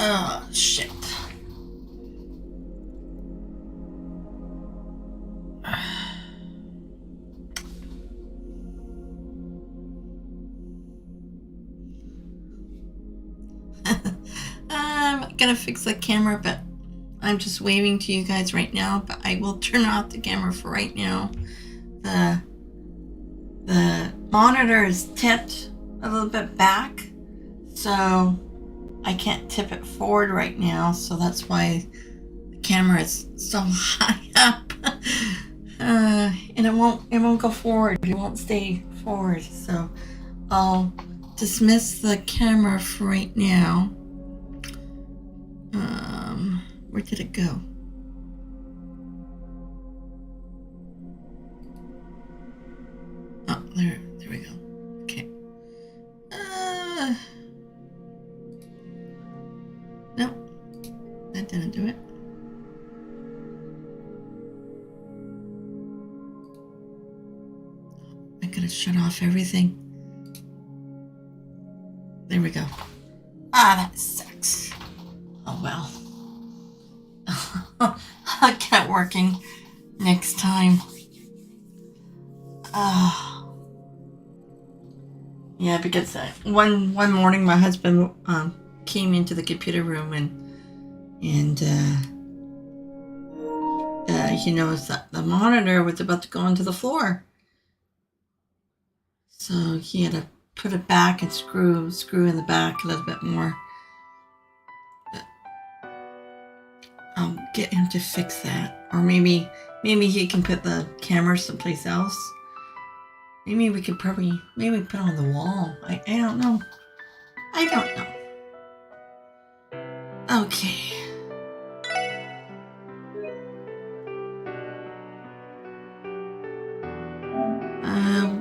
Oh, shit. I'm gonna fix the camera, but I'm just waving to you guys right now, but I will turn off the camera for right now. The monitor is tipped a little bit back, so I can't tip it forward right now, so that's why the camera is so high up. And it won't go forward. It won't stay forward. So I'll dismiss the camera for right now. Where did it go? Oh, there we go. Okay. Nope, that didn't do it. I gotta shut off everything. There we go. Ah, that sucks. Oh well. I'll get working next time. Yeah, because one morning my husband came into the computer room and he noticed that the monitor was about to go onto the floor. So he had to put it back and screw in the back a little bit more. But I'll get him to fix that. Or maybe he can put the camera someplace else. Maybe we could put it on the wall. I don't know. I don't know. Okay.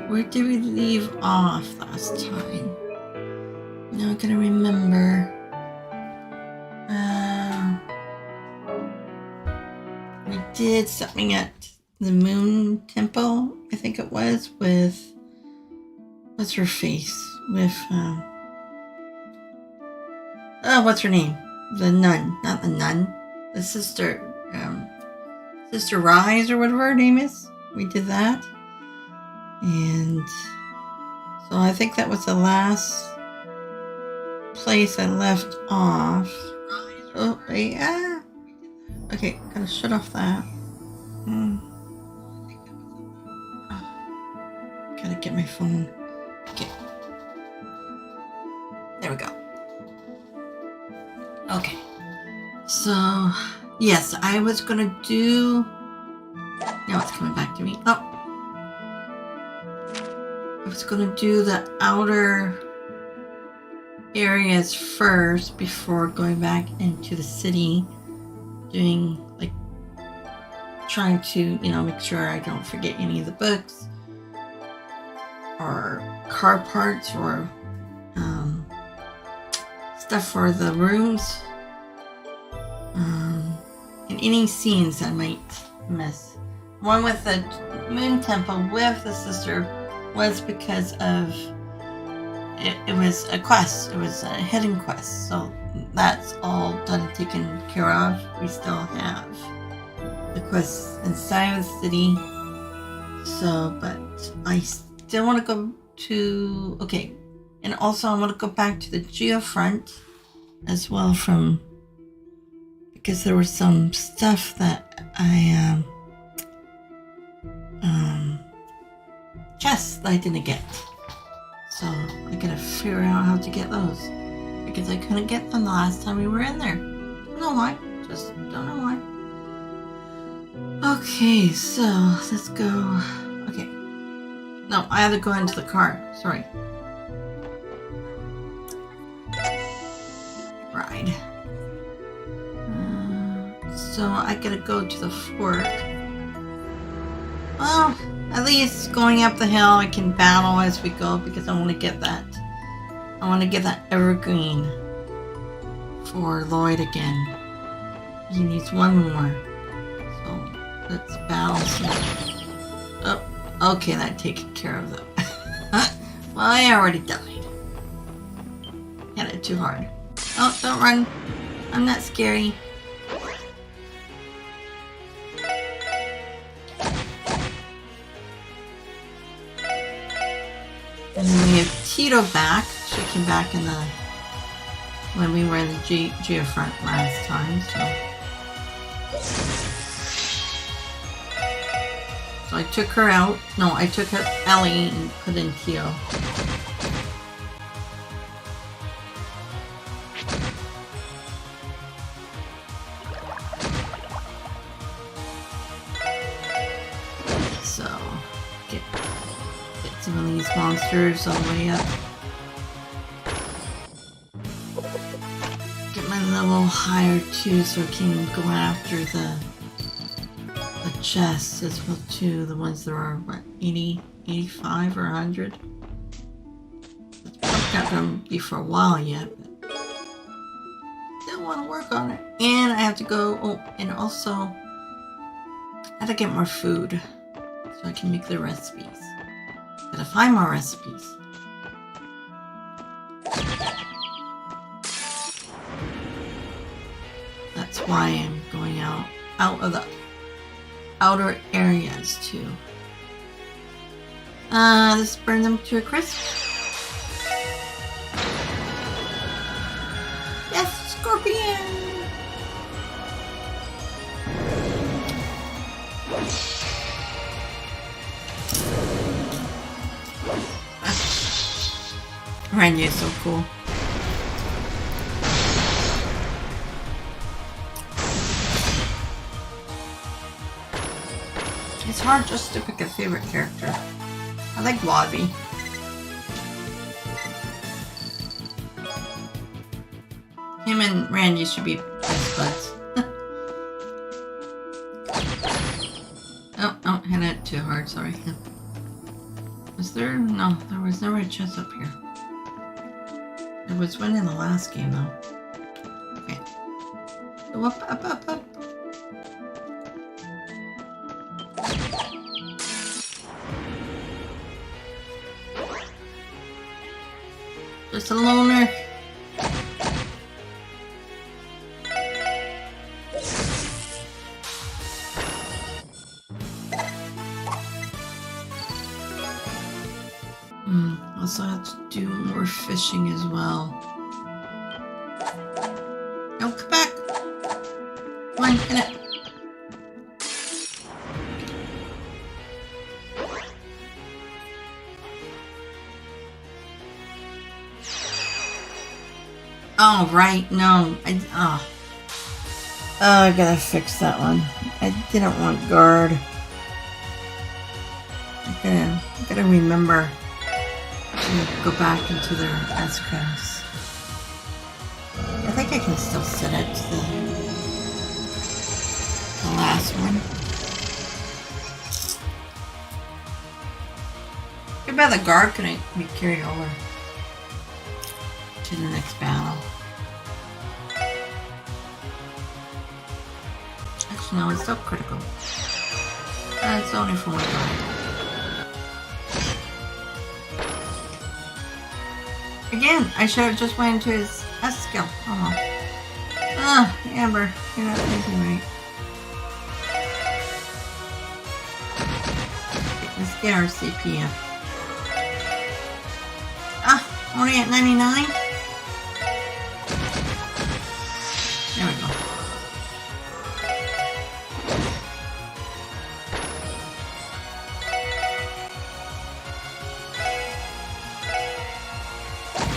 Where did we leave off last time? Now I'm gonna remember. We did something at the Moon Temple, I think it was, with what's her face? With what's her name? The nun, not the nun, the sister, Sister Rise or whatever her name is. We did that. And so I think that was the last place I left off. Oh, yeah. Okay, gotta shut off that. Gotta get my phone. Okay. There we go. Okay. So, yes, I was gonna do... Now it's coming back to me. Oh. I was gonna do the outer areas first before going back into the city. Doing, like, trying to, you know, make sure I don't forget any of the books. Or car parts or stuff for the rooms. And any scenes I might miss. One with the moon temple with the sister was because of it was a quest. It was a hidden quest. So that's all done and taken care of. We still have the quests inside of the city. So, but I still want to go to... Okay. And also I want to go back to the geofront as well from... Because there was some stuff that I... chests that I didn't get. So I gotta figure out how to get those. Because I couldn't get them the last time we were in there. Don't know why. Just don't know why. Okay, so let's go. Okay. No, I have to go into the car. Sorry. Ride. So I gotta go to the fort. Well, at least going up the hill I can battle as we go because I want to get that. I want to get that evergreen for Lloyd again. He needs one more. So let's battle some. Oh, okay, that taken care of though. Well, I already died. Hit it too hard. Oh, don't run. I'm not scary. And then we have Tito back. She came back in the... when we were in the geofront last time, so I took her out. No, I took out Ellie and put in Tito. So, get some of these monsters on the way up. Get my level higher too so I can go after the chests as well too. The ones that are, what, 80, 85 or 100? I've got them be for a while yet, but still want to work on it. And I have to go, oh, and also I have to get more food so I can make the recipes. Gotta find more recipes. That's why I'm going out of the outer areas too. Let's burn them to a crisp. Yes, scorpion! Randy is so cool. It's hard just to pick a favorite character. I like Wallaby. Him and Randy should be best buds. Oh, don't hit it too hard, sorry. Was there? No, there was never a chest up here. There was one in the last game though. Okay. Go up, up, up, up. Just a loner. Also have to do more fishing as well. No, come back! Come on, get it! Oh, right. No. Oh, I gotta fix that one. I didn't want guard. I gotta remember to go back into their escrows. I think I can still set it to the last one. Too bad the guard couldn't be carried over to the next battle. Actually, no, it's still critical. It's only for one guard. Again, I should have just went into his S skill. Oh well. Amber, you're not thinking right. Let's get our CPM. Only at 99? There we go.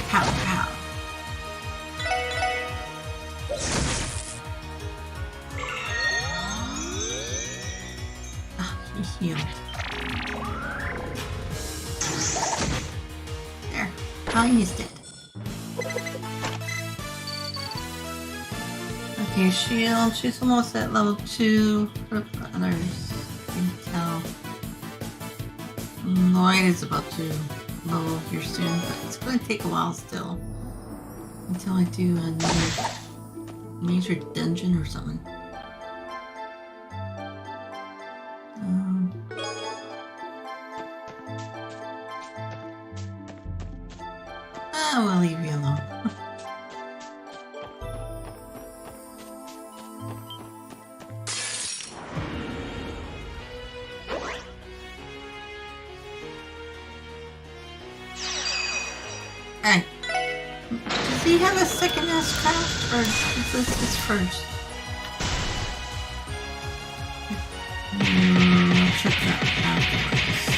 Pow, pow. He healed. There. Oh, he's dead. Okay, shield. She's almost at level 2. For others, I can tell. Lloyd is about to level here soon, but it's going to take a while still until I do another major dungeon or something. I will leave you alone. Hey, does he have a second S craft, or is this his first? Check that afterwards.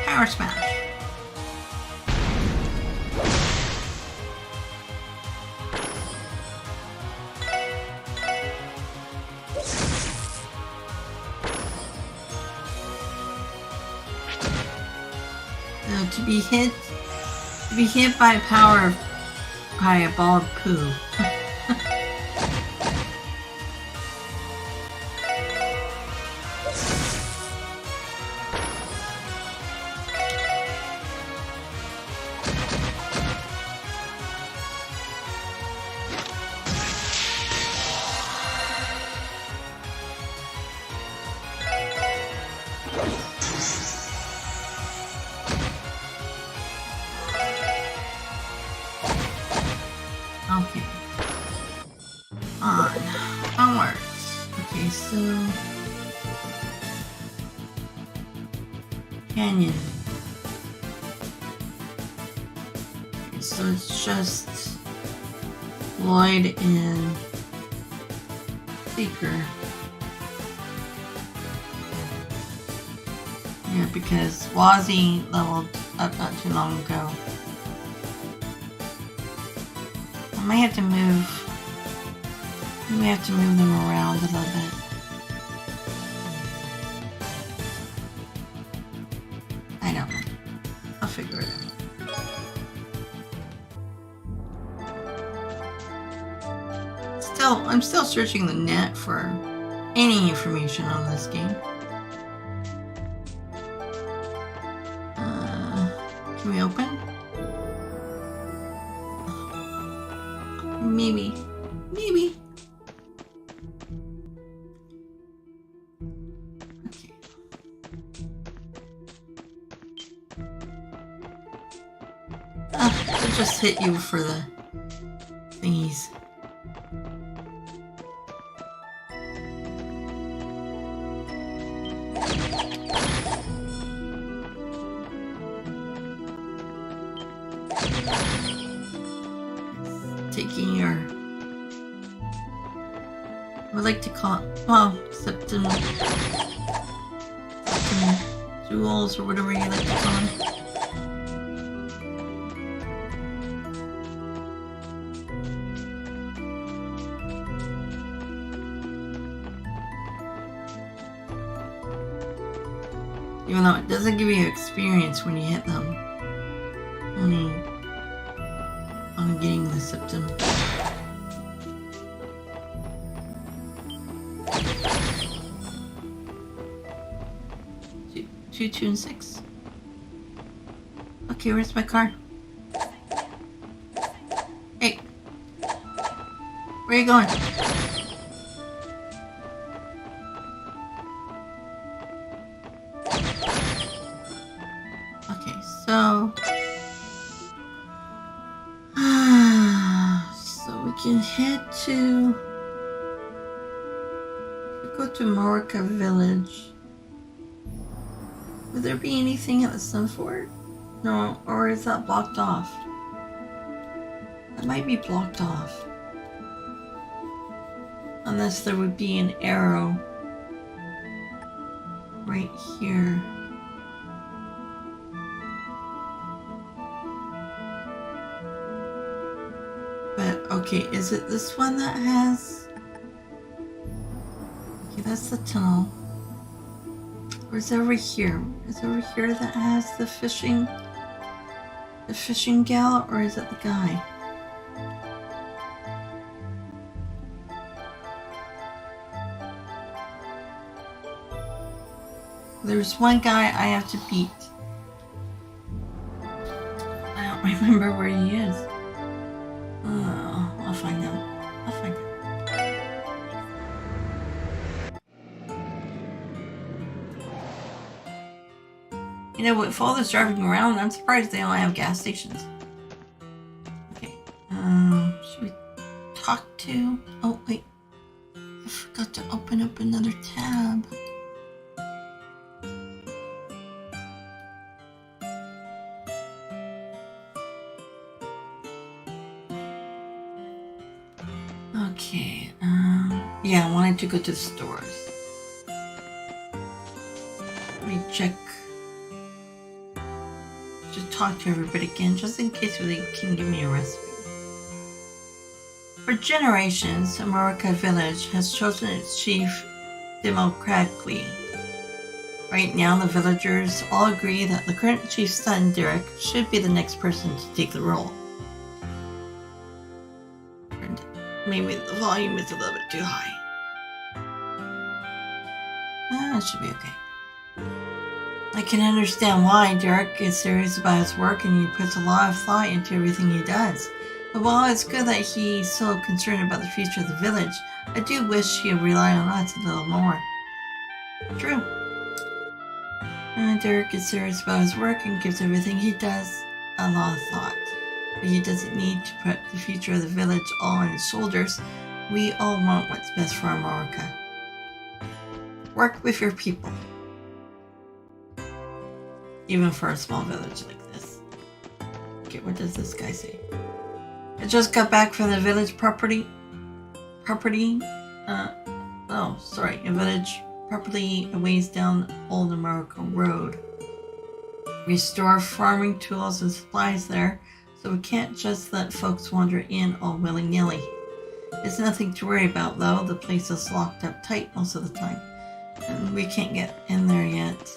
Power smash. To be hit by a ball of poo. Okay. Onwards. Okay, so Canyon. Okay, so it's just Lloyd and Seeker. Yeah, because Wazzy leveled up not too long ago. I might have to move. We may have to move them around a little bit. I don't know. I'll figure it out. I'm still searching the net for any information on this game. Can we open? Maybe. Okay. I'll just hit you for the thingies. Taking your would like to call it, well, septum jewels or whatever you like to call them. Even though it doesn't give you experience when you hit them. Only on getting the septum. 2, 2, and 6. Okay, where's my car? Hey, where are you going? Okay, so so we can head to go to Morica Village. Would there be anything at the Sunfort? No, or is that blocked off? That might be blocked off. Unless there would be an arrow right here. But, okay, is it this one that has... Okay, that's the tunnel. Or is it over here? Is it over here that has the fishing gal, or is it the guy? There's one guy I have to beat. I don't remember where he is. Oh, I'll find out. I'll find out. You know, with all this driving around, I'm surprised they only have gas stations. Okay. Should we talk to... Oh, wait. I forgot to open up another tab. Okay. Yeah, I wanted to go to the stores. Let me check. Just talk to everybody again, just in case they can give me a recipe. For generations, Morica Village has chosen its chief democratically. Right now, the villagers all agree that the current chief's son, Derek, should be the next person to take the role. And maybe the volume is a little bit too high. It should be okay. I can understand why Derek is serious about his work and he puts a lot of thought into everything he does. But while it's good that he's so concerned about the future of the village, I do wish he'd rely on us a little more. True. Derek is serious about his work and gives everything he does a lot of thought. But he doesn't need to put the future of the village all on his shoulders. We all want what's best for Morica. Work with your people. Even for a small village like this. Okay, what does this guy say? I just got back from the village property. A village property a ways down Old America Road. We store farming tools and supplies there, so we can't just let folks wander in all willy-nilly. It's nothing to worry about though, the place is locked up tight most of the time. And we can't get in there yet.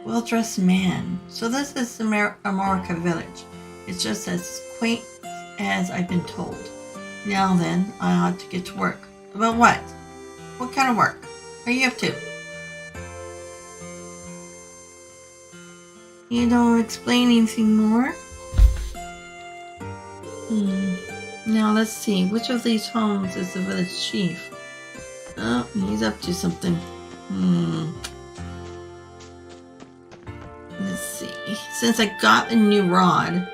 Well-dressed man. So this is the Morica Village. It's just as quaint as I've been told. Now then, I ought to get to work. About what? What kind of work? What are you up to? You don't explain anything more? Now let's see. Which of these homes is the village chief? Oh, he's up to something. Let's see. Since I got a new rod.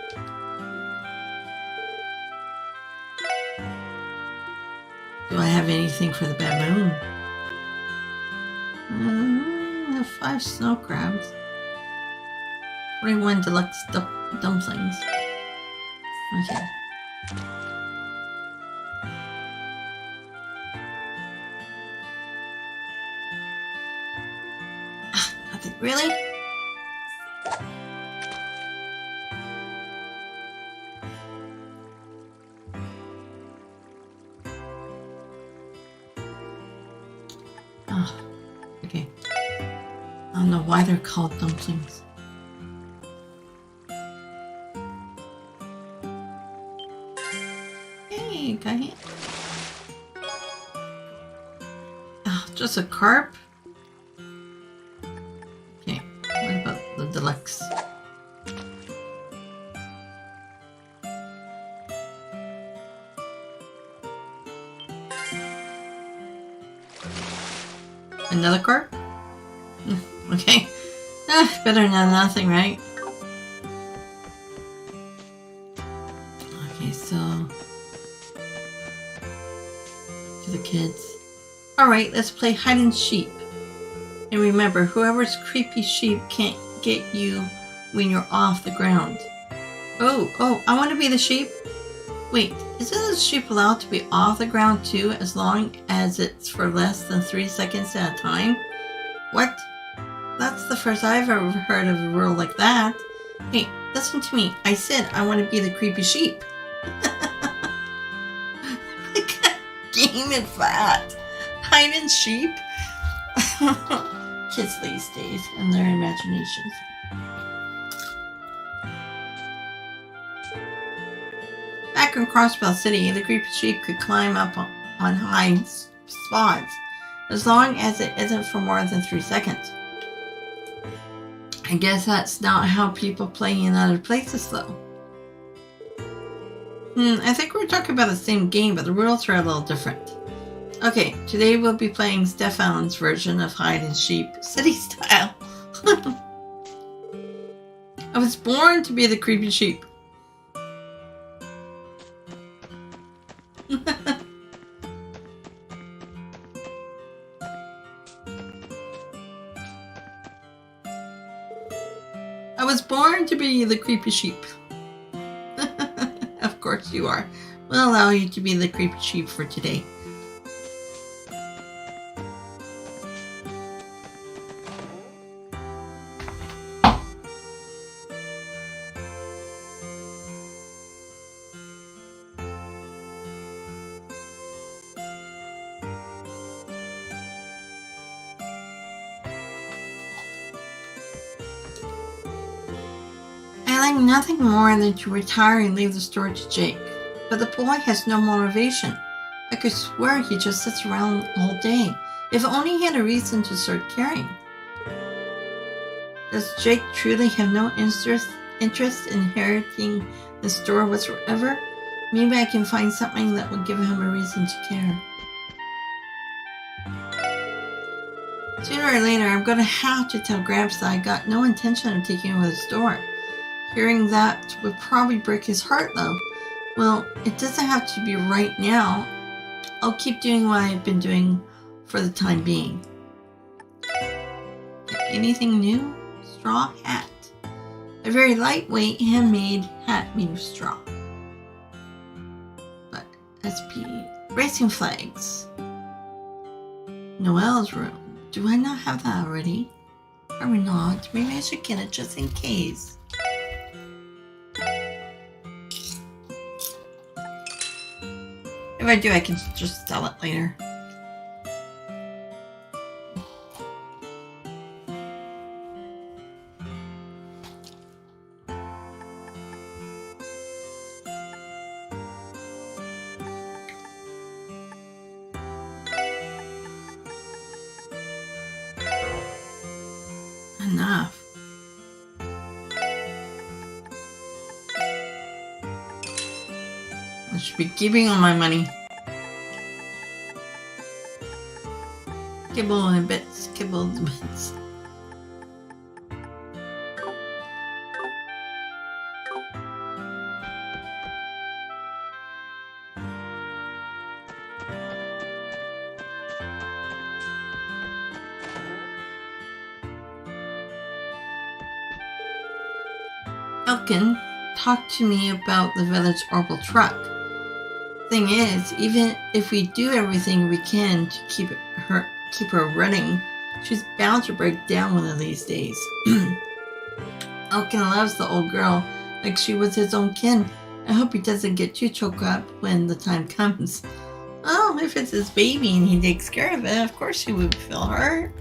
Do I have anything for the baboon? I have 5 snow crabs. 21 deluxe dumplings. Okay. Really? Oh, okay. I don't know why they're called dumplings. Hey, got it. Oh, just a carp? Okay, what about the deluxe? Another carp? Okay. Better than nothing, right? Okay, so to the kids. Alright, let's play hide and sheep. And remember, whoever's creepy sheep can't get you when you're off the ground. Oh, I want to be the sheep. Wait, isn't the sheep allowed to be off the ground too, as long as it's for less than 3 seconds at a time? What? That's the first I've ever heard of a rule like that. Hey, listen to me. I said I want to be the creepy sheep. Game is that? Hide and sheep? Kids these days and their imaginations. Back in Crossbell City, the creepy sheep could climb up on high spots as long as it isn't for more than 3 seconds. I guess that's not how people play in other places, though. I think we're talking about the same game, but the rules are a little different. Okay, today we'll be playing Stefan's version of hide and sheep, city style. I was born to be the creepy sheep. I was born to be the creepy sheep. Of course you are. We'll allow you to be the creepy sheep for today. I like nothing more than to retire and leave the store to Jake. But the boy has no motivation. I could swear he just sits around all day. If only he had a reason to start caring. Does Jake truly have no interest in inheriting the store whatsoever? Maybe I can find something that will give him a reason to care. Sooner or later, I'm going to have to tell Gramps that I got no intention of taking over the store. Hearing that would probably break his heart, though. Well, it doesn't have to be right now. I'll keep doing what I've been doing for the time being. Anything new? Straw hat. A very lightweight, handmade hat made of straw. But SP. Racing flags. Noel's room. Do I not have that already? Probably not. Maybe I should get it just in case. If I do, I can just sell it later. Enough. I should be keeping all my money. Kibble and bits, kibble and bits. Elkin talked to me about the village orbital truck. Thing is, even if we do everything we can to keep her running, She's bound to break down one of these days. Elkin loves the old girl like she was his own kin. I hope he doesn't get too choked up when the time comes. Oh, if it's his baby and he takes care of it, of course he would feel hurt.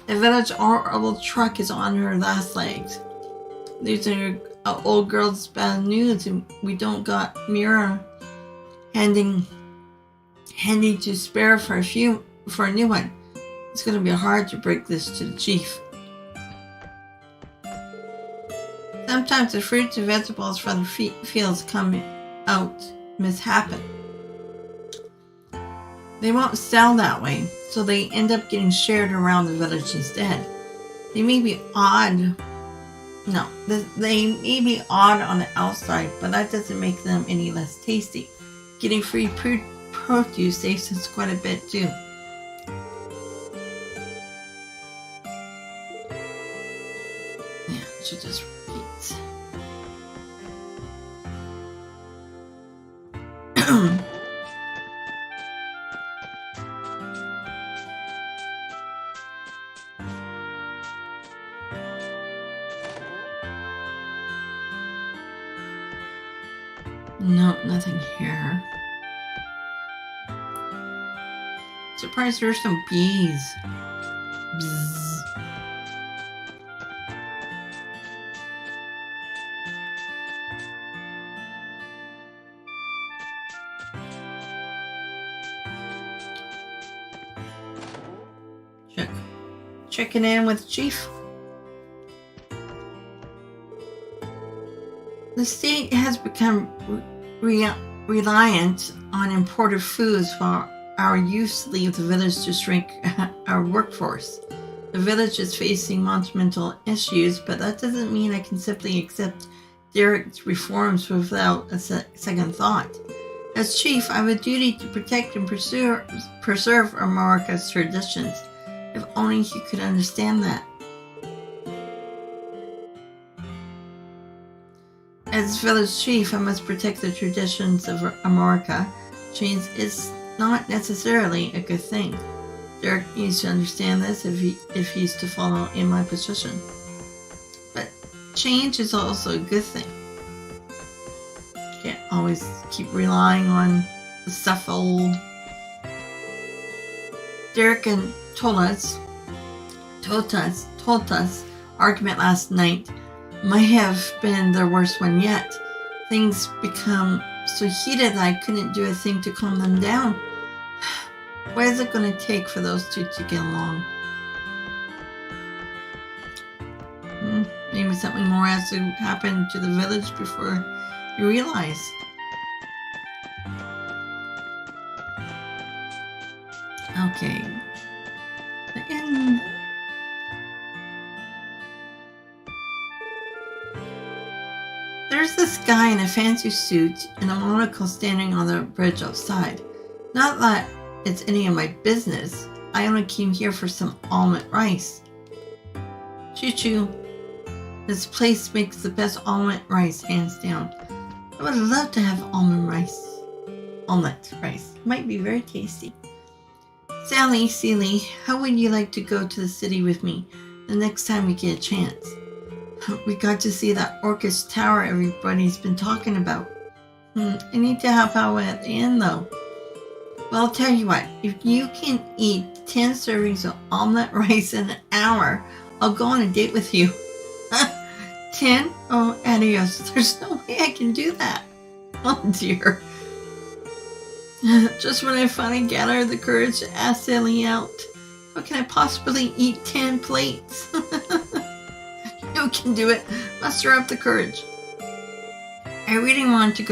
The village old truck is on her last legs. These are old girl's bad news, and we don't got Mira handy to spare for a new one. It's going to be hard to break this to the chief. Sometimes the fruits and vegetables from the fields come out mishappen. They won't sell that way, so they end up getting shared around the village instead. They may be odd. No, they may be odd on the outside, but that doesn't make them any less tasty. Getting free produce saves us quite a bit too. Yeah, I should just repeat. No, nothing here. Surprised there's some bees. Bzz. Checking in with Chief. The state has become reliant on imported foods while our youth leave the village to shrink our workforce. The village is facing monumental issues, but that doesn't mean I can simply accept Derek's reforms without a second thought. As chief, I have a duty to protect and preserve America's traditions. If only he could understand that. As village chief, I must protect the traditions of America. Change is not necessarily a good thing. Derek needs to understand this if he's to follow in my position. But change is also a good thing. Can't always keep relying on the stuff old. Derek told us argument last night might have been their worst one yet. Things become so heated that I couldn't do a thing to calm them down. What is it going to take for those two to get along? Maybe something more has to happen to the village before you realize. Okay. There's this guy in a fancy suit and a monocle standing on the bridge outside. Not that it's any of my business. I only came here for some almond rice. Choo-choo. This place makes the best almond rice, hands down. I would love to have almond rice. Almond rice. Might be very tasty. Sally, Seeley, how would you like to go to the city with me the next time we get a chance? We got to see that Orchis Tower everybody's been talking about. I need to help out at the end though. Well, I'll tell you what, if you can eat 10 servings of omelet rice in an hour, I'll go on a date with you. 10? Oh, adios. There's no way I can do that. Oh dear. Just when I finally gathered the courage to ask Sally out, how can I possibly eat 10 plates? You can do it. Muster up the courage. I really want to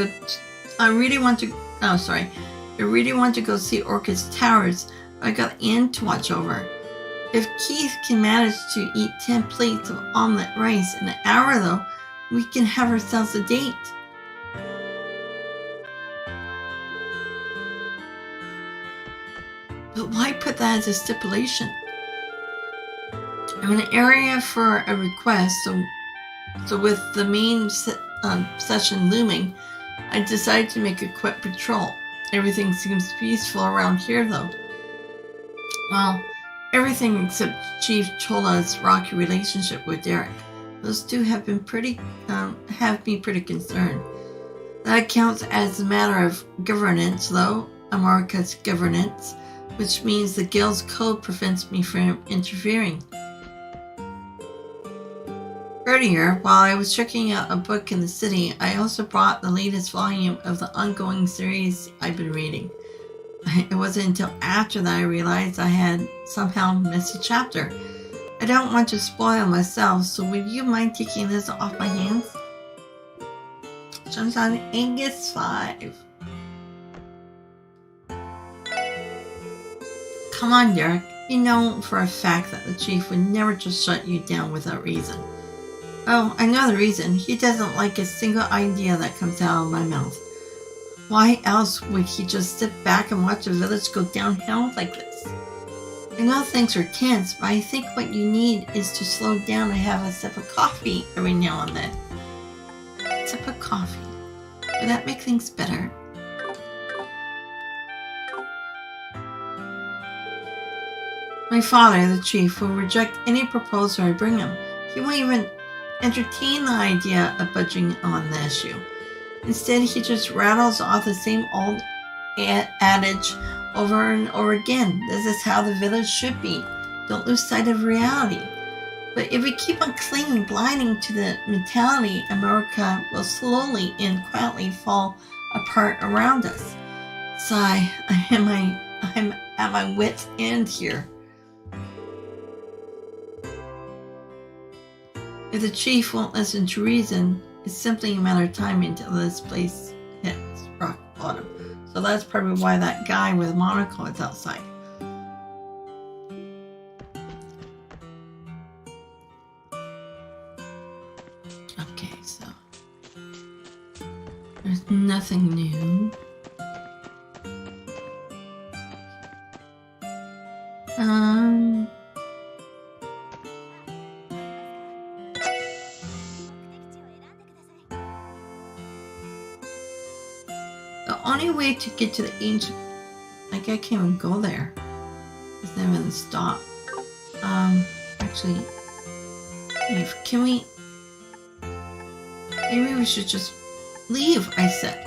go see Orchis Towers, but I got Anne to watch over. If Keith can manage to eat 10 plates of omelet rice in an hour though, we can have ourselves a date. But why put that as a stipulation? I'm in an area for a request, so with the main session looming, I decided to make a quick patrol. Everything seems peaceful around here, though. Well, everything except Chief Chola's rocky relationship with Derek. Those two have me pretty concerned. That counts as a matter of governance, though, America's governance, which means the Guild's code prevents me from interfering. Earlier, while I was checking out a book in the city, I also bought the latest volume of the ongoing series I've been reading. It wasn't until after that I realized I had somehow missed a chapter. I don't want to spoil myself, so would you mind taking this off my hands? Jumps on Angus 5. Come on, Derek. You know for a fact that the chief would never just shut you down without reason. Oh, I know the reason. He doesn't like a single idea that comes out of my mouth. Why else would he just sit back and watch the village go downhill like this? I know things are tense, but I think what you need is to slow down and have a sip of coffee every now and then. A sip of coffee. Would that make things better? My father, the chief, will reject any proposal I bring him. He won't even entertain the idea of budging on the issue. Instead, he just rattles off the same old adage over and over again. This is how the village should be. Don't lose sight of reality. But if we keep on clinging blinding to the mentality, America will slowly and quietly fall apart around us. Sigh, I'm at my wit's end here. If the chief won't listen to reason, it's simply a matter of time until this place hits rock bottom. So that's probably why that guy with a monocle is outside. Okay, so there's nothing new. The only way to get to the ancient, like I can't even go there. It's not even stop. Actually, can we? Maybe we should just leave. I said.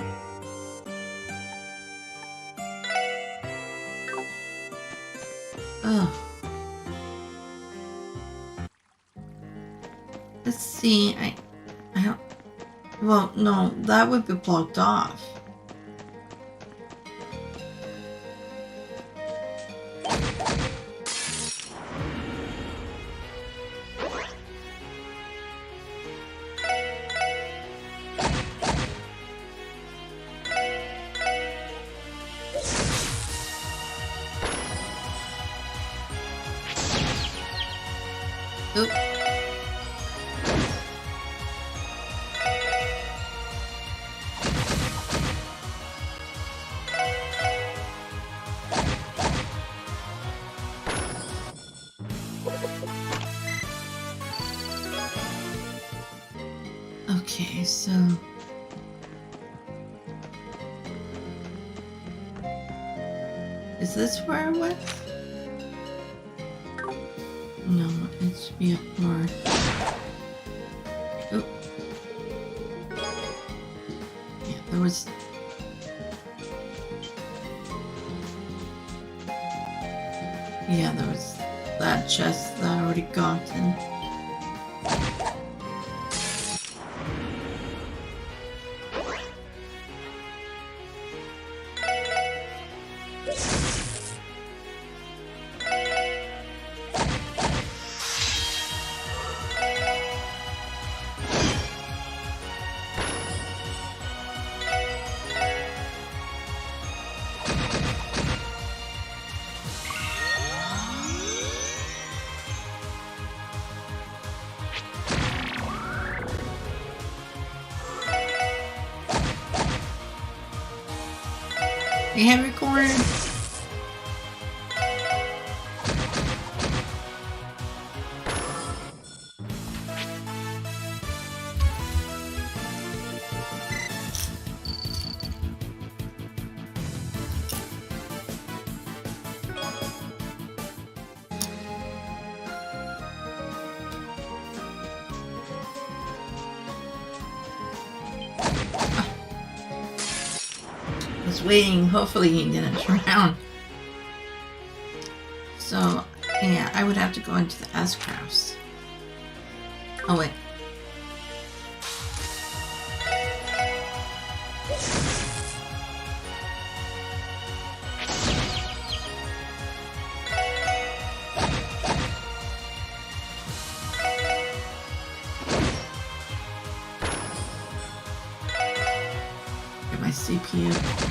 Ugh. Let's see. I don't. Well, no, that would be blocked off. Oop. Okay, so is this where I was? No, it should be up north. Oh. Yeah, there was... Yeah, there was that chest that I already gotten. You have recorded? was waiting. Hopefully he didn't drown. So, yeah, I would have to go into the S-crafts. Oh, wait. Get my CPU.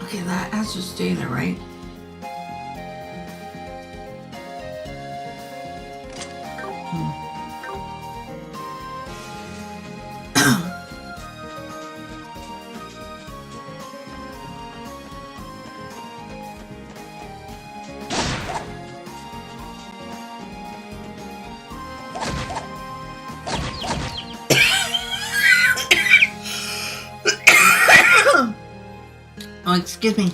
Okay, that has to stay there, right? Oh, excuse me.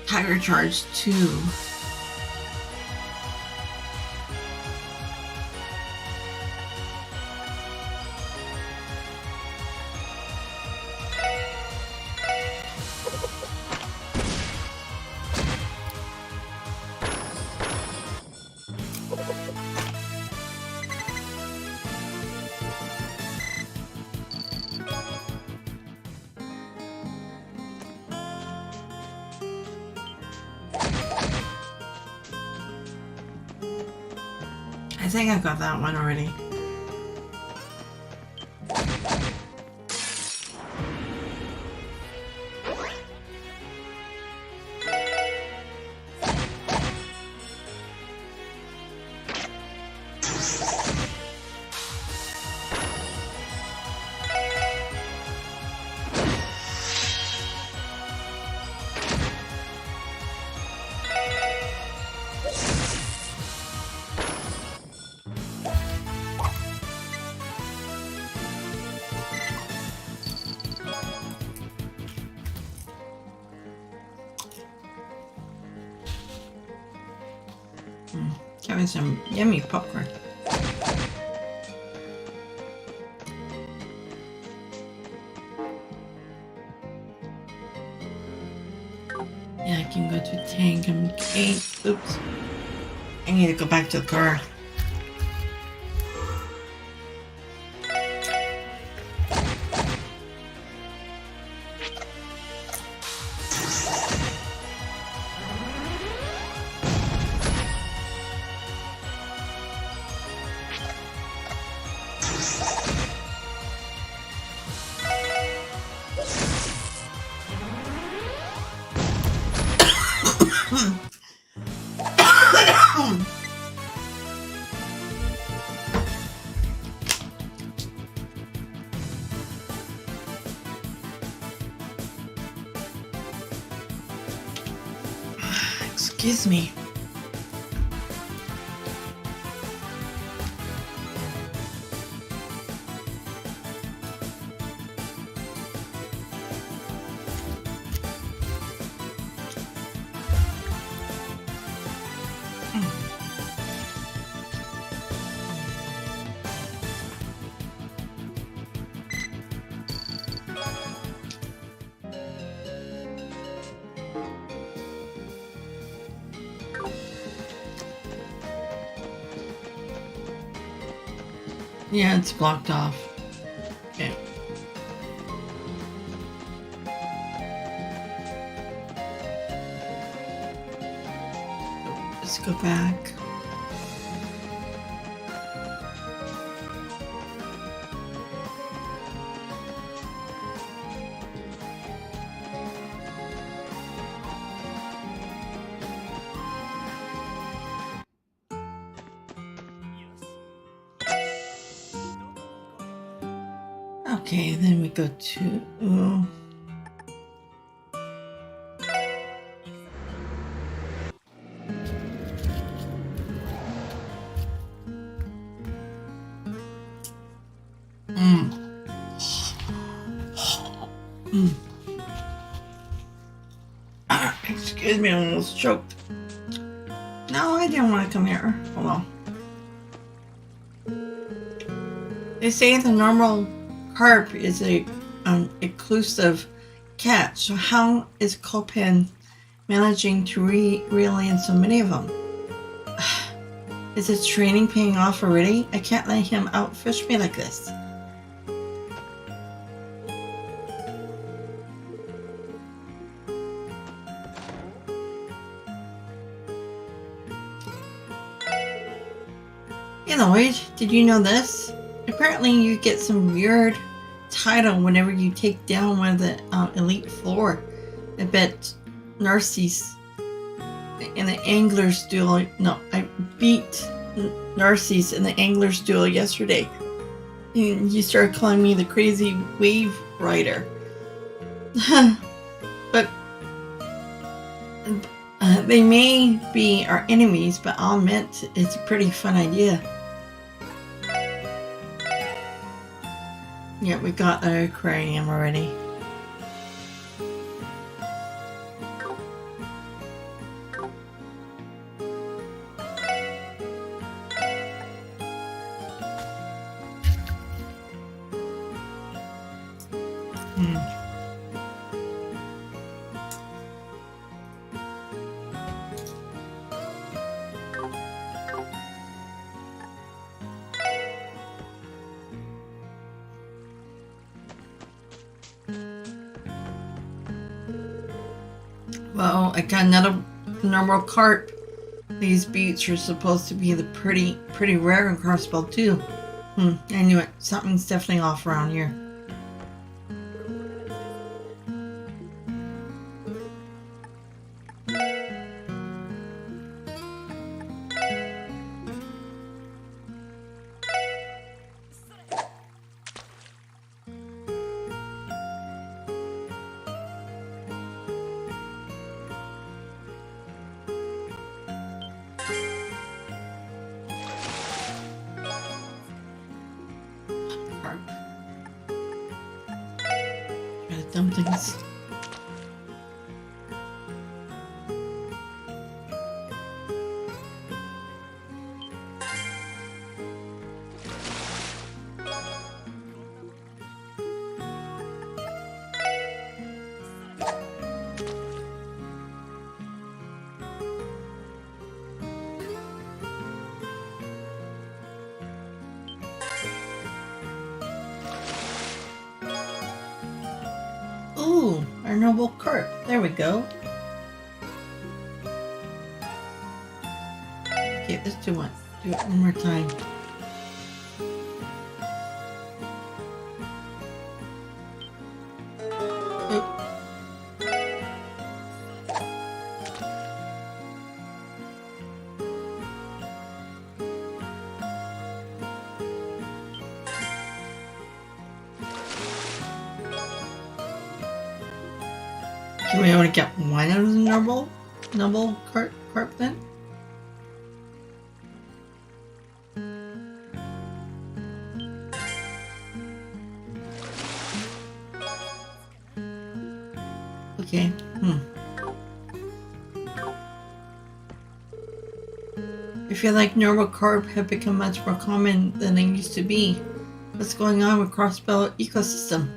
Tiger charge 2. I think I got that one already. Having some yummy popcorn. Yeah, I can go to tank and gate. Oops. I need to go back to the car. Excuse me. Yeah, it's blocked off. Okay. Let's go back. Okay, then we go to... Excuse me, I almost choked. No, I didn't want to come here. Hold on. They say the normal carp is a exclusive catch. So how is Copan managing to reel in so many of them? Is his training paying off already? I can't let him outfish me like this. Hey Lloyd, did you know this? Apparently you get some weird title whenever you take down one of the elite floor. I bet Narcissus in the angler's duel. No, I beat Narcissus in the angler's duel yesterday. And you started calling me the crazy wave rider. But they may be our enemies, but I'll admit it's a pretty fun idea. Yeah, we got the aquarium already. Well, I got another normal carp. These beats are supposed to be the pretty rare in Crossbell too. I knew it. Something's definitely off around here. Dumplings. Ooh, our noble carp. There we go. Okay, let's do it one more time. Do we only get one of the noble carp then? Okay. I feel like normal carp have become much more common than they used to be. What's going on with Crossbell ecosystem?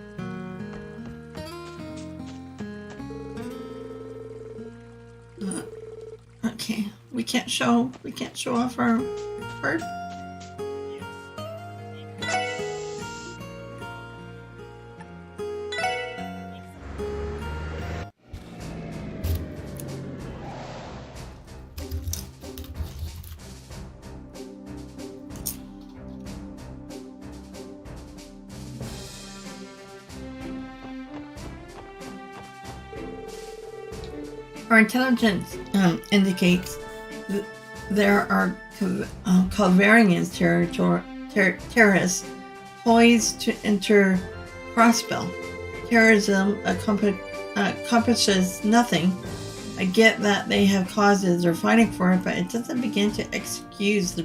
Okay, we can't show off our bird. Our intelligence indicates that there are covariance terrorists poised to enter Crossbell. Terrorism accomplishes nothing. I get that they have causes they're fighting for, but it doesn't begin to excuse the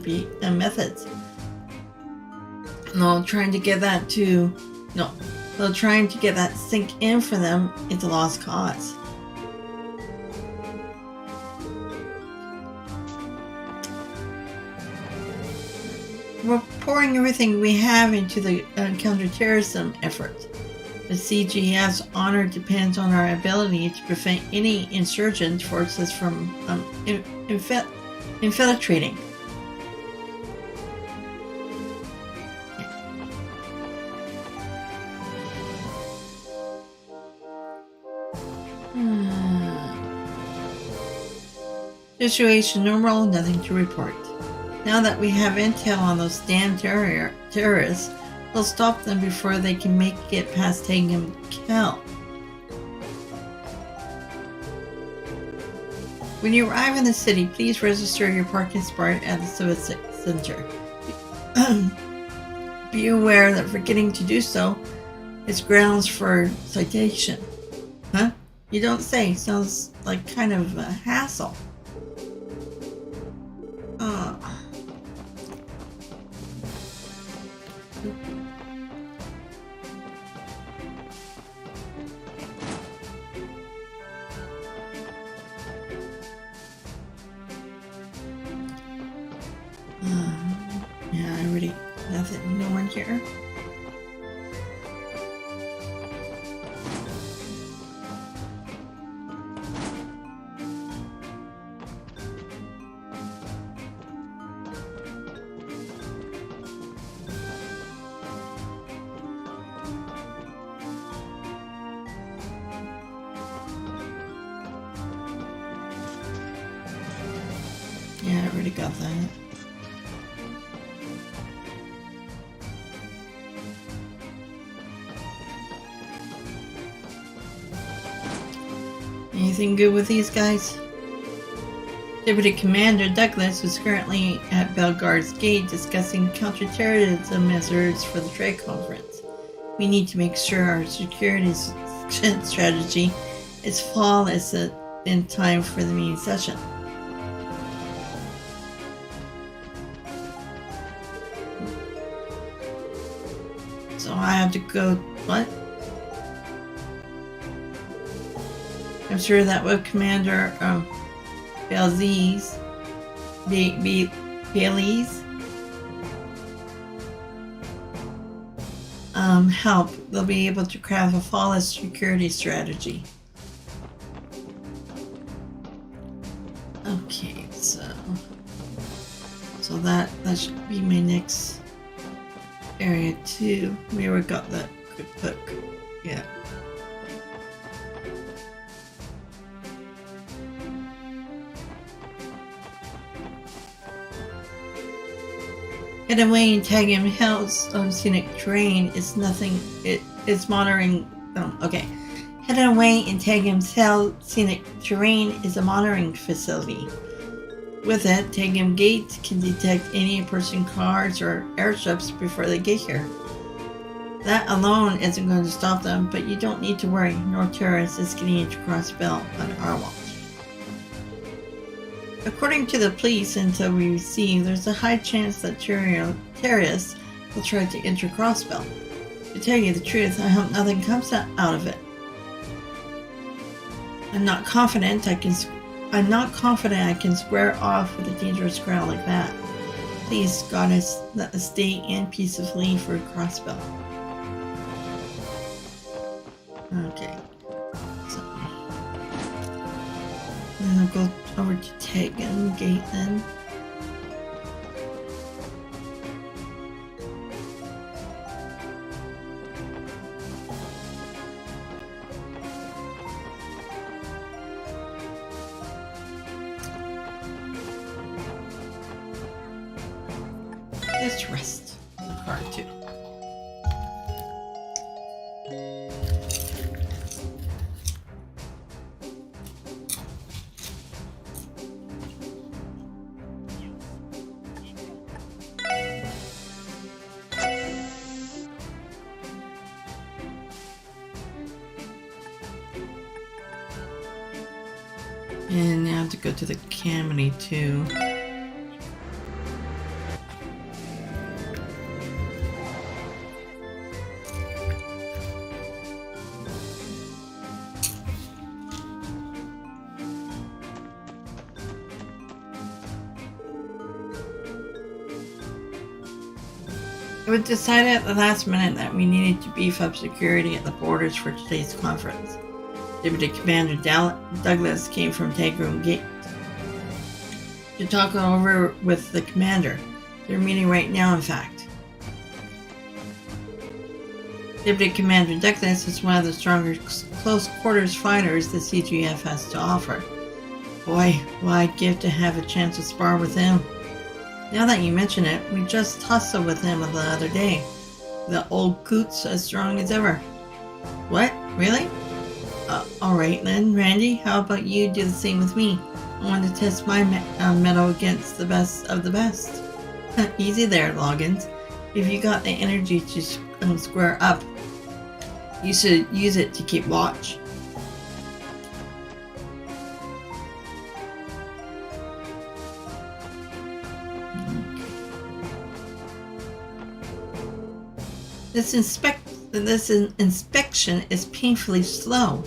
methods. No, trying to get that sink in for them is a lost cause. We're pouring everything we have into the counterterrorism effort. The CGF's honor depends on our ability to prevent any insurgent forces from infiltrating. Situation normal, nothing to report. Now that we have intel on those damn terrorists, we'll stop them before they can make it past Tangum Kell. When you arrive in the city, please register your parking spot at the Civic Center. Be aware that forgetting to do so is grounds for citation. Huh? You don't say. Sounds like kind of a hassle. Yeah, I already nothing. No one here. Yeah, I already got that. Anything good with these guys? Deputy Commander Douglas is currently at Bellegarde's Gate discussing counterterrorism measures for the trade conference. We need to make sure our security strategy is flawless in time for the meeting session. So I have to go, what? I'm sure that what Commander Bailey's help, they'll be able to craft a flawless security strategy. Okay, so that should be my next area too. We already got that quick book. Yeah. Hidden away in Tangum Hill's scenic terrain is nothing. It's monitoring. Okay. Hidden away in Tangum's Hill scenic terrain is a monitoring facility. With it, Tangum Gate can detect any person cars or airships before they get here. That alone isn't going to stop them, but you don't need to worry. No terrorist is getting into Crossbell on our watch. According to the police intel we receive, there's a high chance that terrorists will try to enter Crossbell. To tell you the truth, I hope nothing comes out of it. I'm not confident I can square off with a dangerous crowd like that. Please, Goddess, let us stay in peacefully for Crossbell. Okay. So then I'll go over to Tangum Gate then. Let's rest the car too. And now I have to go to the Camry too. It was decided at the last minute that we needed to beef up security at the borders for today's conference. Deputy Commander Douglas came from Tag Room Gate to talk over with the commander. They're meeting right now, in fact. Deputy Commander Douglas is one of the stronger close quarters fighters the CGF has to offer. Boy, will I'd give to have a chance to spar with him. Now that you mention it, we just tussled with him the other day. The old coot's as strong as ever. What? Really? Alright then, Randy, how about you do the same with me? I want to test my mettle against the best of the best. Easy there, Loggins. If you got the energy to square up, you should use it to keep watch. This inspection is painfully slow.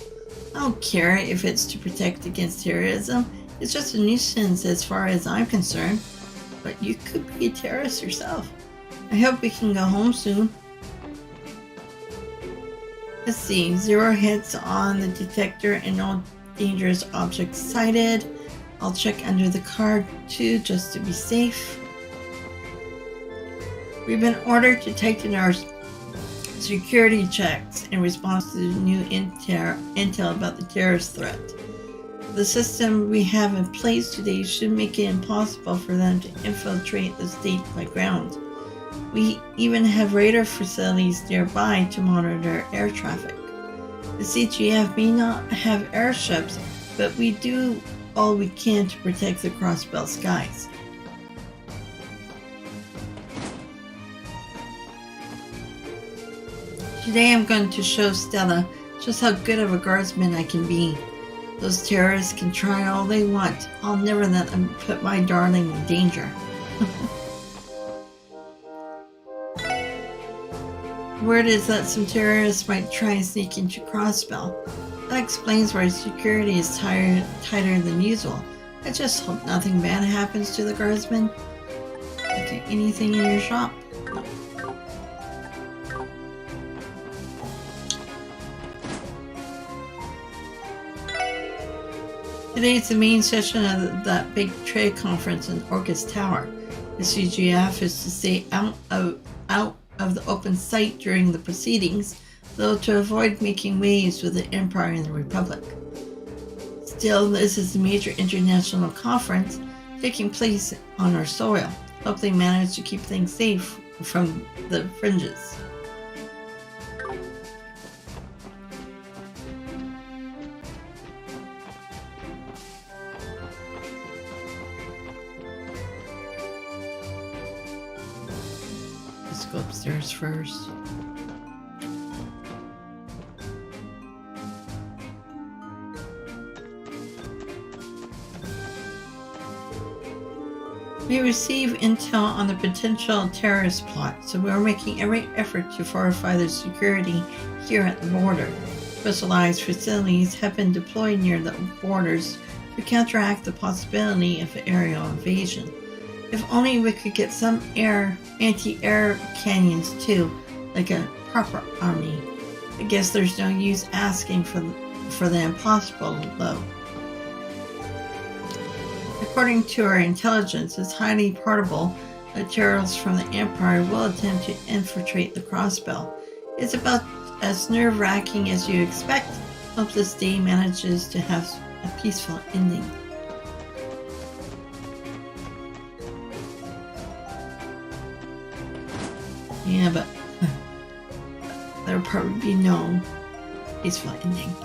I don't care if it's to protect against terrorism. It's just a nuisance as far as I'm concerned. But you could be a terrorist yourself. I hope we can go home soon. Let's see. 0 hits on the detector and no dangerous objects sighted. I'll check under the car too, just to be safe. We've been ordered to tighten our security checks in response to the new intel about the terrorist threat. The system we have in place today should make it impossible for them to infiltrate the state by ground. We even have radar facilities nearby to monitor air traffic. The CGF may not have airships, but we do all we can to protect the Crossbell skies. Today I'm going to show Stella just how good of a guardsman I can be. Those terrorists can try all they want. I'll never let them put my darling in danger. Word is that some terrorists might try and sneak into Crossbell. That explains why security is tighter than usual. I just hope nothing bad happens to the guardsmen. Okay, anything in your shop? No. Today is the main session of that big trade conference in Orcus Tower. The CGF is to stay out of the open sight during the proceedings, though to avoid making waves with the Empire and the Republic. Still, this is a major international conference taking place on our soil. Hope they manage to keep things safe from the fringes. Let's go upstairs first. We receive intel on the potential terrorist plot, so we are making every effort to fortify the security here at the border. Specialized facilities have been deployed near the borders to counteract the possibility of aerial invasion. If only we could get some anti-air cannons too, like a proper army. I guess there's no use asking for the impossible, though. According to our intelligence, it's highly probable that terrorists from the Empire will attempt to infiltrate the Crossbell. It's about as nerve-wracking as you expect. Hope this day manages to have a peaceful ending. Yeah, but there'll probably be no peaceful ending.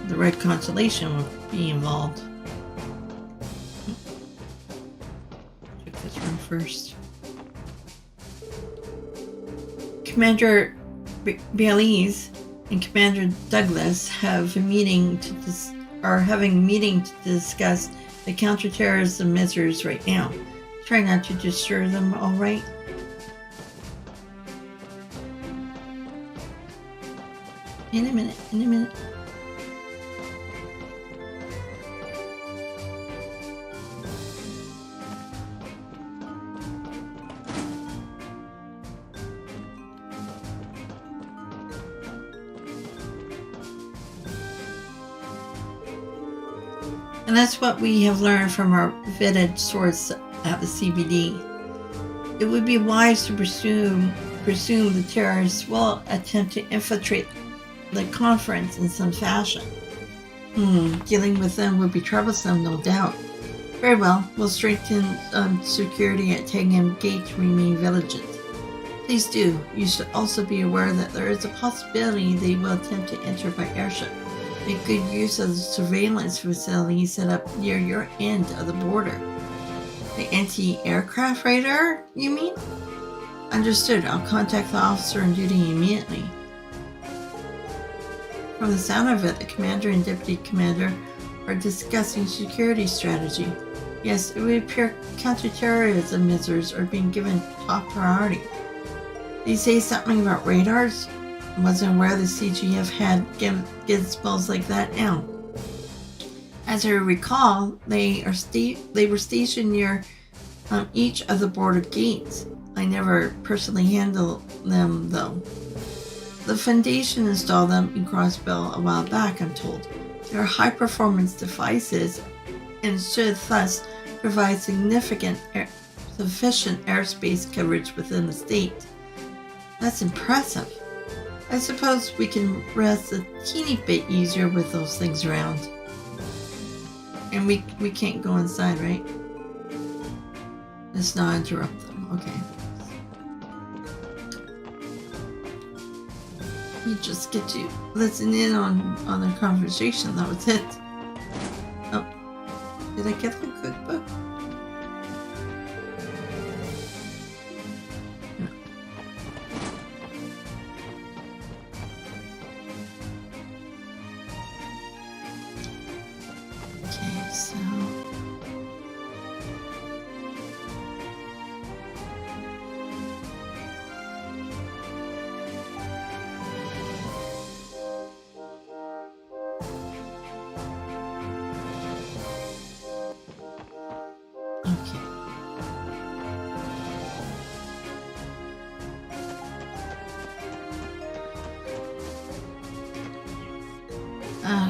The Red Constellation will be involved. Check this room first. Commander Baileys and Commander Douglas have a meeting are having a meeting to discuss the counterterrorism measures right now. Try not to disturb them, all right? In a minute, in a minute. And that's what we have learned from our vetted source at the CBD. It would be wise to presume the terrorists will attempt to infiltrate the conference in some fashion. Dealing with them would be troublesome, no doubt. Very well, we'll strengthen security at Tangham Gate to remain vigilant. Please do. You should also be aware that there is a possibility they will attempt to enter by airship. Make good use of the surveillance facility set up near your end of the border. The anti-aircraft radar, you mean? Understood. I'll contact the officer on duty immediately. From the sound of it, the commander and deputy commander are discussing security strategy. Yes, it would appear counterterrorism measures are being given top priority. Did you say something about radars? I wasn't aware the CGF had gizmos like that now. As I recall, they were stationed near each of the border gates. I never personally handled them though. The Foundation installed them in Crossbell a while back, I'm told. They are high-performance devices and should thus provide sufficient airspace coverage within the state. That's impressive. I suppose we can rest a teeny bit easier with those things around. And we can't go inside, right? Let's not interrupt them. Okay. We just get to listen in on their conversation. That was it. Oh, did I get the cookbook? No. Okay, so.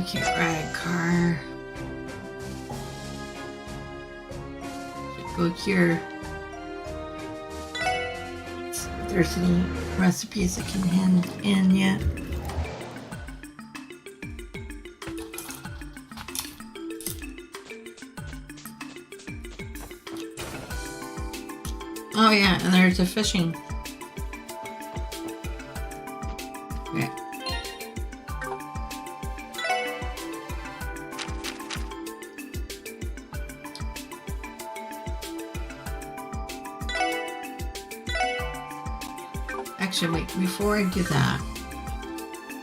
Okay, right car. Go here. See if there's any recipes I can hand in yet. Oh yeah, and there's a fishing. Okay. Actually, wait, before I do that,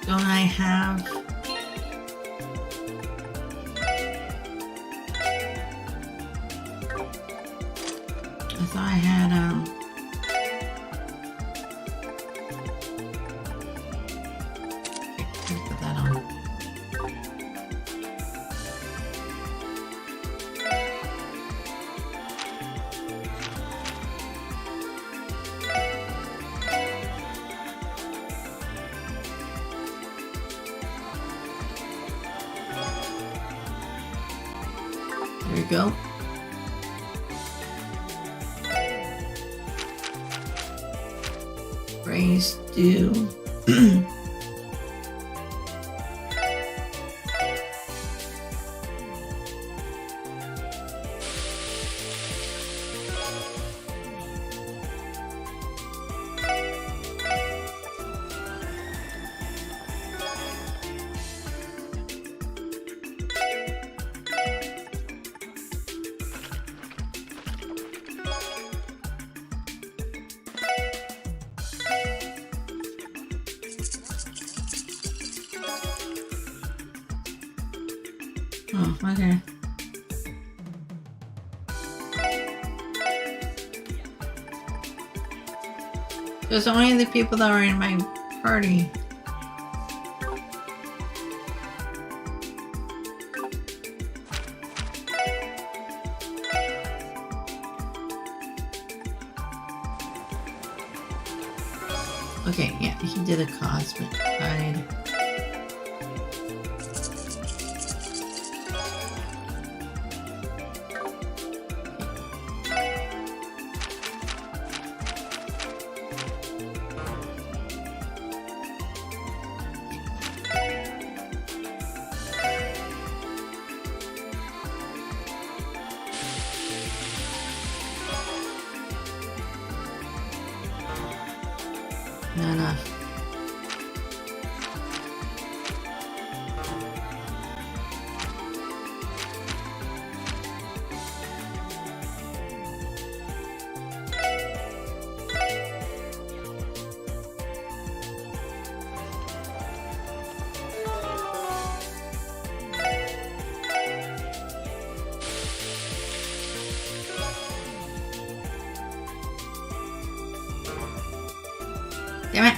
don't I have... I thought I had, okay, put that on. There you go. Braised stew. Oh, okay. So it's only the people that are in my party. Okay, yeah, he did a cosmic hide. Not enough. Damn it.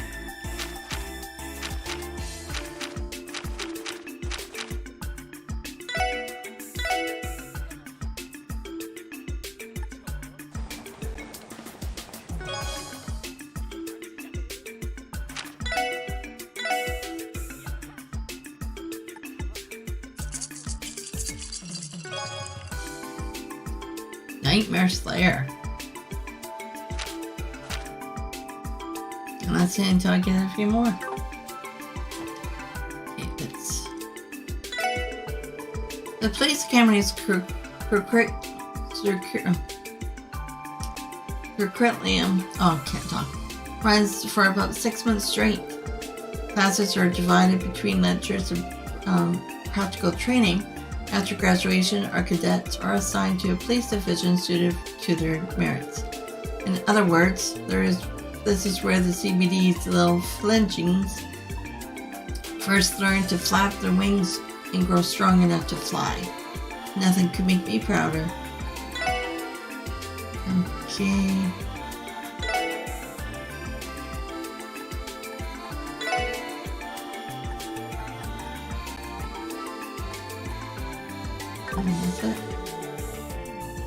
Nightmare Slayer. And that's it until I get a few more. Okay, let's... The police academy's curriculum, can't talk, runs for about 6 months straight. Classes are divided between lectures and practical training. After graduation, our cadets are assigned to a police division suited to their merits. In other words, this is where the CBD's little fledglings first learn to flap their wings and grow strong enough to fly. Nothing could make me prouder. Okay. That's it.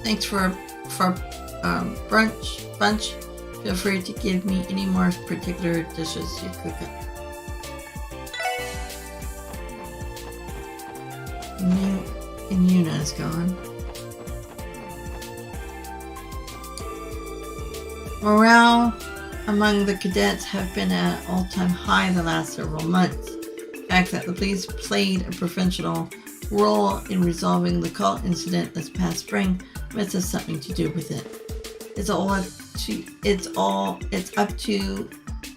Thanks for bunch. Feel free to give me any more particular dishes you cook up. And Yuna is gone. Morale among the cadets have been at an all-time high the last several months. The fact that the police played a professional role in resolving the cult incident this past spring must have something to do with it. It's up to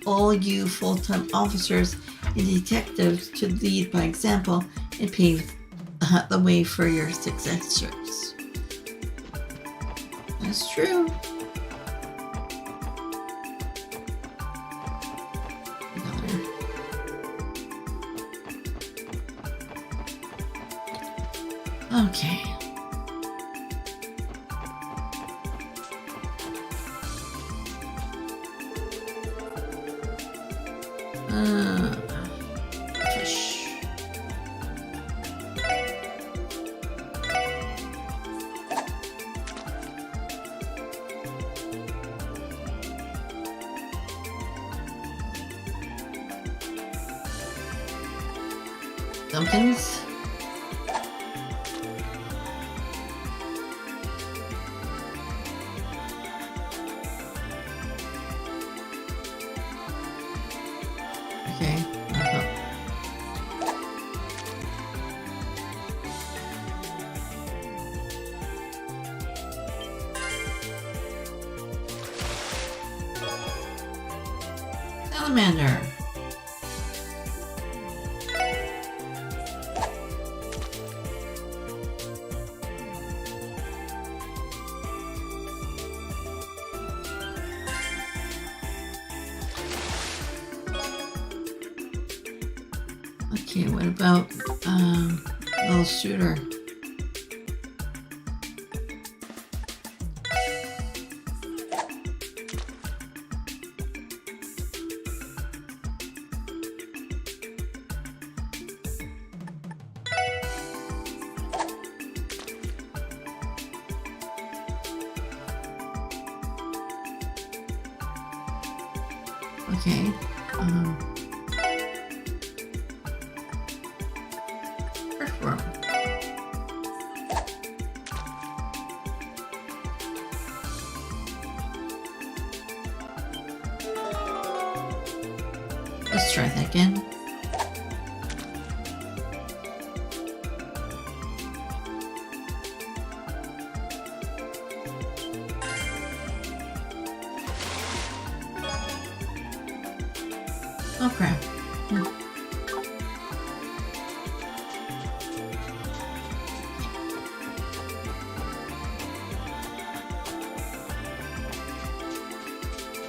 all you full-time officers and detectives to lead by example and pave the way for your successors. That's true. Okay. Fish. Dumplings. Okay. Salamander. Okay, what about little shooter? Okay. Earthworm. Let's try that again. Oh crap.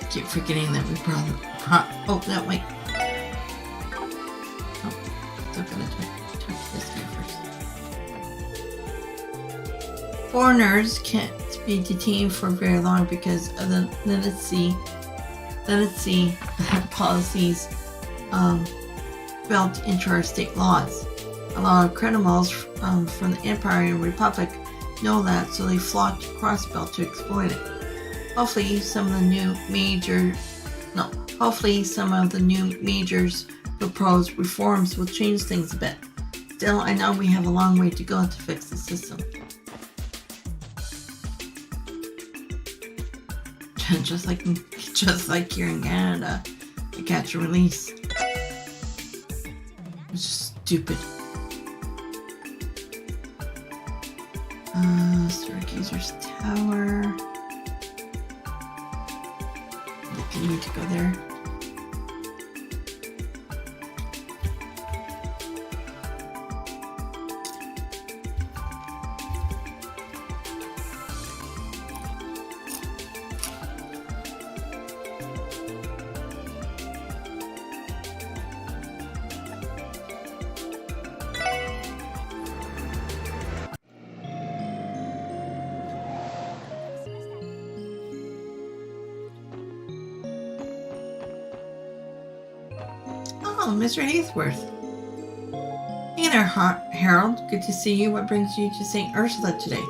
Keep forgetting that we probably oh, that way. Oh, still gonna talk to this guy first. Foreigners can't be detained for very long because of the leniency policies built into our state laws. A lot of criminals from the Empire and Republic know that, so they flock to Crossbell to exploit it. Hopefully some of the new majors proposed reforms will change things a bit. Still, I know we have a long way to go to fix the system. just like here in Canada, the catch and release. It's just stupid. Stargazer's Tower. I need to go there. Oh, Mr. Heathworth. Hey there, Harold. Good to see you. What brings you to St. Ursula today?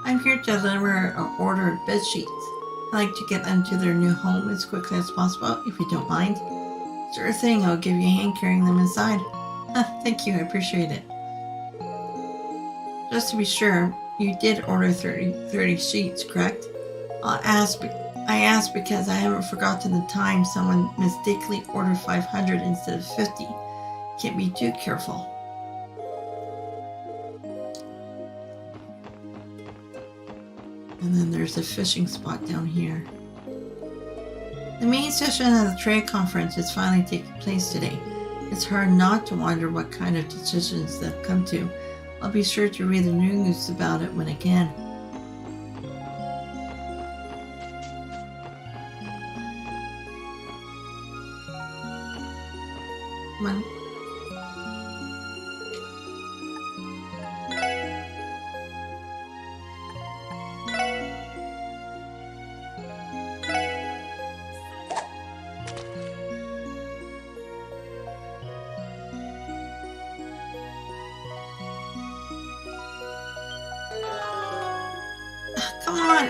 I'm here to deliver an order of bed sheets. I'd like to get them to their new home as quickly as possible, if you don't mind. Sure thing, I'll give you a hand carrying them inside. Thank you, I appreciate it. Just to be sure, you did order 30 sheets, correct? I asked because I haven't forgotten the time someone mistakenly ordered 500 instead of 50. Can't be too careful. And then there's a fishing spot down here. The main session of the trade conference is finally taking place today. It's hard not to wonder what kind of decisions they'll come to. I'll be sure to read the news about it when I can. Come on. Come on.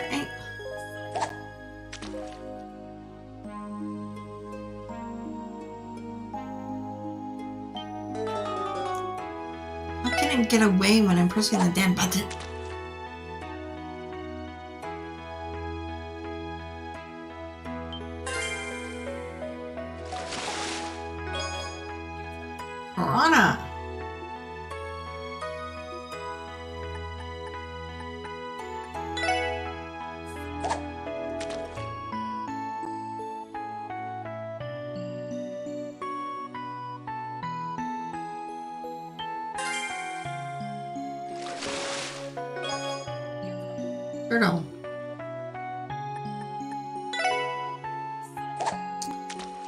How can I get away when I'm pressing the damn button? Piranha! Turtle.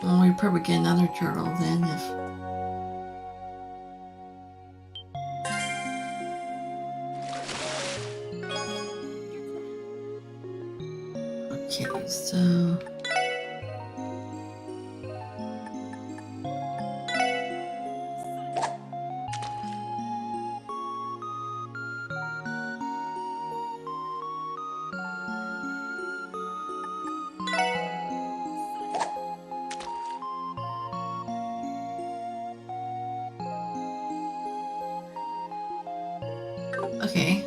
Well, we probably get another turtle then if... Okay, so... Okay.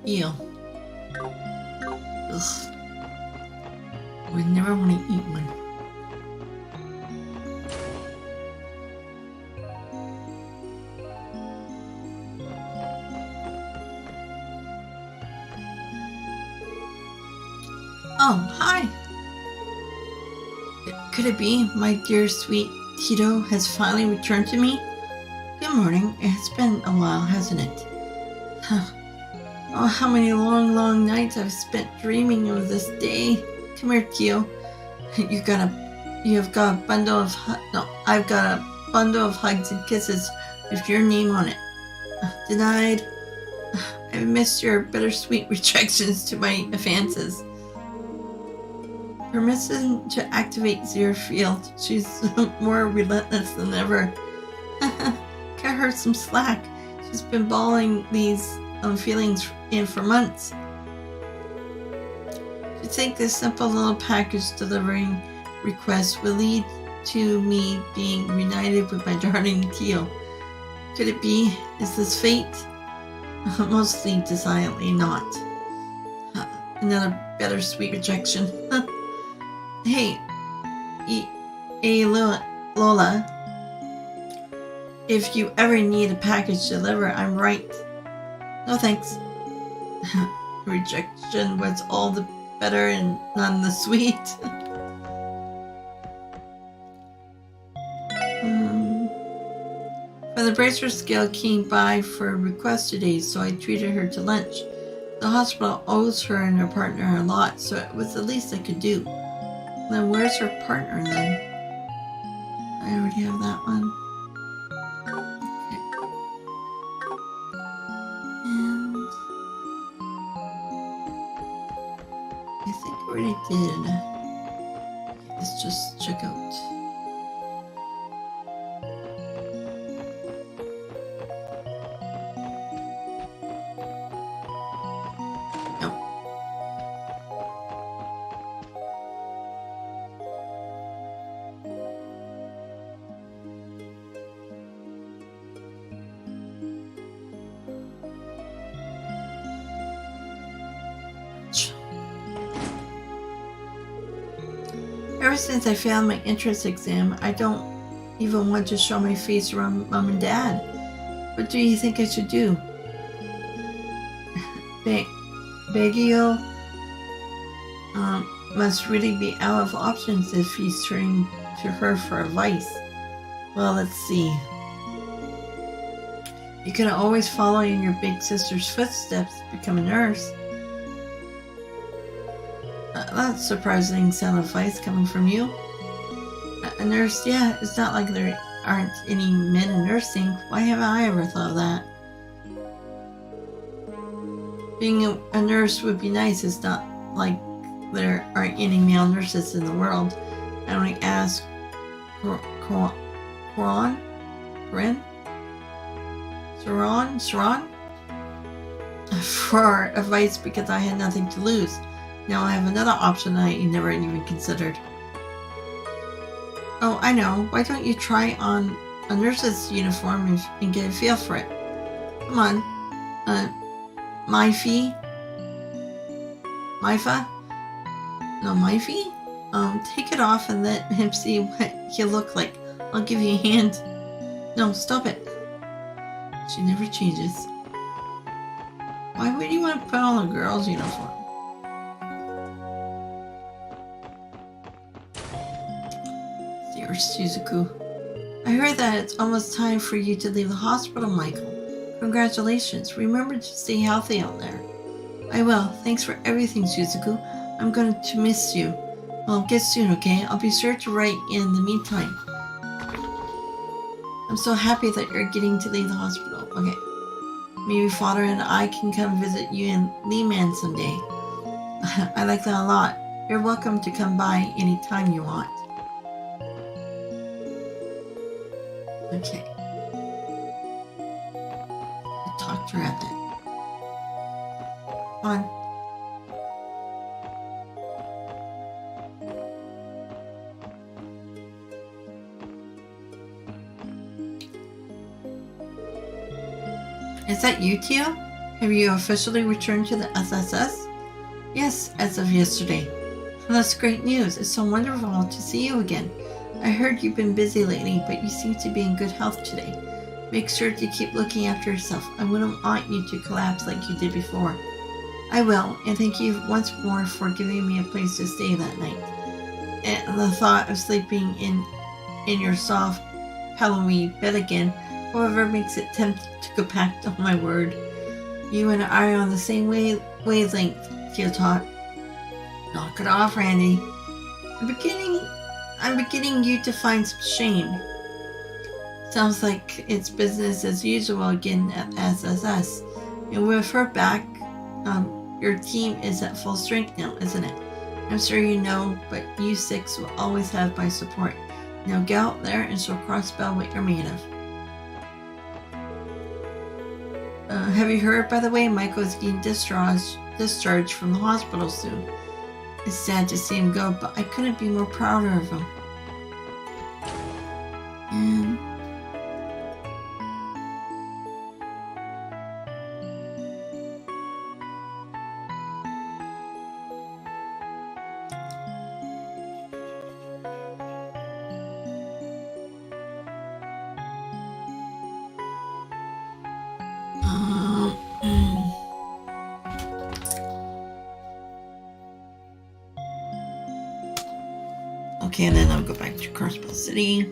Eel. Ugh. I would never want to eat one. Oh, hi. Could it be my dear sweet Tito has finally returned to me? Good morning. It's been a while, hasn't it? Oh, how many long, long nights I've spent dreaming of this day. Come here, Tito. You've got a bundle of I've got a bundle of hugs and kisses with your name on it. Denied. I missed your bittersweet rejections to my advances. Permission to activate Azure field. She's more relentless than ever. Cut her some slack. She's been balling these feelings in for months. To think this simple little package delivering request will lead to me being reunited with my darling Teal. Could it be? Is this fate? Mostly designedly not. Another bittersweet rejection. Hey, Lola, if you ever need a package delivered, I'm right. No thanks. Rejection was all the better and none the sweet. The bracer scale came by for a request today, so I treated her to lunch. The hospital owes her and her partner a lot, so it was the least I could do. Then where's her partner then? I already have that one. Okay. And I think I already did. Okay, let's just check out. Ever since I failed my entrance exam, I don't even want to show my face around Mom and Dad. What do you think I should do? Baggio must really be out of options if he's turning to her for advice. Well, let's see. You can always follow in your big sister's footsteps, become a nurse. That's surprising sound advice coming from you. A nurse, yeah, it's not like there aren't any men in nursing. Why haven't I ever thought of that? Being a nurse would be nice. It's not like there aren't any male nurses in the world. I only asked Saran for advice because I had nothing to lose. Now I have another option I never even considered. Oh, I know. Why don't you try on a nurse's uniform and get a feel for it? Come on. Myfa? No, Myfi? Take it off and let him see what he'll look like. I'll give you a hand. No, stop it. She never changes. Why would you want to put on a girl's uniform? Dear Suzuku. I heard that it's almost time for you to leave the hospital, Michael. Congratulations. Remember to stay healthy out there. I will. Thanks for everything, Suzuku. I'm going to miss you. Well, get soon, okay? I'll be sure to write in the meantime. I'm so happy that you're getting to leave the hospital. Okay. Maybe Father and I can come visit you in Leeman someday. I like that a lot. You're welcome to come by anytime you want. Okay. doctor at it. Come on. Is that you, Tia? Have you officially returned to the SSS? Yes, as of yesterday. Well, that's great news. It's so wonderful to see you again. I heard you've been busy lately, but you seem to be in good health today. Make sure to keep looking after yourself. I wouldn't want you to collapse like you did before. I will, and thank you once more for giving me a place to stay that night. And the thought of sleeping in your soft, pillowy bed again, however, makes it tempting to go back to my word. You and I are on the same wavelength, Tia taught. Knock it off, Randy. I'm beginning you to find some shame. Sounds like it's business as usual again at SSS. And with her back, your team is at full strength now, isn't it? I'm sure you know, but you six will always have my support. Now get out there and show Crossbell what you're made of. Have you heard, by the way, Michael's getting discharged from the hospital soon. It's sad to see him go, but I couldn't be more prouder of him. And okay, and then I'll go back to Crossbell City.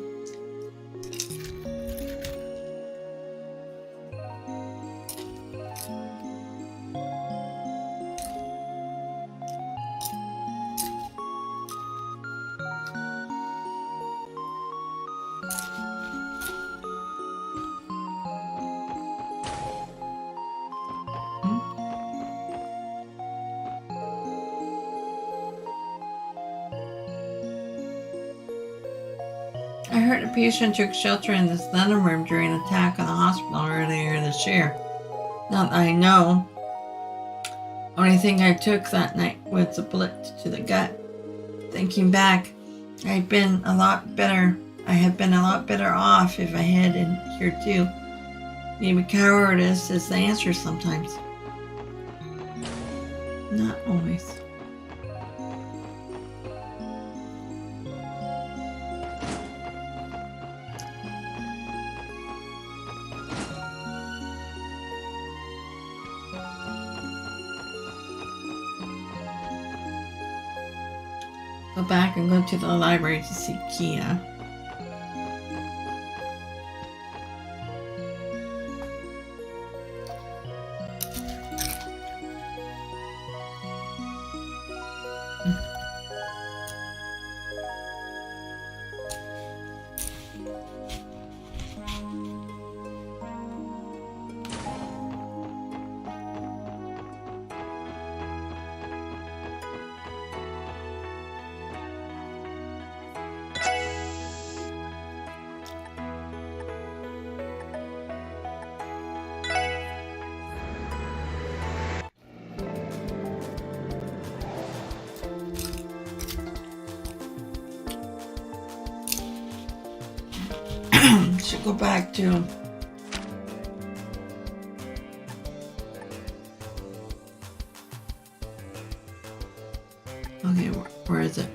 I heard a patient took shelter in this London room during an attack on the hospital earlier this year. Not that I know. Only thing I took that night was a bullet to the gut. Thinking back, I had been a lot better off if I had in here too. Maybe cowardice is the answer sometimes. Not always. Go back and go to the library to see Kia. Should go back to okay, where is it?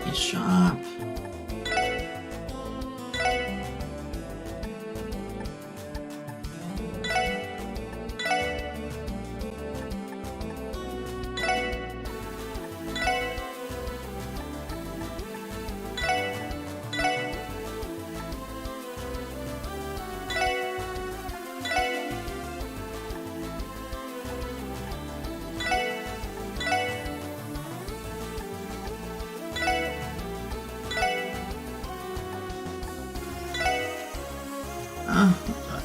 His shop.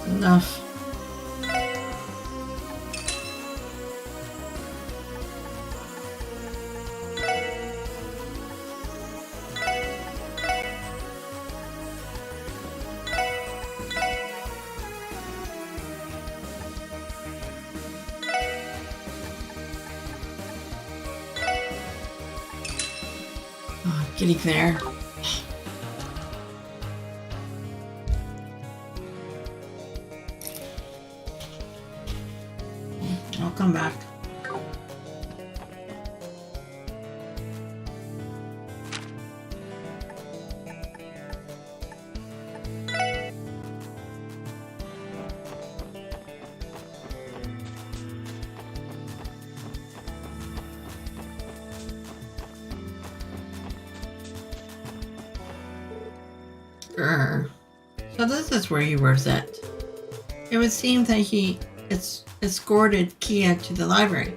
Enough. getting there. I'll come back. So this is where he was at. It would seem that he escorted Kia to the library.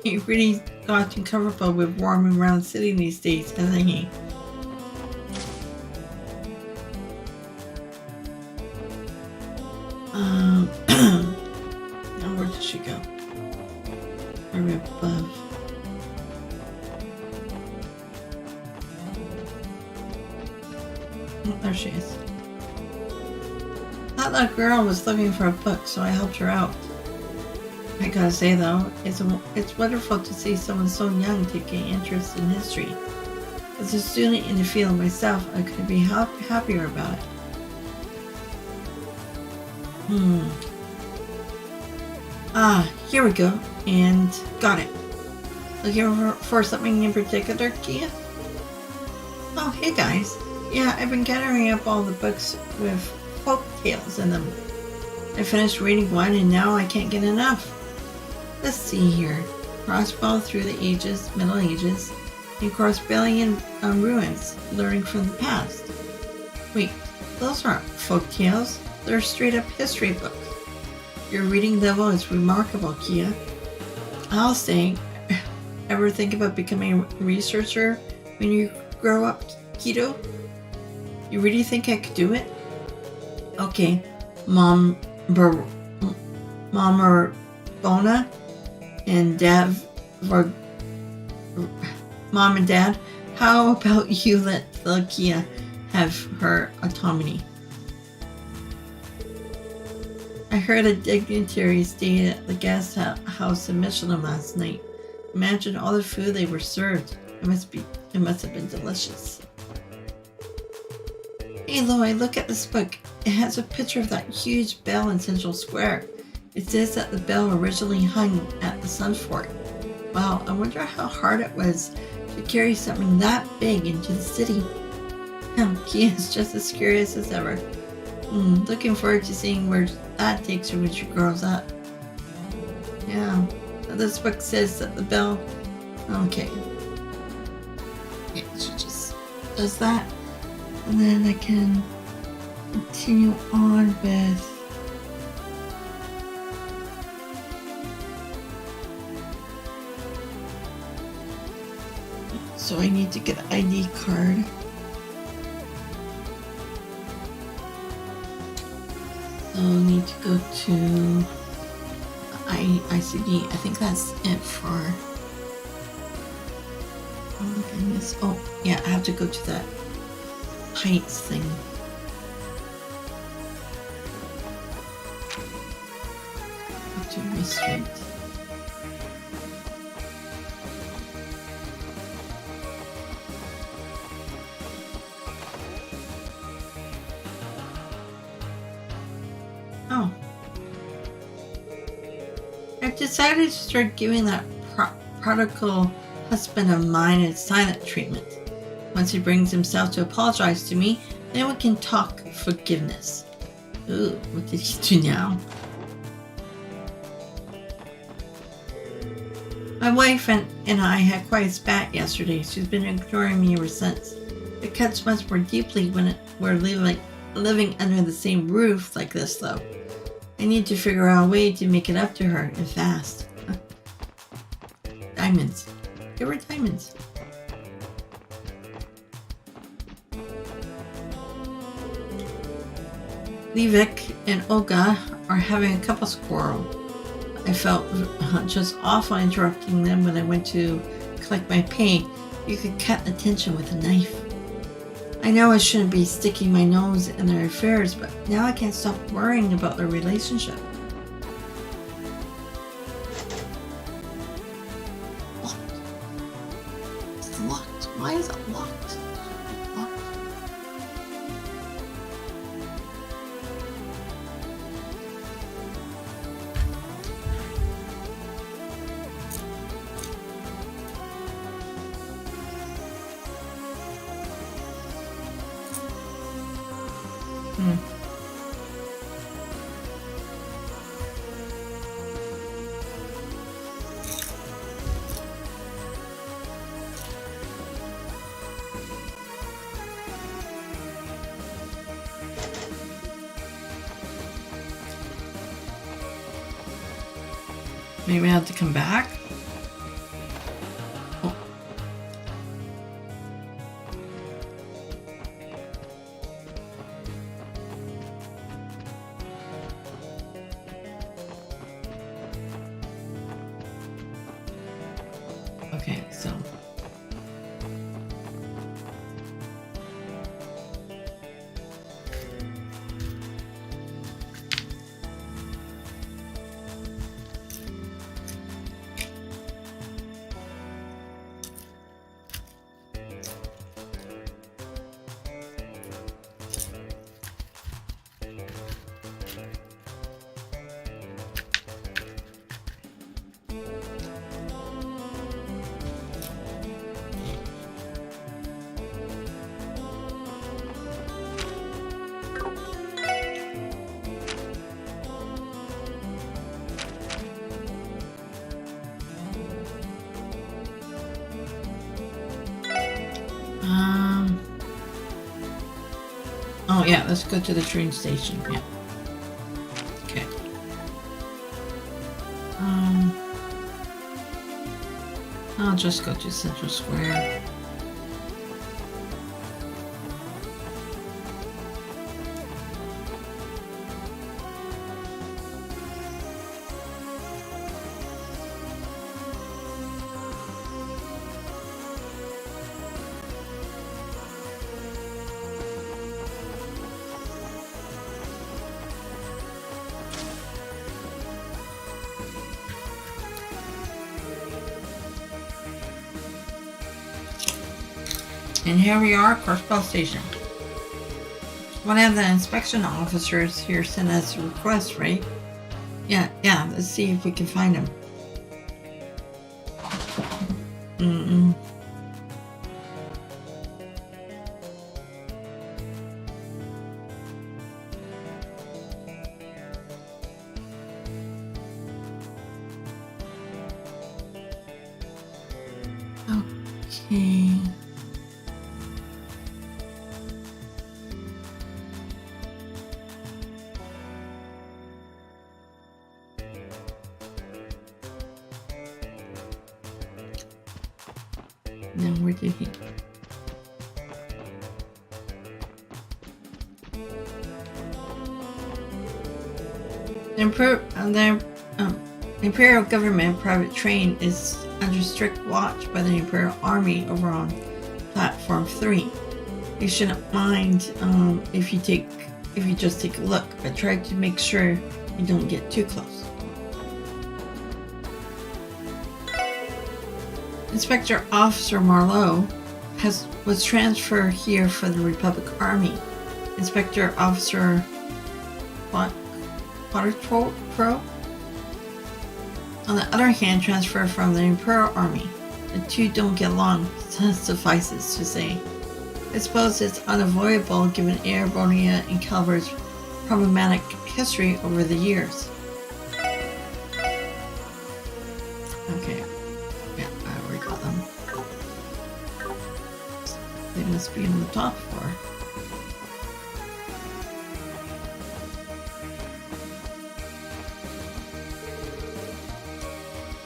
He really got uncomfortable with roaming around the city these days, hasn't he? Now where did she go? Maybe above. Oh, there she is. That little girl was looking for a book, so I helped her out. I gotta say though, it's wonderful to see someone so young taking interest in history. As a student in the field myself, I couldn't be happier about it. Here we go, and got it. Looking for something in particular, Kia? Oh, hey guys. Yeah, I've been gathering up all the books with folk tales in them. I finished reading one and now I can't get enough. Let's see here. Crossbell through the ages, Middle Ages, and Crossbellian ruins, learning from the past. Wait, those aren't folk tales. They're straight up history books. Your reading level is remarkable, Kia. I'll say, ever think about becoming a researcher when you grow up, Kiddo? You really think I could do it? Okay, Mom Bona and Dad, Mom and Dad, how about you let the Kia have her autonomy? I heard a dignitary stayed at the guest house in Michelin last night. Imagine all the food they were served. It must have been delicious. Hey Lloyd, look at this book. It has a picture of that huge bell in Central Square. It says that the bell originally hung at the Sun Fort. Wow, I wonder how hard it was to carry something that big into the city. Kia is just as curious as ever. Looking forward to seeing where that takes her when she grows up. Yeah, this book says that the bell... Okay. Yeah, she just does that. And then I can continue on with... So I need to get an ID card. So I need to go to ICD. I think that's it for... Oh my goodness. Oh, yeah, I have to go to that heights thing. Have to be straight. Oh. I've decided to start giving that prodigal husband of mine a silent treatment. Once he brings himself to apologize to me, then we can talk forgiveness. Ooh, what did he do now? My wife and I had quite a spat yesterday. She's been ignoring me ever since. It cuts much more deeply when we're living under the same roof like this, though. I need to figure out a way to make it up to her, and fast. Diamonds. Give her diamonds. Livik and Olga are having a couple squirrel. I felt just awful interrupting them when I went to collect my pay. You could cut the tension with a knife. I know I shouldn't be sticking my nose in their affairs, but now I can't stop worrying about their relationship. What? It's locked. Why is it locked? Locked. Maybe I have to come back? Oh. Okay, so... Oh yeah, let's go to the train station. Yeah. Okay. I'll just go to Central Square. And here we are, Crossbell Station. One of the inspection officers here sent us a request, right? Yeah, let's see if we can find him. Okay. Now where did he? The Imperial government private train is under strict watch by the Imperial Army over on Platform 3. You shouldn't mind if you just take a look, but try to make sure you don't get too close. Inspector Officer Marlowe was transferred here for the Republic Army. Inspector Officer Pro, on the other hand, transferred from the Imperial Army. The two don't get along, suffices to say. I suppose it's unavoidable given Erebonia and Calvert's problematic history over the years. Okay. Yeah, I already got them. They must be on the top floor.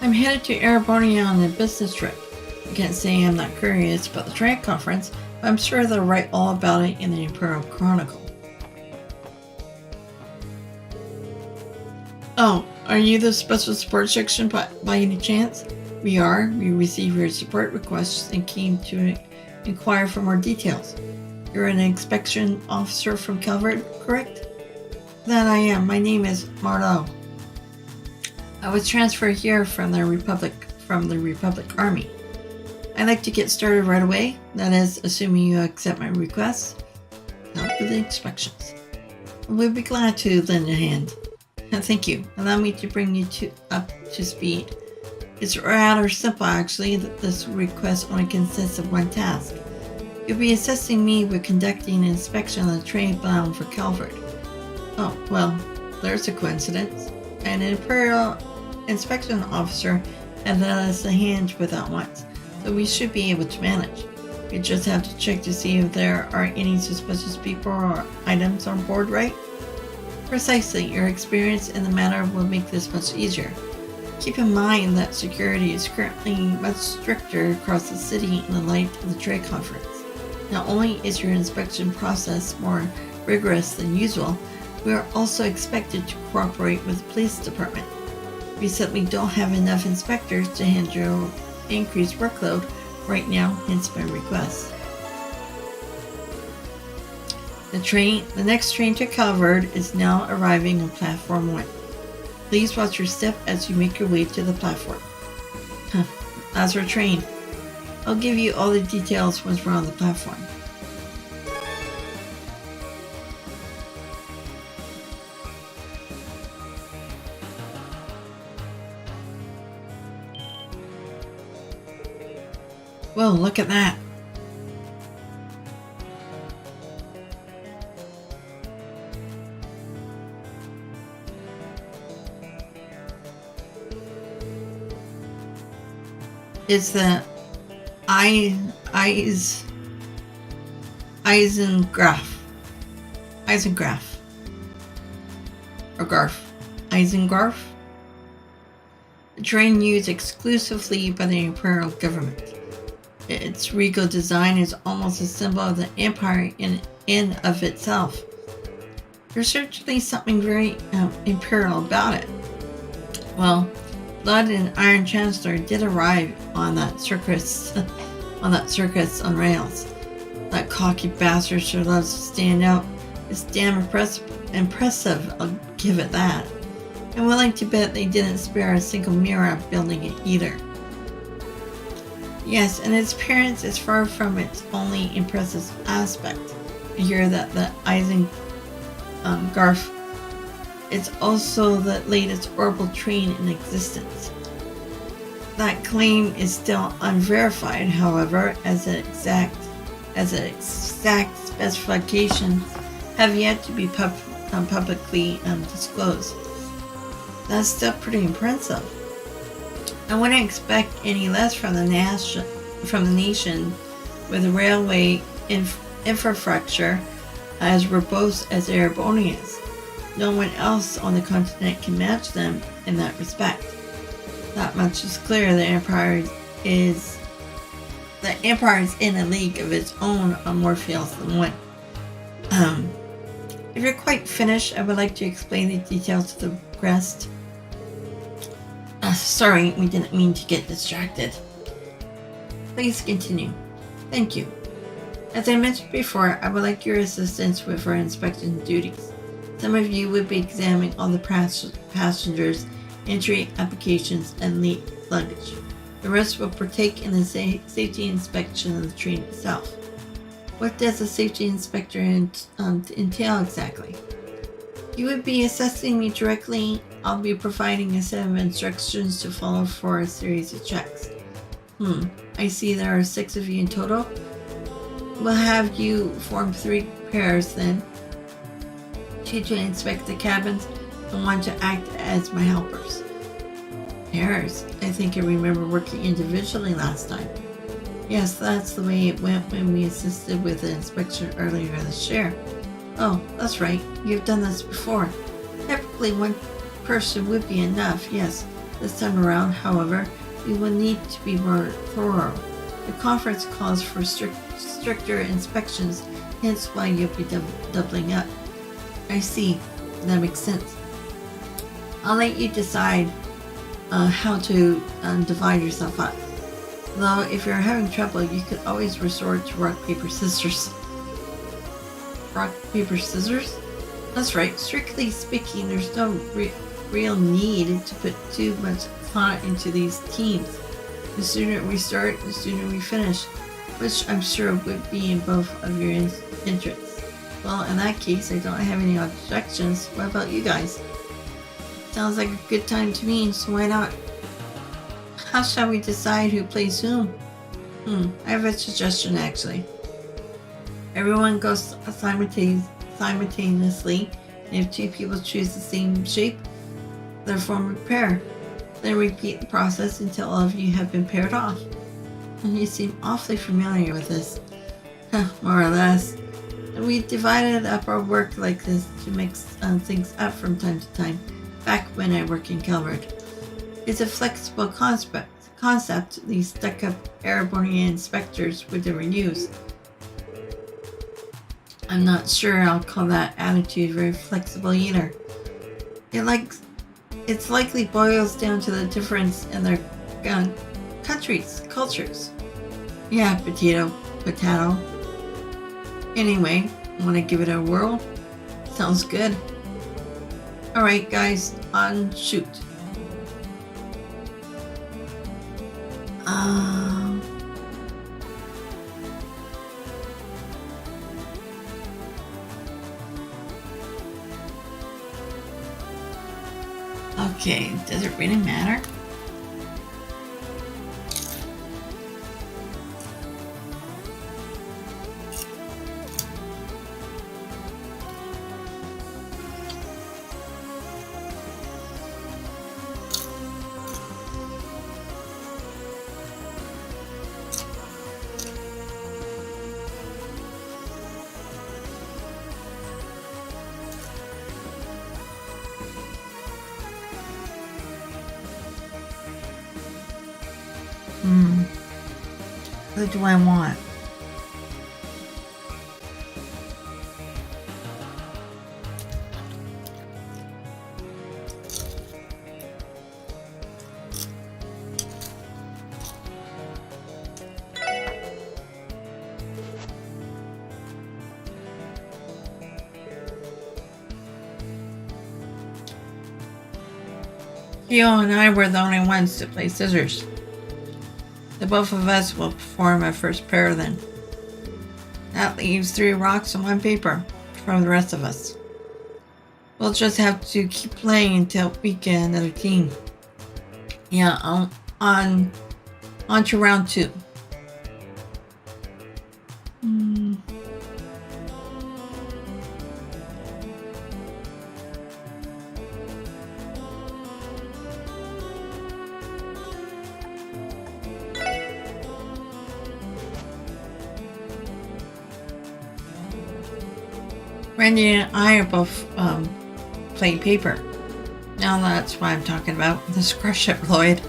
I'm headed to Erebonia on a business trip. I can't say I'm not curious about the trade conference, but I'm sure they'll write all about it in the Imperial Chronicle. Oh, are you the special support section by any chance? We are. We received your support requests and came to inquire for more details. You're an inspection officer from Calvert, correct? That I am. My name is Marlowe. I was transferred here from the Republic Army. I'd like to get started right away. That is, assuming you accept my request. Help with the inspections. We'd be glad to lend a hand. Thank you. Allow me to bring you up to speed. It's rather simple, actually. This request only consists of one task. You'll be assisting me with conducting an inspection on the train bound for Calvert. Oh, well, there's a coincidence. An Imperial inspection officer had lent us a hand with that once, so we should be able to manage. We just have to check to see if there are any suspicious people or items on board, right? Precisely. Your experience in the matter will make this much easier. Keep in mind that security is currently much stricter across the city in the light of the trade conference. Not only is your inspection process more rigorous than usual, we are also expected to cooperate with the police department. We simply don't have enough inspectors to handle increased workload right now, hence my request. The next train to Calvert is now arriving on platform 1. Please watch your step as you make your way to the platform. Azure train. I'll give you all the details once we're on the platform. Whoa, look at that. It's the Eisengraph. Or Garf. Eisengraph. A train used exclusively by the Imperial government. Its regal design is almost a symbol of the Empire in of itself. There's certainly something very imperial about it. Well, Blood and Iron Chancellor did arrive on that circus on rails. That cocky bastard sure loves to stand out. It's damn impressive, I'll give it that. I'm willing to bet they didn't spare a single mirror building it either. Yes, and its appearance is far from its only impressive aspect. I hear that the Eisengraph it's also the latest orbital train in existence. That claim is still unverified, however, as exact specifications have yet to be publicly disclosed. That's still pretty impressive. I wouldn't expect any less from the nation with a railway infrastructure as robust as Erebonia's. No one else on the continent can match them in that respect. That much is clear. The Empire is in a league of its own on more fields than one. If you're quite finished, I would like to explain the details of the rest. Sorry, we didn't mean to get distracted. Please continue. Thank you. As I mentioned before, I would like your assistance with our inspection duties. Some of you would be examining all the passengers' entry applications and luggage. The rest will partake in the safety inspection of the train itself. What does a safety inspector entail exactly? You would be assessing me directly. I'll be providing a set of instructions to follow for a series of checks. I see there are 6 of you in total. We'll have you form 3 pairs then. 2 to inspect the cabins and 1 to act as my helpers. Pairs? I think I remember working individually last time. Yes, that's the way it went when we assisted with the inspection earlier this year. Oh, that's right. You've done this before. Typically 1 person would be enough, yes. This time around, however, we will need to be more thorough. The conference calls for stricter inspections, hence why you'll be doubling up. I see. That makes sense. I'll let you decide how to divide yourself up. Though, if you're having trouble, you could always resort to rock, paper, scissors. Rock, paper, scissors? That's right. Strictly speaking, there's no real need to put too much thought into these teams. The sooner we start, the sooner we finish, which I'm sure would be in both of your interests. Well, in that case, I don't have any objections. What about you guys? Sounds like a good time to me, so why not? How shall we decide who plays whom? I have a suggestion actually. Everyone goes simultaneously, and if two people choose the same shape, they form a pair. Then repeat the process until all of you have been paired off. And you seem awfully familiar with this. More or less. And we divided up our work like this to mix things up from time to time, back when I worked in Calvert. It's a flexible concept these stuck-up airborne inspectors would never use. I'm not sure I'll call that attitude very flexible either. It's likely boils down to the difference in their cultures. Yeah, potato. Anyway, want to give it a whirl? Sounds good. Alright guys, on shoot. Okay, does it really matter? What do I want? Theo and I were the only ones to play scissors. The both of us will form a first pair then. That leaves 3 rocks and 1 paper for the rest of us. We'll just have to keep playing until we get another team. Yeah, on to round 2. Randy and I are both playing paper. Now that's what I'm talking about. The scholarship, Lloyd.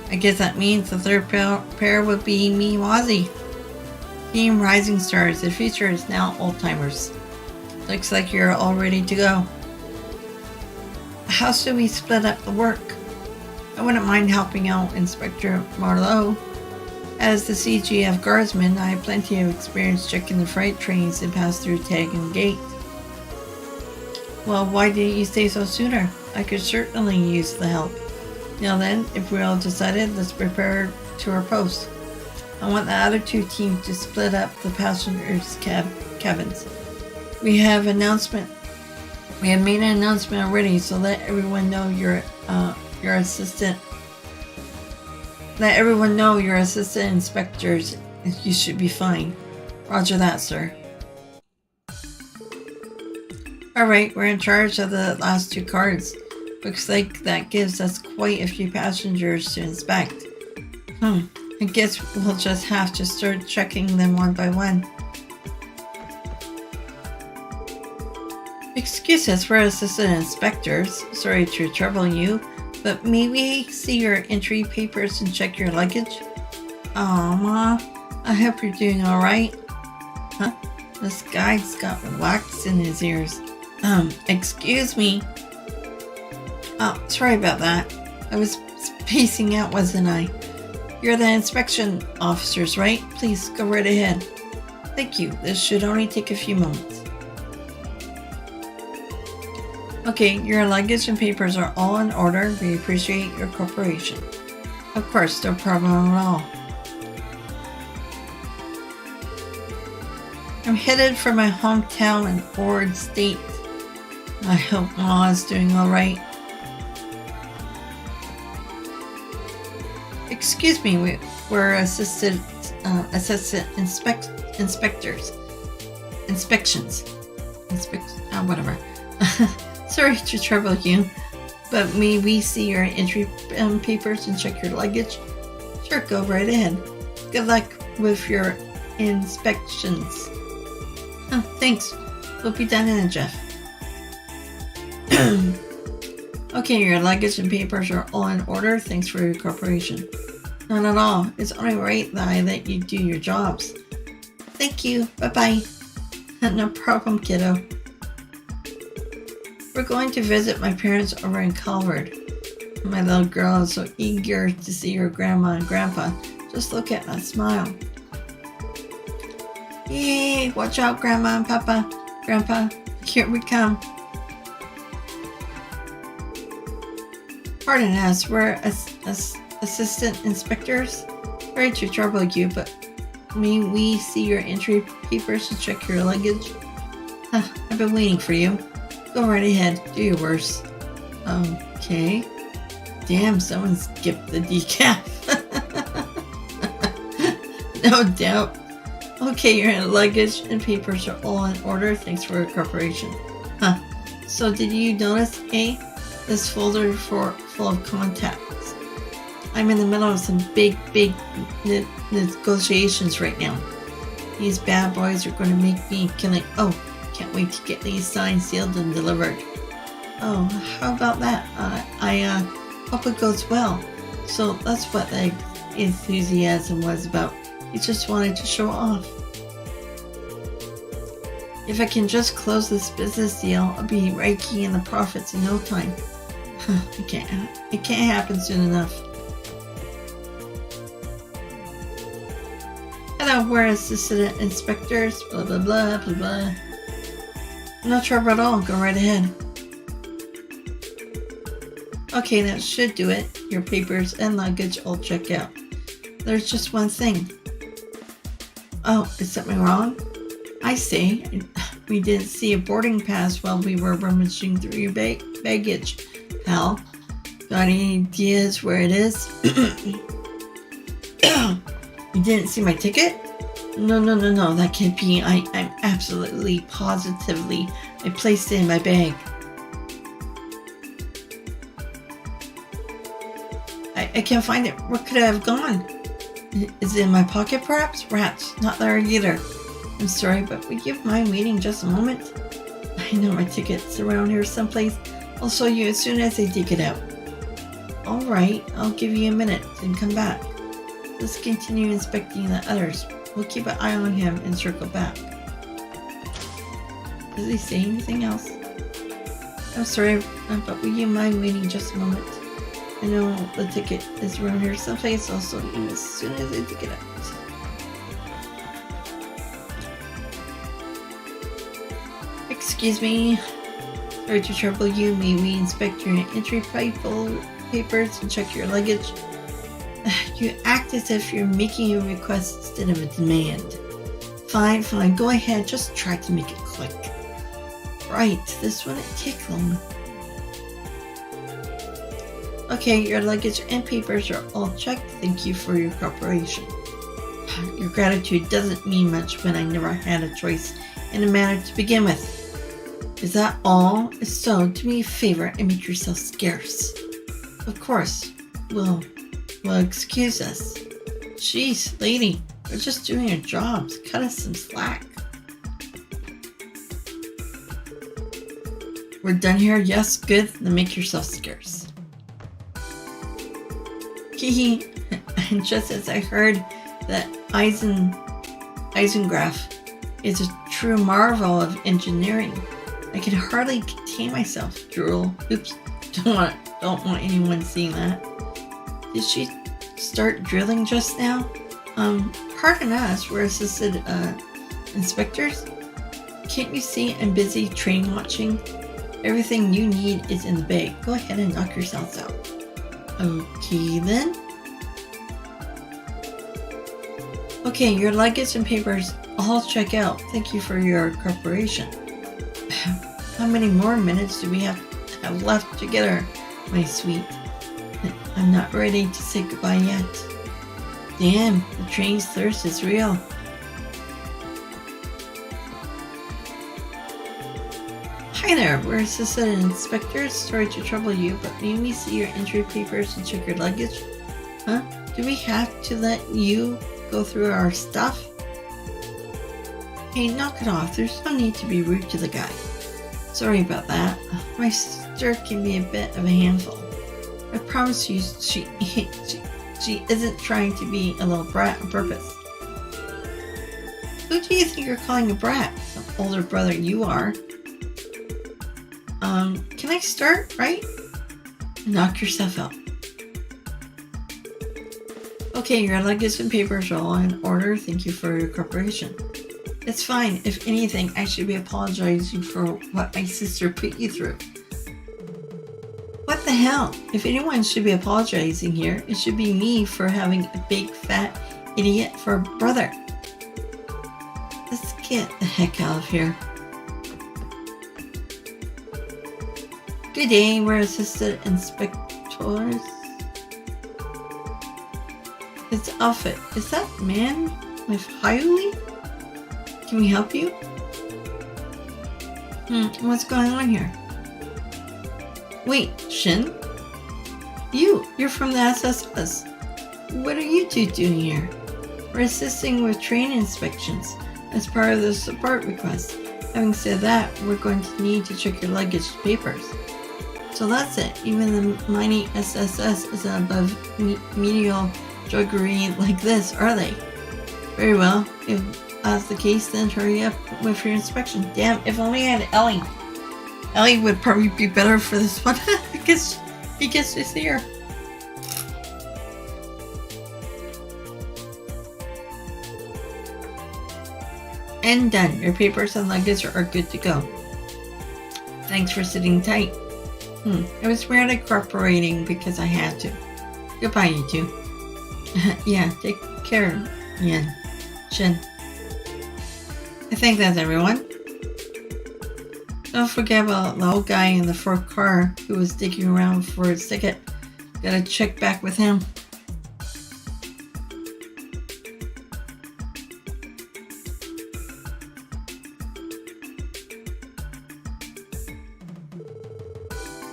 I guess that means the third pair would be me, Wazzy. Team Rising Stars. The future is now old timers. Looks like you're all ready to go. How should we split up the work? I wouldn't mind helping out Inspector Marlowe. As the CGF guardsman, I have plenty of experience checking the freight trains that pass through Tag and Gate. Well, why didn't you say so sooner? I could certainly use the help. Now then, if we're all decided, let's prepare to our post. I want the other 2 teams to split up the passengers' cabins. We have made an announcement already, so let everyone know your assistant. Let everyone know your assistant inspectors. You should be fine. Roger that, sir. Alright, we're in charge of the last 2 cards. Looks like that gives us quite a few passengers to inspect. I guess we'll just have to start checking them one by one. Excuse us for assistant inspectors. Sorry to trouble you. But may we see your entry papers and check your luggage? Aw, Ma. I hope you're doing alright. Huh? This guy's got wax in his ears. Excuse me. Oh, sorry about that. I was spacing out, wasn't I? You're the inspection officers, right? Please go right ahead. Thank you. This should only take a few moments. Okay, your luggage and papers are all in order. We appreciate your cooperation. Of course, no problem at all. I'm headed for my hometown in Ord State. I hope Ma is doing alright. Excuse me, we're assistant inspectors. Inspections. Whatever. Sorry to trouble you, but may we see your entry papers and check your luggage? Sure, go right ahead. Good luck with your inspections. Oh, thanks. We'll be done in a jiff. Okay, your luggage and papers are all in order. Thanks for your cooperation. Not at all. It's only right that I let you do your jobs. Thank you. Bye-bye. No problem, kiddo. We're going to visit my parents over in Calvert. My little girl is so eager to see her grandma and grandpa. Just look at that smile. Yay! Watch out, Grandma and Papa. Grandpa, here we come. Pardon us, we're assistant inspectors. Sorry to trouble you, but may we see your entry papers to check your luggage? I've been waiting for you. Go right ahead, do your worst. Okay. Damn, someone skipped the decaf. No doubt. Okay, your luggage and papers are all in order. Thanks for your cooperation. So did you notice, this folder full of contacts? I'm in the middle of some big negotiations right now. These bad boys are going to make me killing. Oh, can't wait to get these signed, sealed, and delivered. Oh, how about that? I hope it goes well. So that's what the enthusiasm was about. He just wanted to show off. If I can just close this business deal, I'll be raking in the profits in no time. It can't happen soon enough. Hello, we're assistant inspectors, blah blah blah blah blah. No trouble at all, go right ahead. Okay, that should do it. Your papers and luggage all check out. There's just one thing. Oh, is something wrong? I see. We didn't see a boarding pass while we were rummaging through your baggage, pal. Got any ideas where it is? You didn't see my ticket? No, that can't be. I'm absolutely, positively. I placed it in my bag. I can't find it. Where could it have gone? Is it in my pocket, perhaps? Rats, not there either. I'm sorry, but would you mind waiting just a moment? I know my ticket's around here someplace. I'll show you as soon as I dig it out. Alright, I'll give you a minute and come back. Let's continue inspecting the others. We'll keep an eye on him and circle back. Does he say anything else? I'm sorry, but would you mind waiting just a moment? I know the ticket is around here someplace. I'll show you as soon as I dig it out. Excuse me. Sorry to trouble you. May we inspect your entry papers and check your luggage? You act as if you're making a request instead of a demand. Fine. Go ahead. Just try to make it quick. Right. This wouldn't take long. Okay, your luggage and papers are all checked. Thank you for your cooperation. Your gratitude doesn't mean much when I never had a choice in the matter to begin with. Is that all? If so, do me a favor and make yourself scarce. Of course. Well, excuse us. Jeez, lady, we're just doing our jobs. Cut us some slack. We're done here? Yes, good. Then make yourself scarce. Hehe. And just as I heard that Eisengraph is a true marvel of engineering, I can hardly contain myself. Drool. Oops. Don't want anyone seeing that. Did she start drilling just now? Pardon us, we're assistant inspectors. Can't you see I'm busy train watching? Everything you need is in the bag. Go ahead and knock yourselves out. Okay then. Okay, your luggage and papers all check out. Thank you for your cooperation. How many more minutes do we have left together, my sweet? I'm not ready to say goodbye yet. Damn, the train's thirst is real. Hi there, we're assistant inspectors. Sorry to trouble you, but may we see your entry papers and check your luggage? Huh? Do we have to let you go through our stuff? Hey, knock it off. There's no need to be rude to the guy. Sorry about that. My sister can be a bit of a handful. I promise you she isn't trying to be a little brat on purpose. Who do you think you're calling a brat? The older brother you are. Can I start, right? Knock yourself out. Okay, your luggage and papers are all in order. Thank you for your cooperation. It's fine. If anything, I should be apologizing for what my sister put you through. What the hell? If anyone should be apologizing here, it should be me for having a big fat idiot for a brother. Let's get the heck out of here. Good day, we're assistant inspectors. His outfit. Is that man with Hyuli? Can we help you? What's going on here? Wait, Shin? You're from the SSS. What are you two doing here? We're assisting with train inspections as part of the support request. Having said that, we're going to need to check your luggage papers. So that's it. Even the mighty SSS isn't above medial druggery like this, are they? Very well. If that's the case, then hurry up with your inspection. Damn, if only I had Ellie. Ellie would probably be better for this one because he gets to see her. And done. Your papers and luggage are good to go. Thanks for sitting tight. I was merely cooperating because I had to. Goodbye, you two. Yeah, take care, Yen. Shin. I think that's everyone. Don't forget about the old guy in the fourth car who was digging around for his ticket. Gotta check back with him.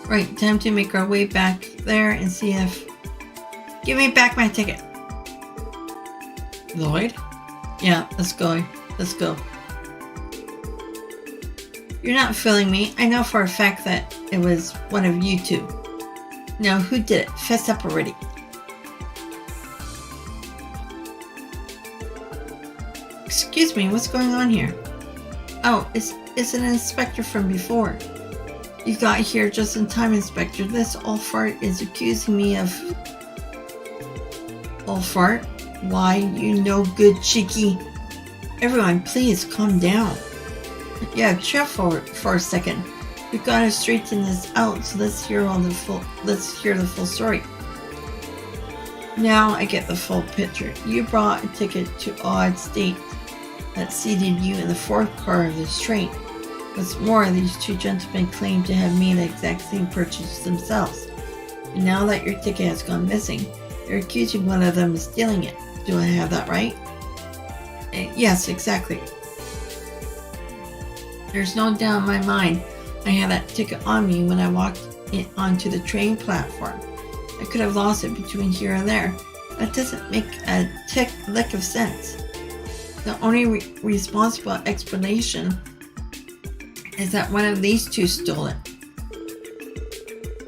Right, time to make our way back there and see if... Give me back my ticket. Lloyd? Yeah, let's go. Let's go. You're not fooling me. I know for a fact that it was one of you two. Now, who did it? Fess up already. Excuse me, what's going on here? Oh, it's an inspector from before. You got here just in time, Inspector. This old fart is accusing me of... Old fart? Why, you no good cheeky. Everyone, please calm down. Yeah, chill for a second. We gotta straighten this out, so let's hear the full story. Now I get the full picture. You brought a ticket to Odd State that seated you in the fourth car of this train. What's more, these two gentlemen claim to have made the exact same purchase themselves. And now that your ticket has gone missing, you're accusing one of them of stealing it. Do I have that right? Yes, exactly. There's no doubt in my mind I had that ticket on me when I walked onto the train platform. I could have lost it between here and there. That doesn't make a lick of sense. The only responsible explanation is that one of these two stole it.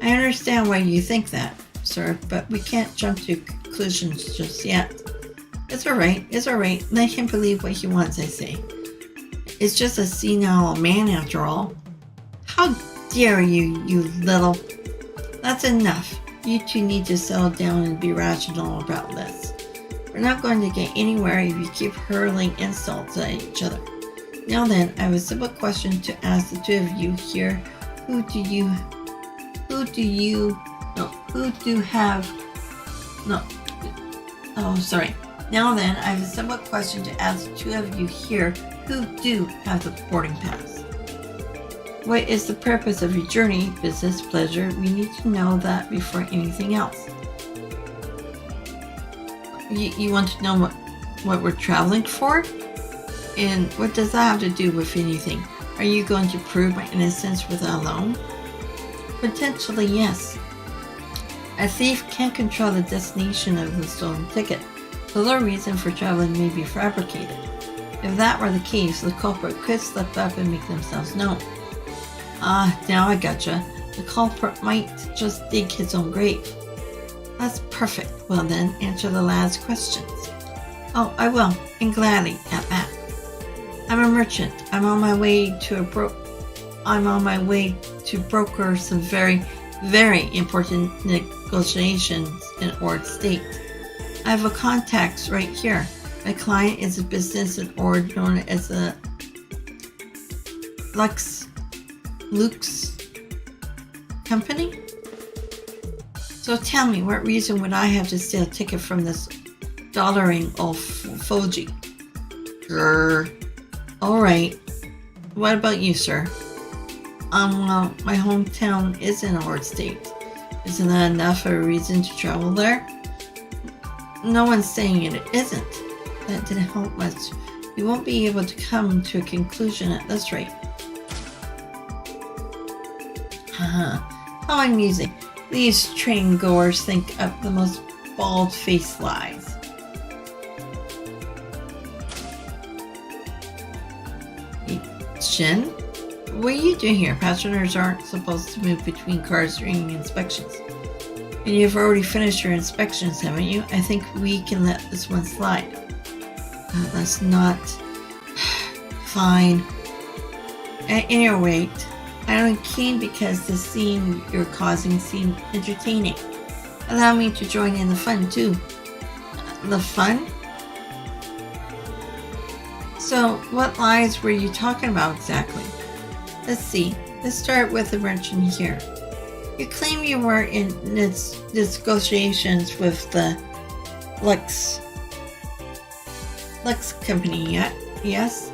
I understand why you think that, sir, but we can't jump to conclusions just yet. It's alright. Let him believe what he wants, I say. It's just a senile man after all. How dare you, you little... That's enough. You two need to settle down and be rational about this. We're not going to get anywhere if you keep hurling insults at each other. Now then, I have a simple question to ask the two of you here. Who do Now then, I have a simple question to ask the two of you here who do have the boarding pass. What is the purpose of your journey? Business, pleasure? We need to know that before anything else. You want to know what we're traveling for? And what does that have to do with anything? Are you going to prove my innocence with a loan? Potentially, yes. A thief can't control the destination of the stolen ticket, so the reason for traveling may be fabricated. If that were the case, the culprit could slip up and make themselves known. Now I gotcha. The culprit might just dig his own grave. That's perfect. Well then, answer the lad's questions. Oh, I will, and gladly at that. I'm a merchant. I'm on my way to broker some very, very important negotiations in Ord State. I have a contact right here. My client is a business in Ord known as the Luxe Company. So tell me, what reason would I have to steal a ticket from this dollaring old Fuji? Grrr. All right. What about you, sir? Well, my hometown is in Ord State. Isn't that enough of a reason to travel there? No one's saying it isn't. That didn't help much. You won't be able to come to a conclusion at this rate. How amusing. These train goers think up the most bald-faced lies. Shin? What are you doing here? Passengers aren't supposed to move between cars during inspections. And you've already finished your inspections, haven't you? I think we can let this one slide. That's not... Fine. At any rate, I'm keen because the scene you're causing seemed entertaining. Allow me to join in the fun, too. The fun? So, what lies were you talking about exactly? Let's see. Let's start with the merchant here. You claim you were in negotiations with the Lux Company, yes?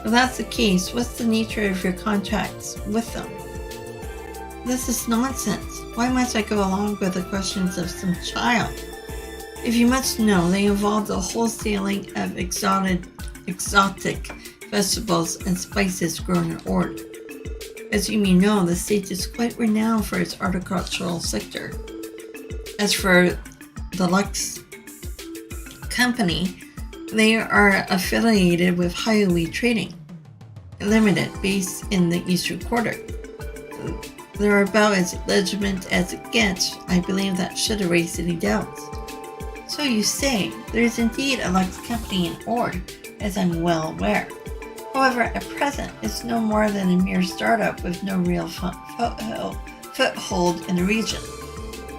If that's the case, what's the nature of your contracts with them? This is nonsense. Why must I go along with the questions of some child? If you must know, they involve the wholesaling of exotic vegetables and spices grown in Ord. As you may know, the state is quite renowned for its horticultural sector. As for the Lux Company, they are affiliated with Highway Trading Limited, based in the Eastern Quarter. They're about as legitimate as it gets. I believe that should erase any doubts. So you say, there is indeed a Lux Company in Ord, as I'm well aware. However, at present, it's no more than a mere startup with no real foothold in the region.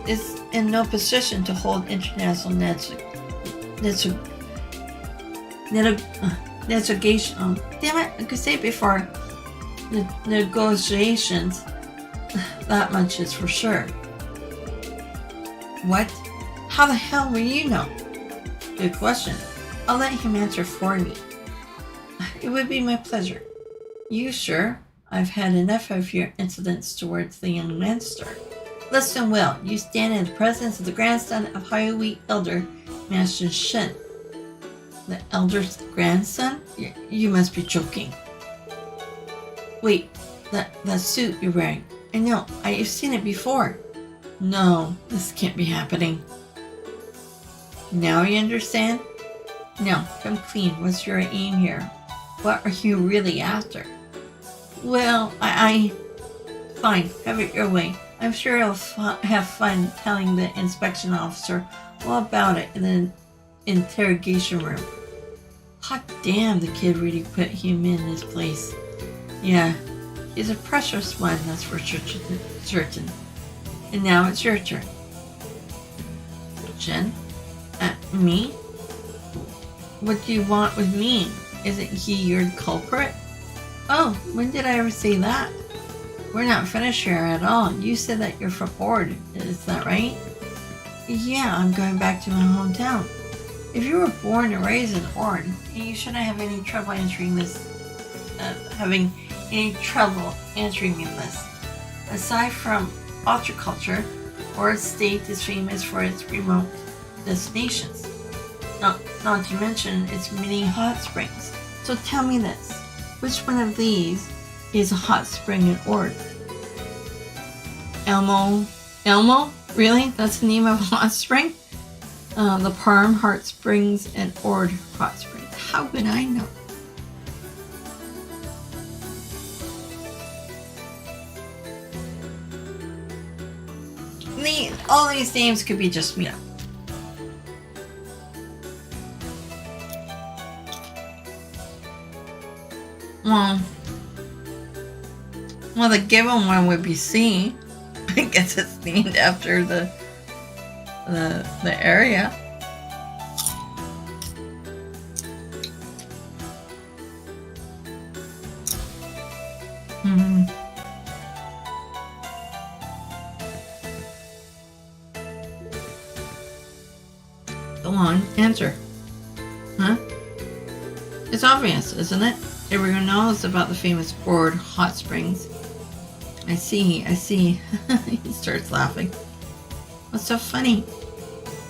It's in no position to hold international negotiation. Damn it, I could say it before. Negotiations. That much is for sure. What? How the hell will you know? Good question. I'll let him answer for me. It would be my pleasure. You sure? I've had enough of your incidents towards the young master. Listen well. You stand in the presence of the grandson of Highway Elder Master Shen. The elder's grandson? You must be joking. Wait, that suit you're wearing. I know, I've seen it before. No, this can't be happening. Now you understand? Now, come clean. What's your aim here? What are you really after? Well, Fine, have it your way. I'm sure you'll have fun telling the inspection officer all about it in the interrogation room. Hot damn, the kid really put him in his place. Yeah, he's a precious one, that's for certain. And now it's your turn. Jen? Me? What do you want with me? Isn't he your culprit? Oh, when did I ever say that? We're not finished here at all. You said that you're from Ord, is that right? Yeah, I'm going back to my hometown. If you were born and raised in Oregon, you shouldn't have any trouble answering this. Aside from agriculture, Oregon State is famous for its remote destinations. Not to mention its many hot springs. So tell me this: which one of these is a hot spring in Oregon? Elmo? Really? That's the name of a hot spring? The Parm Hot Springs and Ord Hot Springs. How would I know? All these names could be just made up. Well, the given one would be C. I guess it's named after the area. Go on, answer. Huh? It's obvious, isn't it? Everyone knows about the famous Ord Hot Springs. I see. He starts laughing. What's so funny?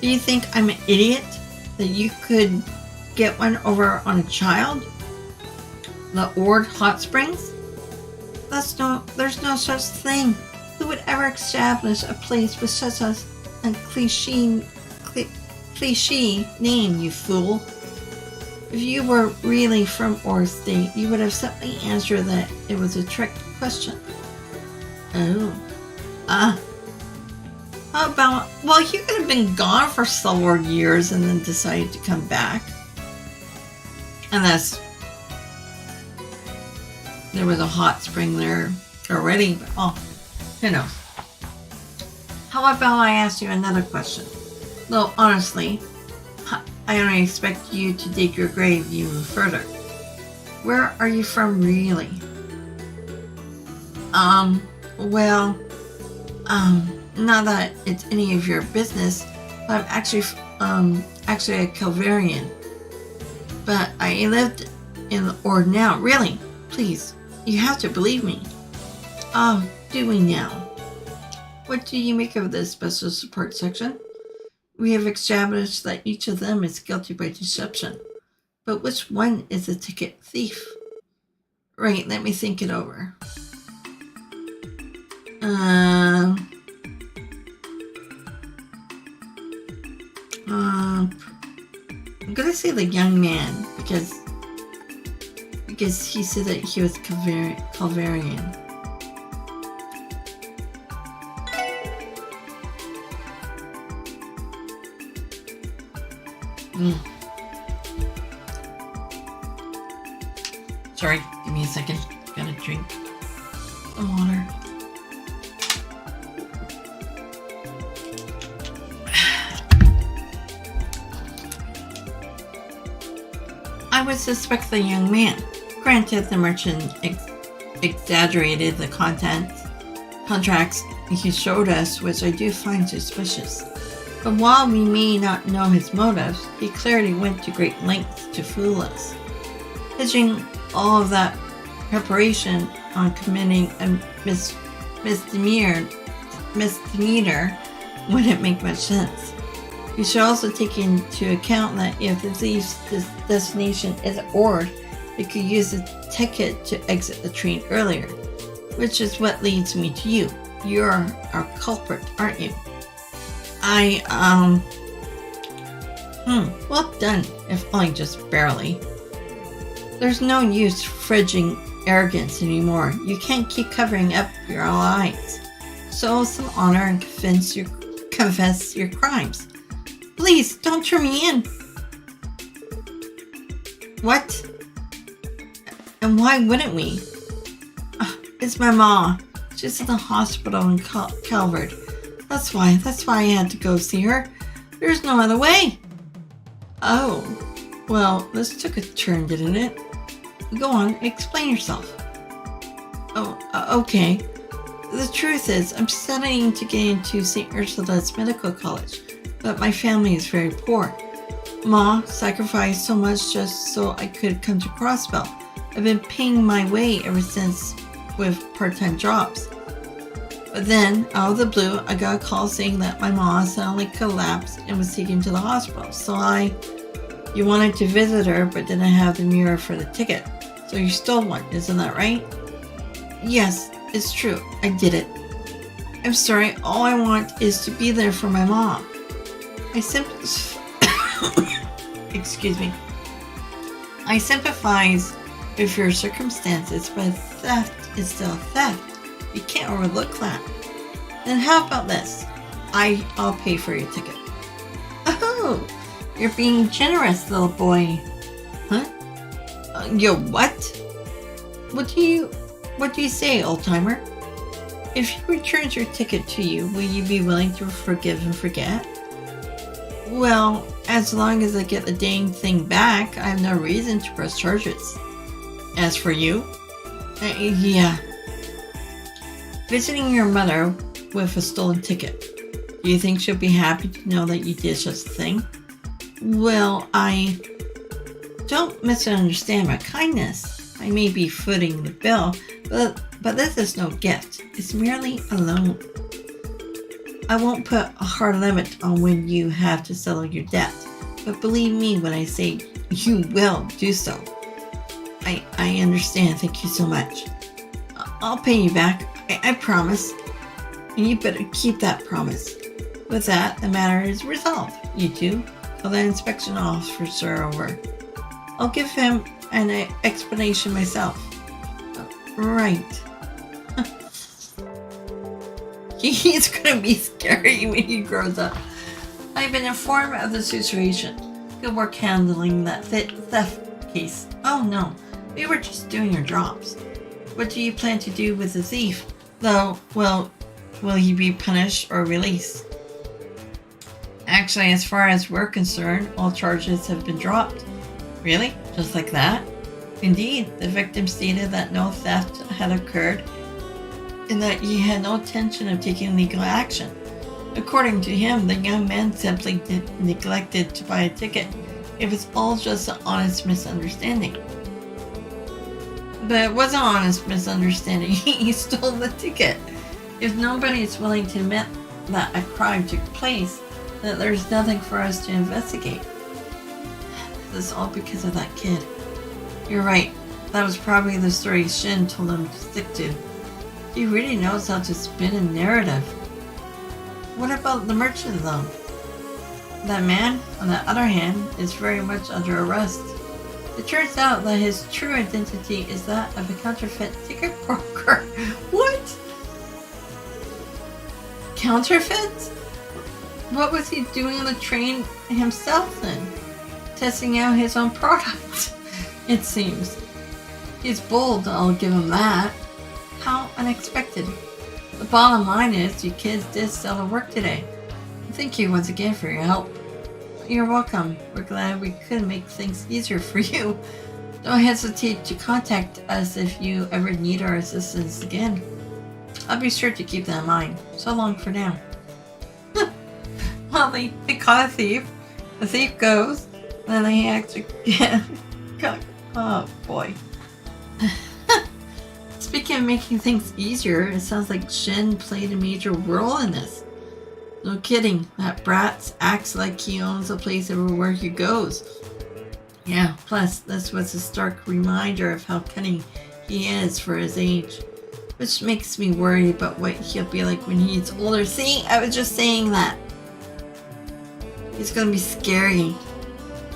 Do you think I'm an idiot that you could get one over on a child? The Ord Hot Springs? There's no such thing. Who would ever establish a place with such a cliche name, you fool? If you were really from Ord State, you would have simply answered that it was a trick question. Oh. How about, well, you could have been gone for several years and then decided to come back. Unless there was a hot spring there already, but who knows. How about I ask you another question? Though, honestly, I only expect you to dig your grave even further. Where are you from, really? Not that it's any of your business, but I'm actually a Calvarian. But I lived in Ord now. Really? Please, you have to believe me. Do we now? What do you make of this special support section? We have established that each of them is guilty by deception. But which one is a ticket thief? Right, let me think it over. I'm gonna say the young man because he said that he was Calvarian. Sorry, give me a second. Gotta drink some water. I would suspect the young man. Granted, the merchant exaggerated the contracts he showed us, which I do find suspicious. But while we may not know his motives, he clearly went to great lengths to fool us. Pitching all of that preparation on committing a misdemeanor wouldn't make much sense. You should also take into account that if the thief's destination is Ord, it could use the ticket to exit the train earlier, which is what leads me to you. You're our culprit, aren't you? Well done, if only just barely. There's no use fridging arrogance anymore. You can't keep covering up your lies. Show some honor and confess your crimes. Please, don't turn me in. What? And why wouldn't we? It's my mom. She's in the hospital in Calvert. That's why I had to go see her. There's no other way. Oh, well, this took a turn, didn't it? Go on, explain yourself. Okay. The truth is, I'm studying to get into St. Ursula's Medical College, but my family is very poor. Ma sacrificed so much just so I could come to Crossbell. I've been paying my way ever since with part-time jobs. But then, out of the blue, I got a call saying that my mom suddenly collapsed and was taken to the hospital. So you wanted to visit her but didn't have the mirror for the ticket. So you stole one, isn't that right? Yes, it's true. I did it. I'm sorry, all I want is to be there for my mom. I Excuse me. I sympathize with your circumstances, but theft is still theft. You can't overlook that. Then how about this? I'll pay for your ticket. Oh, you're being generous, little boy. Huh? You're what? What do you say, old-timer? If he returns your ticket to you, will you be willing to forgive and forget? Well, as long as I get the dang thing back, I have no reason to press charges. As for you? Yeah. Visiting your mother with a stolen ticket. Do you think she'll be happy to know that you did such a thing? Well, I don't misunderstand my kindness. I may be footing the bill, but this is no gift. It's merely a loan. I won't put a hard limit on when you have to settle your debt, but believe me when I say you will do so. I understand. Thank you so much. I'll pay you back. I promise. And you better keep that promise. With that, the matter is resolved. You two, call the inspection officer over. I'll give him an explanation myself. Right. He's gonna be scary when he grows up. I've been informed of the situation. Good work handling that theft case. Oh no, we were just doing our jobs. What do you plan to do with the thief? Though, well, will he be punished or released? Actually, as far as we're concerned, all charges have been dropped. Really? Just like that? Indeed, the victim stated that no theft had occurred and that he had no intention of taking legal action. According to him, the young man simply neglected to buy a ticket. It was all just an honest misunderstanding. But it was an honest misunderstanding. He stole the ticket. If nobody is willing to admit that a crime took place, then there's nothing for us to investigate. This is all because of that kid. You're right. That was probably the story Shin told him to stick to. He really knows how to spin a narrative. What about the merchant though? That man, on the other hand, is very much under arrest. It turns out that his true identity is that of a counterfeit ticket broker. What? Counterfeit? What was he doing on the train himself then? Testing out his own product, it seems. He's bold, I'll give him that. How unexpected. The bottom line is, you kids did sell the work today. Thank you once again for your help. You're welcome. We're glad we could make things easier for you. Don't hesitate to contact us if you ever need our assistance again. I'll be sure to keep that in mind. So long for now. Well, they caught a thief. The thief goes. Then they actually get... Oh, boy. Speaking of making things easier, it sounds like Shin played a major role in this. No kidding, that brat acts like he owns the place everywhere he goes. Yeah, plus this was a stark reminder of how cunning he is for his age. Which makes me worry about what he'll be like when he's older. See, I was just saying that. He's gonna be scary.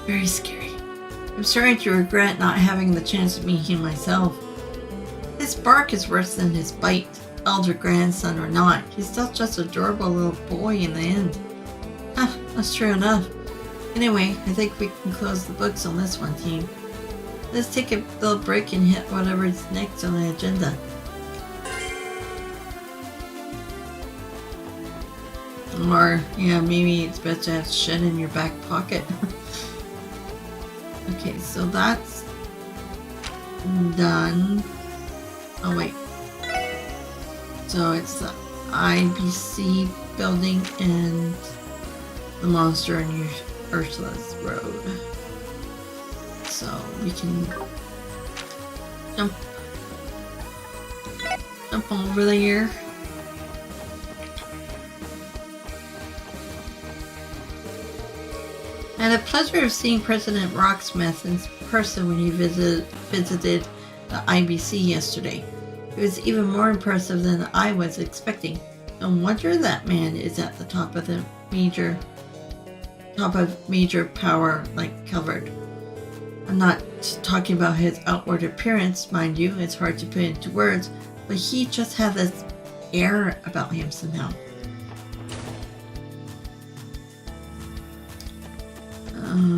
Very scary. I'm starting to regret not having the chance to meet him myself. His bark is worse than his bite. Elder grandson or not, he's still just an adorable little boy in the end. That's true enough. Anyway, I think we can close the books on this one, team. Let's take a little break and hit whatever's next on the agenda. Or, yeah, maybe it's best to have Shen in your back pocket. Okay, so that's done. Oh, wait. So it's the IBC building and the monster, and Ursula's road. So we can jump over there. I had the pleasure of seeing President Rocksmith in person when he visited the IBC yesterday. It was even more impressive than I was expecting. No wonder that man is at the top of major power like Calvert. I'm not talking about his outward appearance, mind you, it's hard to put into words, but he just had this air about him somehow.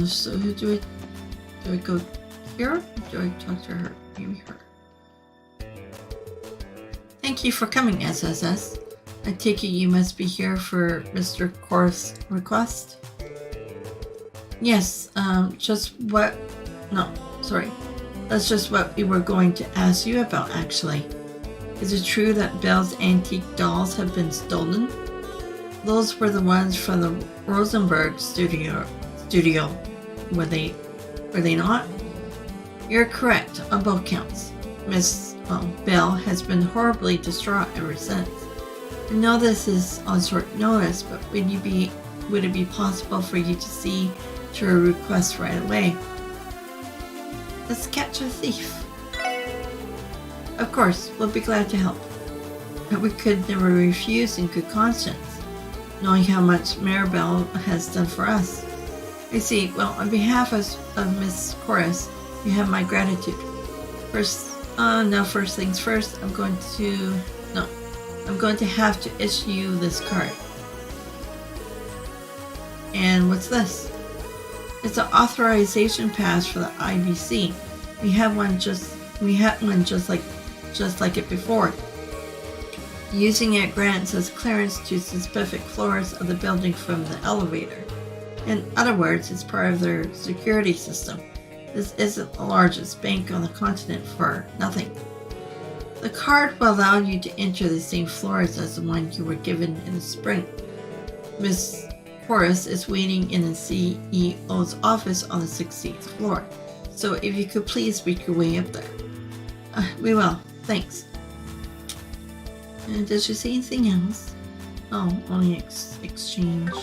So who do I go here? Or do I talk to her? Maybe her. Thank you for coming, SSS. I take it you must be here for Mr. Korth's request? Yes, that's just what we were going to ask you about, actually. Is it true that Belle's antique dolls have been stolen? Those were the ones from the Rosenberg studio, were they not? You're correct on both counts. Miss Belle has been horribly distraught ever since. I know this is on short notice, but would it be possible for you to see to her request right away? Let's catch a thief. Of course, we'll be glad to help. But we could never refuse in good conscience, knowing how much Maribel has done for us. I see. Well, on behalf of Miss Chorus, you have my gratitude. First things first, I'm going to have to issue you this card. And what's this? It's an authorization pass for the IBC. We had one just like it before. Using it grants us clearance to specific floors of the building from the elevator. In other words, it's part of their security system. This isn't the largest bank on the continent for nothing. The card will allow you to enter the same floors as the one you were given in the spring. Miss Horace is waiting in the CEO's office on the 16th floor, so if you could please make your way up there. We will, thanks. And did you see anything else? Oh, only exchange.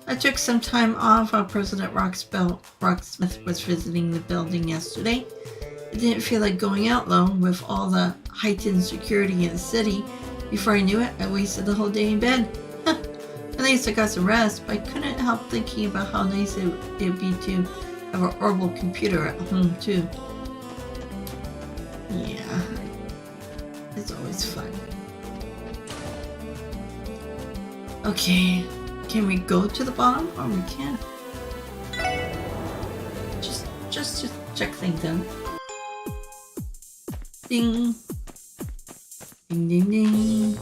I took some time off while President Rocksmith was visiting the building yesterday. I didn't feel like going out though, with all the heightened security in the city. Before I knew it, I wasted the whole day in bed. At least I got some rest, but I couldn't help thinking about how nice it would be to have an orbital computer at home too. Yeah, it's always fun. Okay, can we go to the bottom? Or we can't? Just to check things out. Ding. Ding ding ding.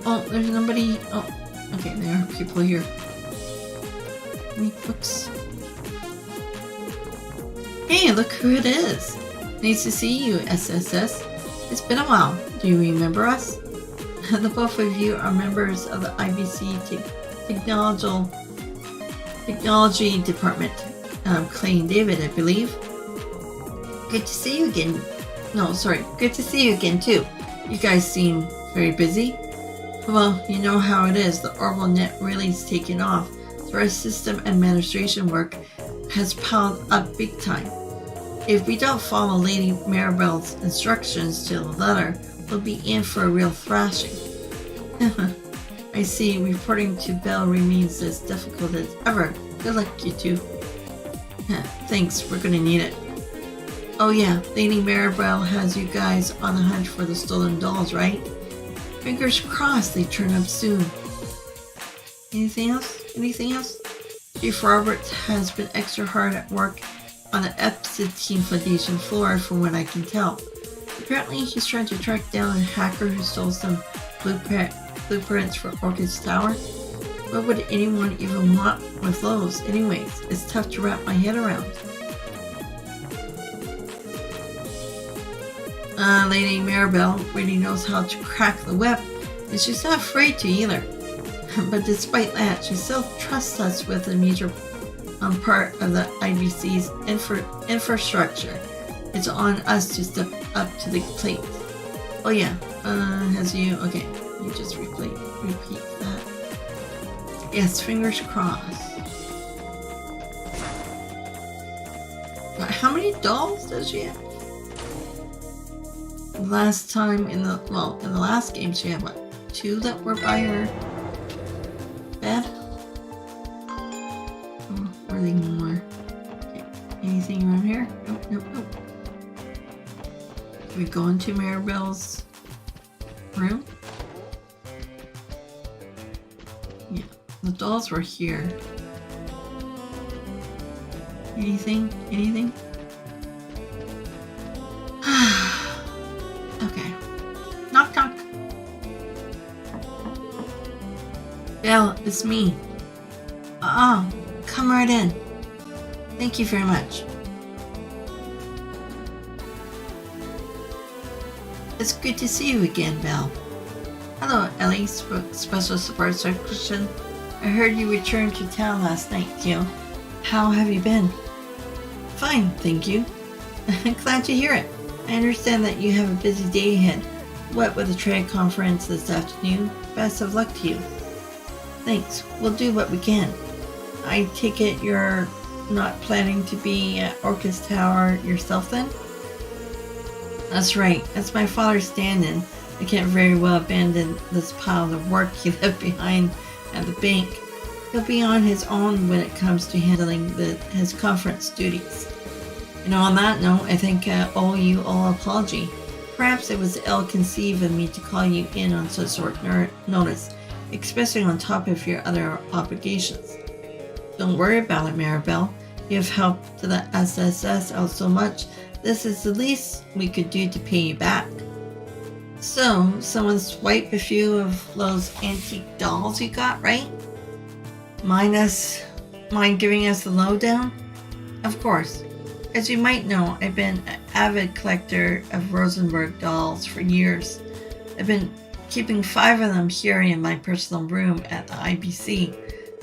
Oh, there's nobody. Oh, okay, there are people here. Any books? Hey, look who it is. Nice to see you, SSS. It's been a while. Do you remember us? The both of you are members of the IBC Technology Department. Clay and David, I believe. Good to see you again. No, sorry. Good to see you again, too. You guys seem very busy. Well, you know how it is. The orbital net really is taking off. So our system administration work has piled up big time. If we don't follow Lady Maribel's instructions to the letter, we'll be in for a real thrashing. I see. Reporting to Belle remains as difficult as ever. Good luck, you two. Thanks. We're gonna need it. Oh yeah, Lady Maribel has you guys on the hunt for the stolen dolls, right? Fingers crossed they turn up soon. Anything else? Anything else? Chief Roberts has been extra hard at work on the Epstein Foundation floor from what I can tell. Apparently he's trying to track down a hacker who stole some blueprints for Orchid's Tower. What would anyone even want with those? Anyways, it's tough to wrap my head around. Lady Maribel really knows how to crack the whip, and she's not afraid to either. But despite that, she still trusts us with a major part of the IBC's infrastructure. It's on us to step up to the plate. Oh yeah, okay, you just repeat that. Yes, fingers crossed. But how many dolls does she have? Last time in the last game she had what? 2 that were by her bed? Oh, are there more? Okay. Anything around here? Nope. Can we go into Maribel's room? Yeah, the dolls were here. Anything? Okay. Knock. Belle, it's me. Come right in. Thank you very much. It's good to see you again, Belle. Hello, Ellie, Special Support Section. I heard you returned to town last night, Gil. How have you been? Fine, thank you. Glad to hear it. I understand that you have a busy day ahead. What with the trade conference this afternoon? Best of luck to you. Thanks. We'll do what we can. I take it you're not planning to be at Orcus Tower yourself then? That's right. That's my father's stand-in. I can't very well abandon this pile of work he left behind at the bank. He'll be on his own when it comes to handling his conference duties. On that note, I think I owe you all apology. Perhaps it was ill-conceived of me to call you in on such short notice, especially on top of your other obligations. Don't worry about it, Maribel. You have helped the SSS out so much. This is the least we could do to pay you back. So, someone swipe a few of those antique dolls you got, right? Mind giving us the lowdown? Of course. As you might know, I've been an avid collector of Rosenberg dolls for years. I've been keeping 5 of them here in my personal room at the IBC.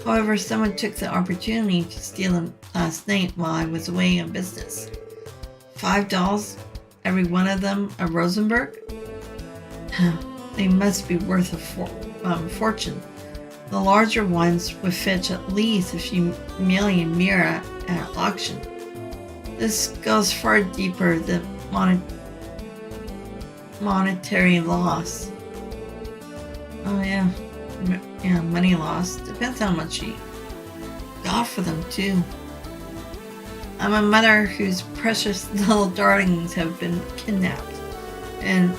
However, someone took the opportunity to steal them last night while I was away on business. 5 dolls, every one of them a Rosenberg? They must be worth a fortune. The larger ones would fetch at least a few million mira at auction. This goes far deeper than monetary loss. Oh yeah, money loss. Depends how much you got for them too. I'm a mother whose precious little darlings have been kidnapped, and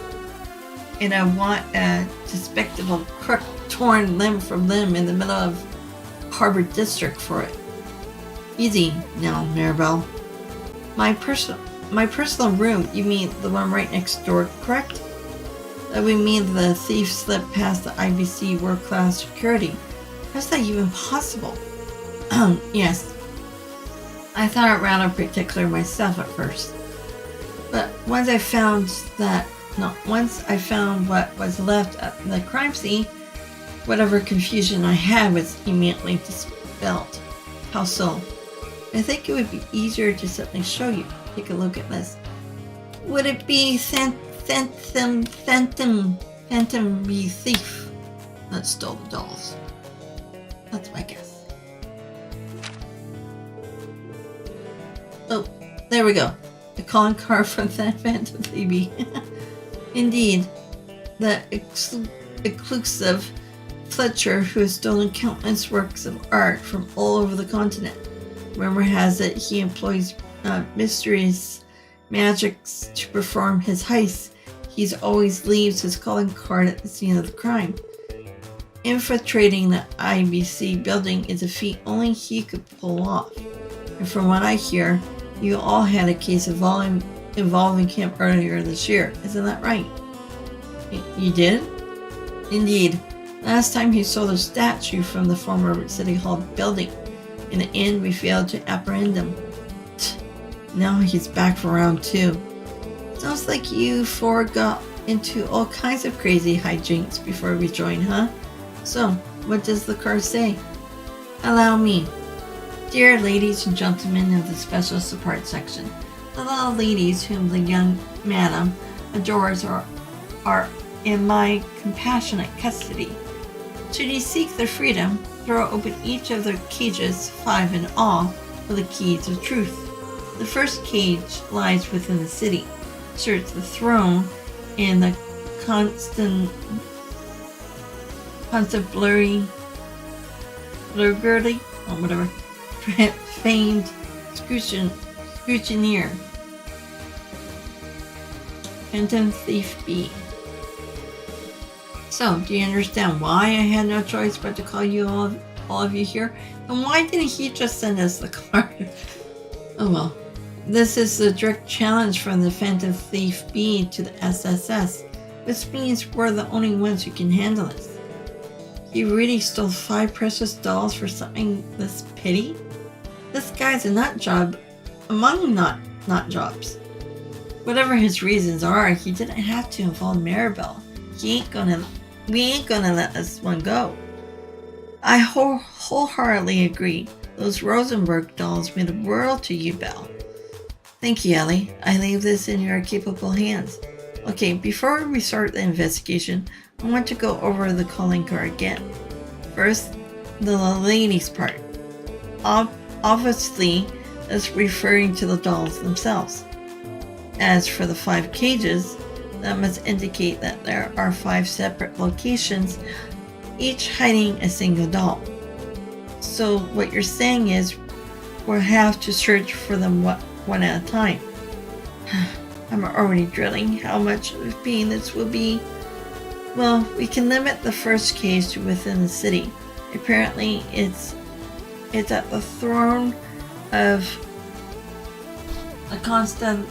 I want a despicable crook torn limb from limb in the middle of Harbor District for it. Easy now, Maribel. My personal room, you mean the one right next door, correct? That would mean the thief slipped past the IBC world-class security. How's that even possible? Yes. I thought it rather particular myself at first. But once I found what was left at the crime scene, whatever confusion I had was immediately dispelled. How so? I think it would be easier to simply show you. Take a look at this. Would it be Phantom thief that stole the dolls? That's my guess. Oh, there we go. The calling card from that Phantom Thief. Indeed, the exclusive Fletcher who has stolen countless works of art from all over the continent. Rumor has it he employs mysterious magics to perform his heists. He always leaves his calling card at the scene of the crime. Infiltrating the IBC building is a feat only he could pull off. And from what I hear, you all had a case involving him earlier this year. Isn't that right? You did? Indeed. Last time he stole a statue from the former City Hall building. In the end, we failed to apprehend him. Now he's back for round 2. Sounds like you four got into all kinds of crazy hijinks before we joined, huh? So, what does the card say? Allow me. Dear ladies and gentlemen of the special support section, the little ladies whom the young madam adores are in my compassionate custody. Should you seek their freedom, throw open each of their cages, 5 in all, for the keys of truth. The first cage lies within the city. Search the throne in the constabulary, or whatever, famed scrutineer, phantom thief B. So, do you understand why I had no choice but to call you all of you here? And why didn't he just send us the card? Oh well. This is the direct challenge from the Phantom Thief B to the SSS, which means we're the only ones who can handle it. He really stole 5 precious dolls for something this petty? This guy's a nut job among nut jobs. Whatever his reasons are, he didn't have to involve Maribel. We ain't gonna let this one go. I wholeheartedly agree. Those Rosenberg dolls mean the world to you, Belle. Thank you, Ellie. I leave this in your capable hands. Okay, before we start the investigation, I want to go over the calling card again. First, the ladies part. Obviously, it's referring to the dolls themselves. As for the 5 cages, that must indicate that there are 5 separate locations, each hiding a single doll. So what you're saying is we'll have to search for them one at a time. I'm already dreading how much of pain this will be. Well, we can limit the first cage to within the city. Apparently, it's at the throne of the constant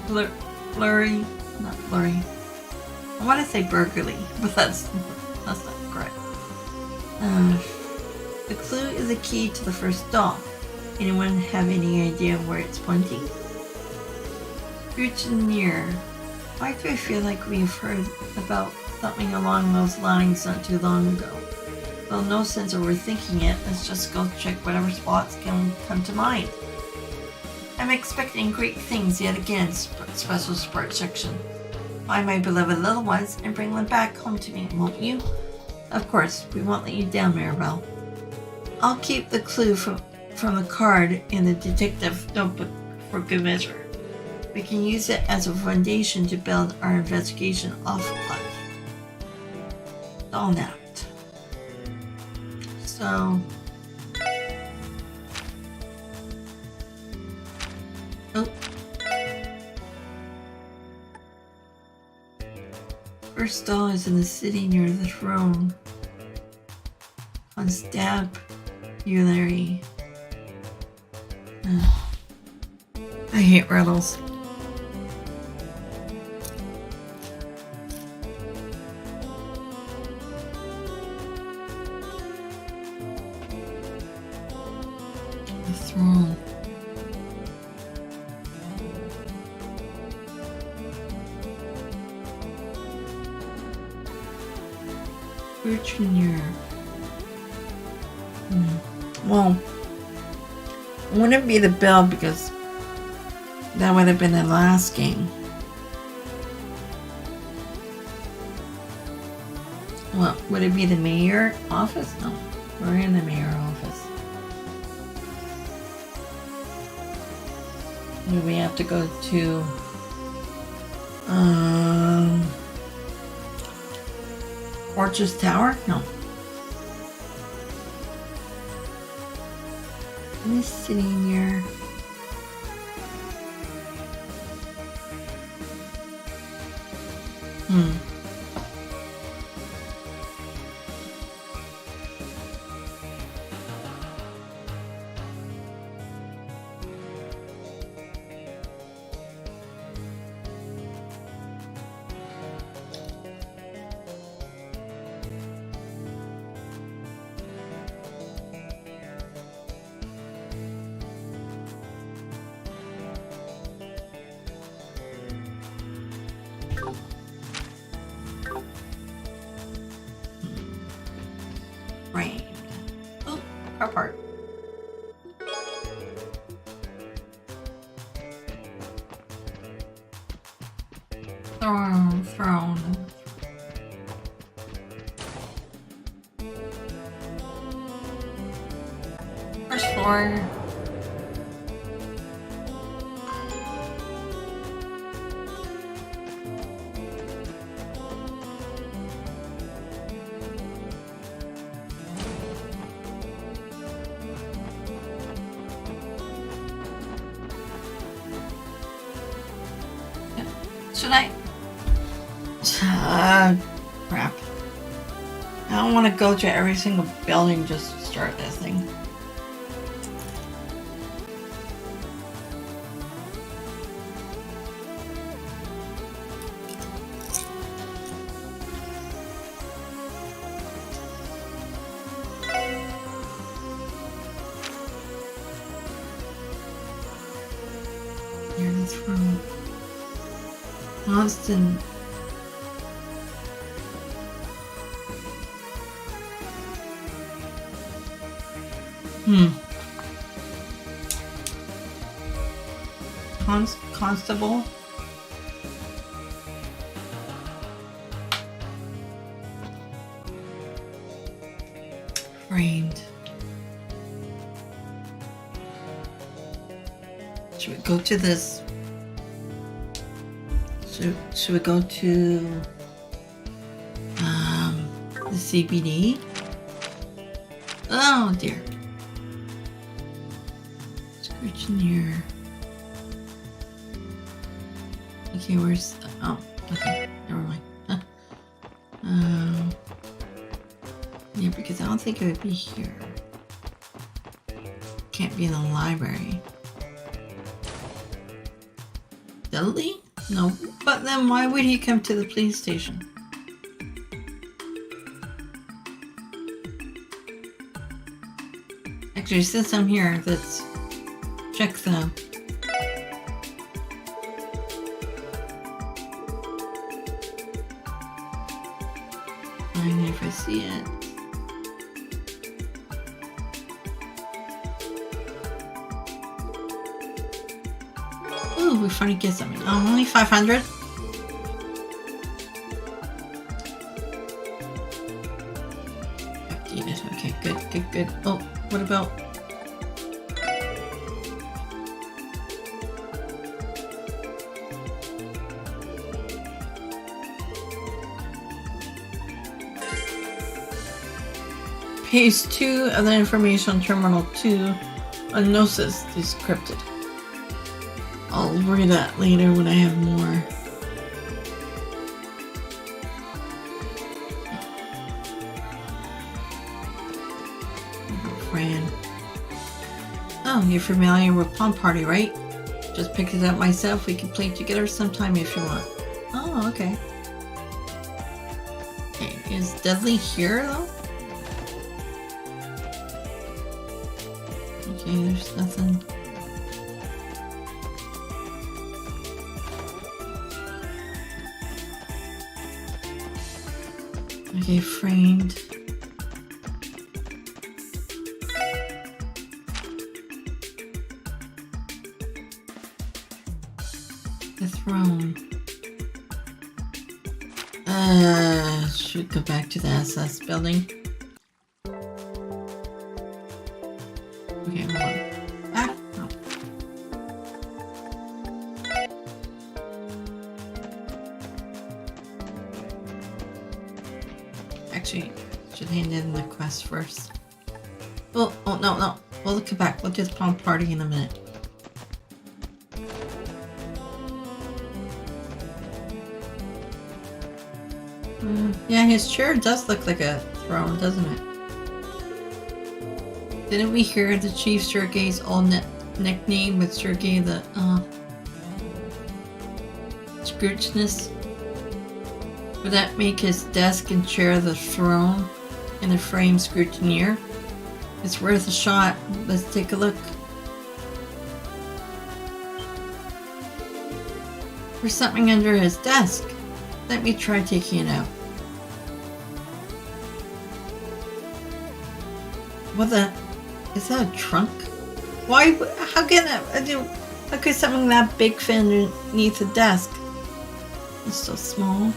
blurry. Not blurry. I want to say burglary, but that's not correct. The clue is a key to the first doll. Anyone have any idea where it's pointing? Scrutineer. Why do I feel like we've heard about something along those lines not too long ago? Well, no sense overthinking it. Let's just go check whatever spots can come to mind. I'm expecting great things yet again, special support section. Find my beloved little ones and bring them back home to me, won't you? Of course, we won't let you down, Maribel. I'll keep the clue from the card in the detective notebook for good measure. We can use it as a foundation to build our investigation off of. All that. So, first doll is in the city near the throne. Constabulary. I hate riddles. The throne. Scrutineer. Well, it wouldn't be the bell because that would have been the last game. Well, would it be the mayor office? No, we're in the mayor office. Do we have to go to Fortress Tower? No. In this city near part. Throne. First floor. Should I? Crap. I don't want to go to every single building just to start this thing. Near the throne. Constant. Constable. Framed. Should we go to this? Should we go to the CBD? Oh dear. Scrutineer. Okay, where's the, oh, okay, never mind. Yeah, because I don't think it would be here. Can't be in the library. Dudley? No, but then why would he come to the police station? Actually, since I'm here, let's check the... If I see it. Ooh, we finally get something. Oh, only 500? Okay, good. Oh, what about... Page 2 of the information terminal 2 on Gnosis decrypted. I'll read that later when I have more. Fran. Oh, you're familiar with Palm Party, right? Just picked it up myself. We can play together sometime if you want. Oh, okay. Okay, is Dudley here though? Okay, there's nothing. Okay, framed. The throne. Should go back to the SS building. Okay, hold on. Ah, no. Actually, should hand in the quest first. Oh, no. We'll come back. We'll do the Palm Party in a minute. Yeah, his chair does look like a throne, doesn't it? Didn't we hear the Chief Sergei's old nickname with Sergei the, Scroogeness? Would that make his desk and chair the throne and the frame scrutineer? It's worth a shot. Let's take a look. There's something under his desk. Let me try taking it out. What the? Is that a trunk? Why? How can how could something that big fit underneath a desk? It's so small.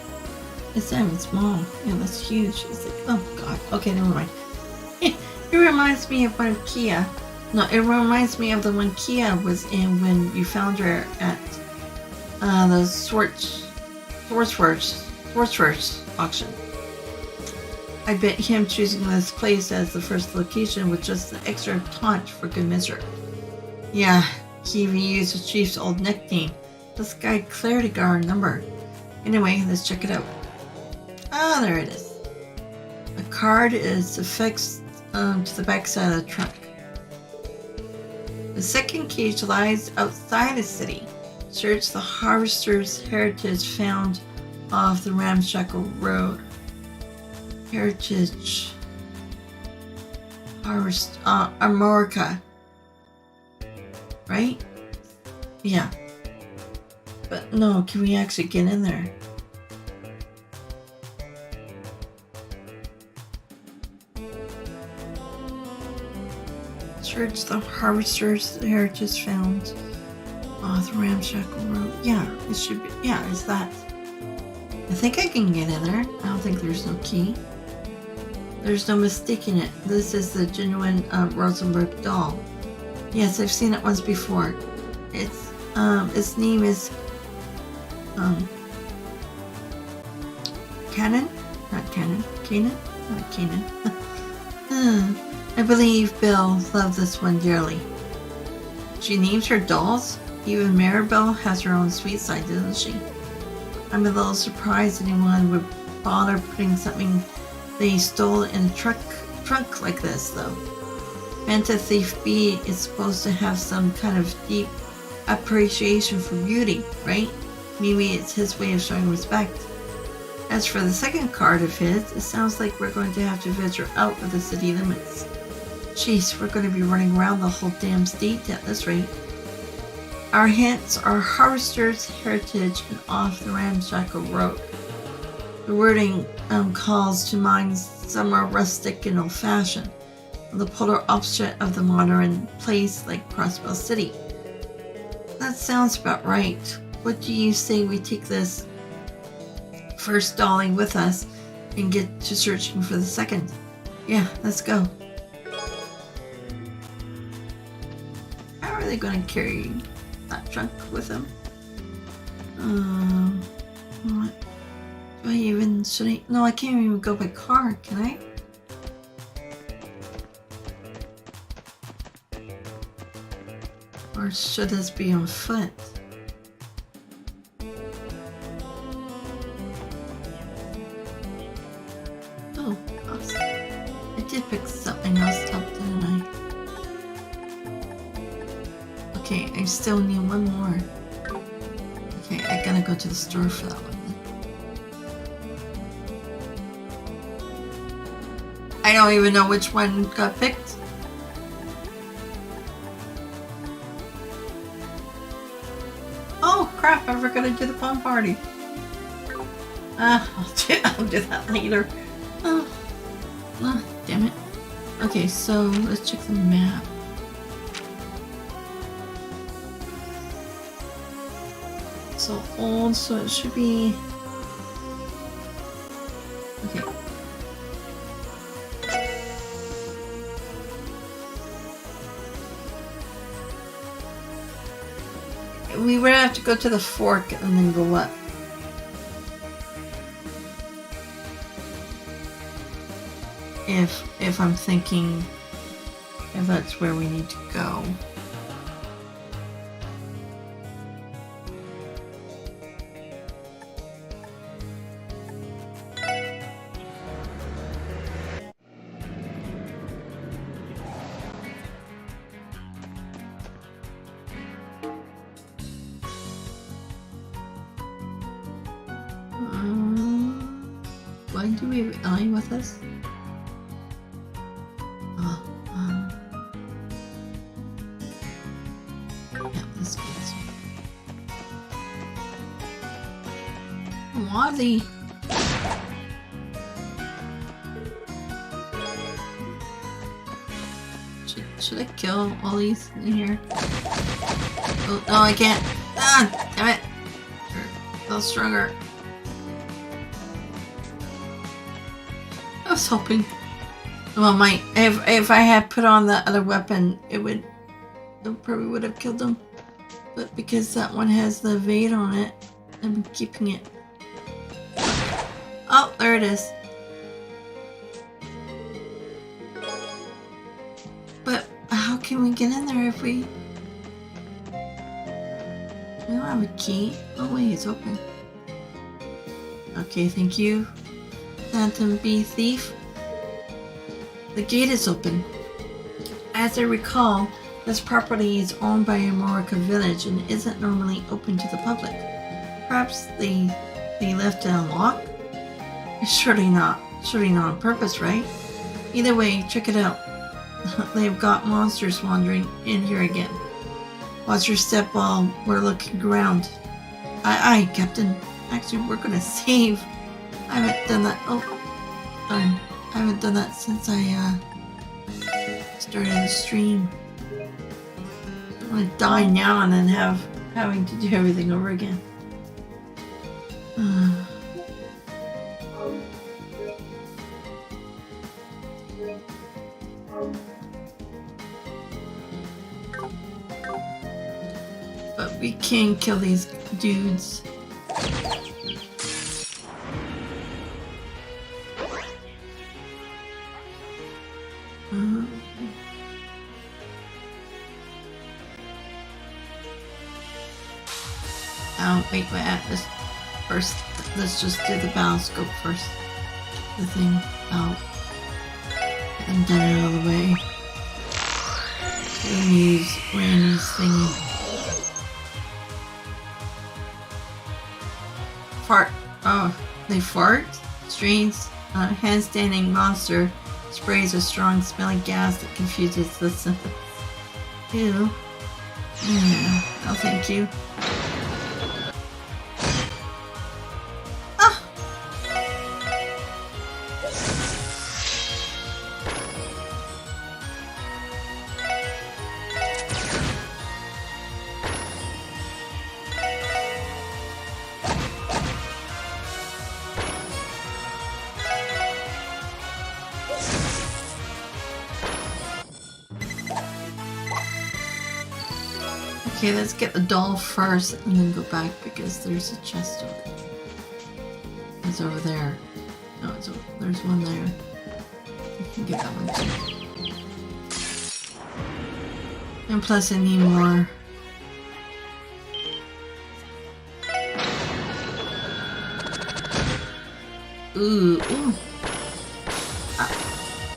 It's not even small. Yeah, that's huge. It's like, oh god. Okay, never mind. It reminds me of one of Kia. No, it reminds me of the one Kia was in when you found her at the Schwarzwurst auction. I bet him choosing this place as the first location was just an extra taunt for good measure. Yeah, he even used the chief's old nickname. This guy clearly got our number. Anyway, let's check it out. Ah, there it is. The card is affixed to the back side of the trunk. The second cage lies outside the city. Search the Harvester's heritage found off the Ramshackle Road. Heritage. Harvest. America. Right? Yeah. But no, can we actually get in there? Search the Harvester's heritage found off the Ramshackle Road. Yeah, it should be. Yeah, it's that. I think I can get in there. I don't think there's no key. There's no mistaking it. This is the genuine Rosenberg doll. Yes, I've seen it once before. Its name is Cannon? Not Cannon. Kanan? Not Kanan. I believe Bill loved this one dearly. She names her dolls? Even Maribel has her own sweet side, doesn't she? I'm a little surprised anyone would bother putting something they stole in a trunk like this, though. Manta Thief B is supposed to have some kind of deep appreciation for beauty, right? Maybe it's his way of showing respect. As for the second card of his, it sounds like we're going to have to venture out of the city limits. Jeez, we're going to be running around the whole damn state at this rate. Our hints are Harvester's heritage and off the Ramshackle Road. The wording calls to mind somewhere rustic and old-fashioned, the polar opposite of the modern place like Crossbell City. That sounds about right. What do you say we take this first dolly with us and get to searching for the second? Yeah, let's go. How are they going to carry that trunk with them? What? Do I even, should I? No, I can't even go by car, can I? Or should this be on foot? Oh, awesome. I did pick something else up, didn't I? Okay, I still need one more. Okay, I gotta go to the store for that one. I don't even know which one got picked. Oh crap, I forgot to do the fun party. I'll do that later. Damn it. Okay, so let's check the map. So old, so it should be... Okay. We would have to go to the fork and then go up. If I'm thinking if that's where we need to go. Why do we have Ellie with us? Oh, yeah, this goes. Wazzy. Should I kill all these in here? Oh, no, I can't. Ah, damn it. They're a little stronger. I was hoping. Well, if I had put on the other weapon, it probably would have killed them. But because that one has the evade on it, I'm keeping it. Oh, there it is. But how can we get in there if we don't have a key? Oh wait, it's open. Okay, thank you, Phantom Bee Thief. The gate is open. As I recall, this property is owned by Amorica Village and isn't normally open to the public. Perhaps they left it unlocked? Surely not on purpose, right? Either way, check it out. They've got monsters wandering in here again. Watch your step while we're looking around. Aye, Captain. Actually, we're gonna save. I haven't done that. Oh, darn. I haven't done that since I started the stream. I'm gonna die now and then having to do everything over again. But we can kill these dudes. Oh, wait, this first. Let's just do the battle scope first. The thing out. And get it out of the way. We'll use Randy's thingy. Fart. Oh, they fart? Strange. Hand-standing monster sprays a strong smelling gas that confuses the senses. Ew. Yeah, oh, thank you. Ah! Okay, let's get the doll first and then go back because there's a chest over there. It's over there. No, it's over. There's one there. You can get that one too. And plus I need more. Ooh.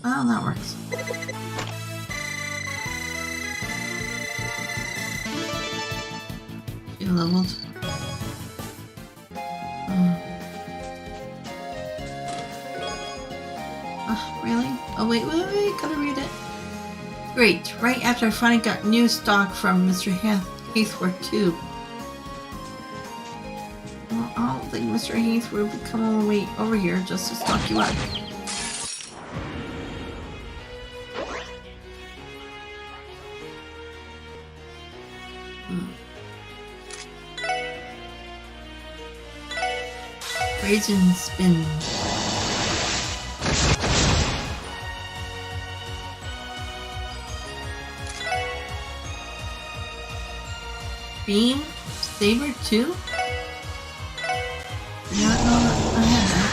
Oh, that works. Leveled. Really? Oh, wait, gotta read it. Great, right after I finally got new stock from Mr. Heathworth, too. Well, I don't think Mr. Heathworth would come all the way over here just to stock you up. Raging spin. Beam? Saber too? Did not know that I had that.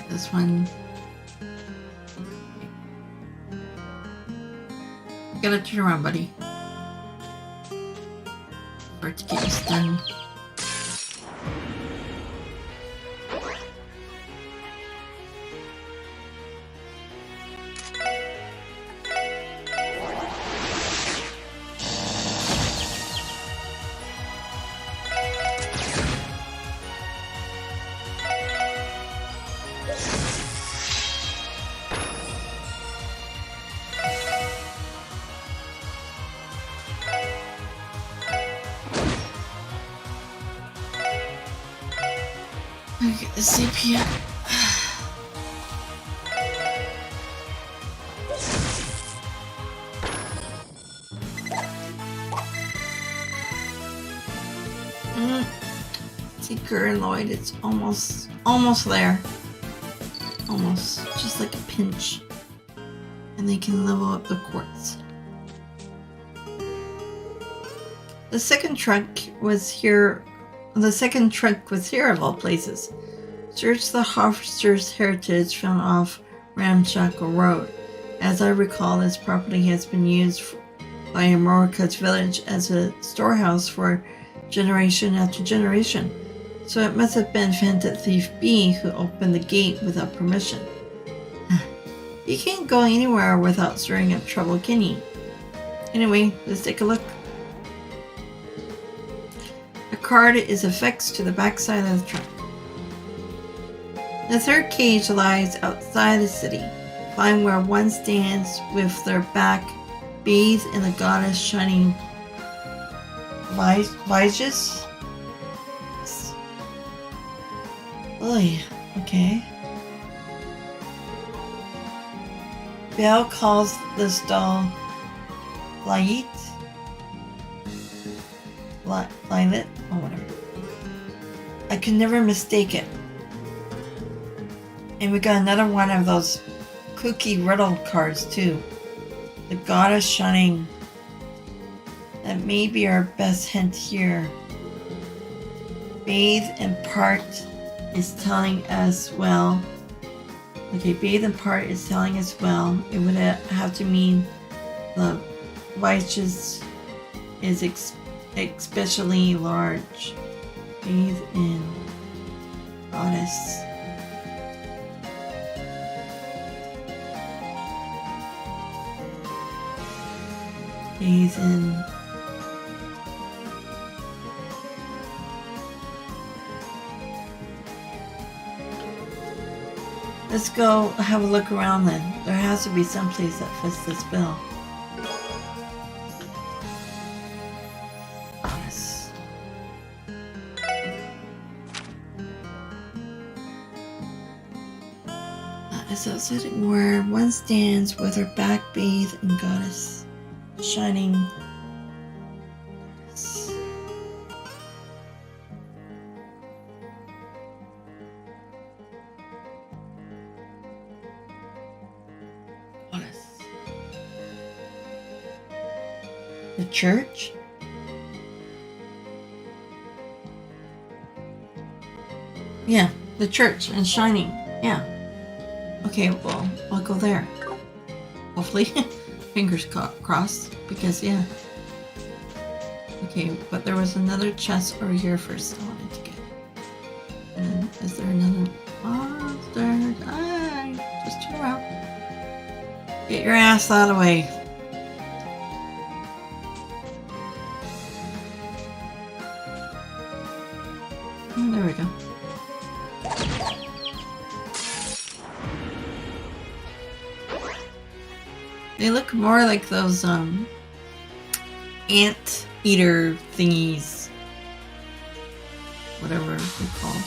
This one. You gotta turn around, buddy. For it to get you stunned. Get the CPM. Seeker and Lloyd, it's almost there. Almost. Just like a pinch. And they can level up the quartz. The second truck was here of all places. Search the Hofster's heritage found off Ramshackle Road. As I recall, this property has been used by Amorica's village as a storehouse for generation after generation. So it must have been Phantom Thief B who opened the gate without permission. You can't go anywhere without stirring up trouble, can you? Anyway, let's take a look. A card is affixed to the backside of the truck. The third cage lies outside the city. Find where one stands with their back bathed in the goddess shining visages. Oy, okay. Bell calls the stall Light, or whatever. I could never mistake it. And we got another one of those kooky riddle cards too. The goddess shining. That may be our best hint here. Bathe in part is telling us well. Okay, bathe in part is telling us well. It would have to mean the righteous is especially large. Bathe in goddess. Bathe in Let's go have a look around then. There has to be some place that fits this bill. Yes. It's outside where one stands with her back bathed in goddess shining. The church? Yeah, the church and shining. Yeah. Okay, well, I'll go there. Hopefully. Fingers crossed, because yeah. Okay, but there was another chest over here first I wanted to get. And then, is there another monster? Just turn around. Get your ass out of the way. There we go. They look more like those ant eater thingies. Whatever they're called.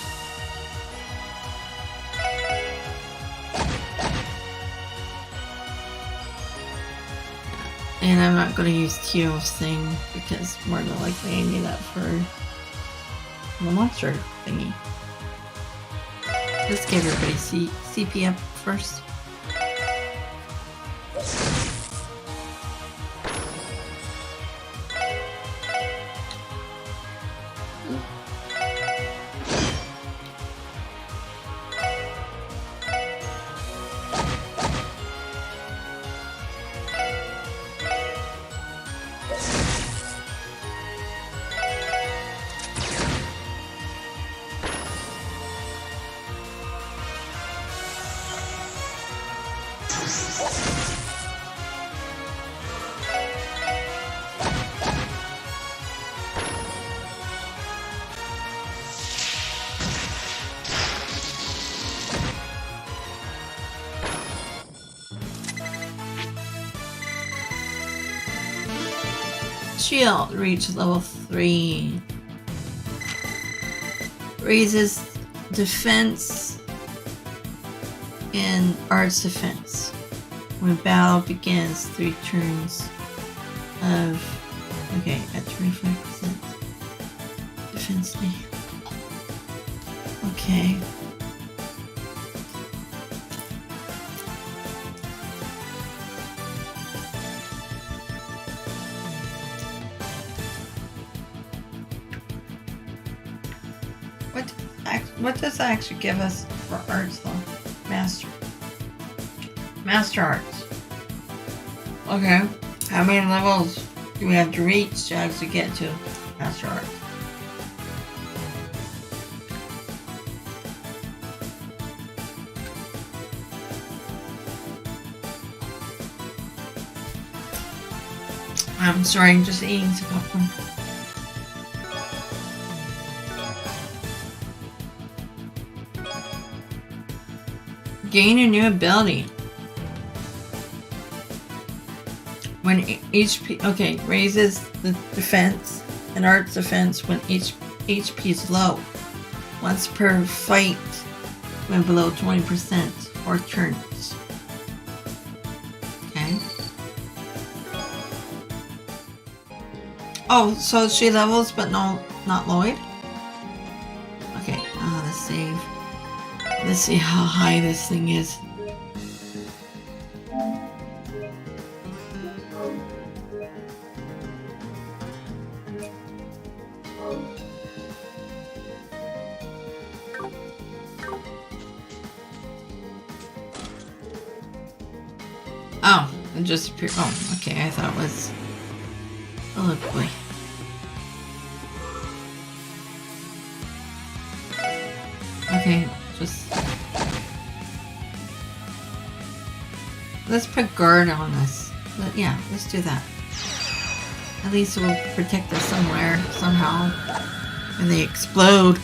And I'm not going to use Keo's thing because more than likely I need that for the monster thingy. Let's give everybody CP up first. Shield reach level 3. Raises defense and arts defense. When battle begins, 3 turns of, okay, at 25% defense day. Okay. What does that actually give us for arts though? Master arts. Okay. How many levels do we have to reach to actually get to master arts? I'm sorry, I'm just eating some popcorn. Gain a new ability. When HP, okay, raises the defense and arts defense when HP is low. Once per fight when below 20% or turns. Okay. Oh, so she levels but no, not Lloyd? Okay, let's save. Let's see how high this thing is. Oh, it just appeared. Oh, okay, I thought it was. Oh boy. Okay, just. Let's put guard on us. But yeah, let's do that. At least it will protect us somewhere, somehow, when they explode.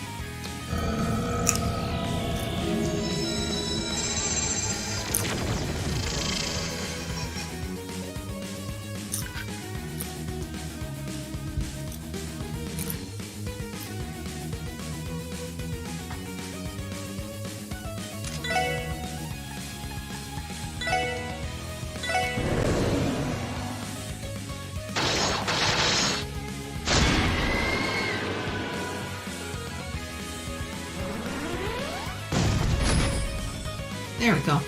There we go.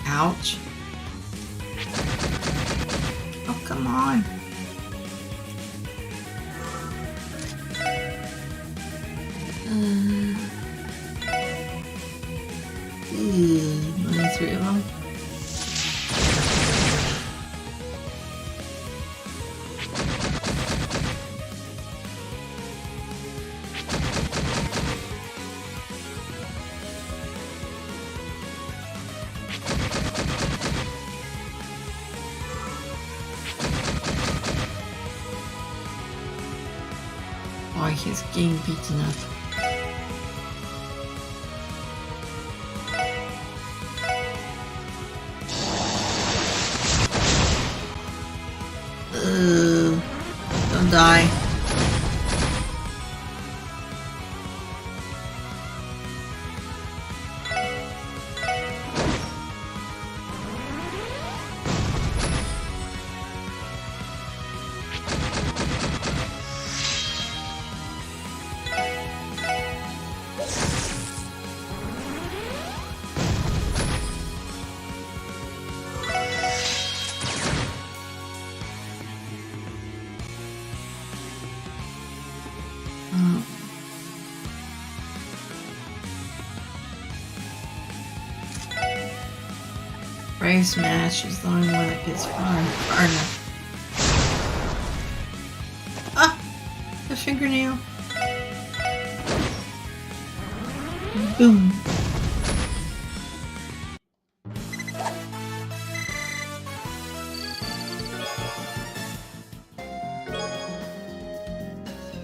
Ouch. Oh, come on. Only 3 of them. Oh, he's getting beaten up. Don't die. Brave Smash is the only one that gets far enough. Ah! The fingernail. Boom.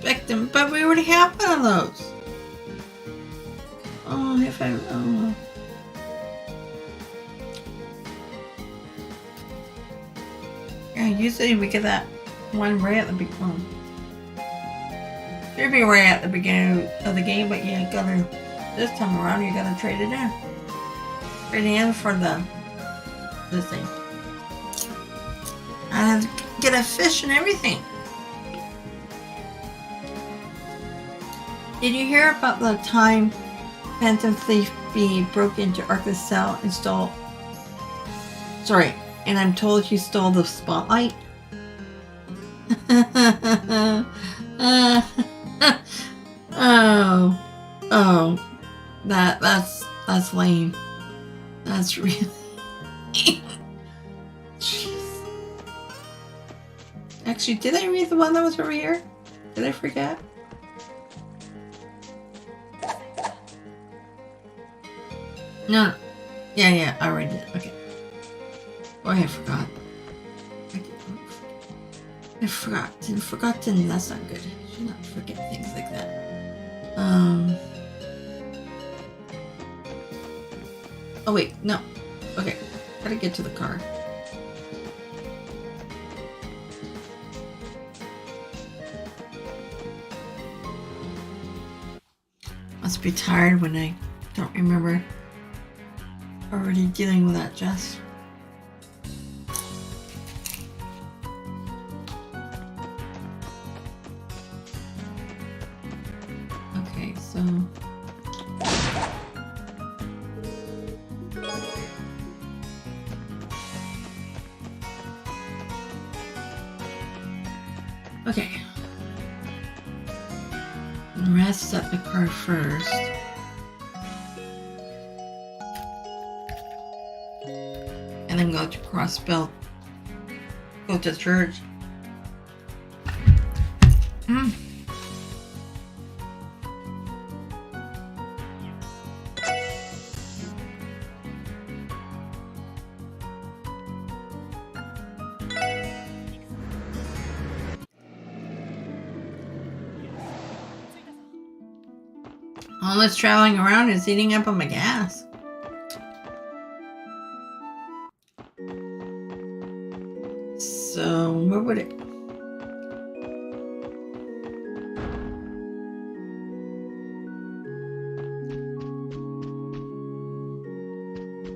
Victim, but we already have one of those. Oh, if I. Oh. usually we get that one right at the beginning. Should be right at the beginning of the game, but you gotta, this time around, you gotta trade it in. Trade it in for this thing. And get a fish and everything. Did you hear about the time Phantom Thief B broke into Arthur's cell and stole... Sorry, and I'm told he stole the spotlight? Oh, that's lame. That's really... Jeez. Actually, did I read the one that was over here? Did I forget? No. Yeah, I already did. Okay. Oh, I forgot. I forgot. That's not good. I should not forget things like that. Oh wait, no. Okay, gotta get to the car. Must be tired when I don't remember already dealing with that, Jess. Okay, so... Okay. Rest at the car first. And then go to Crossbell. Go to church. All this traveling around is eating up on my gas. So, where would it...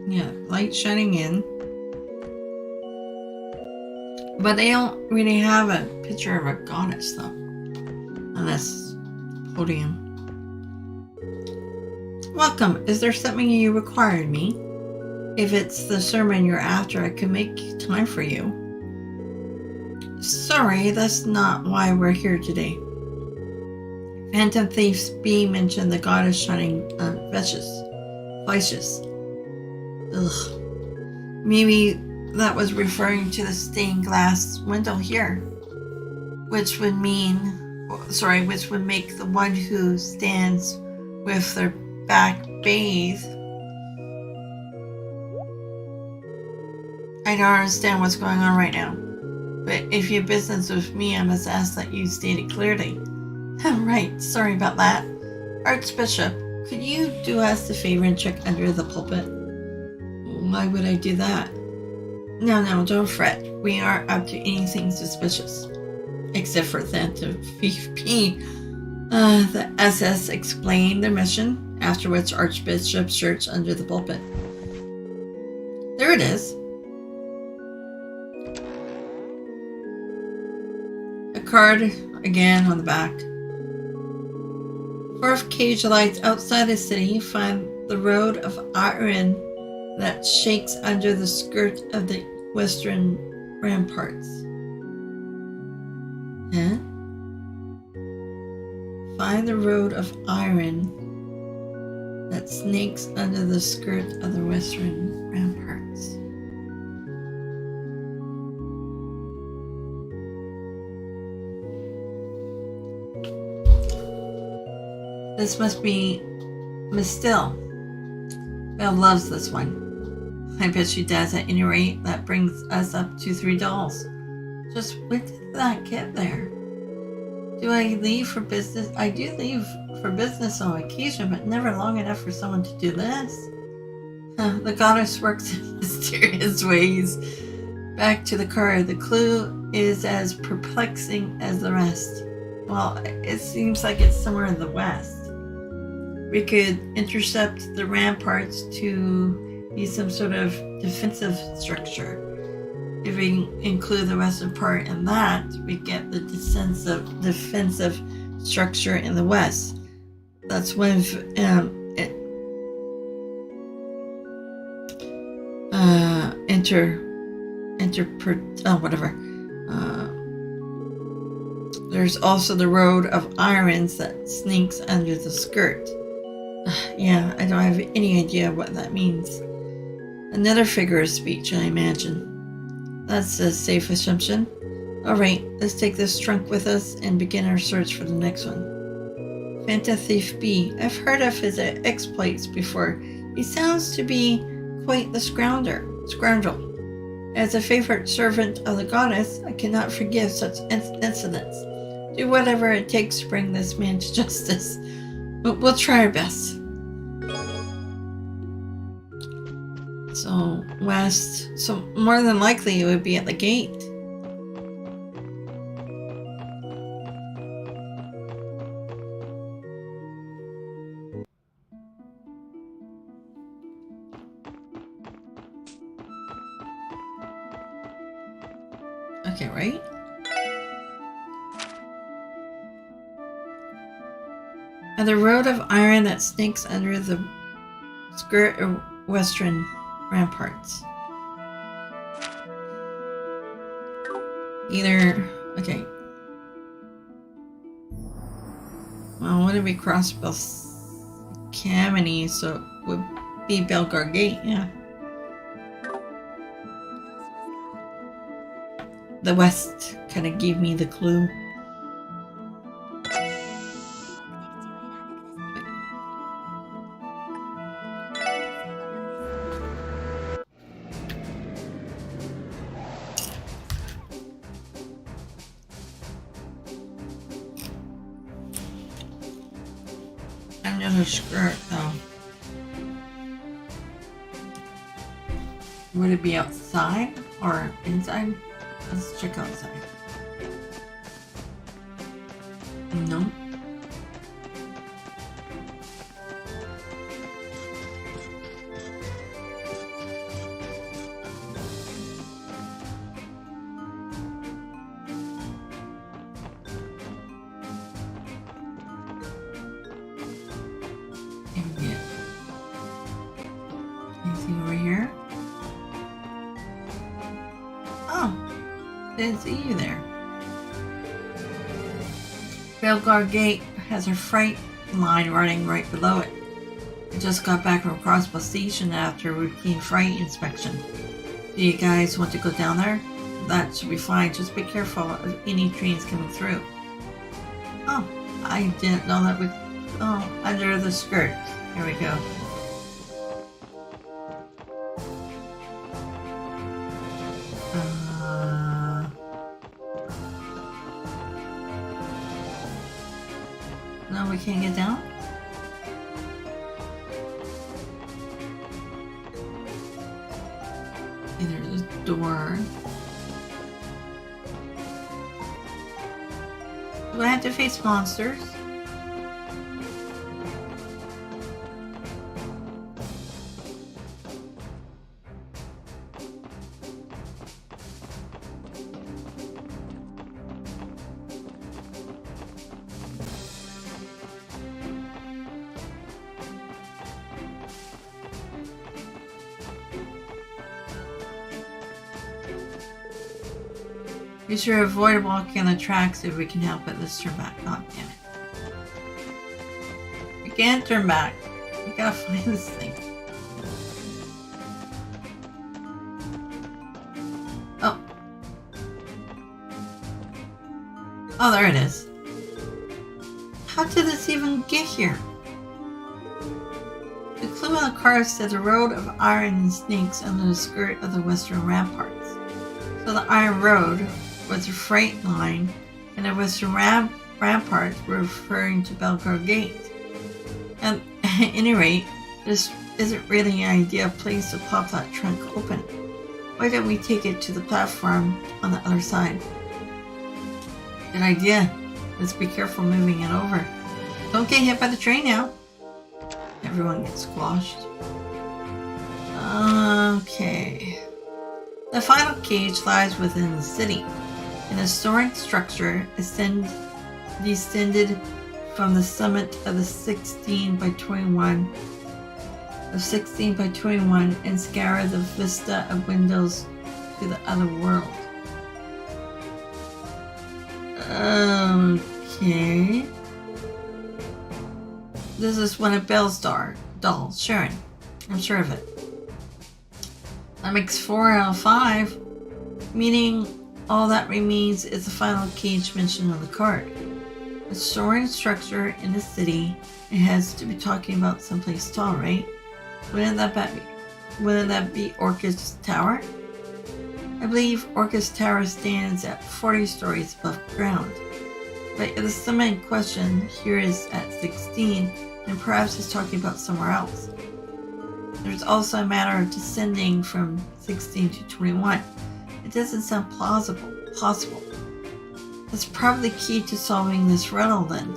Yeah, light shining in. But they don't really have a picture of a goddess, though. On this podium. Welcome. Is there something you require me? If it's the sermon you're after, I can make time for you. Sorry, that's not why we're here today. Phantom Thief's B mentioned the goddess shining vices. Ugh. Maybe that was referring to the stained glass window here. Which would make the one who stands with their back bathe. I don't understand what's going on right now. But if you have business with me, I must ask that you state it clearly. Right, sorry about that. Archbishop, could you do us a favor and check under the pulpit? Why would I do that? No, don't fret. We aren't up to anything suspicious. Except for Phantom Thief P. The SS explained their mission. After which Archbishop searched under the pulpit. There it is. A card again on the back. Fourth cage lights outside the city. Find the road of iron that shakes under the skirt of the western ramparts. Huh? Find the road of iron that snakes under the skirt of the western ramparts. This must be Miss Still. Belle loves this one. I bet she does. At any rate, that brings us up to 3 dolls. Just when did that get there? Do I leave for business? I do leave for business on occasion, but never long enough for someone to do this. The goddess works in mysterious ways. Back to the car. The clue is as perplexing as the rest. Well, it seems like it's somewhere in the west. We could intercept the ramparts to be some sort of defensive structure. If we include the western part in that, we get the defensive structure in the west. That's when there's also the road of irons that sneaks under the skirt. Yeah, I don't have any idea what that means. Another figure of speech, I imagine. That's a safe assumption. Alright, let's take this trunk with us and begin our search for the next one. Fanta Thief B. I've heard of his exploits before. He sounds to be quite the scoundrel. As a favorite servant of the goddess, I cannot forgive such incidents. Do whatever it takes to bring this man to justice. But we'll try our best. So, west. So, more than likely it would be at the gate. Okay, right? And the road of iron that snakes under the skirt of western ramparts. Okay. Well, wouldn't be Crossbell Police, so it would be Belgar Gate, yeah. The west kind of gave me the clue. Another skirt, though. Would it be outside or inside? Let's check outside. No. Anything over here? Didn't see you there. Belgar Gate has a freight line running right below it. I just got back from Crossbell Station after a routine freight inspection. Do you guys want to go down there? That should be fine. Just be careful of any trains coming through. Oh, I didn't know that would... Oh, under the skirt. Here we go. No, we can't get down? Okay, there's a door. Do I have to face monsters? Be sure to avoid walking on the tracks if we can help it. Let's turn back. Oh, damn it. We can't turn back. We gotta find this thing. Oh. Oh, there it is. How did this even get here? The clue on the card said the road of iron and snakes under the skirt of the western ramparts. So the iron road was a freight line, and the western ramparts were referring to Belgar Gate. And at any rate, this isn't really an ideal place to pop that trunk open. Why don't we take it to the platform on the other side? Good idea. Let's be careful moving it over. Don't get hit by the train now. Everyone gets squashed. Okay. The final cage lies within the city, in a soaring structure descended from the summit of the 16 by 21 and scour the vista of windows to the other world. Okay. This is one of Belle's dolls, Sharon. I'm sure of it. That makes 4 out of 5, meaning all that remains is the final cage mentioned on the card. A soaring structure in the city. It has to be talking about someplace tall, right? Wouldn't that be Orcus Tower? I believe Orcus Tower stands at 40 stories above ground. But if the summit in question here is at 16, then perhaps it's talking about somewhere else. There's also a matter of descending from 16 to 21. It doesn't sound possible. That's probably key to solving this riddle then.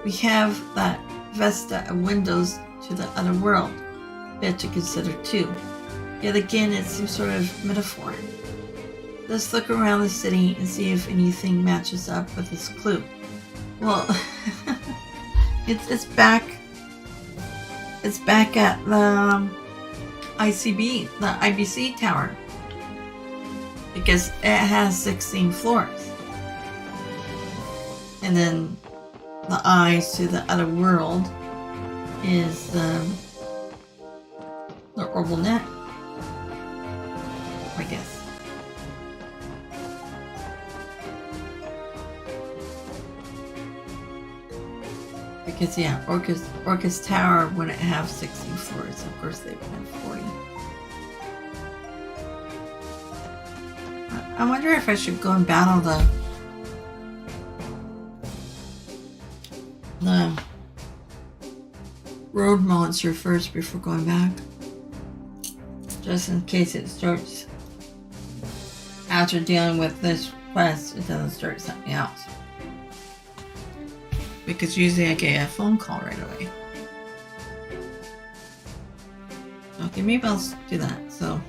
We have that vista of windows to the other world bit to consider too. Yet again, it's some sort of metaphor. Let's look around the city and see if anything matches up with this clue. Well, it's back at the ICB, the IBC tower, because it has 16 floors. And then the eyes to the other world is the orbital net, I guess. Because yeah, Orcus Tower wouldn't have 16 floors. Of course, they would have 40. I wonder if I should go and battle the road monster first before going back, just in case it starts after dealing with this quest. It doesn't start something else. Because usually I get a phone call right away. Okay, maybe I'll do that. So,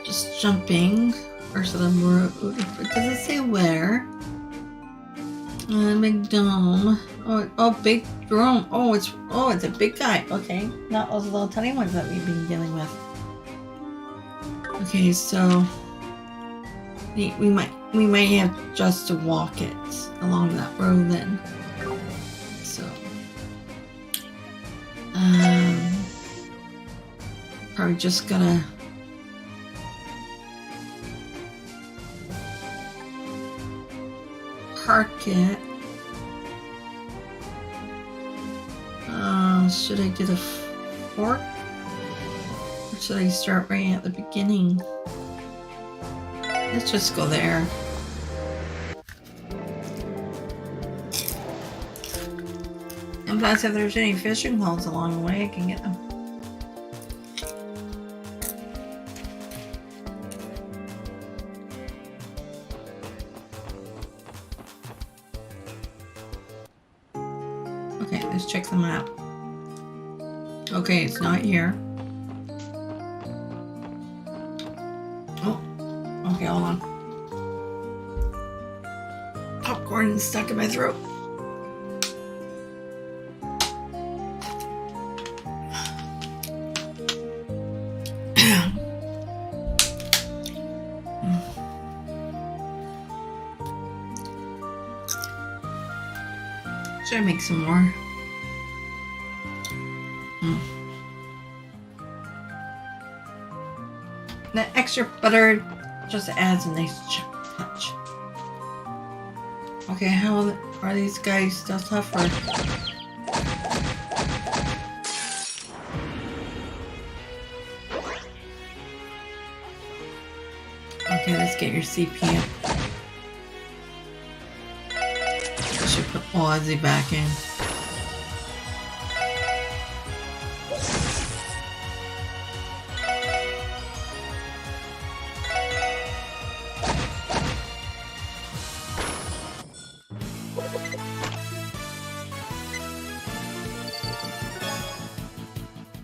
just jumping. First of the road. It doesn't say where. Big dome. Oh, big drone. Oh, it's a big guy. Okay, not those little tiny ones that we've been dealing with. Okay, so. We might have just to walk it along that road then. So probably just gonna park it. Should I do the fork? Or should I start right at the beginning? Let's just go there. And plus, if there's any fishing holes along the way, I can get them. Okay, let's check them out. Okay, it's not here. Okay, hold on. Popcorn stuck in my throat. Should I make some more? That extra butter just adds a nice touch. Okay, how are these guys still tougher? Okay, let's get your CP up. I should put Ozzy back in.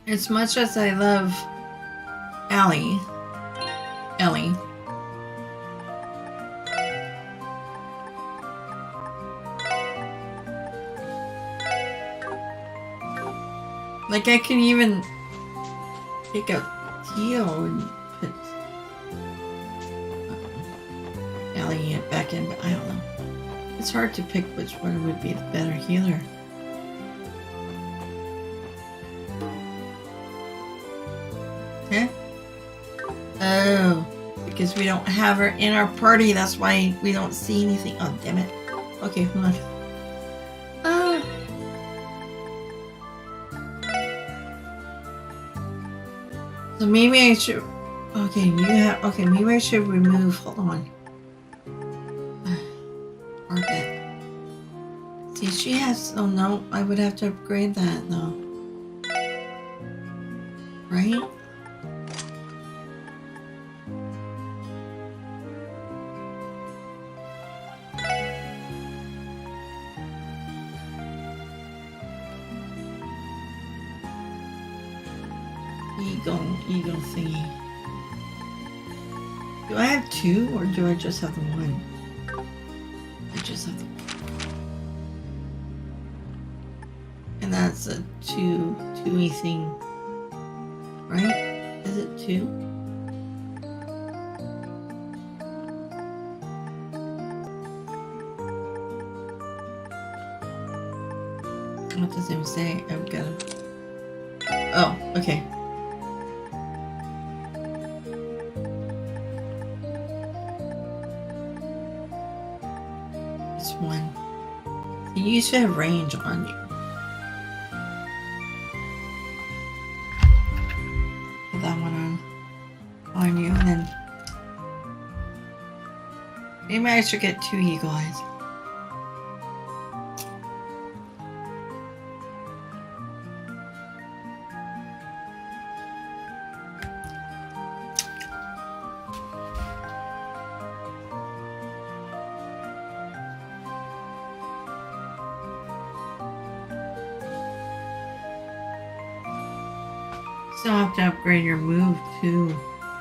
As much as I love Ellie, like I can even pick up Theo and put Ellie back in, but I don't know. It's hard to pick which one would be the better healer. Okay. Oh, because we don't have her in our party, that's why we don't see anything. Oh, damn it. Okay, hold on. So maybe I should... Okay, you have... Okay, maybe I should remove... Hold on. Orbit. See, she has... Oh, no. I would have to upgrade that, though. Right? Eagle thingy. Do I have two or do I just have the one? I just have the one. And that's a two-y thing. Right? Is it two? What does it say? I've got to... Oh, okay. One. You should have range on you. Put that one on you, and then maybe I should get two eagle eyes. Still have to upgrade your move to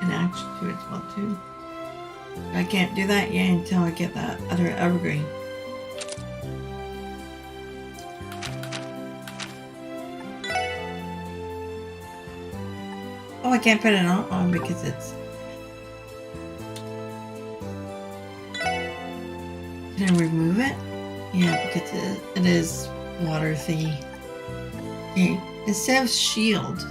an action to it as well too. I can't do that yet until I get that other evergreen. Oh, I can't put it on because it's... Can I remove it? Yeah, because it is water thingy. Okay, instead of shield.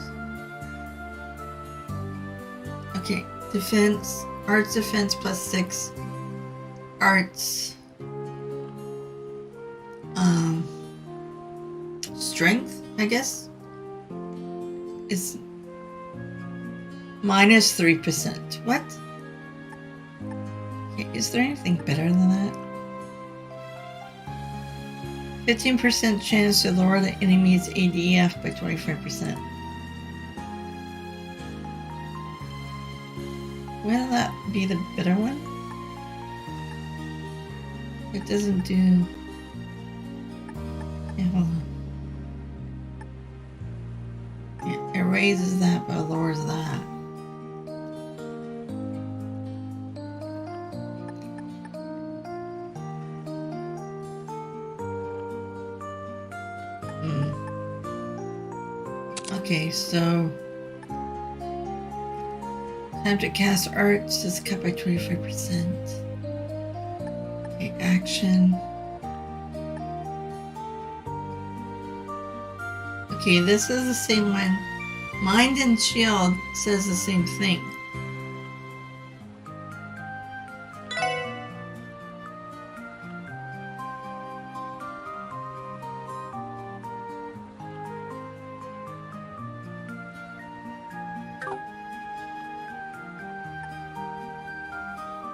Okay, defense, arts defense plus 6, arts, strength, I guess, is minus 3%. What? Okay, is there anything better than that? 15% chance to lower the enemy's ADF by 25%. Will that be the better one? It doesn't do... Yeah, hold on. Yeah, it raises that but lowers that. Okay, so... Time to cast arts is cut by 25%. Okay, action. Okay, this is the same one. Mind and Shield says the same thing.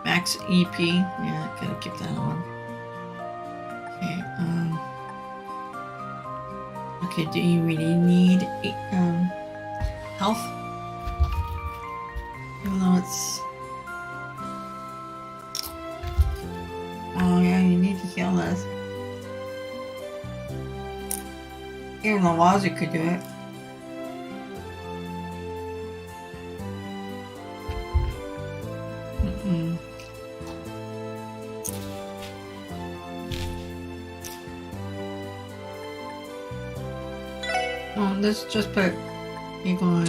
Max EP. Yeah, gotta keep that on. Okay, okay, do you really need health? Even though it's... Oh yeah, you need to heal this. Even the Wazoo could do it. Well, let's just put Eagle on.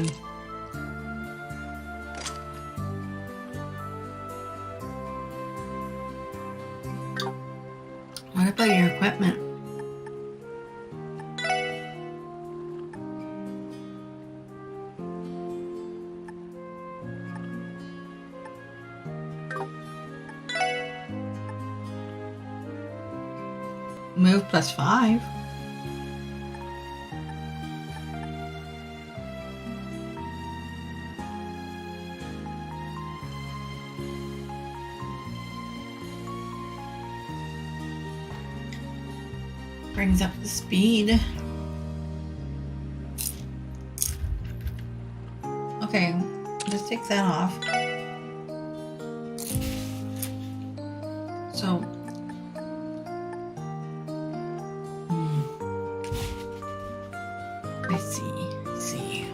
What about your equipment? Move +5. Brings up the speed. Okay, let's take that off. So, I see.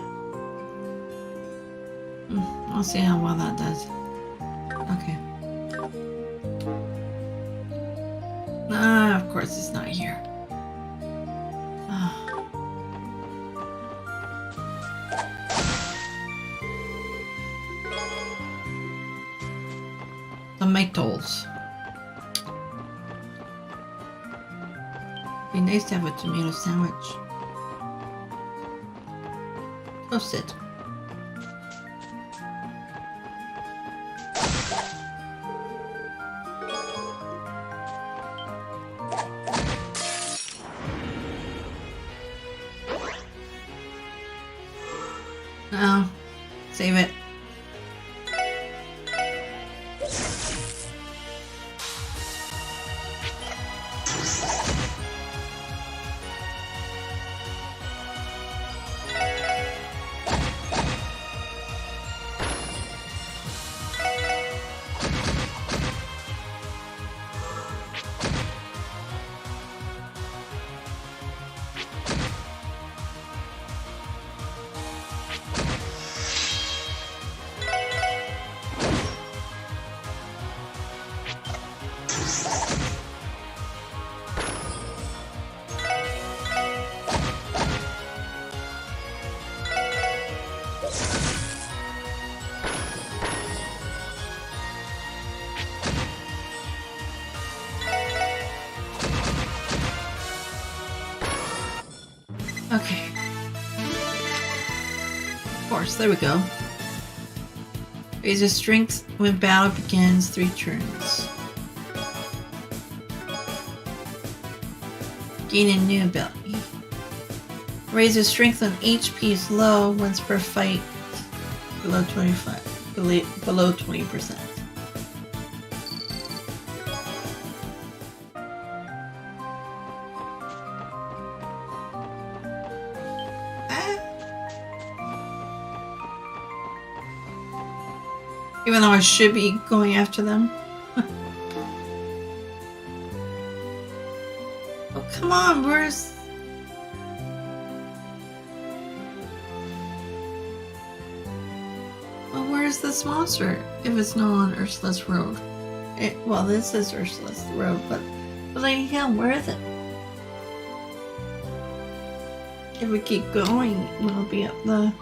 I'll see how well that does. Okay. Of course it's not here. The tomatoes. Be nice to have a tomato sandwich. Toast it. No, save it. Okay. Of course, there we go. Raise your strength when battle begins 3 turns. Gain a new ability. Raise your strength when HP is low once per fight below 20%. Even though I should be going after them. Oh, come on, where's... Well, where's this monster? If it's not on Ursula's road. Well, this is Ursula's road, but Lady Hill, where is it? If we keep going, we'll be at the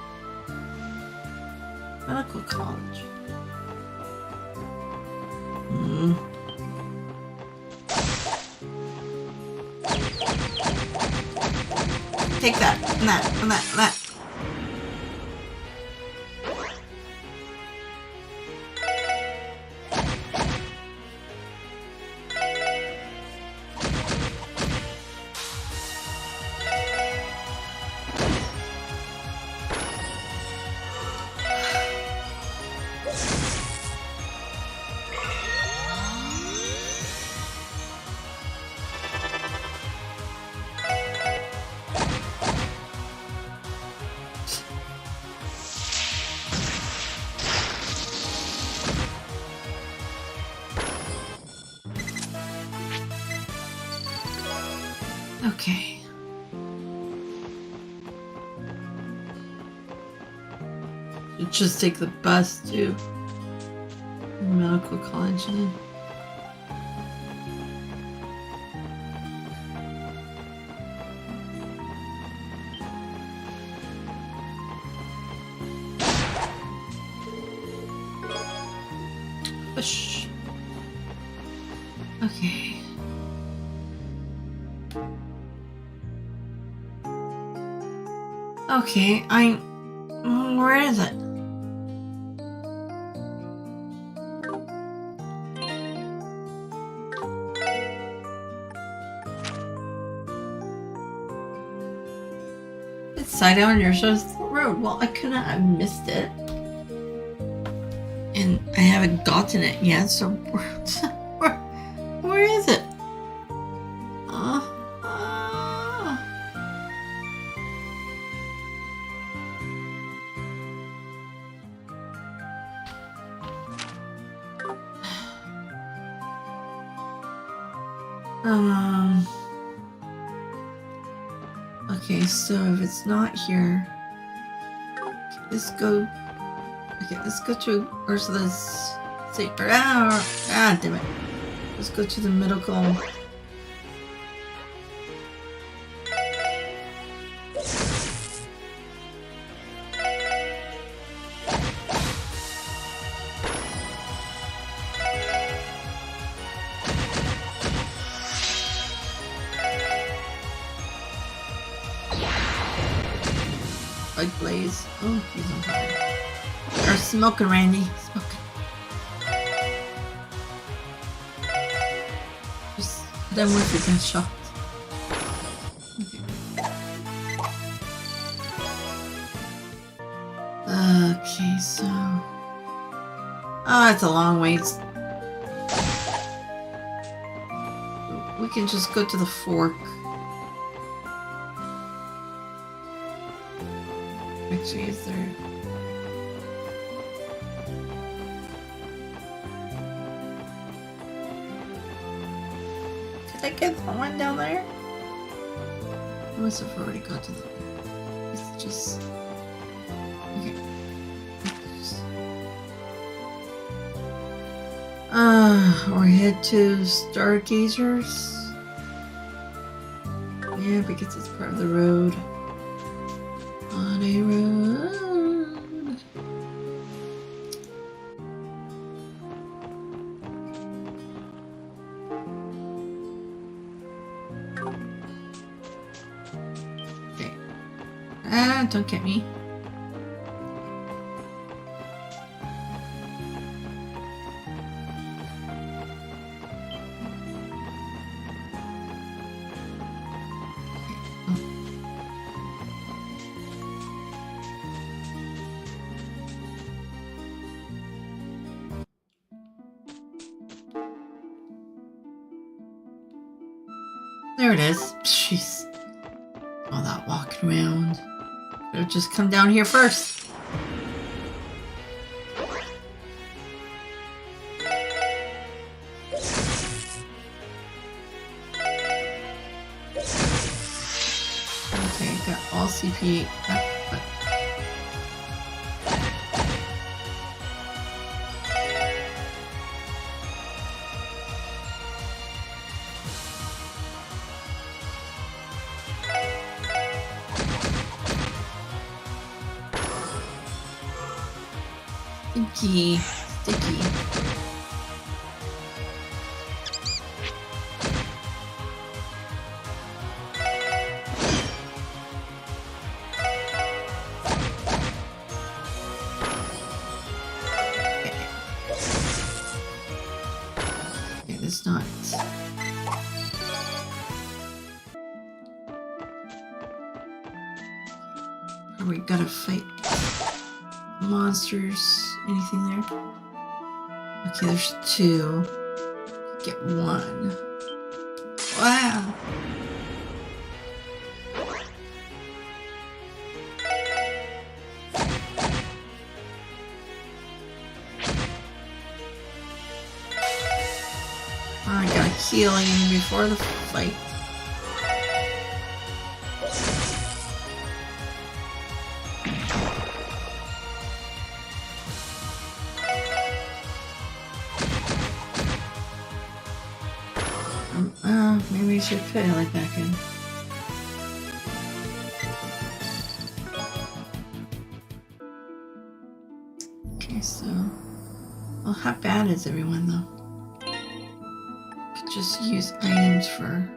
medical college. Take that, and that, and that, and that. Okay. You just take the bus to medical college then. Push. Okay. Okay, where is it? It's side down your shows the road. Well, I couldn't have missed it. And I haven't gotten it yet, so where is it? Okay, so if it's not here, let's go. Okay, let's go to Ursula's secret. Damn it. Let's go to the medical. Like Blaze. Oh, he's on fire. Or smoking, Randy. Smoking. Just done with the gunshot. Okay, so. Oh, it's a long ways. We can just go to the fork. Actually, is there? Did I get the one down there? I must have already got to the. It's just. Okay. Or head to Stargazers. Yeah, because it's part of the road. On a road. Okay. Don't get me. There it is. Jeez. All that walking around. Better just come down here first. Okay, got all CP up, but sticky. Okay, that's not. We gotta fight monsters. Anything there? Okay, there's two. Get one. Wow. I got healing before the fight. Maybe we should put Ellie back in. Okay, so. Well, How bad is everyone though? Could just use items for.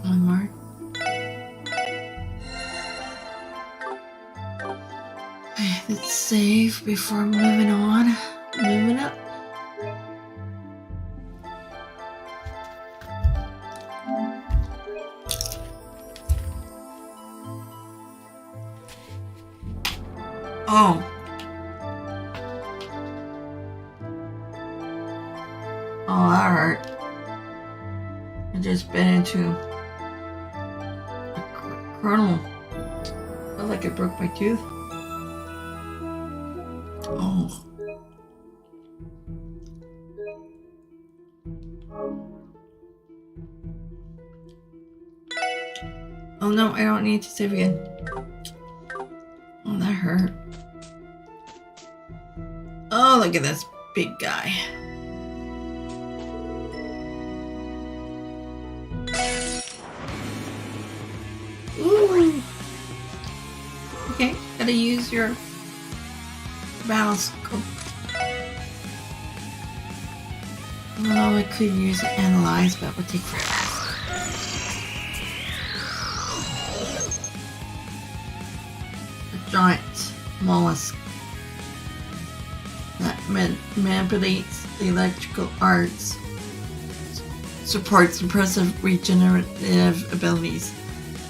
One more. Let's save before moving on. Moving up. Oh. Oh, that hurt. I just bit into a kernel. Felt like I broke my tooth. Oh. Oh no, I don't need to save again. Oh, that hurt. Oh, look at this big guy. Ooh. Okay, gotta use your battle scope. Well, I could use analyze, but it would take forever. A giant mollusk that manipulates the electrical arts, supports impressive regenerative abilities.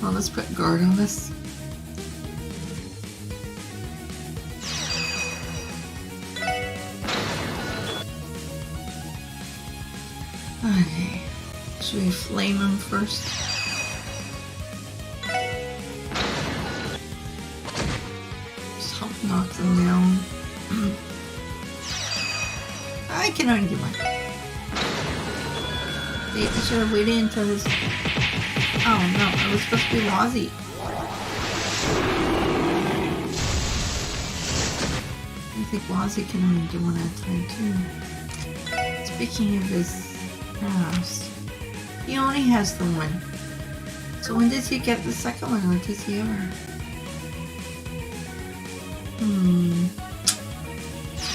Well, let's put guard on this. Okay, should we flame him first? Just help knock them down. I can only do one. Wait, I should have waited until this. Oh no, it was supposed to be Wazzy. I think Wazzy can only do one at a time too. Speaking of his past, he only has the one. So when does he get the second one, or does he ever?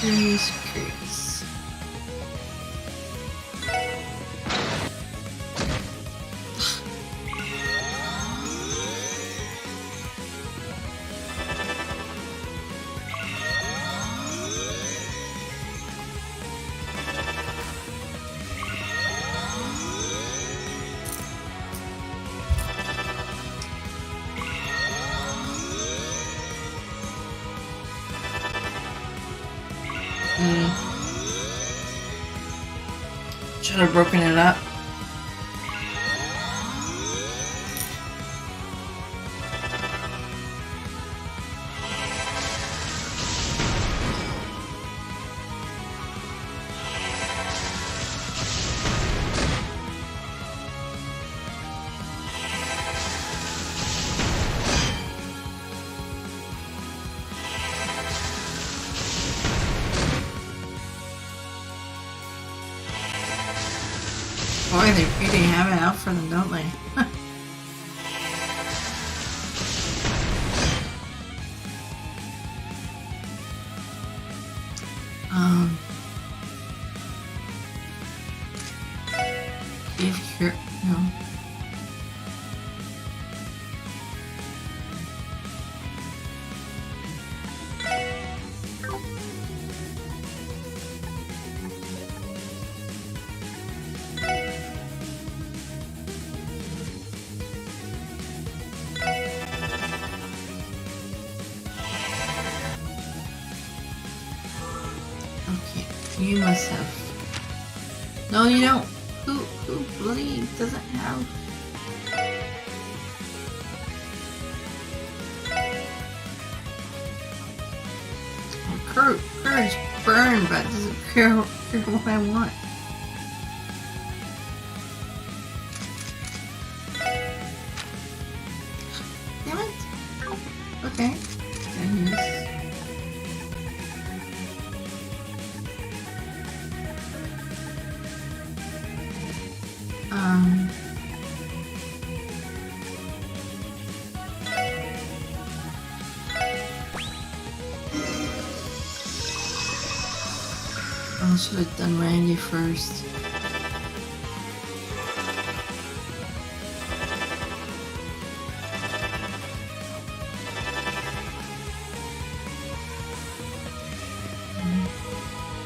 Curious. Should have broken it up. Boy, they really have it out for them, don't they? If you're, no. Okay, you must have. No, you don't. Who bloody doesn't have? Well, courage burn, but doesn't care what I want. Damn it. Okay. I should have done Randy first.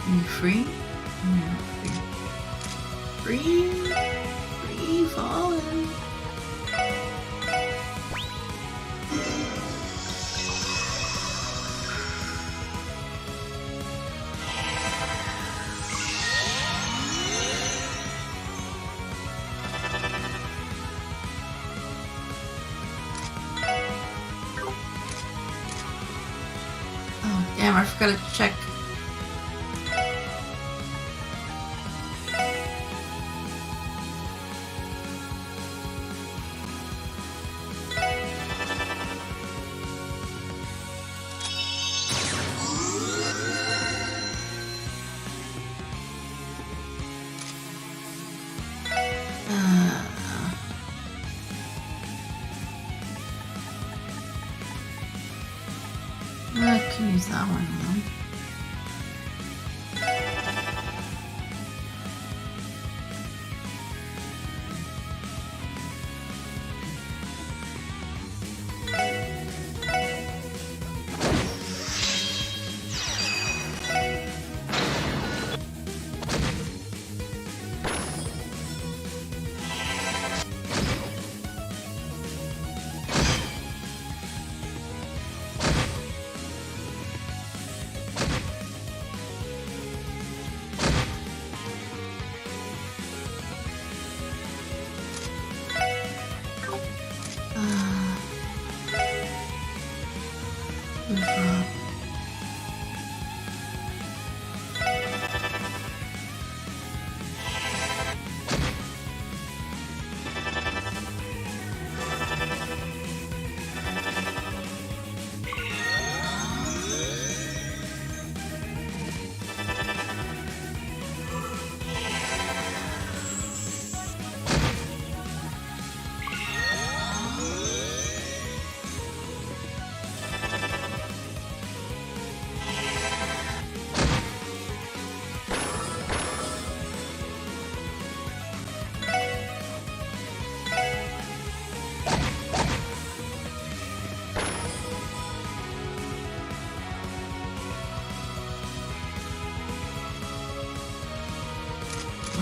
Are you free? Yeah, free. Free falling. Oh, damn, I forgot to check. I can use that one now.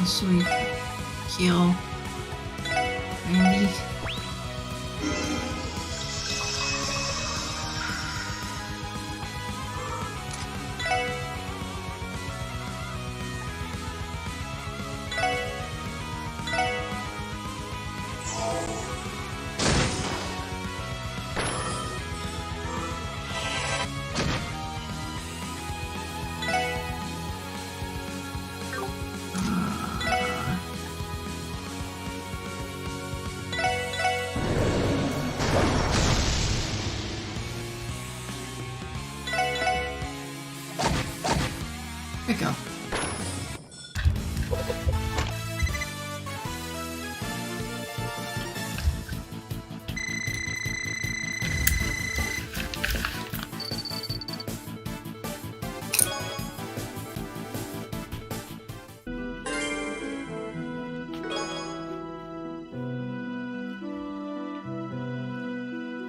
Should we heal Randy? There we go.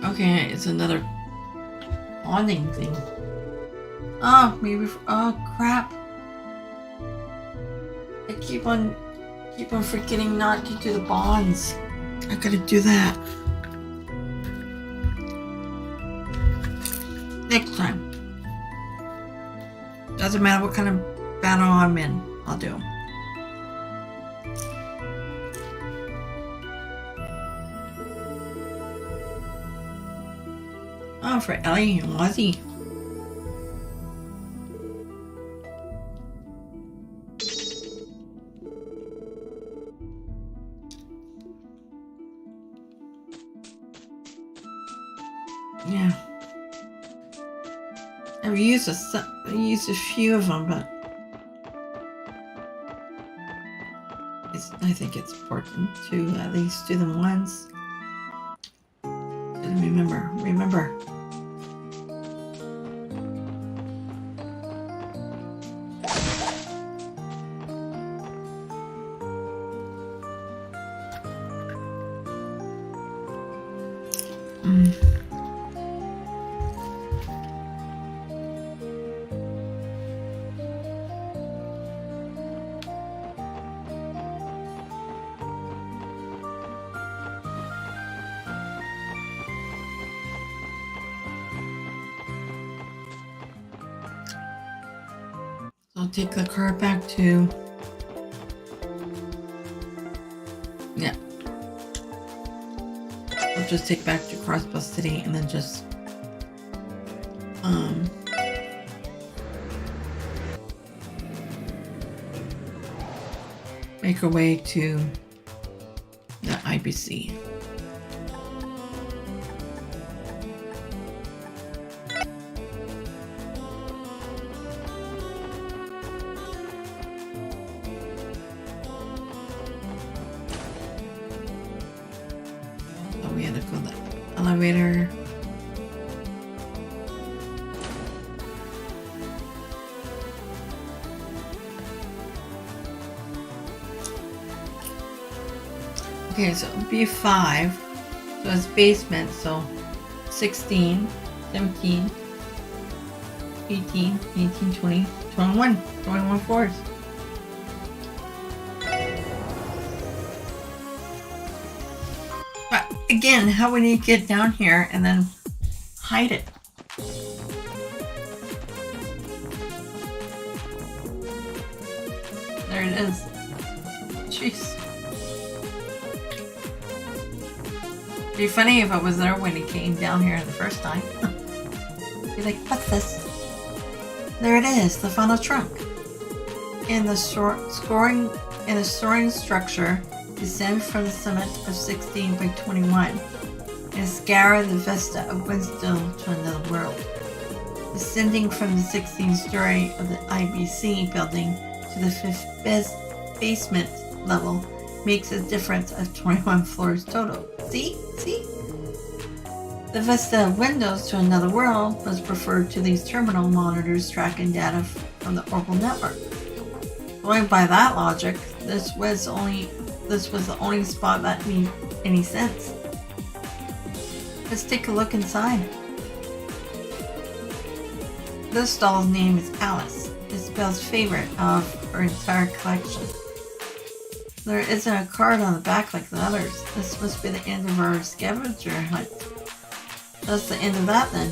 Okay, it's another awning thing. Oh, maybe. Oh, crap. I keep on forgetting not to do the bonds. I gotta do that. Next time. Doesn't matter what kind of battle I'm in, I'll do. Oh, for Ellie and Wazzy. Yeah. I've used a few of them, but I think it's important to at least do them once. And remember. I'll take the car back to... Yeah. I'll just take back to Crossbell City and then just... make our way to the IBC. We had to go the elevator. Okay, so B5, so it's basement, so 16, 17, 18, 19, 20, 21 floors. But again, how would you get down here and then hide it? There it is. Jeez. It'd be funny if I was there when he came down here the first time. Be like, what's this? There it is, the final trunk. In the soaring structure, descend from the summit of 16 by 21 and scour the vista of Winstone to another world. Descending from the 16th story of the IBC building to the 5th basement level makes a difference of 21 floors total. See? The vista of windows to another world was preferred to these terminal monitors tracking data from the orbital network. Going by that logic, this was the only spot that made any sense. Let's take a look inside. This doll's name is Alice. It's Belle's favorite of her entire collection. There isn't a card on the back like the others. This must be the end of our scavenger hunt. That's the end of that then.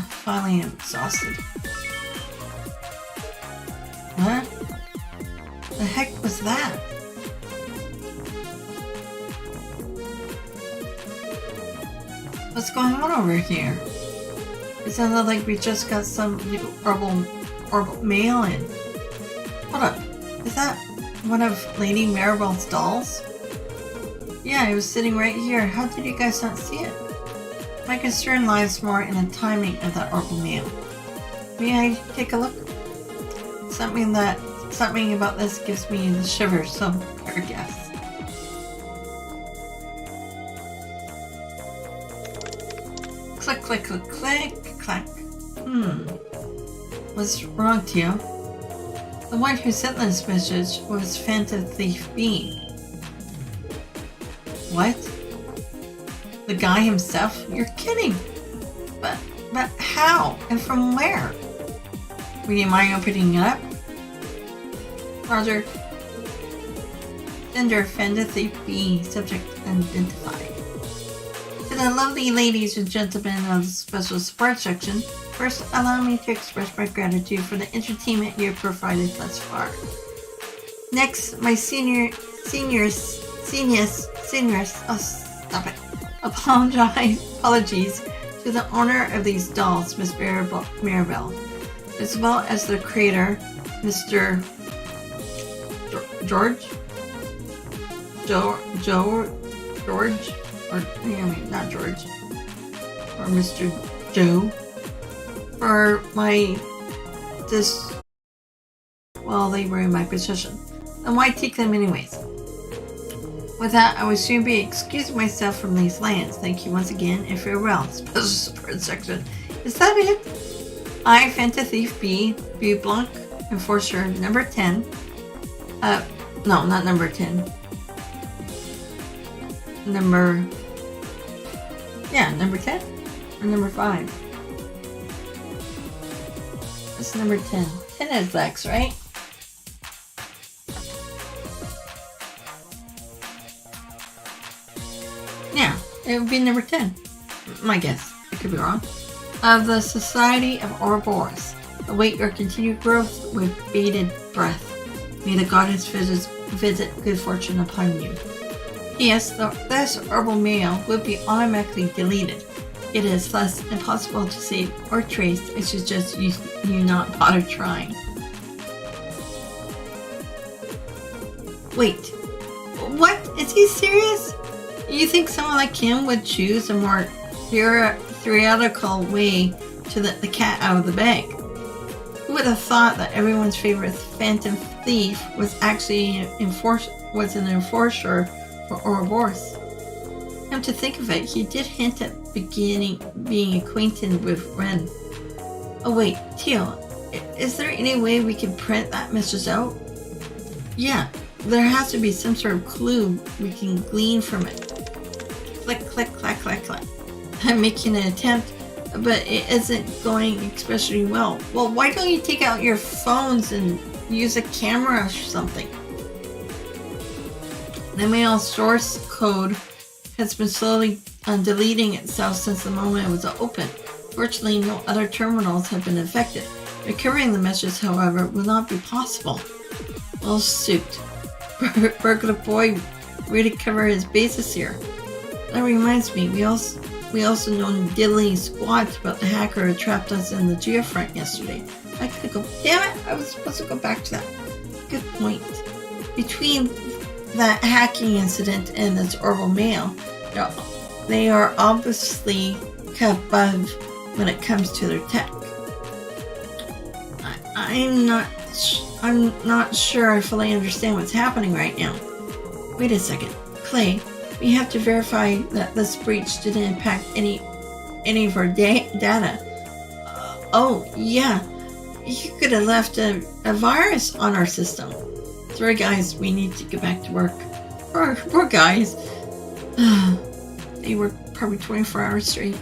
Finally I'm exhausted. What? The heck was that? What's going on over here? It sounded like we just got some new orbital mail in. Hold up. Is that one of Lady Maribel's dolls? Yeah, it was sitting right here. How did you guys not see it? My concern lies more in the timing of that orbital mail. May I take a look? Something about this gives me the shivers, so better guess. Click, click, click, click, clack. What's wrong, Tio? The one who sent this message was Phantom Thief B. What? The guy himself? You're kidding! But how? And from where? Would you mind opening it up? Roger. Gender Phantom Thief B. Subject identified. To the lovely ladies and gentlemen of the special support section, first allow me to express my gratitude for the entertainment you have provided thus far. Next, my seniors, oh stop it. Apologies to the owner of these dolls, Miss Maribel, as well as the creator, Mr. George, or Mr. Joe, for they were in my possession. then why take them anyways? With that, I would soon be excusing myself from these lands. Thank you once again, and farewell. Special support section. Is that it? I, Fanta Thief B, Blanc, Enforcer number 10. No, not number 10. Number 10? Or number 5? That's number 10. 10 is Lex, right? Yeah, it would be number 10. My guess. I could be wrong. Of the Society of Ouroboros. Await your continued growth with bated breath. May the goddess visit good fortune upon you. Yes, this herbal mail will be automatically deleted. It is thus impossible to save or trace. I suggest you not bother trying. Wait, what? Is he serious? You think someone like him would choose a more theoretical way to let the cat out of the bag? Who would have thought that everyone's favorite phantom thief was actually an enforcer for Ouroboros? Come to think of it, he did hint at being acquainted with Ren. Oh wait, Teal, is there any way we can print that message out? Yeah, there has to be some sort of clue we can glean from it. Click, click, clack, clack, clack. I'm making an attempt, but it isn't going especially well. Well, why don't you take out your phones and use a camera or something? The mail source code has been slowly deleting itself since the moment it was opened. Fortunately, no other terminals have been affected. Recovering the message, however, will not be possible. Well, shoot. Burglar boy really cover his bases here. That reminds me, we also know diddly squats about the hacker who trapped us in the geofront yesterday. I could go, damn it, I was supposed to go back to that. Good point. Between that hacking incident and this herbal mail, they are obviously above when it comes to their tech. I'm not sure I fully understand what's happening right now. Wait a second, Clay. We have to verify that this breach didn't impact any of our data. Oh yeah, you could have left a virus on our system. Sorry guys, we need to get back to work. Poor guys. They work probably 24 hours straight.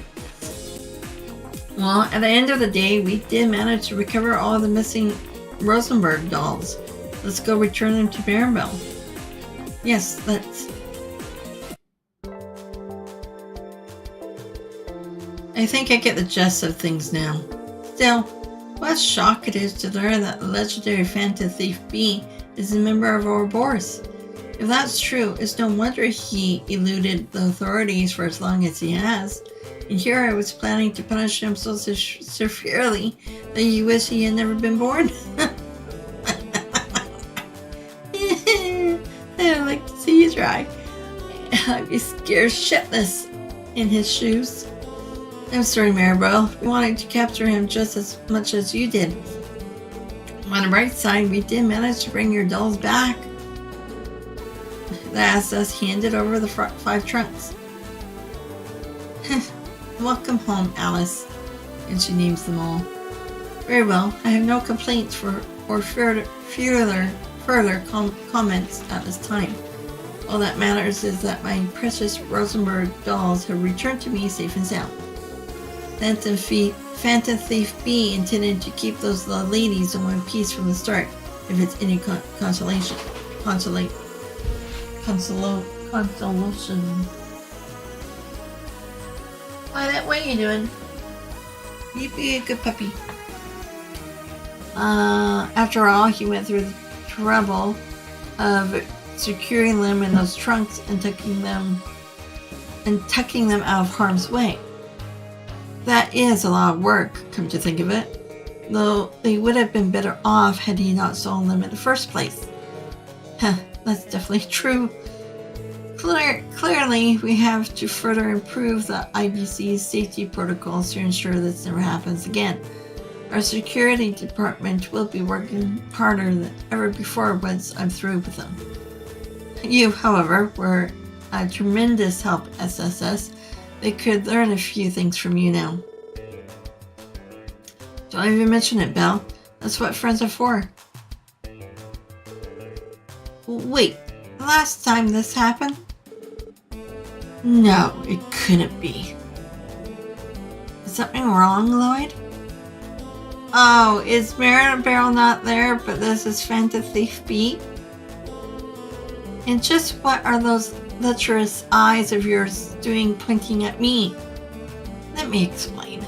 Well, at the end of the day, we did manage to recover all the missing Rosenberg dolls. Let's go return them to Maribel. Yes, let's. I think I get the gist of things now. Still, what a shock it is to learn that the legendary Phantom Thief B is a member of Ouroboros. If that's true, it's no wonder he eluded the authorities for as long as he has. And here I was planning to punish him so severely that you wish he had never been born. I'd like to see you try. I'd be scared shitless in his shoes. I'm sorry, Maribel. We wanted to capture him just as much as you did. On the bright side, we did manage to bring your dolls back. As us handed over the 5 trunks. Welcome home, Alice. And she names them all. Very well. I have no complaints or further comments at this time. All that matters is that my precious Rosenberg dolls have returned to me safe and sound. Phantom Thief B intended to keep those ladies in one piece from the start, if it's any consolation. Violet, what are you doing? You be a good puppy. After all, he went through the trouble of securing them in those trunks and tucking them out of harm's way. That is a lot of work, come to think of it. Though they would have been better off had he not stolen them in the first place. That's definitely true. Clearly, we have to further improve the IBC's safety protocols to ensure this never happens again. Our security department will be working harder than ever before once I'm through with them. You, however, were a tremendous help, SSS. They could learn a few things from you now. Don't even mention it, Belle. That's what friends are for. Wait, last time this happened? No, it couldn't be. Is something wrong, Lloyd? Oh, is Maribel not there, but this is Fantasy B? And just what are those lecherous eyes of yours doing pointing at me? Let me explain.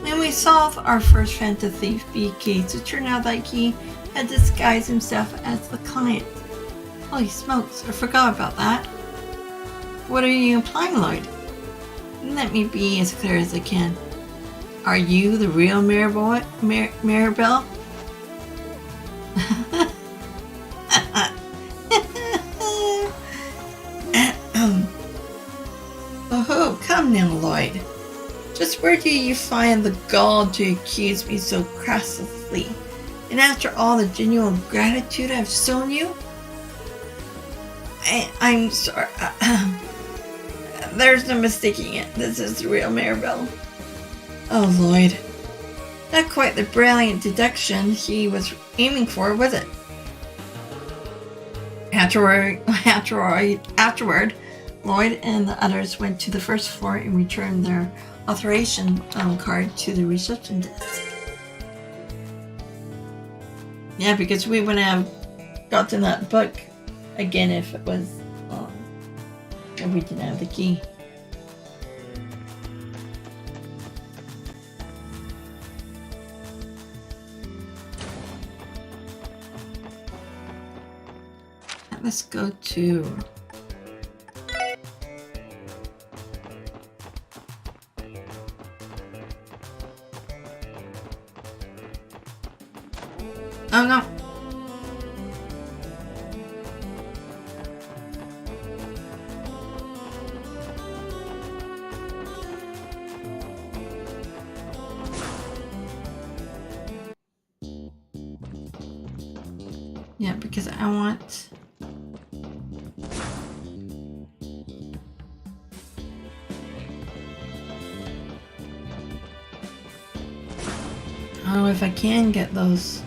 When we solved our first Fantasy B case, it turned out that he had disguised himself as the client. Holy smokes, I forgot about that. What are you implying, Lloyd? Let me be as clear as I can. Are you the real Maribel? Oh, come now, Lloyd. Just where do you find the gall to accuse me so crassly? And after all the genuine gratitude I've shown you? I'm sorry. There's no mistaking it. This is the real Maribel. Oh, Lloyd. Not quite the brilliant deduction he was aiming for, was it? Afterward, Lloyd and the others went to the first floor and returned their authorization card to the reception desk. Yeah, because we wouldn't have gotten that book again if it was if we didn't have the key. Let's go to oh no. Yeah, because I want oh, if I can get those.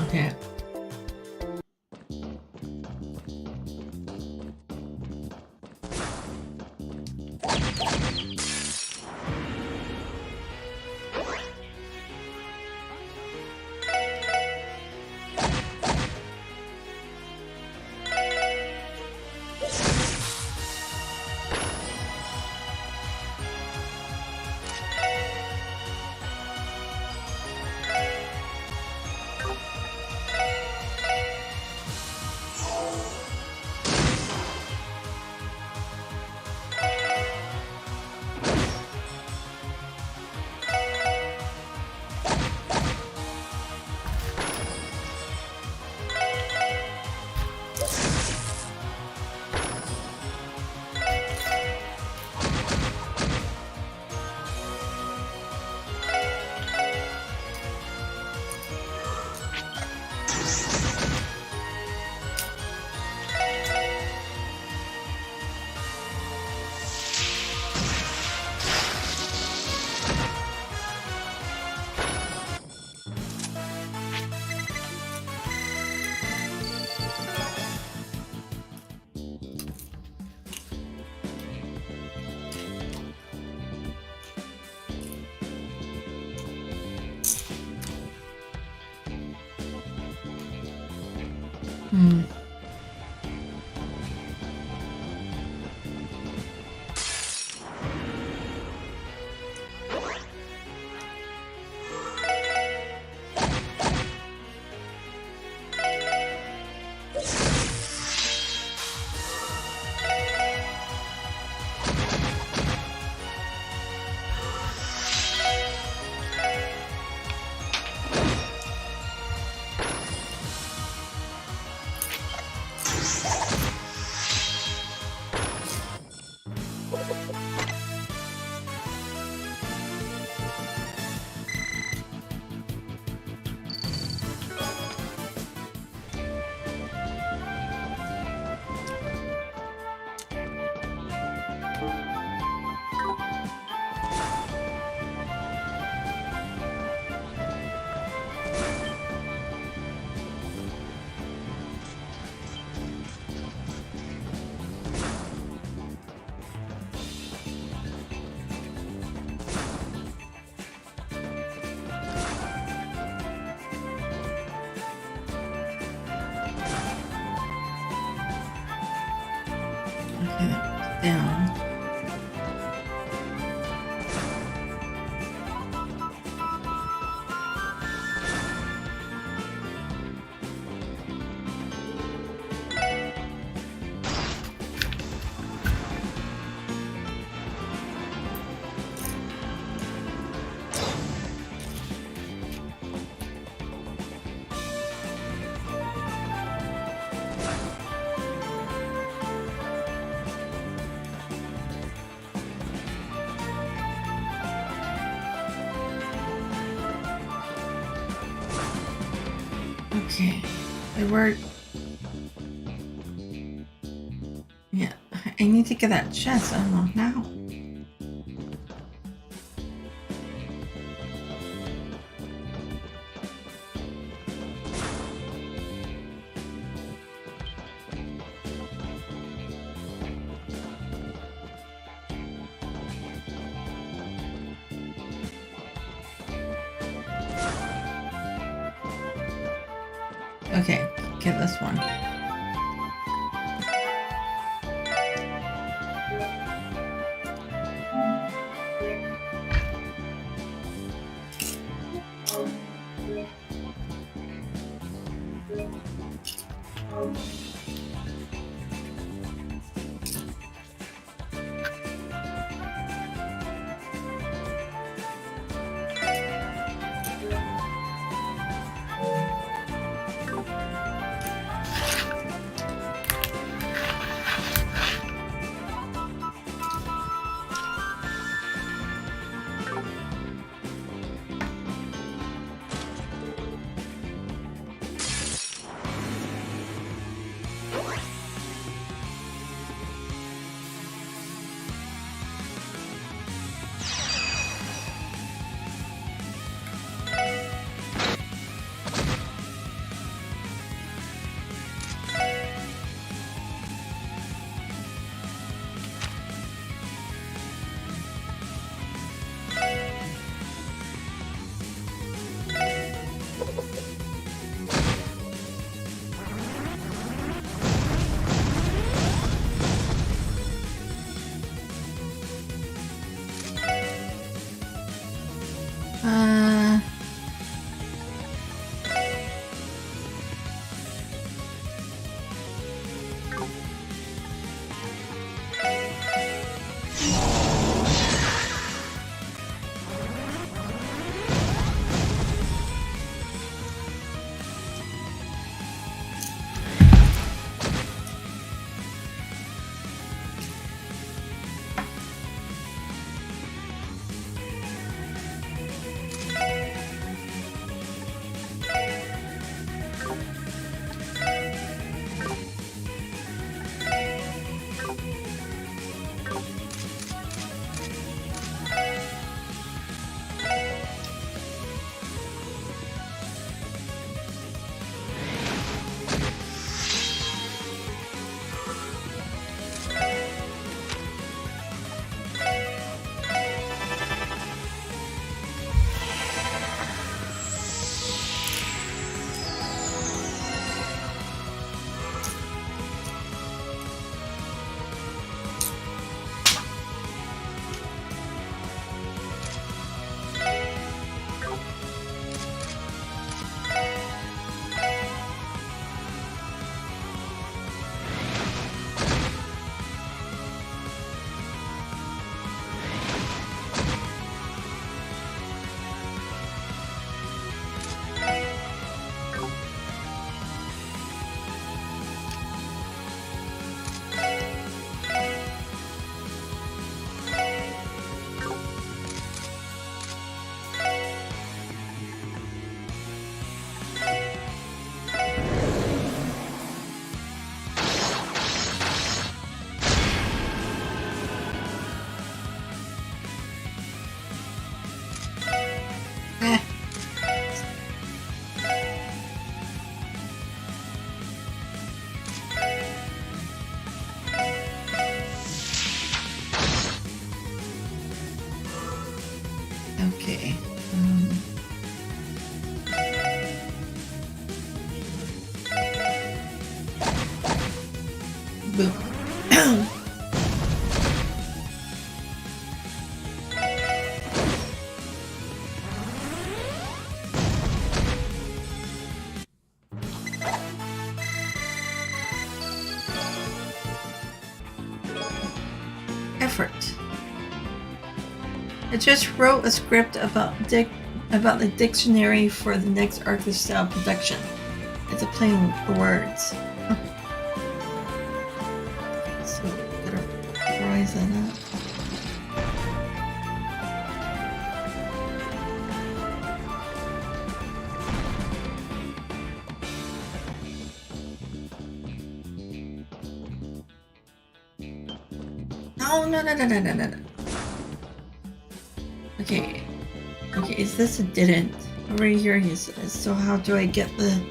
Okay. Hmm. Okay, that's down. Okay, they were. Yeah, I need to get that chest. I don't know now. Okay, get this one. Boom. Effort. I just wrote a script about the dictionary for the next Arthur style production. It's a plain words. So gotta rise that up. No. Okay, is this a didn't? Over here he says, so how do I get the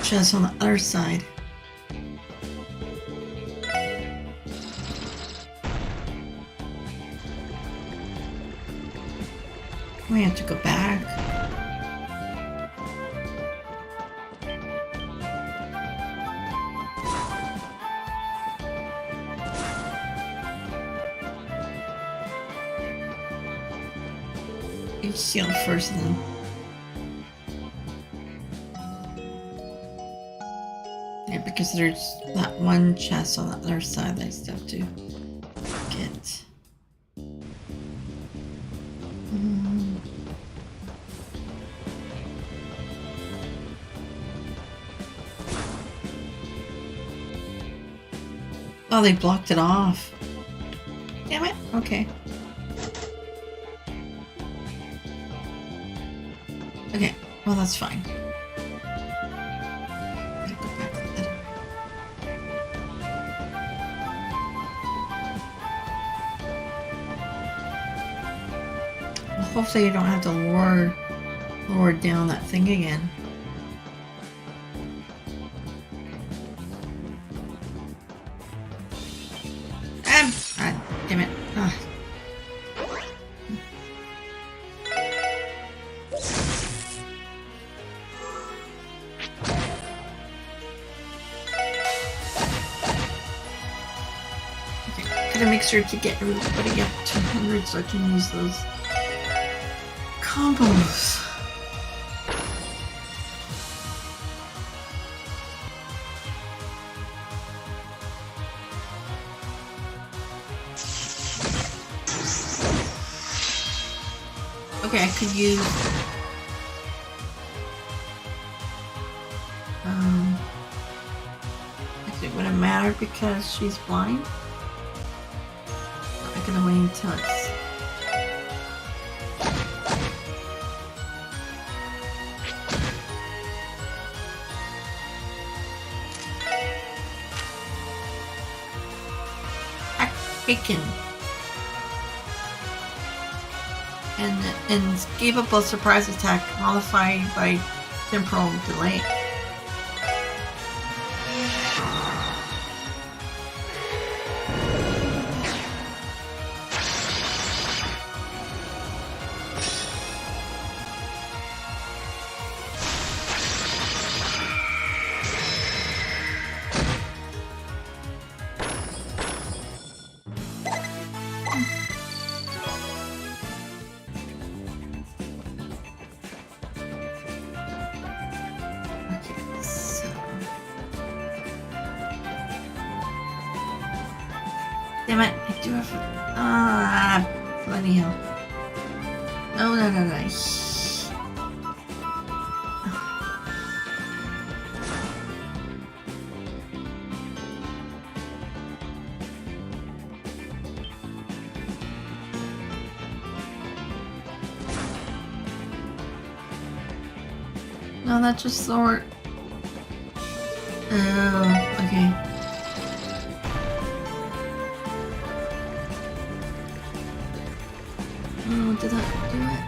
chest on the other side? We have to go back. You seal first then. Yeah, because there's that one chest on the other side that I still have to get. Oh, they blocked it off. Damn it. Okay. Okay, well that's fine. Gotta go back a bit. Well, hopefully you don't have to lower down that thing again. Damn it. Ah. Gotta make sure to get everybody up to 100 so I can use those combos. Okay, I could use actually it wouldn't matter because she's blind. I'm gonna wait until it's bacon. And escapable surprise attack modified by temporal delay. Damn it, I do have bloody hell. No. No, that's just lower. Oh, okay. Oh, did that do it?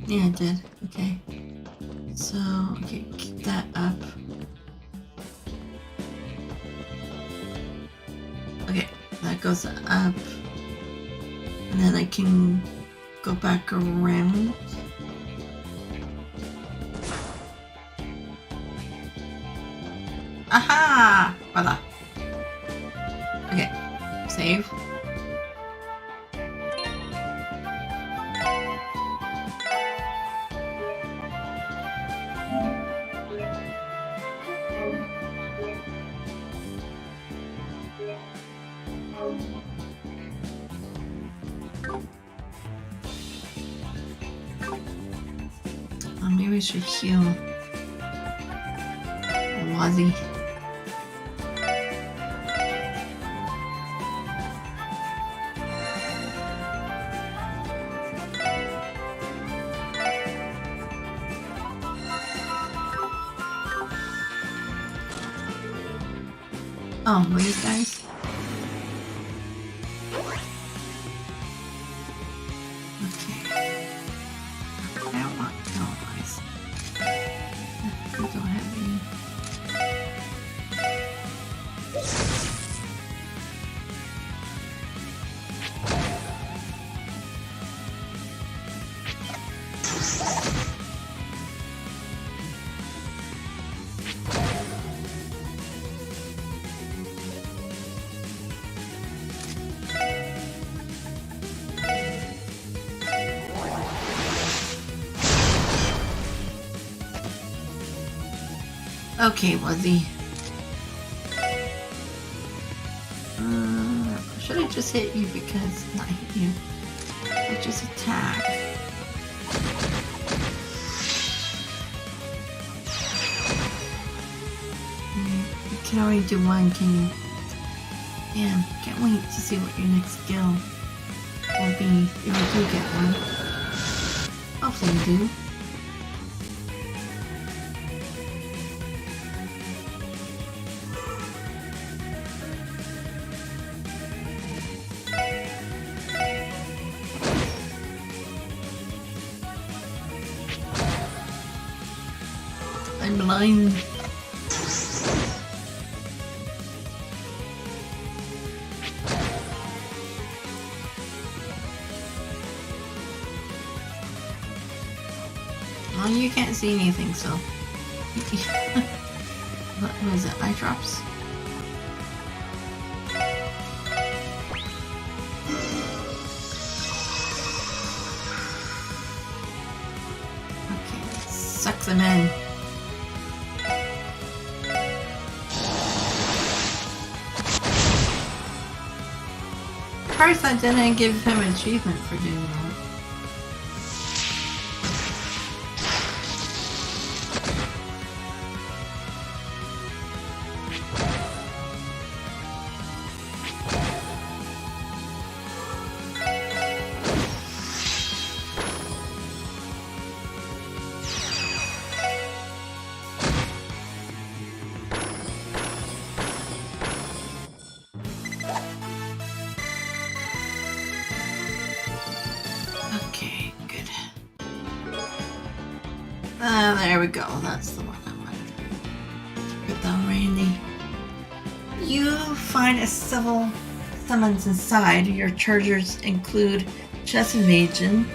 Yeah, it did. Okay. So, okay, keep that up. Okay, that goes up. And then I can go back around. Aha! Voila. Okay, save. Maybe we should heal Wazzy. Oh, these guys? Okay. I don't want allies. We don't have any. Okay, Wuzzy. Should I just hit you because not hit you? I just attack. You can only do one, can you? Damn, can't wait to see what your next skill will be if you do get one. Hopefully you do. I'm blind. Well, you can't see anything, so. What was it? Eye drops? Okay, suck them in. First, I didn't give him an achievement for doing that. Okay, good. There we go. That's the one I wanted. Good down, Randy. You find a civil summons inside. Your chargers include chess invasion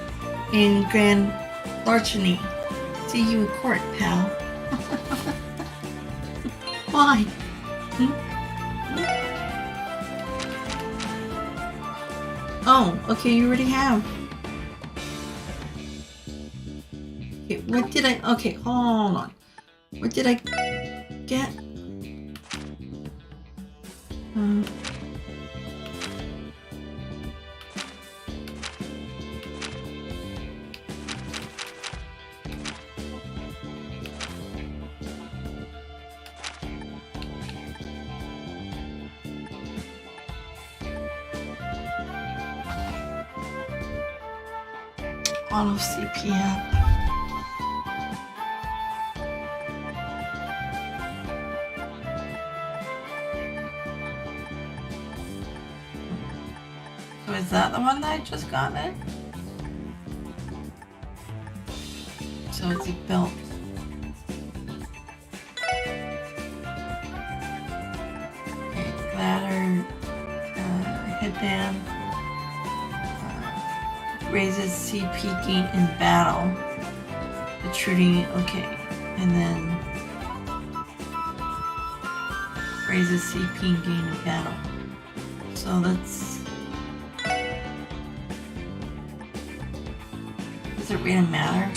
and grand larceny. See you in court, pal. Why? Oh, okay, you already have. Okay, what did I... Okay, hold on. What did I get? Auto CPM. So is that the one that I just got in? So it's a belt. Okay, ladder, headband. raises CP gain in battle. Protruding, okay. And then raises CP gain in battle. So that's... Does it really matter?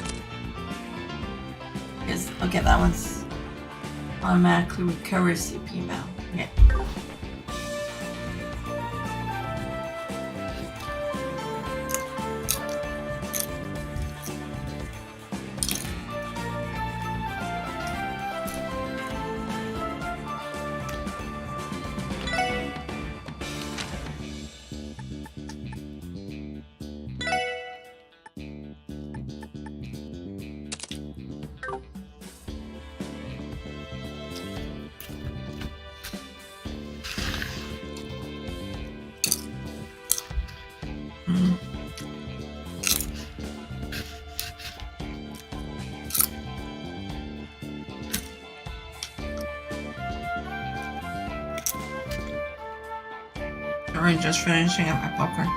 Because, okay, that one's automatically recovers CP battle. Okay. I'm just finishing up my popcorn.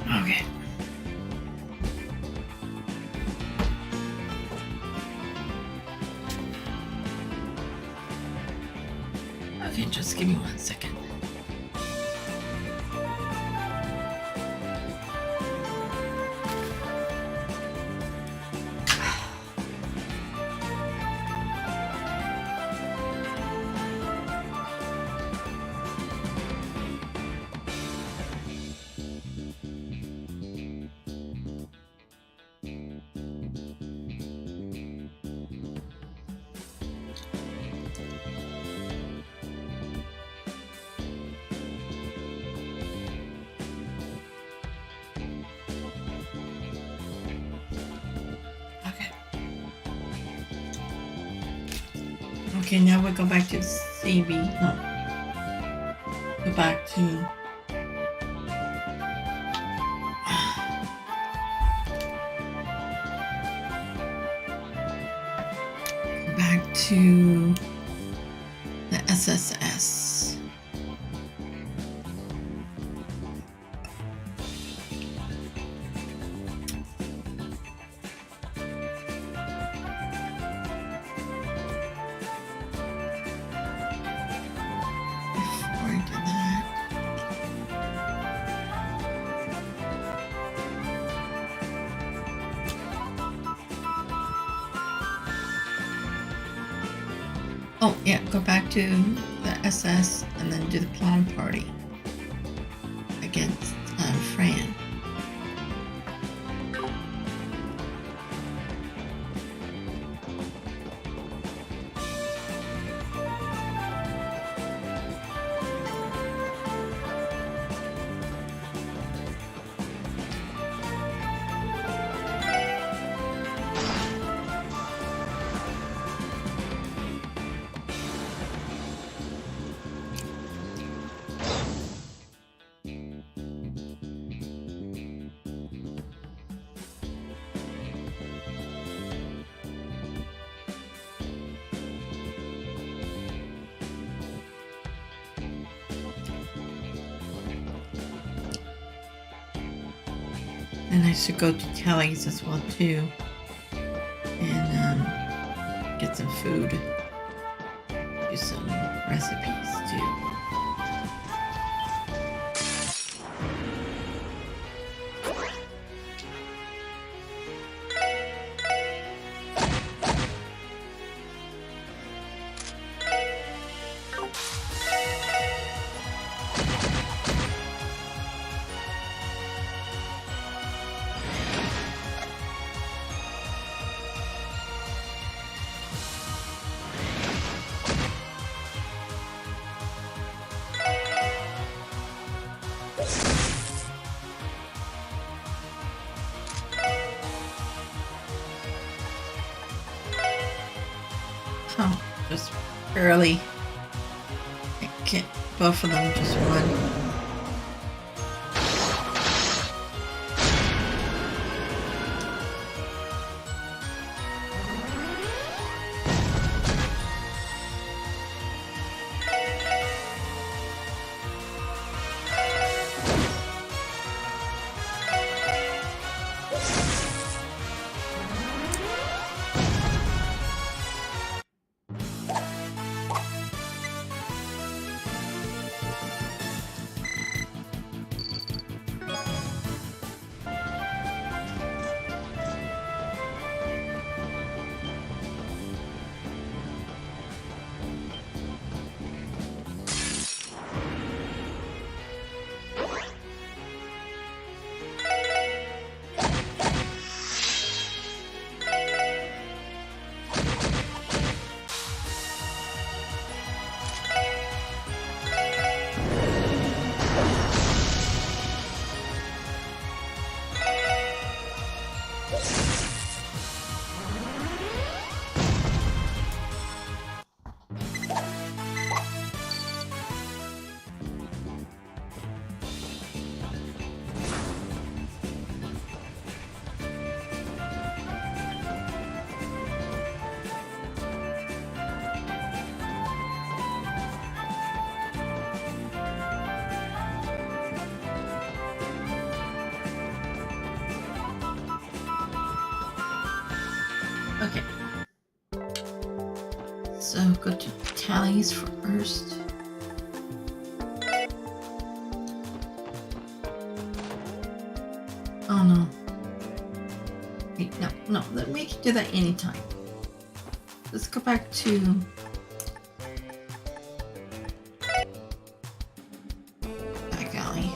Okay. Okay, just give me 1 second. Okay, now we go back to the CV. No. Go back to... Go back to the SSS. Oh, yeah, go back to the SS and then do the plan party against Fran. And I should go to Kelly's as well too, and get some food, do some recipes too. early. I can't both of them, just one. Okay. So go to tallies first. Oh no. Wait, no, we can do that anytime. Let's go back to back alley.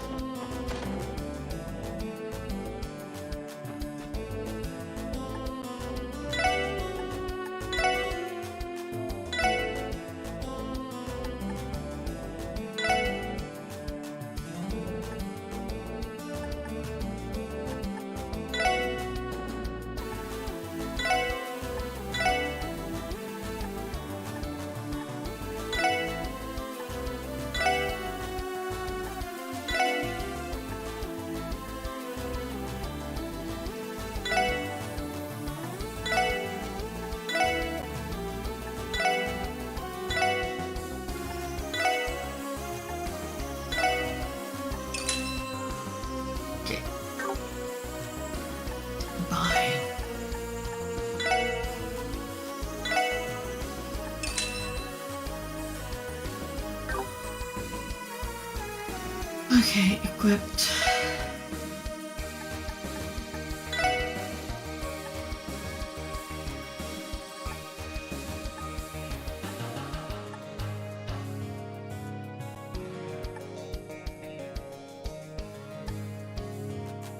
Okay, equipped.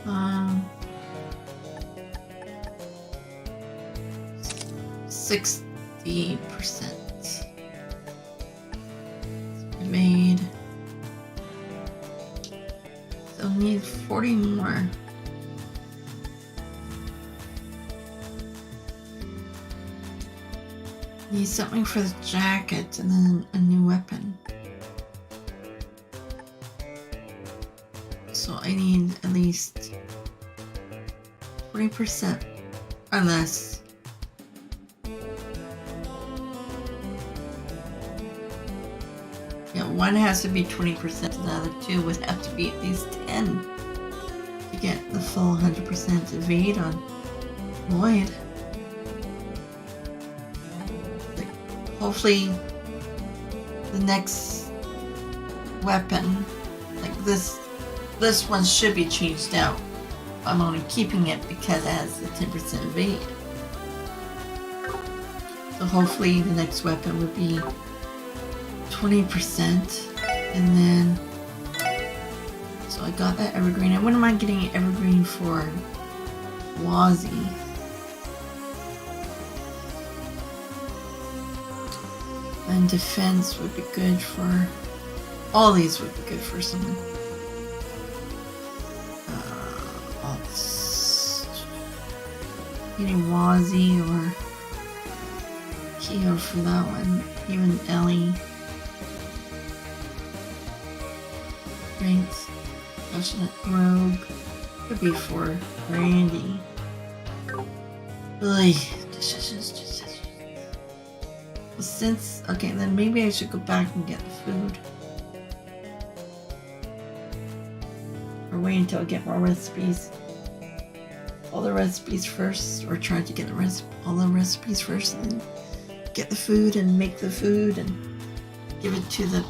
Um, 60%. Made. So need 40 more. Need something for the jacket and then a new weapon. So I need at least 20% or less. Yeah, one has to be 20%, and the other two would have to be at least 10 to get the full 100% evade on Lloyd. Like, hopefully the next weapon, like this one should be changed out. I'm only keeping it because it has the 10% evade. So hopefully the next weapon would be 20%, and then so I got that evergreen. I wouldn't mind getting an evergreen for Wazzy. And defense would be good for all these would be good for someone. Getting Wazzy or Geo for that one. Even Ellie. Drinks. Passionate Rogue. Could be for Randy. Ugh. Well, since... Okay, then maybe I should go back and get the food. Or wait until I get more recipes. All the recipes first, or try to get all the recipes first, and then get the food and make the food and give it to the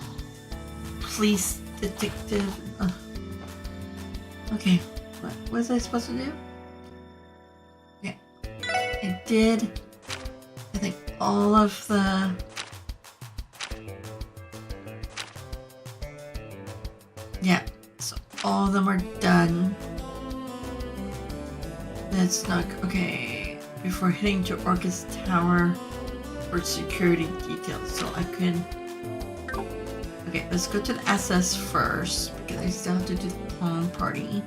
police detective. Okay, what was I supposed to do? Okay, I did. I think all of the. Yeah, so all of them are done. That's not okay. Before heading to Orcus Tower for security details, so I could. Okay, let's go to the SS first because I still have to do the pawn party.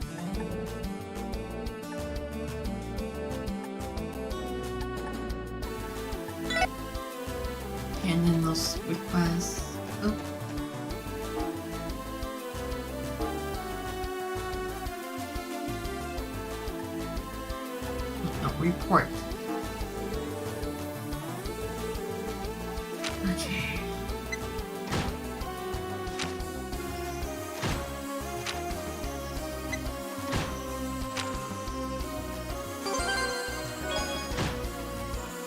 And then those requests. Oh. Report. Okay.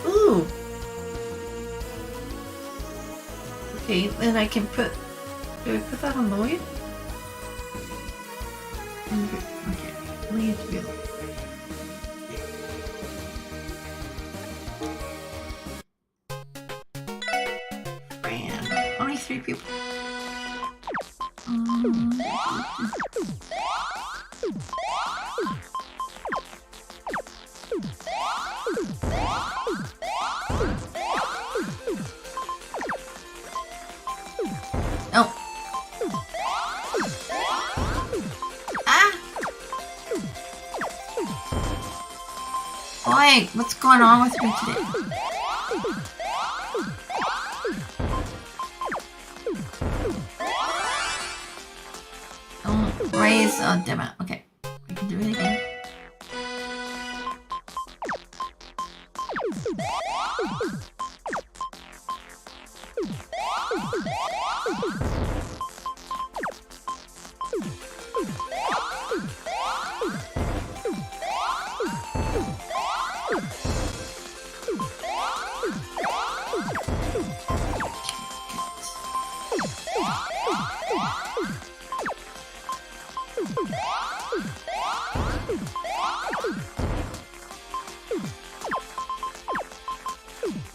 Ooh. Okay, then I can put. Do I put that on Lloyd? Okay, we need to be. Only 3 people. Oh. Ah. Boy, what's going on with me today? Raise, oh damn it, okay. We can do it again.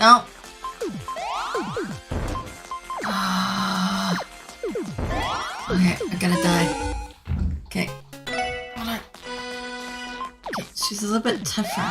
No. Okay, I gotta die. Okay. Hold on. Okay, she's a little bit tougher.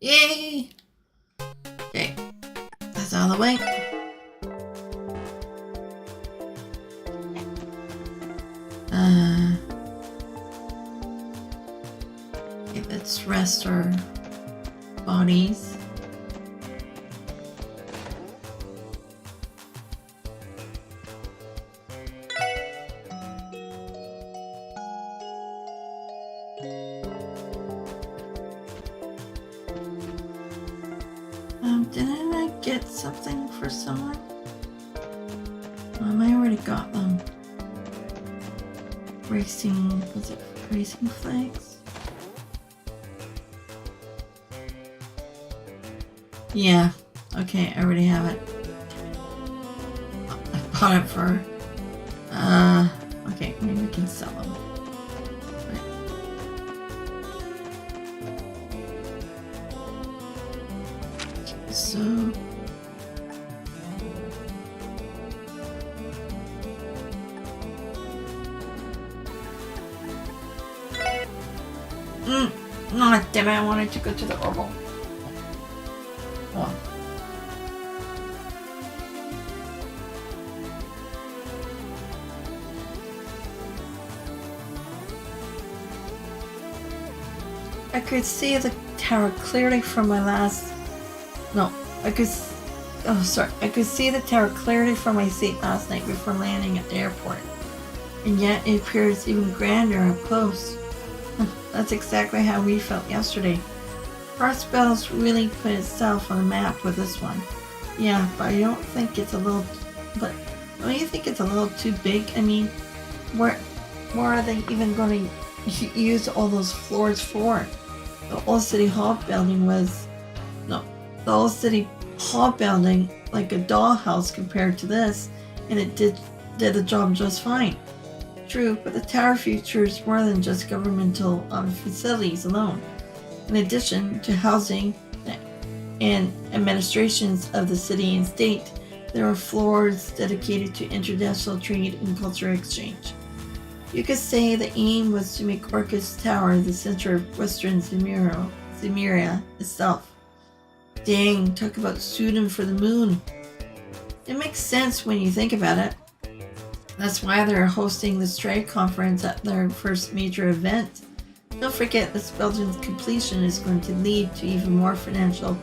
Yay! Okay, that's out of the way. Okay, let's rest our bodies. get something for someone? I already got them. Racing, was it racing flags? Yeah, okay, I already have it. I bought it for, okay, maybe we can sell them. Okay, so... Oh, damn it, I wanted to go to the Orbital. Oh. I could see the tower clearly from my last... No, I could... Oh, sorry. I could see the tower clearly from my seat last night before landing at the airport. And yet it appears even grander up close. That's exactly how we felt yesterday. Crossbell's really put itself on the map with this one. Yeah, but I don't think it's a little... But don't you think it's a little too big? I mean, where are they even going to use all those floors for? The old City Hall building was... No, the old City Hall building, like a dollhouse compared to this, and it did the job just fine. True, but the tower features more than just governmental facilities alone. In addition to housing and administrations of the city and state, there are floors dedicated to international trade and cultural exchange. You could say the aim was to make Orcus Tower the center of Western Zemuria itself. Dang, talk about shooting for the moon. It makes sense when you think about it. That's why they're hosting the Strike Conference at their first major event. Don't forget, this building's completion is going to lead to even more financial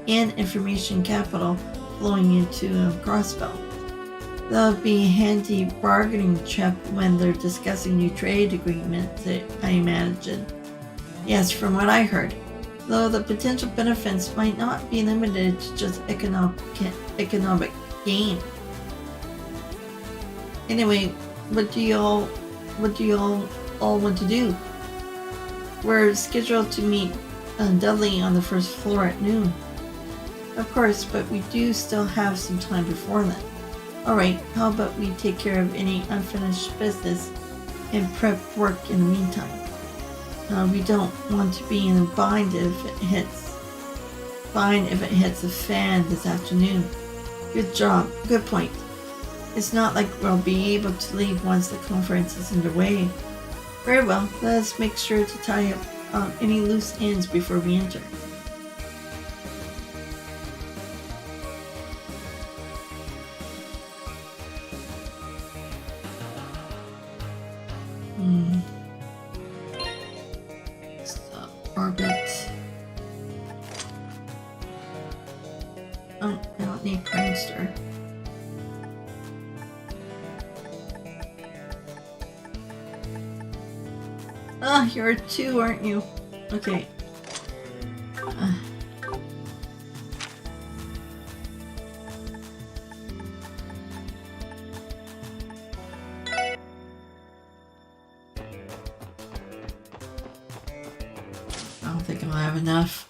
and information capital flowing into Crossbell. That'll be a handy bargaining chip when they're discussing new trade agreements, I imagine. Yes, from what I heard. Though the potential benefits might not be limited to just economic gain. Anyway, what do you all want to do? We're scheduled to meet Dudley on the first floor at noon. Of course, but we do still have some time before then. Alright, how about we take care of any unfinished business and prep work in the meantime? We don't want to be in a bind if it hits the fan this afternoon. Good job, good point. It's not like we'll be able to leave once the conference is underway. Very well, let's make sure to tie up any loose ends before we enter. Orbit. Oh, I don't need Prankster. Ah, you're two, aren't you? Okay. I don't think I'll have enough.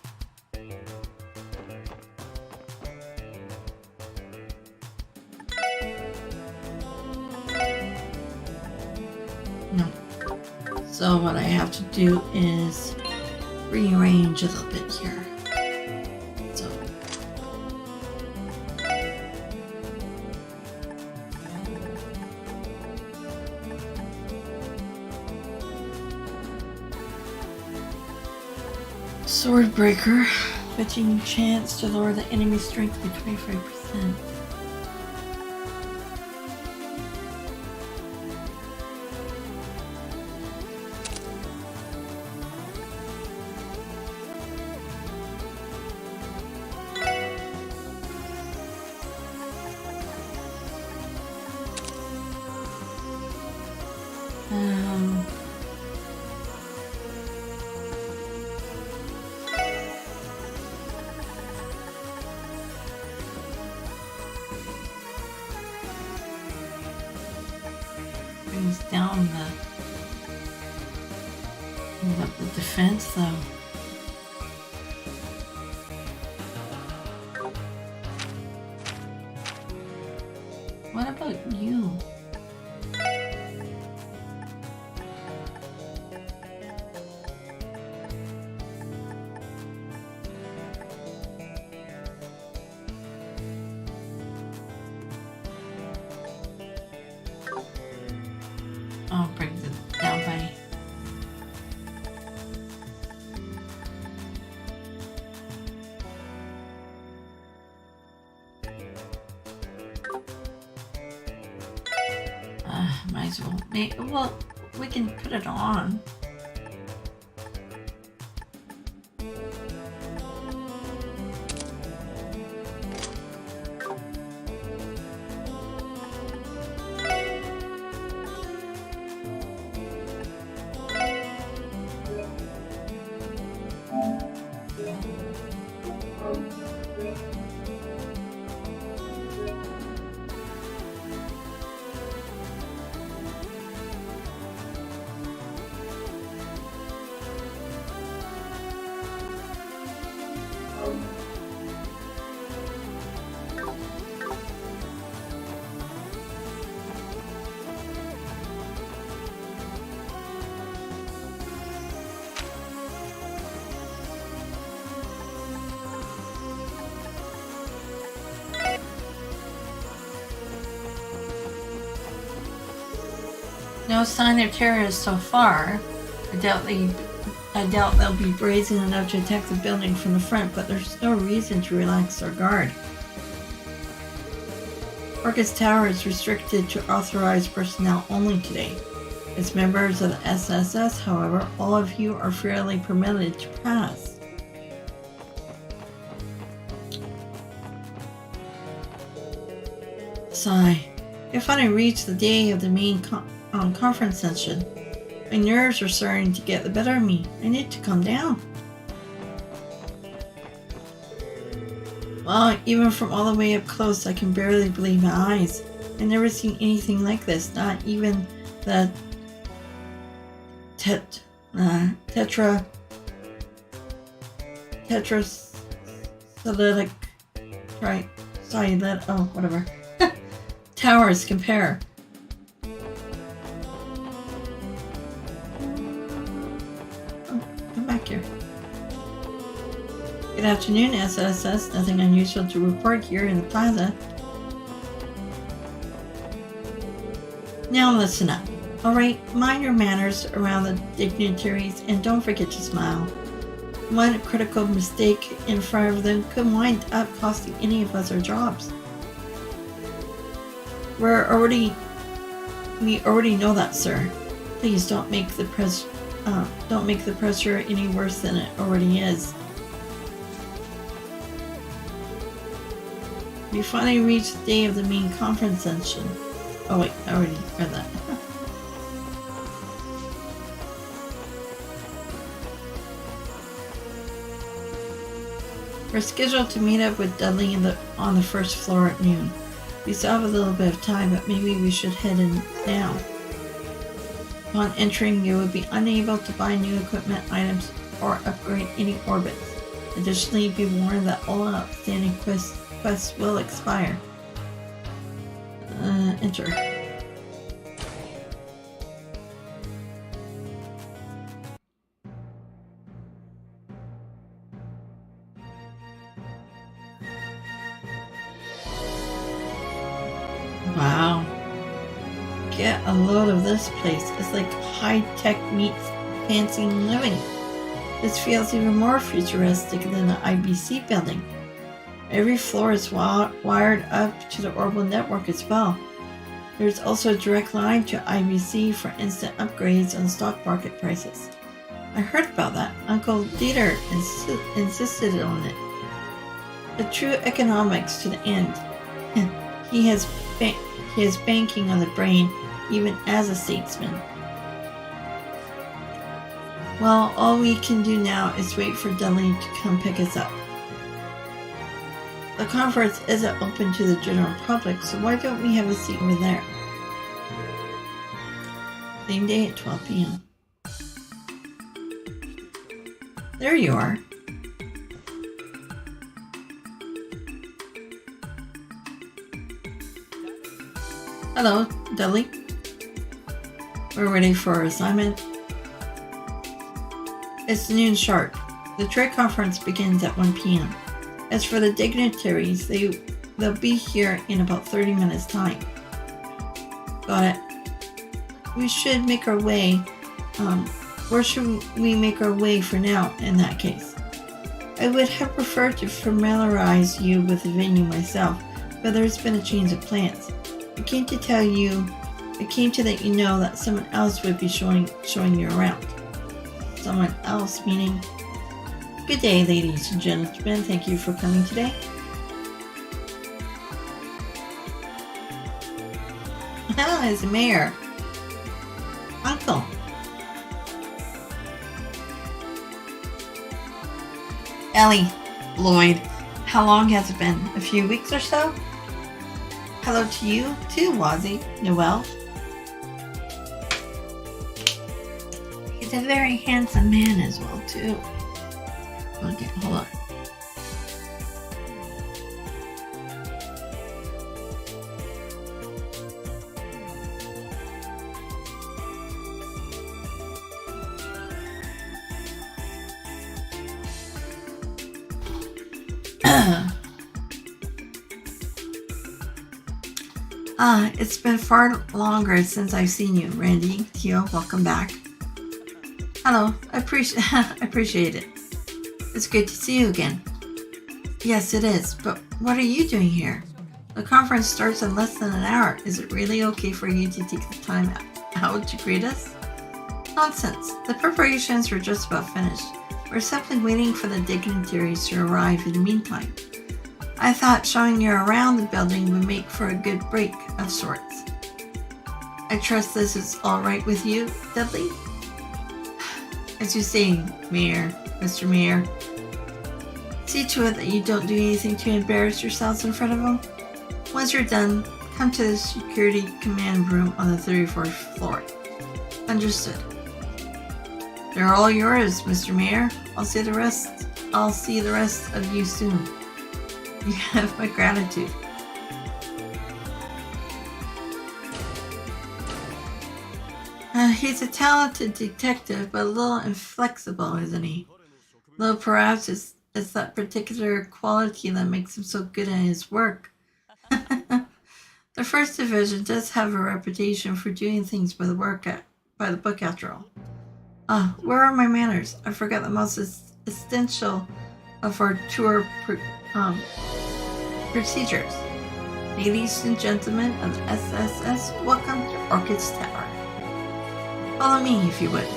No. So what I have to do is rearrange a little bit here. So Swordbreaker, fetching chance to lower the enemy strength by 25%. brings down the defense, though. What about you? Oh, brings it down by... might as well. Well, we can put it on. No sign of terrorists so far. I doubt they'll be brazen enough to attack the building from the front, but there's no reason to relax our guard. Orcus Tower is restricted to authorized personnel only today. As members of the SSS, however, all of you are freely permitted to pass. Sigh. If I reach the day of the main conference session, my nerves are starting to get the better of me. I need to calm down. Well, even from all the way up close, I can barely believe my eyes. I've never seen anything like this, not even the tetracyclic towers compare. Come back here. Good afternoon, SSS. Nothing unusual to report here in the plaza. Now listen up. Alright, mind your manners around the dignitaries and don't forget to smile. One critical mistake in front of them could wind up costing any of us our jobs. We already know that, sir. Please don't make the pressure any worse than it already is. We finally reached the day of the main conference session. Oh wait, I already read that. We're scheduled to meet up with Dudley on the first floor at noon. We still have a little bit of time, but maybe we should head in now. Upon entering, you will be unable to buy new equipment items or upgrade any orbits. Additionally, be warned that all outstanding quests will expire. Enter. Wow. Get a load of this place. It's like high-tech meets fancy living. This feels even more futuristic than the IBC building. Every floor is wired up to the orbital network as well. There's also a direct line to IBC for instant upgrades on stock market prices. I heard about that. Uncle Dieter insisted on it. A true economics to the end. He has banking on the brain, even as a statesman. Well, all we can do now is wait for Dudley to come pick us up. The conference isn't open to the general public, so why don't we have a seat over there? Same day at 12 p.m. There you are. Hello, Dudley. We're ready for our assignment. It's noon sharp. The trade conference begins at 1 p.m. As for the dignitaries, they'll be here in about 30 minutes' time. Got it. We should make our way. Where should we make our way for now, in that case? I would have preferred to familiarize you with the venue myself, but there's been a change of plans. I came to let you know that someone else would be showing you around. Someone else, meaning? Good day, ladies and gentlemen. Thank you for coming today. It's the mayor. Uncle. Ellie. Lloyd. How long has it been? A few weeks or so? Hello to you too, Wazzy. Noel. He's a very handsome man as well too. Okay, hold on. It's been far longer since I've seen you, Randy. Theo, welcome back. Hello, I appreciate it. It's good to see you again. Yes, it is, but what are you doing here? The conference starts in less than an hour. Is it really okay for you to take the time out to greet us? Nonsense. The preparations are just about finished. We're simply waiting for the dignitaries to arrive in the meantime. I thought showing you around the building would make for a good break of sorts. I trust this is all right with you, Dudley? As you say, Mayor, Mr. Mayor. See to it that you don't do anything to embarrass yourselves in front of them. Once you're done, come to the security command room on the 34th floor. Understood. They're all yours, Mr. Mayor. I'll see the rest of you soon. You have my gratitude. He's a talented detective, but a little inflexible, isn't he? Though perhaps it's that particular quality that makes him so good at his work. The 1st Division does have a reputation for doing things by the book after all. Where are my manners? I forgot the most essential of our tour procedures. Ladies and gentlemen of the SSS, welcome to Orchid's Tower. Follow me if you would.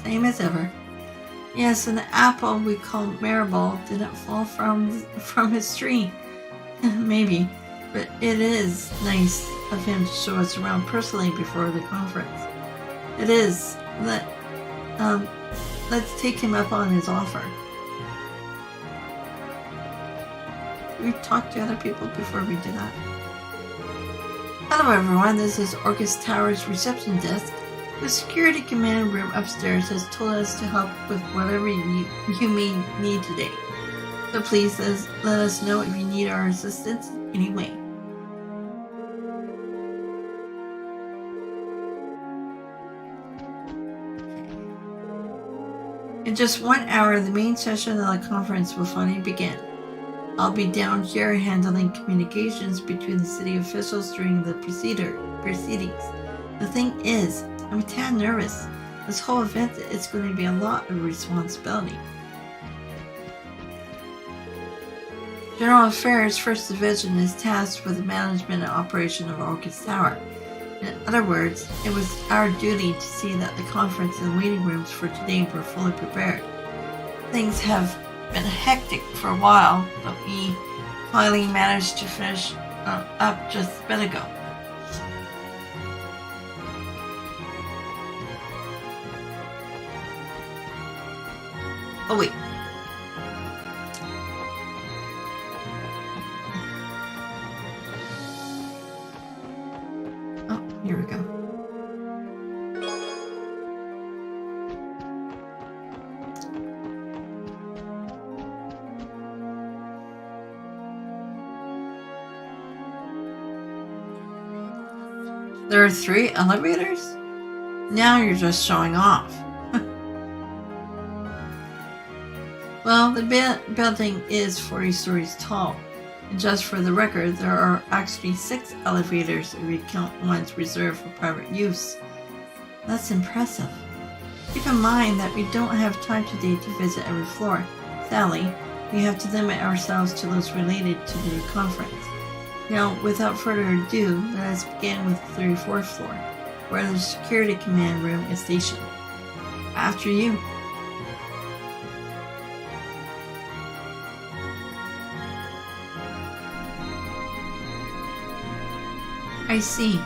Same as ever. Yes, and the apple we call Maribel didn't fall from his tree. Maybe, but it is nice of him to show us around personally before the conference. It is. Let's take him up on his offer. We've talked to other people before we do that. Hello everyone, this is Orchis Tower's reception desk. The security command room upstairs has told us to help with whatever you may need today. So please let us know if you need our assistance in any way. In just 1 hour, the main session of the conference will finally begin. I'll be down here handling communications between the city officials during the proceedings. The thing is, I'm a tad nervous. This whole event is going to be a lot of responsibility. General Affairs 1st Division is tasked with the management and operation of Orchis Tower. In other words, it was our duty to see that the conference and waiting rooms for today were fully prepared. Things have been hectic for a while, but we finally managed to finish up just a bit ago. Oh wait. There are 3 elevators? Now you're just showing off. Well, the building is 40 stories tall. And just for the record, there are actually 6 elevators if you count ones reserved for private use. That's impressive. Keep in mind that we don't have time today to visit every floor. Sadly, we have to limit ourselves to those related to the conference. Now, without further ado, let us begin with the 34th floor, where the security command room is stationed. After you. I see.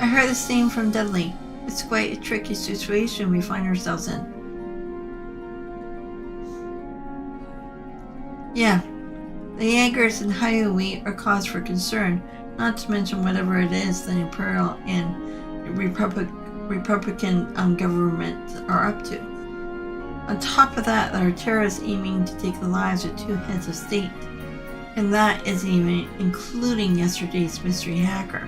I heard the same from Dudley. It's quite a tricky situation we find ourselves in. Yeah, the Jaegers and Highway are cause for concern, not to mention whatever it is the Imperial and Republican government are up to. On top of that, there are terrorists aiming to take the lives of 2 heads of state, and that is even including yesterday's mystery hacker.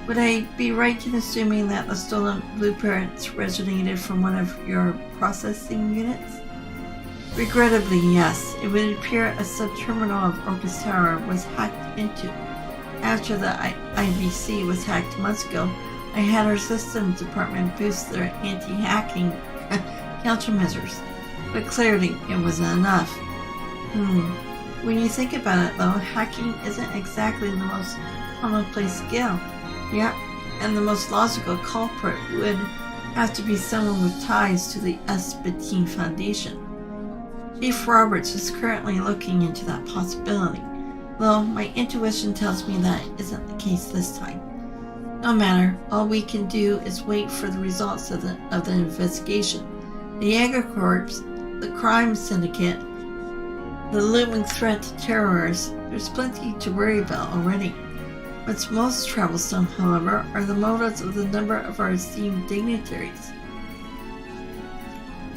Would I be right in assuming that the stolen blueprints originated from one of your processing units? Regrettably, yes. It would appear a sub-terminal of Orcus Tower was hacked into. After the IBC was hacked months ago, I had our systems department boost their anti-hacking countermeasures. But clearly, it wasn't enough. When you think about it, though, hacking isn't exactly the most commonplace skill. Yep, and the most logical culprit would have to be someone with ties to the Esbatine Foundation. Chief Roberts is currently looking into that possibility, though my intuition tells me that isn't the case this time. No matter, all we can do is wait for the results of the investigation. The Jaeger Corps, the crime syndicate, the looming threat to terrorists, there's plenty to worry about already. What's most troublesome, however, are the motives of the number of our esteemed dignitaries.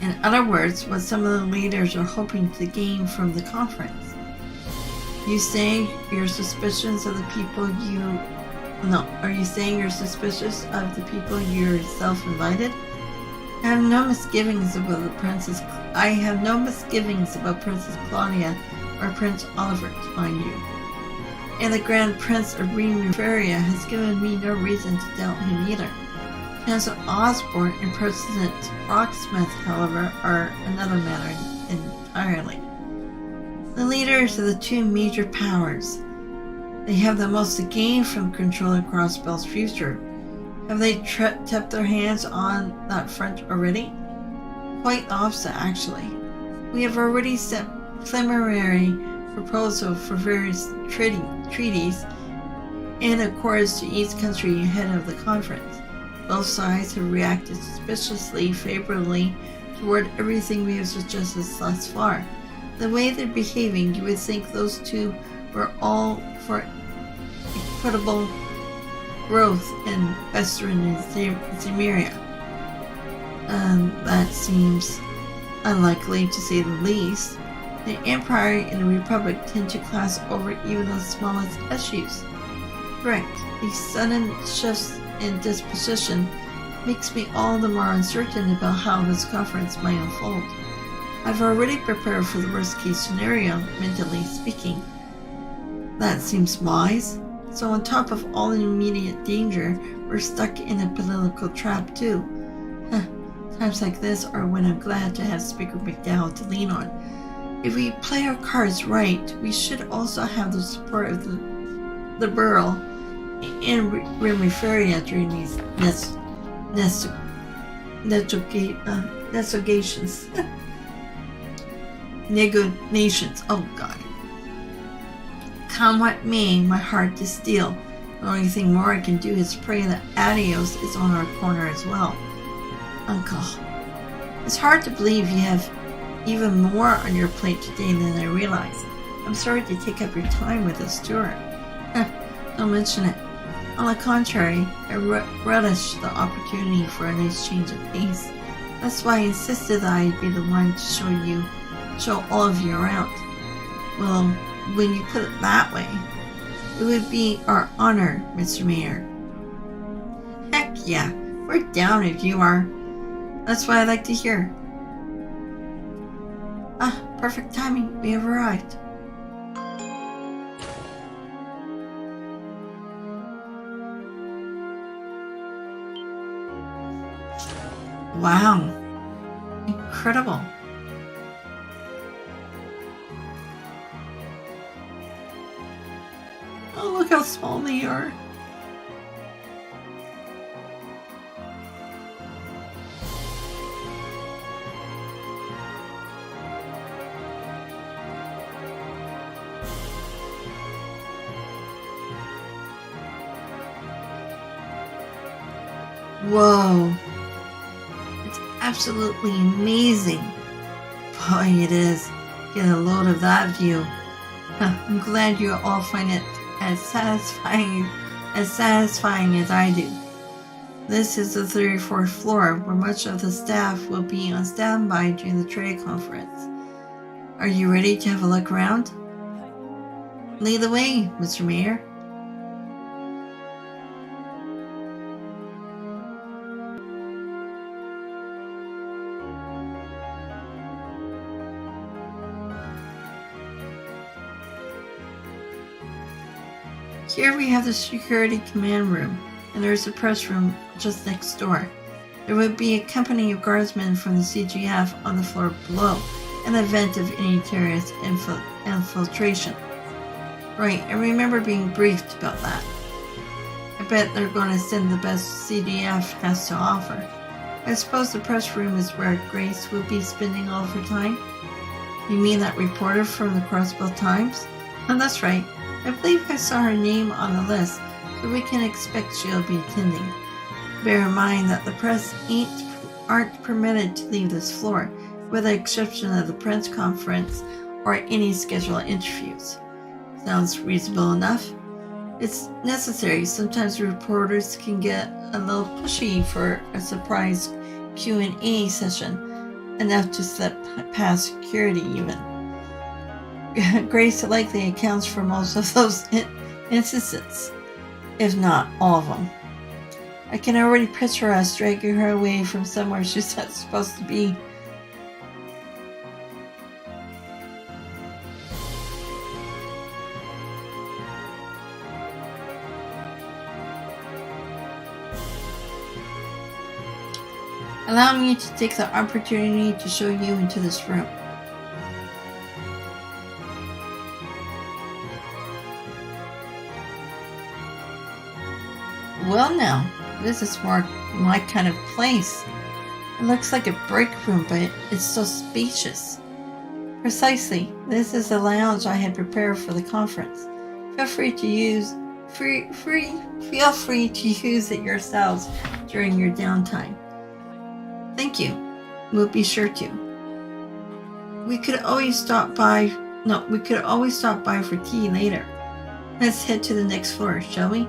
In other words, what some of the leaders are hoping to gain from the conference. You say you're suspicious of the people are you saying you're suspicious of the people you're self-invited? I have no misgivings about Princess Claudia or Prince Oliver, mind you. And the Grand Prince of Remuferia has given me no reason to doubt him either. Chancellor Osborne and President Rocksmith, however, are another matter entirely. The leaders of the 2 major powers. They have the most to gain from controlling Crossbell's future. Have they tapped their hands on that front already? Quite the opposite, actually. We have already sent preliminary proposal for various treaties in accordance to each country ahead of the conference. Both sides have reacted suspiciously favorably toward everything we have suggested thus far. The way they're behaving, you would think those 2 were all for equitable growth in Western and Zemeria. That seems unlikely, to say the least. The Empire and the Republic tend to class over even the smallest issues. Correct. These sudden shifts in disposition makes me all the more uncertain about how this conference might unfold. I've already prepared for the worst-case scenario, mentally speaking. That seems wise. So on top of all the immediate danger, we're stuck in a political trap too. Times like this are when I'm glad to have Speaker McDowell to lean on. If we play our cards right, we should also have the support of the borough and Remuferia during these negotiations. Oh God. Come what may, my heart is steel. The only thing more I can do is pray that Adios is on our corner as well. Uncle, it's hard to believe you have even more on your plate today than I realize. I'm sorry to take up your time with this tour. Don't mention it. On the contrary, I relish the opportunity for a nice change of pace. That's why I insisted that I'd be the one to show all of you around. Well, when you put it that way, it would be our honor, Mr. Mayor. yeah, we're down if you are. That's what I like to hear. Ah, perfect timing. We have arrived. Wow. Incredible. Oh, look how small they are. Whoa. It's absolutely amazing. Boy, it is. Get a load of that view. Huh, I'm glad you all find it as satisfying as I do. This is the 34th floor, where much of the staff will be on standby during the trade conference. Are you ready to have a look around? Lead the way, Mr. Mayor. Here we have the security command room, and there is a press room just next door. There would be a company of guardsmen from the CGF on the floor below, in the event of any terrorist infiltration. Right, I remember being briefed about that. I bet they're going to send the best CDF has to offer. I suppose the press room is where Grace will be spending all of her time? You mean that reporter from the Crossbell Times? Oh, that's right. I believe I saw her name on the list, so we can expect she'll be attending. Bear in mind that the press aren't permitted to leave this floor, with the exception of the press conference or any scheduled interviews. Sounds reasonable enough. It's necessary. Sometimes reporters can get a little pushy for a surprise Q&A session, enough to slip past security even. Grace likely accounts for most of those instances, if not all of them. I can already picture us dragging her away from somewhere she's not supposed to be. Allow me to take the opportunity to show you into this room. Well now, this is more my kind of place. It looks like a break room, but it's so spacious. Precisely, this is the lounge I had prepared for the conference. Feel free to use it yourselves during your downtime. Thank you. We'll be sure to. We could always stop by for tea later. Let's head to the next floor, shall we?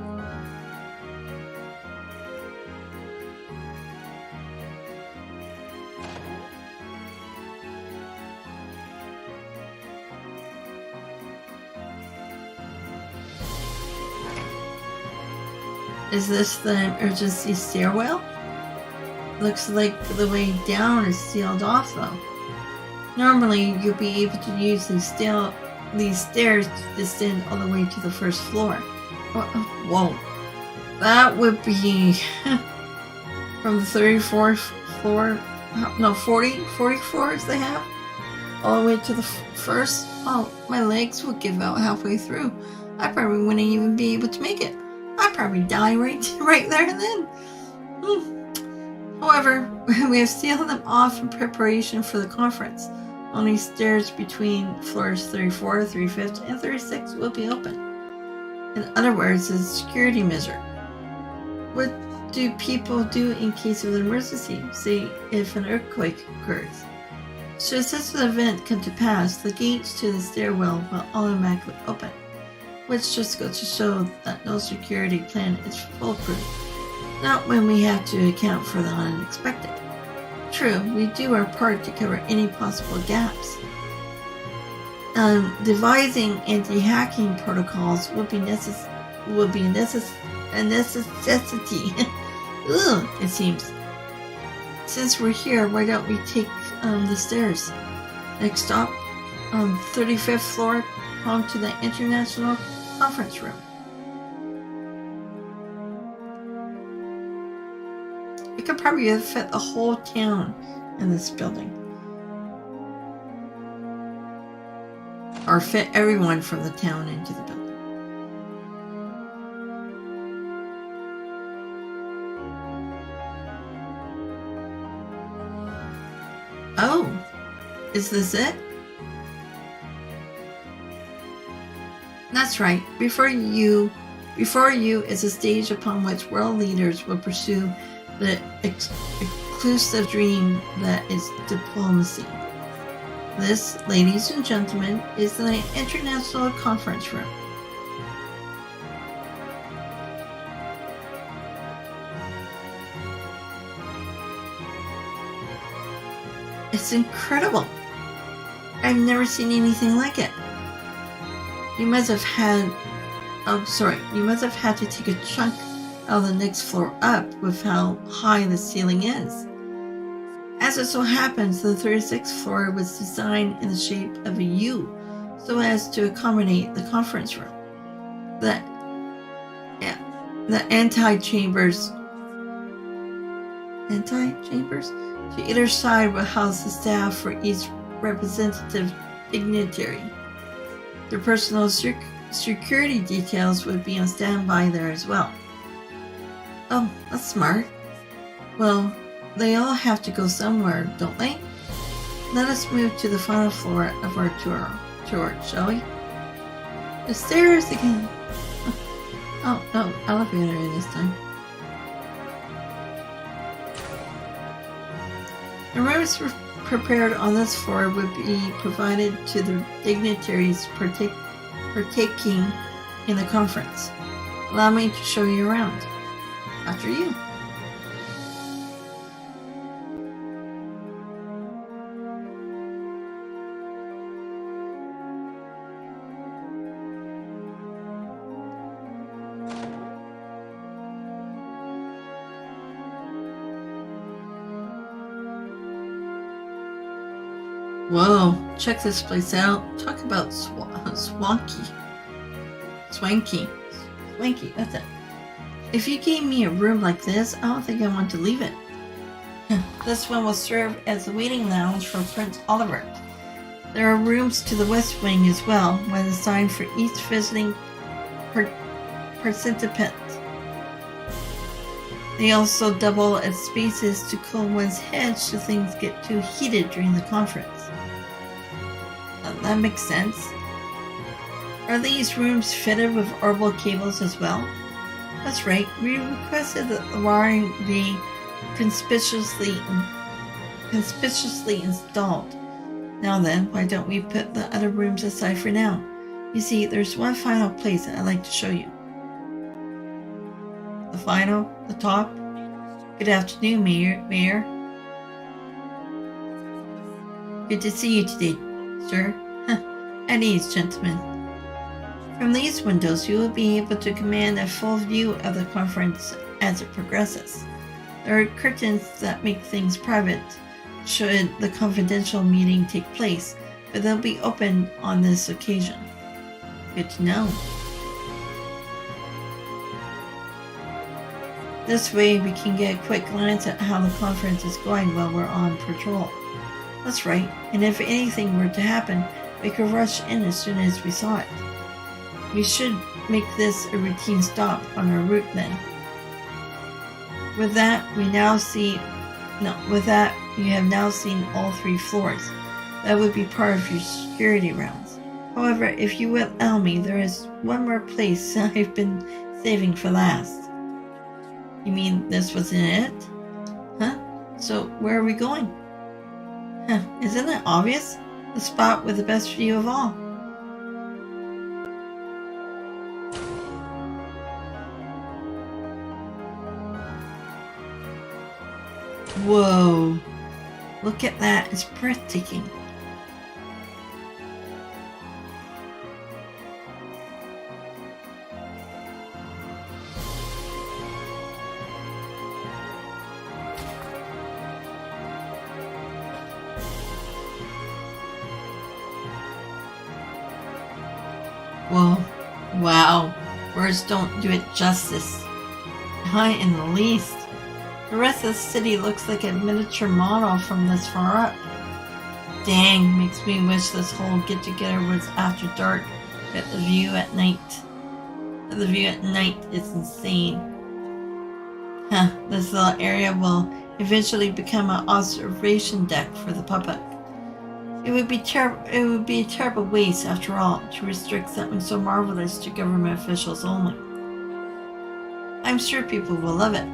Is this the emergency stairwell? Looks like the way down is sealed off though. Normally you'll be able to use these stairs to descend all the way to the first floor. Whoa. That would be from the 34th floor, no, 40 floors they have, all the way to the first. Oh, my legs would give out halfway through. I probably wouldn't even be able to make it. I'd probably die right there and then. However, we have sealed them off in preparation for the conference. Only stairs between floors 34, 35, and 36 will be open. In other words, it's a security measure. What do people do in case of an emergency, say if an earthquake occurs? Should such an event come to pass, the gates to the stairwell will automatically open, which just goes to show that no security plan is foolproof. Not when we have to account for the unexpected. True, we do our part to cover any possible gaps. Devising anti-hacking protocols would be a necessity. ugh, it seems. Since we're here, why don't we take the stairs? Next stop, 35th floor, home to the International Conference Room. We could probably fit the whole town in this building. Or fit everyone from the town into the building. Oh, is this it? That's right. Before you is a stage upon which world leaders will pursue the exclusive dream that is diplomacy. This, ladies and gentlemen, is the International Conference Room. It's incredible. I've never seen anything like it. You must have had to take a chunk out of the next floor up with how high the ceiling is. As it so happens, the 36th floor was designed in the shape of a U so as to accommodate the conference room. The antechambers to either side will house the staff for each representative dignitary. Their personal security details would be on standby there as well. Oh, that's smart. Well, they all have to go somewhere, don't they? Let us move to the final floor of our tour, shall we? The stairs again. Oh, no, elevator this time. The rooms prepared on this floor would be provided to the dignitaries partaking in the conference. Allow me to show you around. After you. Whoa, check this place out. Talk about swanky, that's it. If you gave me a room like this, I don't think I want to leave it. This one will serve as a waiting lounge for Prince Oliver. There are rooms to the west wing as well, one assigned for each visiting participant. They also double as spaces to cool one's head should things get too heated during the conference. That makes sense. Are these rooms fitted with orbital cables as well? That's right, we requested that the wiring be conspicuously installed. Now then, why don't we put the other rooms aside for now? You see, there's one final place I'd like to show you. The top. Good afternoon, Mayor. Good to see you today, sir. At ease, gentlemen. From these windows, you will be able to command a full view of the conference as it progresses. There are curtains that make things private should the confidential meeting take place, but they'll be open on this occasion. Good to know. This way we can get a quick glance at how the conference is going while we're on patrol. That's right, and if anything were to happen, we could rush in as soon as we saw it. We should make this a routine stop on our route then. With that, you have now seen all 3 floors. That would be part of your security rounds. However, if you will allow me, there is one more place I've been saving for last. You mean this wasn't it? Huh? So where are we going? Huh, isn't it obvious? The spot with the best view of all. Whoa! Look at that, it's breathtaking. Well, wow. Words don't do it justice. Not in the least. The rest of the city looks like a miniature model from this far up. Dang, makes me wish this whole get-together was after dark. But the view at night is insane. Huh, this little area will eventually become an observation deck for the public. It would be a terrible waste, after all, to restrict something so marvelous to government officials only. I'm sure people will love it.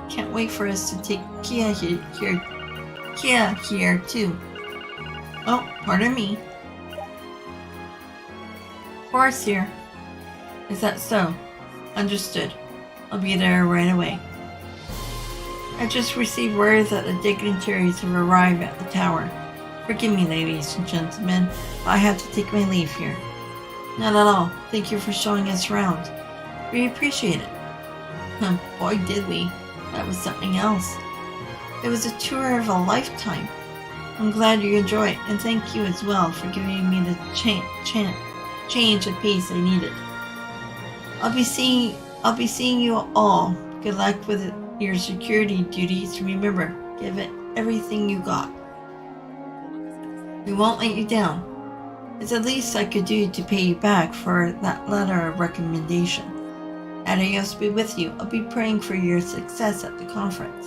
Can't wait for us to take Kia here too. Oh, pardon me. Forrest here. Is that so? Understood. I'll be there right away. I just received word that the dignitaries have arrived at the tower. Forgive me, ladies and gentlemen, but I have to take my leave here. Not at all. Thank you for showing us around. We appreciate it. Boy, did we. That was something else. It was a tour of a lifetime. I'm glad you enjoy it, and thank you as well for giving me the change of pace I needed. I'll be seeing you all. Good luck with your security duties. Remember, give it everything you got. We won't let you down. It's the least I could do to pay you back for that letter of recommendation. Adios be with you. I'll be praying for your success at the conference.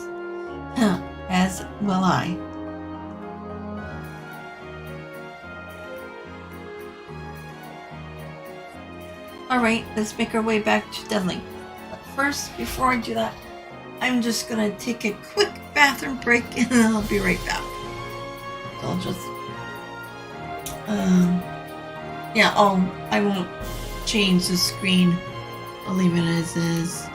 As will I. Alright, let's make our way back to Dudley. But first, before I do that, I'm just gonna take a quick bathroom break and then I'll be right back. So I'll just I won't change the screen. I'll leave it as is.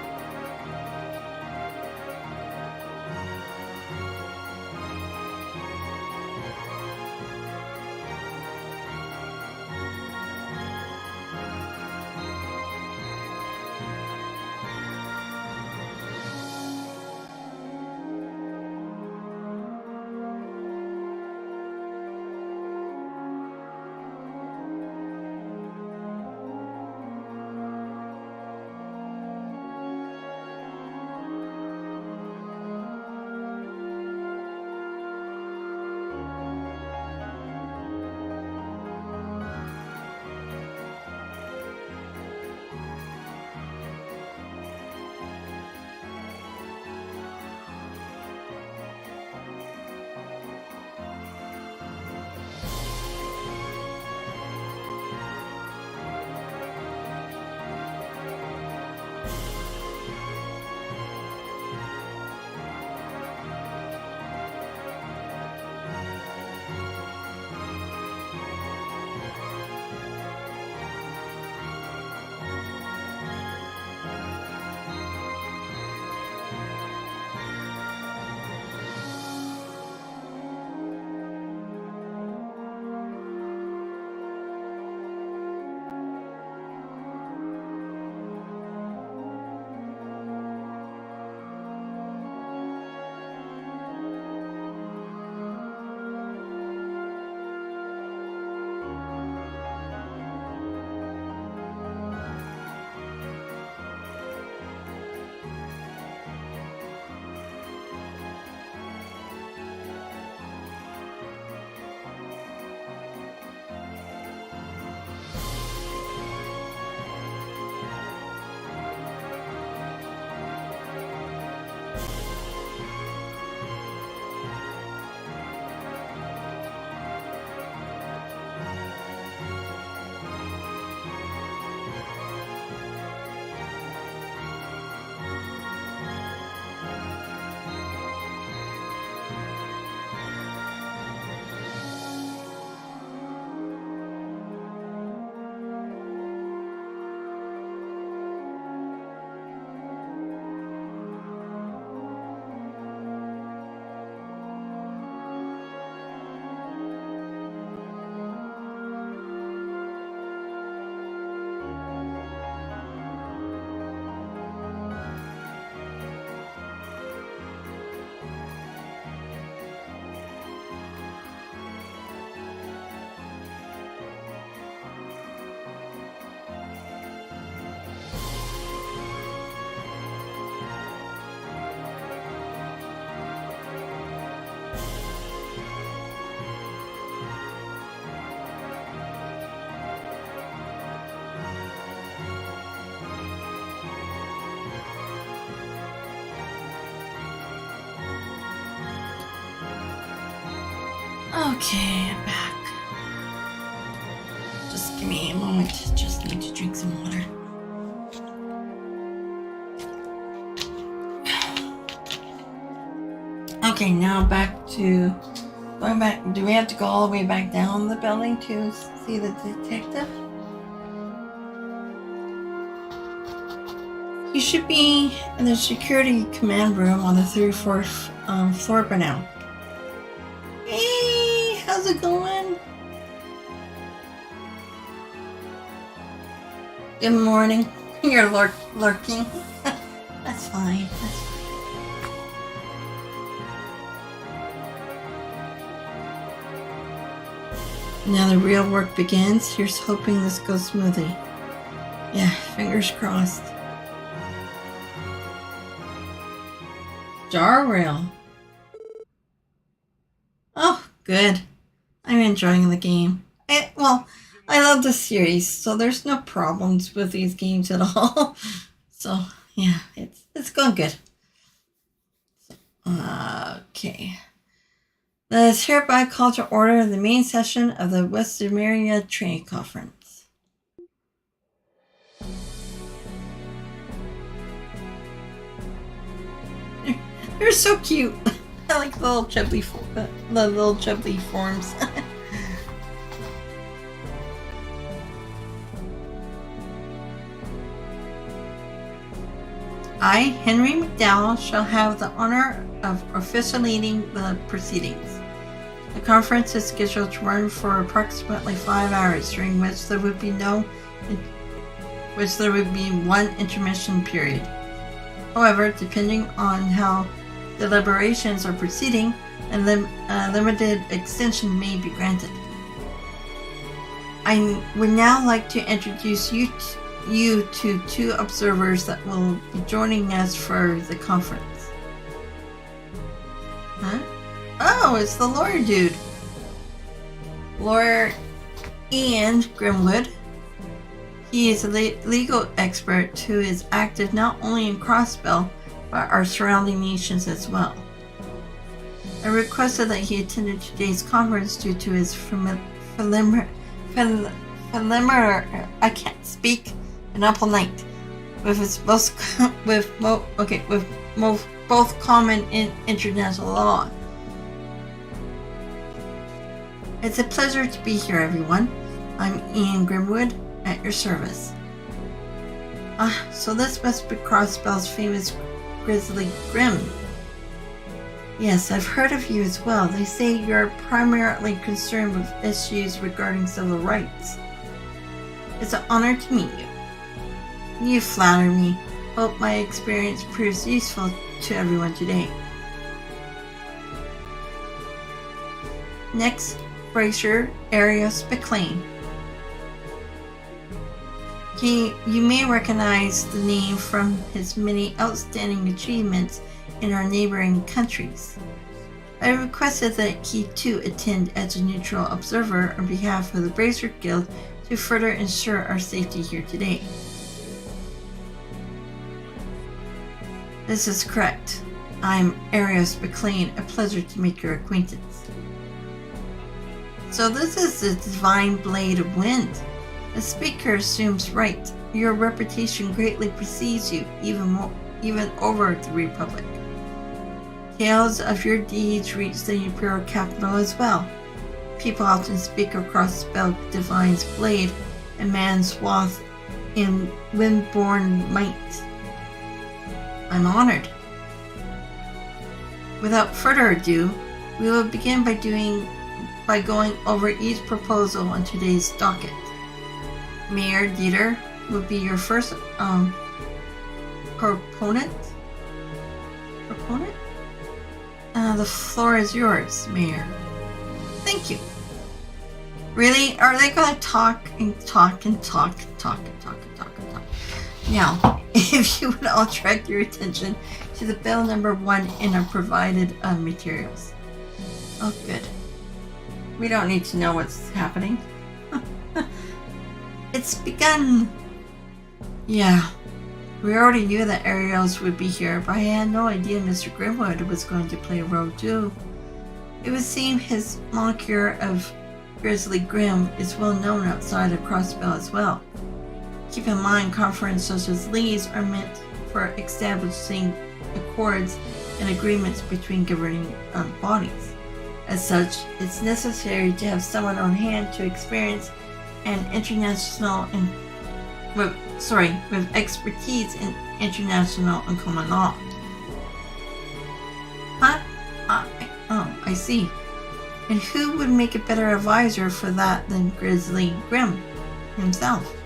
Okay, I'm back. Just give me a moment. Just need to drink some water. Okay, now back to going back. Do we have to go all the way back down the building to see the detective? You should be in the security command room on the 34th floor by now. Hey, how's it going? Good morning. You're lurking. That's fine. That's fine. Now the real work begins. Here's hoping this goes smoothly. Yeah, fingers crossed. Jar rail. Oh, good. I'm enjoying the game. I love the series, so there's no problems with these games at all. So yeah, it's going good. Okay. Let us hereby call to order the main session of the West America Training Conference. They're so cute. I like the little chubby forms. I, Henry McDowell, shall have the honor of officiating the proceedings. The conference is scheduled to run for approximately 5 hours, during which there would be one intermission period. However, depending on how deliberations are proceeding, a limited extension may be granted. I would now like to introduce you to two observers that will be joining us for the conference. Huh? Oh, it's the lawyer dude. Lawyer Ian Grimwood. He is a legal expert who is active not only in Crossbell, but our surrounding nations as well. I requested that he attended today's conference due to his I can't speak, an up all night with his both common in international law. It's a pleasure to be here, everyone. I'm Ian Grimwood, at your service. So this must be Crossbell's famous Grizzly Grim. Yes, I've heard of you as well. They say you're primarily concerned with issues regarding civil rights. It's an honor to meet you. You flatter me. Hope my experience proves useful to everyone today. Next, Bracer Arius McLean. You may recognize the name from his many outstanding achievements in our neighboring countries. I requested that he too attend as a neutral observer on behalf of the Bracer Guild to further ensure our safety here today. This is correct. I'm Arius McLean, a pleasure to make your acquaintance. So this is the divine blade of wind. The speaker assumes right. Your reputation greatly precedes you, even over the Republic. Tales of your deeds reach the Imperial capital as well. People often speak of Crossbell Divine's blade, a man's swath in wind-born might. I'm honored. Without further ado, we will begin by going over each proposal on today's docket. Mayor Dieter will be your first proponent. The floor is yours, Mayor. Thank you. Really? Are they going to talk and talk and talk and talk and talk and talk and talk? Now, if you would all direct your attention to the bill number 1 in our provided materials. Oh, good. We don't need to know what's happening. It's begun. Yeah, we already knew that Ariels would be here, but I had no idea Mr. Grimwood was going to play a role too. It would seem his moniker of Grizzly Grim is well known outside of Crossbell as well. Keep in mind, conferences such as these are meant for establishing accords and agreements between governing bodies. As such, it's necessary to have someone on hand to experience an with expertise in international and common law. Huh? I see. And who would make a better advisor for that than Grizzly Grim himself?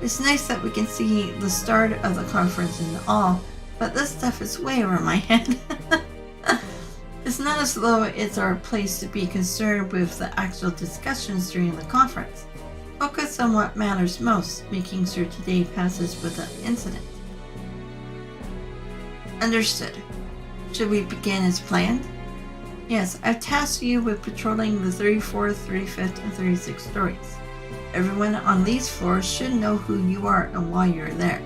It's nice that we can see the start of the conference and all, but this stuff is way over my head. It's not as though it's our place to be concerned with the actual discussions during the conference. Focus on what matters most, making sure today passes without incident. Understood. Should we begin as planned? Yes, I've tasked you with patrolling the 34th, 35th, and 36th stories. Everyone on these floors should know who you are and why you're there.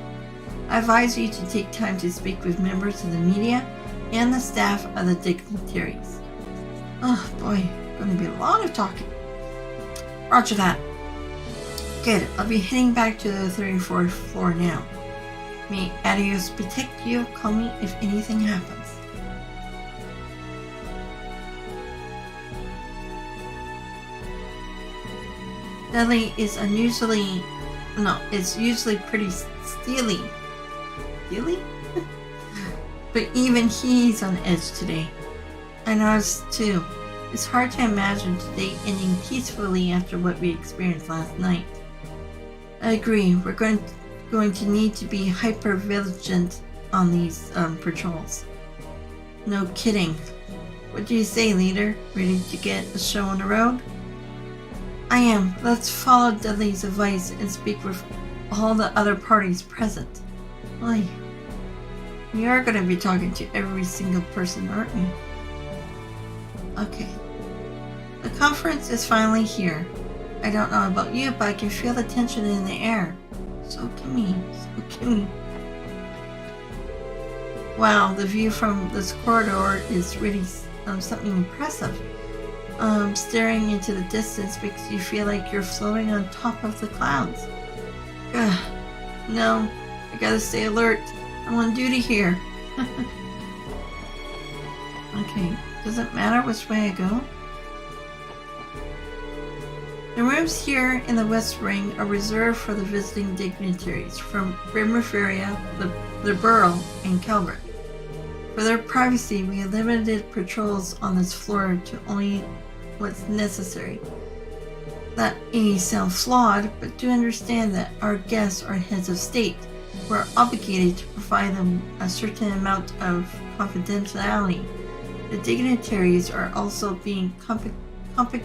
I advise you to take time to speak with members of the media and the staff of the dignitaries. Oh boy, going to be a lot of talking. Roger that. Good, I'll be heading back to the 34th floor now. May Adios protect you, call me if anything happens. Dudley is it's usually pretty steely. Steely? But even he's on edge today. I noticed too. It's hard to imagine today ending peacefully after what we experienced last night. I agree. We're going to need to be hyper vigilant on these patrols. No kidding. What do you say, leader? Ready to get a show on the road? I am. Let's follow Dudley's advice and speak with all the other parties present. Oy. We are going to be talking to every single person, aren't we? Okay. The conference is finally here. I don't know about you, but I can feel the tension in the air. So can me. Wow, the view from this corridor is really something impressive. Staring into the distance makes you feel like you're floating on top of the clouds. Ugh. No, I gotta stay alert. I'm on duty here. Okay, does it matter which way I go? The rooms here in the West Ring are reserved for the visiting dignitaries from Rimaferia, the Borough, and Calvert. For their privacy, we have limited patrols on this floor to only what's necessary. That may sound flawed, but do understand that our guests are heads of state. We're obligated to provide them a certain amount of confidentiality. The dignitaries are also being accompanied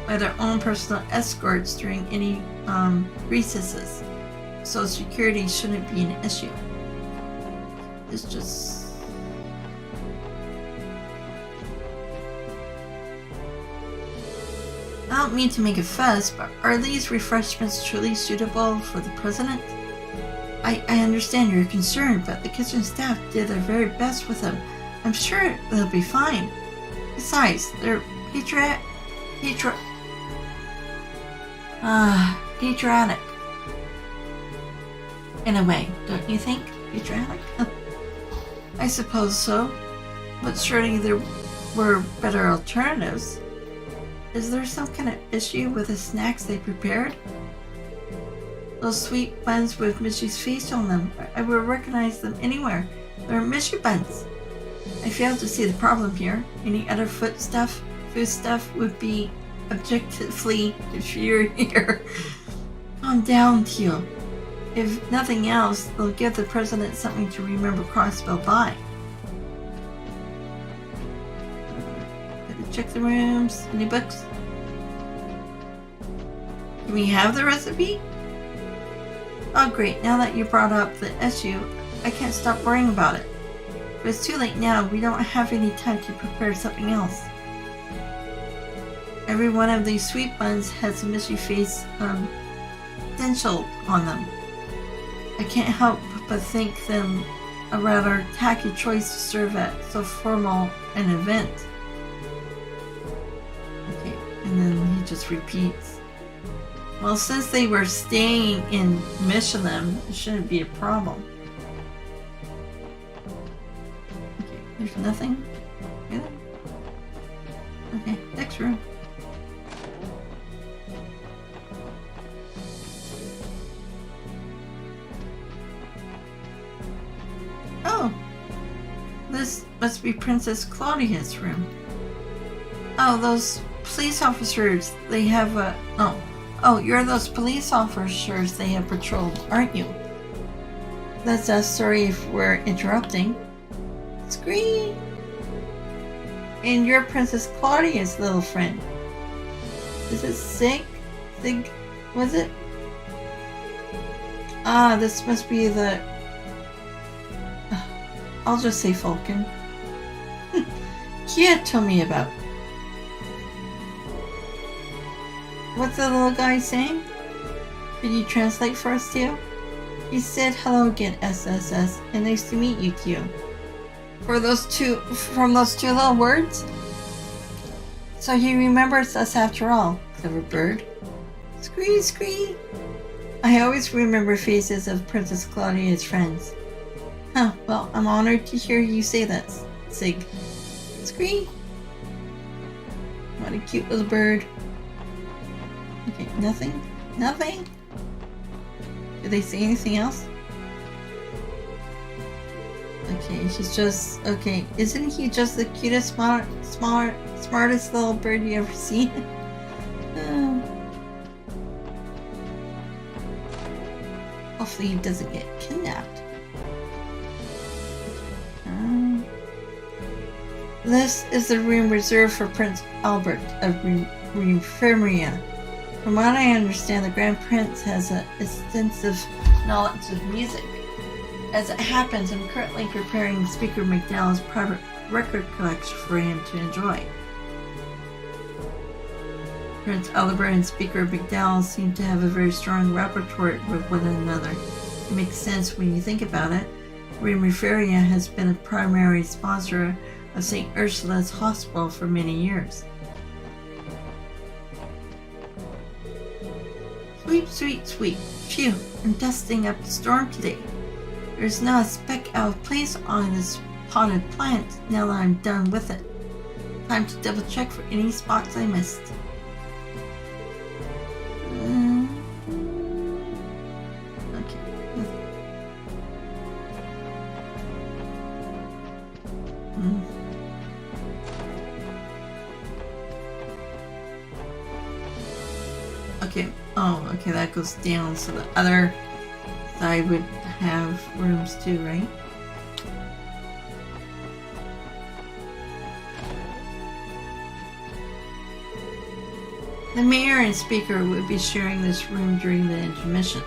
by their own personal escorts during any recesses, so security shouldn't be an issue. It's just... I don't mean to make a fuss, but are these refreshments truly suitable for the president? I understand your concern, but the kitchen staff did their very best with them. I'm sure they'll be fine. Besides, they're patriotic. In a way, don't you think? Patriotic? I suppose so, but surely there were better alternatives. Is there some kind of issue with the snacks they prepared? Those sweet buns with Mishy's face on them, I would recognize them anywhere. They're Mishy buns. I fail to see the problem here. Any other food stuff would be objectively inferior. Calm down, Teal. If nothing else, they'll give the president something to remember Crossbell by. Check the rooms. Any books? Can we have the recipe? Oh great, now that you brought up the issue, I can't stop worrying about it. But it's too late now, we don't have any time to prepare something else. Every one of these sweet buns has a Mishy face stenciled on them. I can't help but think them a rather tacky choice to serve at so formal an event. Okay, and then he just repeats. Well, since they were staying in Michelin, it shouldn't be a problem. Okay, there's nothing. Yeah. Okay, next room. Oh, this must be Princess Claudia's room. Oh, those police officers, they have a... Oh, you're those police officers they have patrolled, aren't you? That's us. Sorry if we're interrupting. Scream! And you're Princess Claudia's little friend. Is it Sig? Sig? Was it? Ah, this must be the... I'll just say Falcon. Kia told me about. What's the little guy saying? Can you translate for us, Tio? He said hello again, SSS, and nice to meet you, Tio. From those two little words? So he remembers us after all, clever bird. Scree, scree. I always remember faces of Princess Claudia's friends. Huh, well, I'm honored to hear you say that, Sig. Scree. What a cute little bird. Okay, nothing? Nothing? Did they say anything else? Okay, she's just... Okay, isn't he just the cutest, smartest little bird you ever seen? Hopefully he doesn't get kidnapped. This is the room reserved for Prince Albert of Remfirmia. From what I understand, the Grand Prince has an extensive knowledge of music. As it happens, I'm currently preparing Speaker McDowell's private record collection for him to enjoy. Prince Albert and Speaker McDowell seem to have a very strong repertoire with one another. It makes sense when you think about it. Remfirmia has been a primary sponsor of St. Ursula's Hospital for many years. Sweep, sweep, sweep. Phew, I'm dusting up the storm today. There's not a speck out of place on this potted plant now that I'm done with it. Time to double check for any spots I missed. Okay. Oh, okay, that goes down, so the other side would have rooms too, right? The mayor and speaker would be sharing this room during the intermission.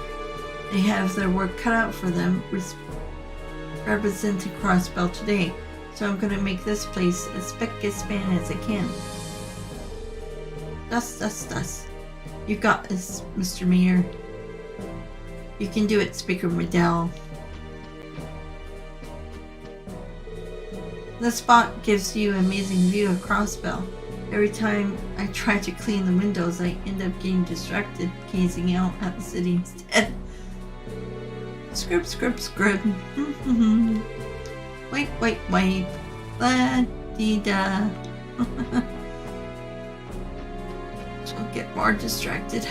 They have their work cut out for them representing Crossbell today, so I'm going to make this place as spick-and-span as I can. Dust. You got this, Mr. Mayor. You can do it, Speaker McDowell. The spot gives you an amazing view of Crossbell. Every time I try to clean the windows, I end up getting distracted, gazing out at the city instead. Scrub. Wipe. La-dee-da. She'll get more distracted.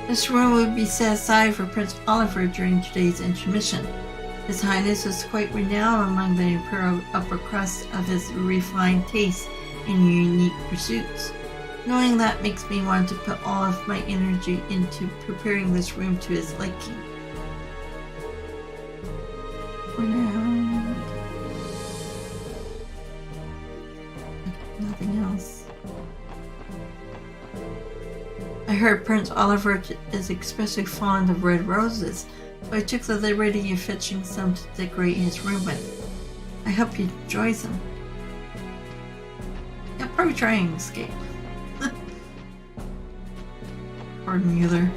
This room would be set aside for Prince Oliver during today's intermission. His Highness was quite renowned among the imperial upper crust of his refined tastes and unique pursuits. Knowing that makes me want to put all of my energy into preparing this room to his liking. For now... Okay, nothing else. I heard Prince Oliver is especially fond of red roses, so I took the liberty of fetching some to decorate his room with. I hope he enjoys them. probably try and escape. Or Mueller.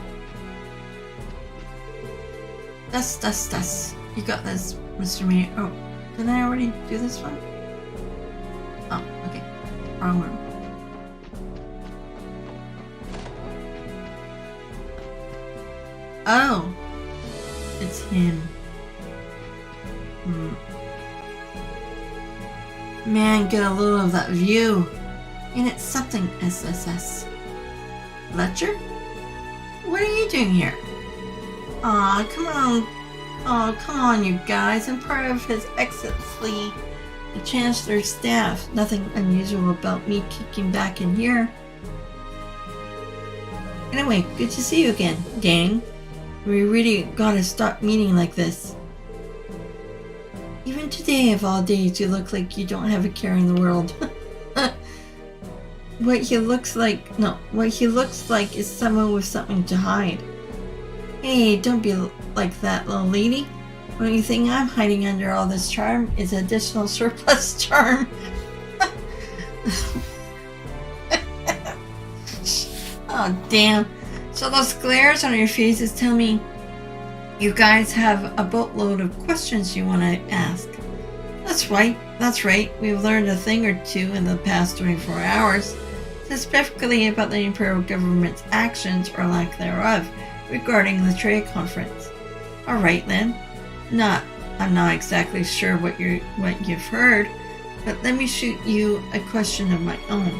Dust. You got this, Mr. Me. Oh, didn't I already do this one? Oh, okay. Wrong room. Oh, it's him. Man, get a load of that view. And it's something, SSS. Fletcher? What are you doing here? Aw, come on. Oh, come on, you guys. I'm part of his exit fleet. The Chancellor's staff. Nothing unusual about me kicking back in here. Anyway, good to see you again, gang. We really gotta stop meeting like this. Even today of all days, you look like you don't have a care in the world. What he looks like is someone with something to hide. Hey, don't be like that, little lady. Only thing I'm hiding under all this charm is additional surplus charm. Oh, damn. So those glares on your faces tell me you guys have a boatload of questions you want to ask. That's right. We've learned a thing or two in the past 24 hours, specifically about the Imperial government's actions or lack thereof regarding the trade conference. Alright then. I'm not exactly sure what you've heard, but let me shoot you a question of my own.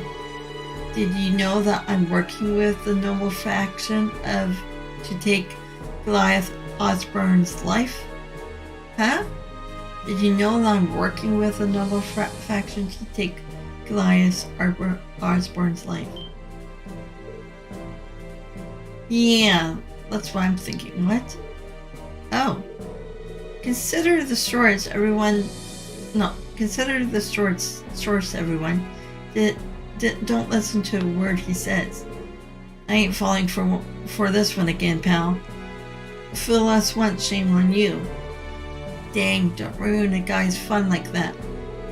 Did you know that I'm working with the noble faction to take Goliath Osborne's life? Huh? Did you know that I'm working with the noble faction to take Goliath Osborne's life? Yeah, that's what I'm thinking. What? Oh. Consider the source, everyone. Don't listen to a word he says. I ain't falling for this one again, pal. Fool us once, shame on you. Dang, don't ruin a guy's fun like that.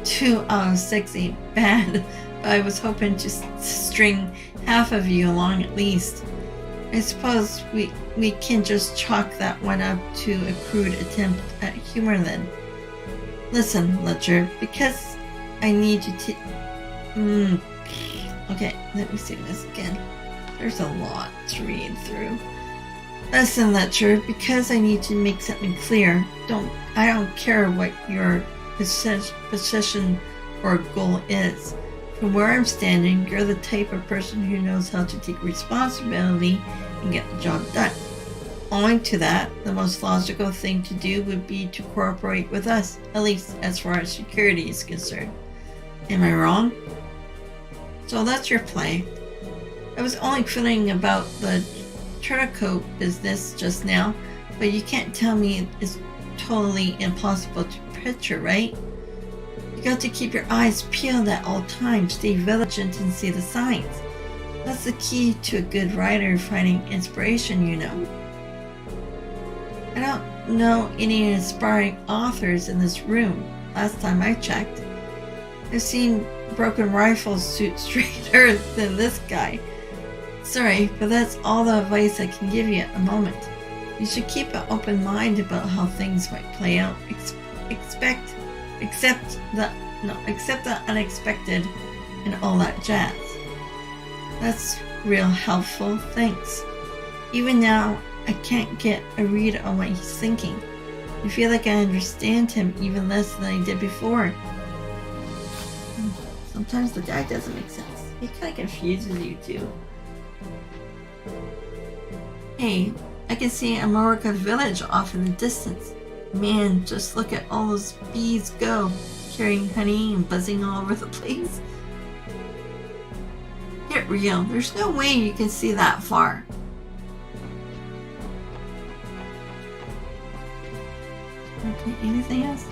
2 out of 6 ain't bad, but I was hoping to string half of you along at least. I suppose we can just chalk that one up to a crude attempt at humor then. Listen, Fletcher, because I need you to... Okay, let me see this again. There's a lot to read through. Listen, Fletcher, because I need to make something clear. I don't care what your position or goal is. From where I'm standing, you're the type of person who knows how to take responsibility and get the job done. Owing to that, the most logical thing to do would be to cooperate with us, at least as far as security is concerned. Am I wrong? So that's your play. I was only fiddling about the turtlecoat business just now, but you can't tell me it's totally impossible to picture, right? You got to keep your eyes peeled at all times, stay vigilant and see the signs. That's the key to a good writer finding inspiration, you know. I don't know any inspiring authors in this room, last time I checked. I've seen broken rifles shoot straighter than this guy. Sorry, but that's all the advice I can give you at the moment. You should keep an open mind about how things might play out. Accept the unexpected and all that jazz. That's real helpful, thanks. Even now, I can't get a read on what he's thinking. I feel like I understand him even less than I did before. Sometimes the guy doesn't make sense. He kind of confuses you too. Hey, I can see Amorica Village off in the distance. Man, just look at all those bees go, carrying honey and buzzing all over the place. Get real, there's no way you can see that far. Okay, anything else?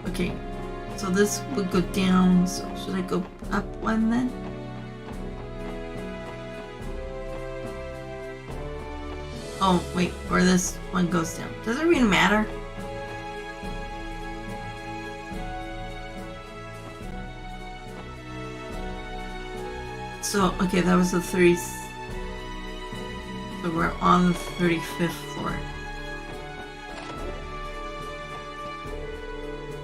Okay, so this would go down, so should I go up one then? Oh, wait, or this one goes down. Does it really matter? So, okay, that was the 30. So we're on the 35th floor.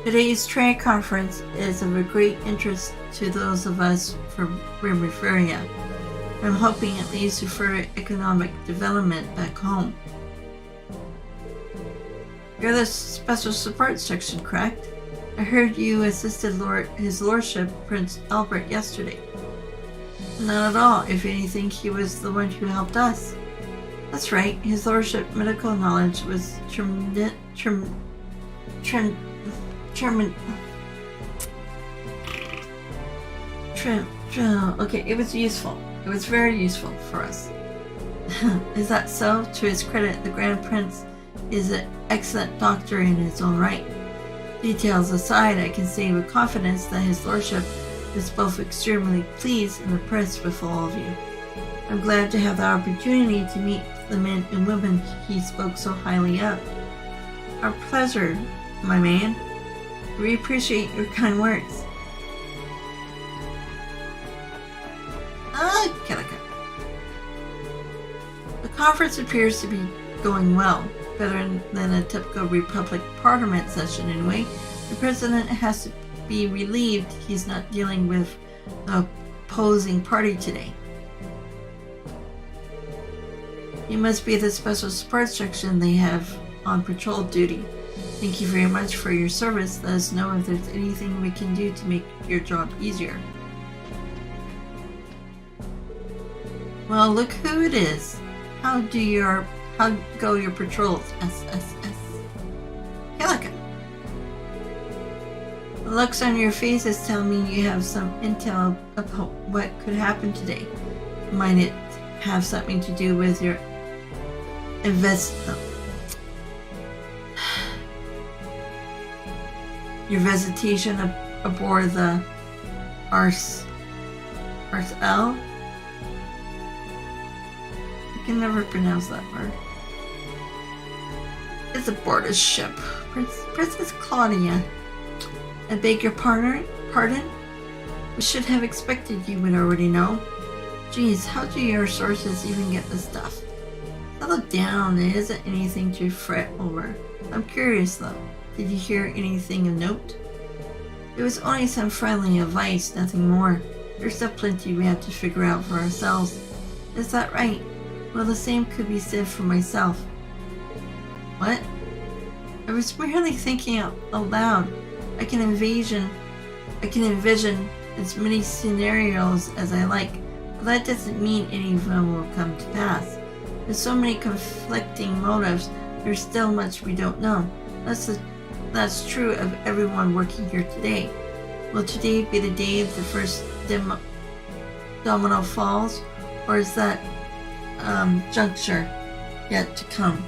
Today's trade conference is of a great interest to those of us from Riveria. I'm hoping it leads to further economic development back home. You're the special support section, correct? I heard you assisted His Lordship Prince Albert yesterday. Not at all. If anything, he was the one who helped us. That's right. His Lordship medical knowledge was okay, it was useful. It was very useful for us. Is that so? To his credit, the Grand Prince is an excellent doctor in his own right. Details aside, I can say with confidence that His Lordship is both extremely pleased and impressed with all of you. I'm glad to have the opportunity to meet the men and women he spoke so highly of. Our pleasure, my man. We appreciate your kind words. Calico. The conference appears to be going well, better than a typical Republic Parliament session anyway. The President has to be relieved he's not dealing with the opposing party today. You must be the special support section they have on patrol duty. Thank you very much for your service. Let us know if there's anything we can do to make your job easier. Well, look who it is. How go your patrols? SSS. Calico. The looks on your faces tell me you have some intel about what could happen today. Might it have something to do with your your visitation aboard the Ars L? I can never pronounce that word. It's aboard a ship. Princess Claudia. I beg your pardon? We should have expected you would already know. Geez, how do your sources even get this stuff? Settle down, it isn't anything to fret over. I'm curious though, did you hear anything of note? It was only some friendly advice, nothing more. There's still plenty we have to figure out for ourselves. Is that right? Well, the same could be said for myself. What? I was merely thinking out loud. I can envision as many scenarios as I like, but that doesn't mean any of them will come to pass. There's so many conflicting motives, there's still much we don't know. That's true of everyone working here today. Will today be the day the first domino falls, or is that juncture yet to come?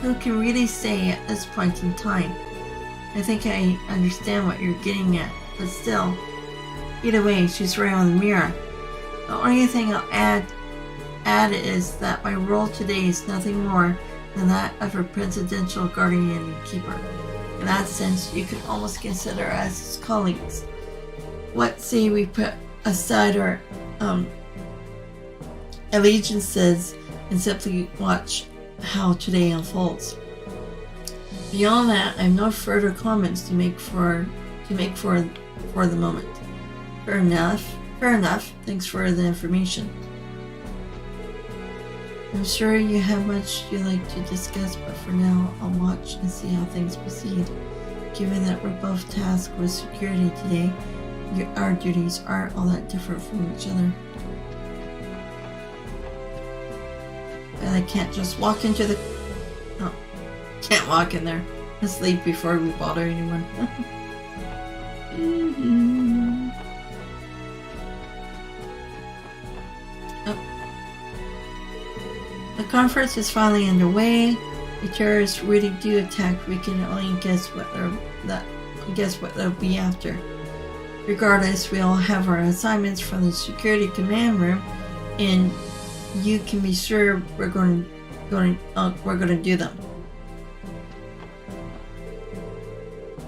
Who can really say at this point in time? I think I understand what you're getting at, but still, either way, she's right on the mirror. The only thing I'll add is that my role today is nothing more than that of a presidential guardian and keeper. In that sense, you could almost consider us as colleagues. What say we put aside our allegiances and simply watch how today unfolds. Beyond that, I have no further comments to make for the moment. Fair enough. Thanks for the information. I'm sure you have much you'd like to discuss, but for now, I'll watch and see how things proceed. Given that we're both tasked with security today, our duties aren't all that different from each other. And I can't just walk into the... Oh, can't walk in there. Let's leave before we bother anyone. The conference is finally underway. If terrorists really do attack, we can only guess what they'll be after. Regardless, we all have our assignments from the security command room, and you can be sure we're going to do them.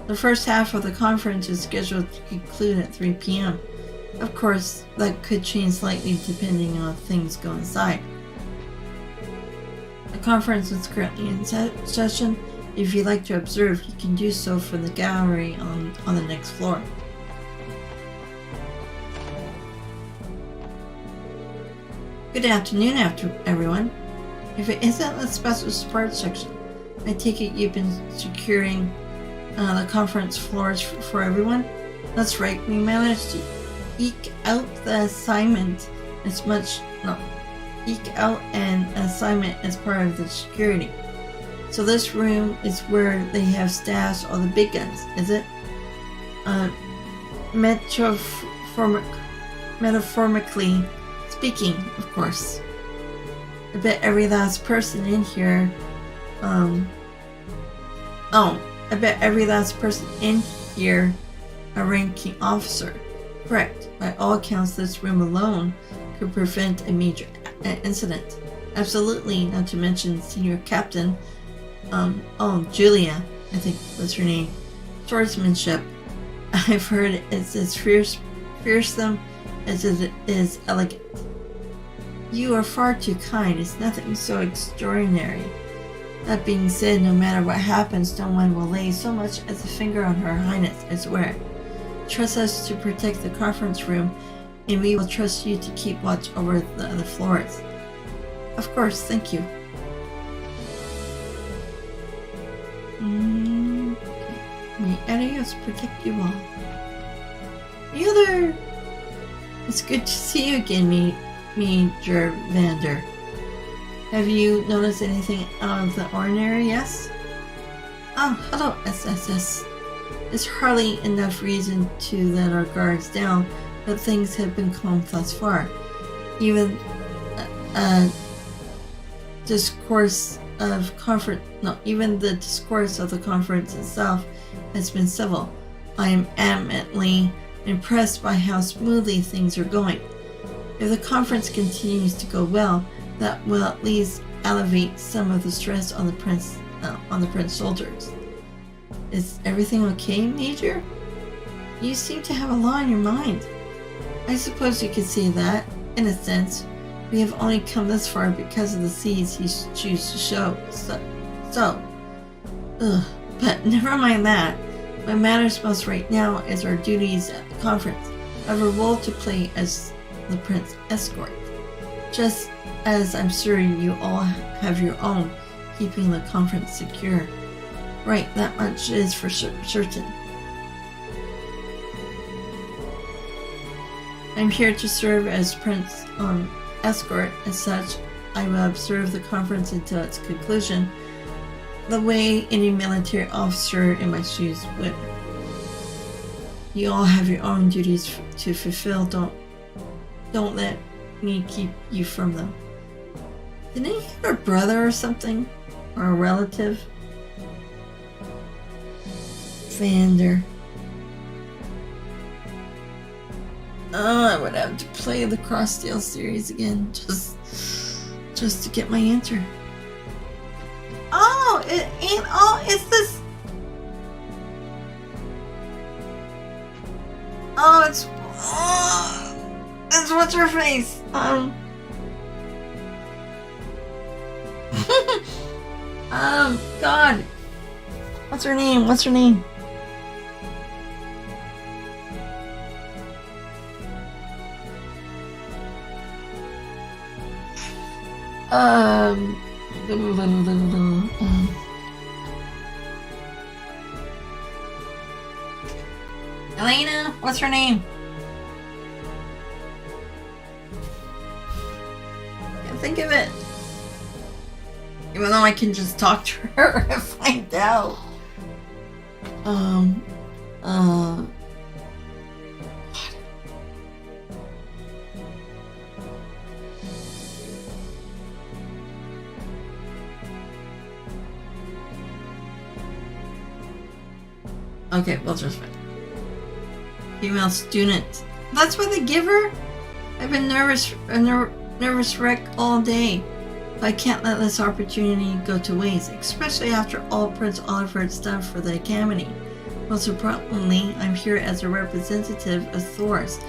The first half of the conference is scheduled to conclude at 3 p.m. Of course, that could change slightly depending on things go inside. The conference is currently in session. If you'd like to observe, you can do so from the gallery on the next floor. Good afternoon, everyone. If it isn't the special support section, I take it you've been securing the conference floors for everyone? That's right, we managed to eke out an assignment as part of the security. So this room is where they have stashed all the big guns, is it? Metaphorically speaking, of course. I bet every last person in here, a ranking officer. Correct. By all accounts, this room alone could prevent a major incident. Absolutely, not to mention Senior Captain, Julia, I think was her name. Swordsmanship. I've heard it's as fearsome as it is elegant. You are far too kind. It's nothing so extraordinary. That being said, no matter what happens, no one will lay so much as a finger on Her Highness, I swear. Trust us to protect the conference room, and we will trust you to keep watch over the other floors. Of course, thank you. May Arios protect you all. Mueller! It's good to see you again, Major Vander. Have you noticed anything out of the ordinary, yes? Oh, hello, SSS. There's hardly enough reason to let our guards down, but things have been calm thus far. Even the discourse of the conference itself has been civil. I am eminently impressed by how smoothly things are going. If the conference continues to go well, that will at least alleviate some of the stress on the prince shoulders. Is everything okay, Major? You seem to have a lot on your mind. I suppose you could say that, in a sense. We have only come this far because of the seeds you choose to show. But never mind that. What matters most right now is our duties at the conference. I have a role to play as the prince's escort. Just as I'm sure you all have your own, keeping the conference secure. Right, that much is for certain. I'm here to serve as Prince escort. As such, I will observe the conference until its conclusion, the way any military officer in my shoes would. You all have your own duties to fulfill. Don't let me keep you from them. Didn't he have a brother or something? Or a relative? Vander. Oh, I would have to play the Crossbell series again just to get my answer. Oh, it ain't all. It's this. Oh, it's what's her face? God. What's her name? Elena? What's her name? Can't think of it. Even though I can just talk to her and find out. Okay, we'll just wait. Female student. That's what they give her? I've been nervous wreck all day. I can't let this opportunity go to waste, especially after all Prince Oliver's done for the Academy. Most importantly, I'm here as a representative of Thor's.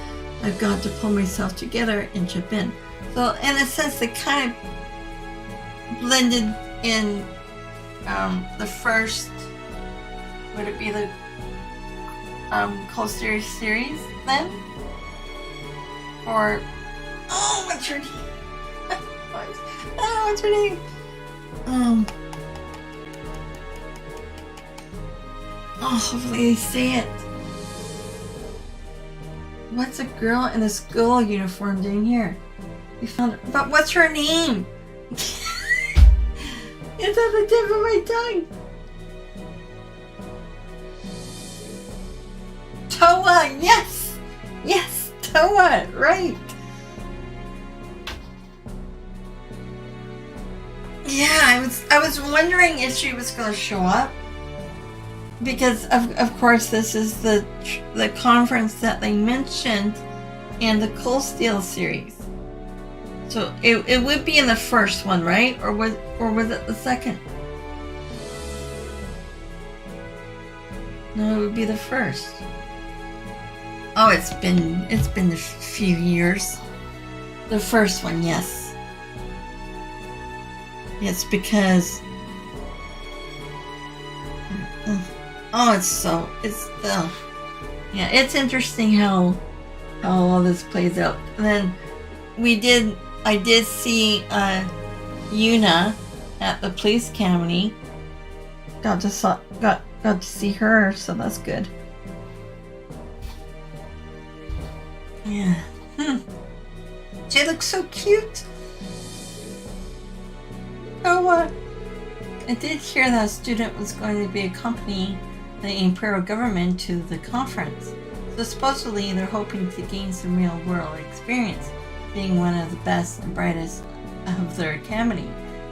I've got to pull myself together and chip in. So in a sense, they kind of blended in the first, would it be the Cold Series then? Or, oh, what's her name? What's her name? Hopefully they say it. What's a girl in a school uniform doing here? We found it. But what's her name? It's at the tip of my tongue. Toa, yes! Yes, Toa, right. Yeah, I was wondering if she was going to show up. Because of course this is the conference that they mentioned in the Cold Steel series. So it would be in the first one, right? Or was it the second? No, it would be the first. Oh, it's been a few years. The first one, yes. It's because yeah, it's interesting how all this plays out. And then I did see Yuna at the police academy. Got to see her, so that's good. Yeah. She looks so cute. Oh, what? I did hear that a student was going to be accompanying the Imperial government to the conference. So supposedly they're hoping to gain some real world experience, being one of the best and brightest of their academy.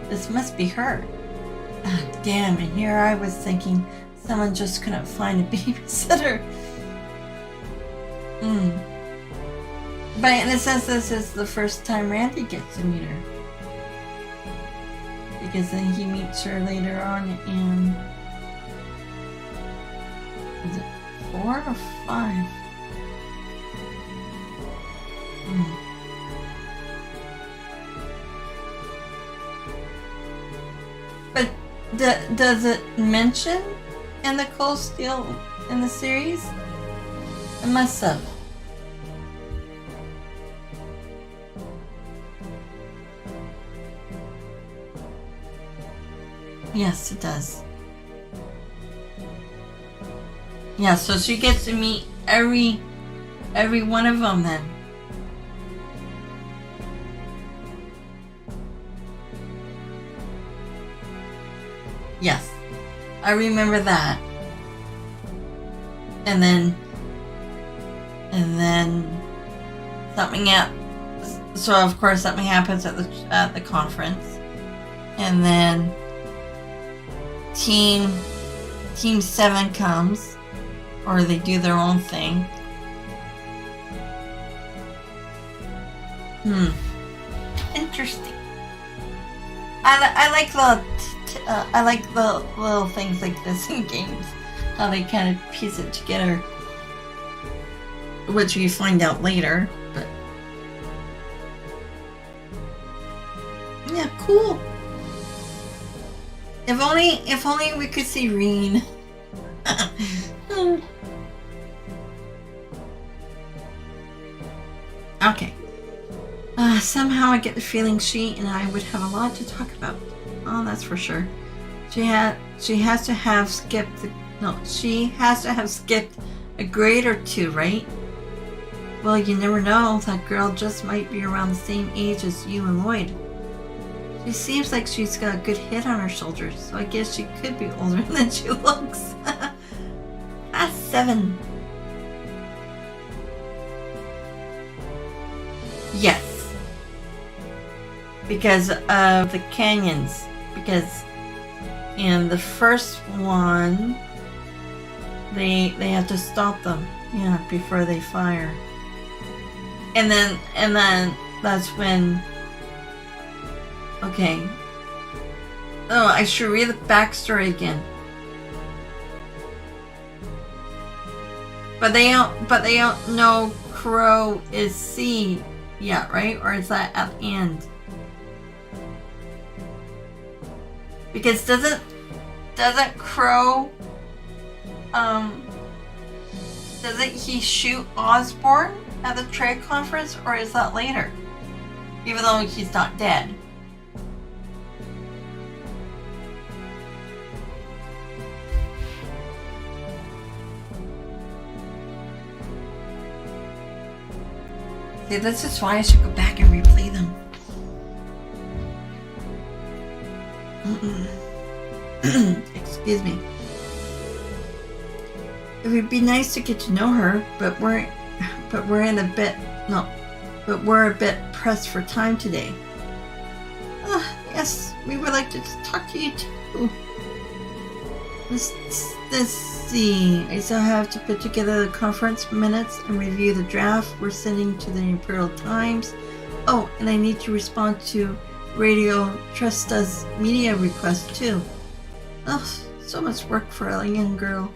This must be her. Ah, damn, and here I was thinking someone just couldn't find a babysitter. But in a sense, this is the first time Randy gets to meet her. Because then he meets her later on in, is it 4 or 5? But does it mention in the Cold Steel in the series? It must have. Yes, it does. Yeah, so she gets to meet every one of them then. Yes, I remember that. And then something so of course something happens at the conference, and then Team 7 comes, or they do their own thing. Interesting. I like the little things like this in games, how they kind of piece it together, which we find out later. But yeah, cool. If only we could see Reen. Okay. Somehow I get the feeling she and I would have a lot to talk about. Oh, that's for sure. She has to have skipped a grade or 2, right? Well, you never know. That girl just might be around the same age as you and Lloyd. She seems like she's got a good head on her shoulders, so I guess she could be older than she looks. 7. Yes. Because of the canyons. Because in the first one, they have to stop them, yeah, before they fire. And then that's when. Okay. Oh, I should read the backstory again. But they don't know Crow is C yet, right? Or is that at the end? Because doesn't Crow doesn't he shoot Osborne at the trade conference, or is that later? Even though he's not dead. See, this is why I should go back and replay them. Excuse me. It would be nice to get to know her, but we're a bit pressed for time today. Yes, we would like to talk to you too. Let's see. I still have to put together the conference minutes and review the draft we're sending to the Imperial Times. Oh, and I need to respond to Radio Trusta's media request too. Oh, so much work for a young girl.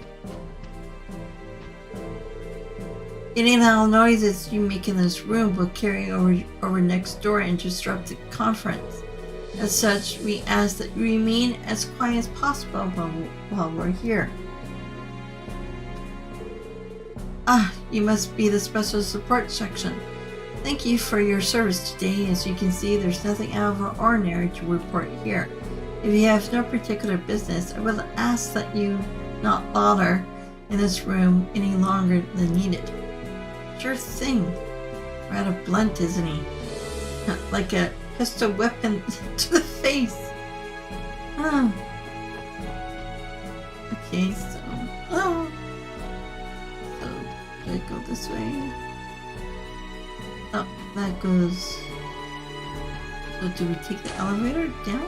Any loud noises you make in this room will carry over next door and disrupt the conference. As such, we ask that you remain as quiet as possible while we're here. You must be the special support section. Thank you for your service today. As you can see, there's nothing out of the ordinary to report here. If you have no particular business, I would ask that you not bother in this room any longer than needed. Sure thing. Rather blunt, isn't he? Like a pistol weapon to the face. Okay, so did it go this way? Oh, that goes. So do we take the elevator down?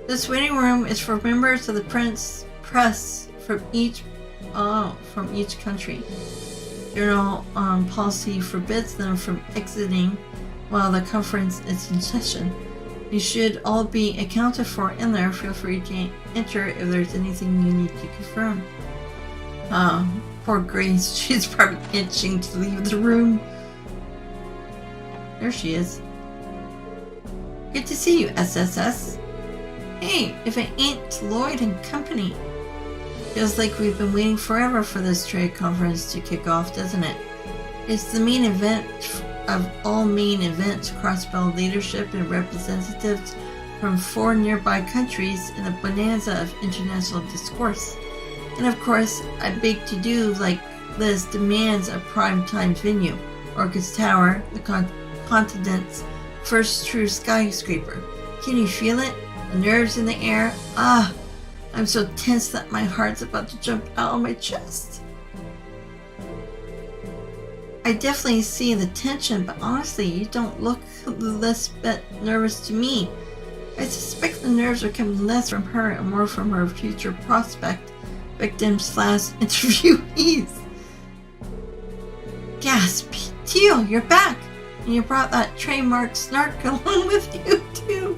This waiting room is for members of the press from each country. General policy forbids them from exiting while the conference is in session. You should all be accounted for in there. Feel free to enter if there's anything you need to confirm. Poor Grace. She's probably itching to leave the room. There she is. Good to see you, SSS. Hey, if it ain't Lloyd and company. Feels like we've been waiting forever for this trade conference to kick off, doesn't it? It's the main event of all main events. Crossbell leadership and representatives from 4 nearby countries in a bonanza of international discourse. And of course, a big to-do like this demands a prime-time venue. Orchid's Tower, the continent's first true skyscraper. Can you feel it? The nerves in the air. I'm so tense that my heart's about to jump out of my chest. I definitely see the tension, but honestly, you don't look less bit nervous to me. I suspect the nerves are coming less from her and more from her future prospect victims/interviewees. Gasp! Teal, you're back! And you brought that trademark snark along with you, too.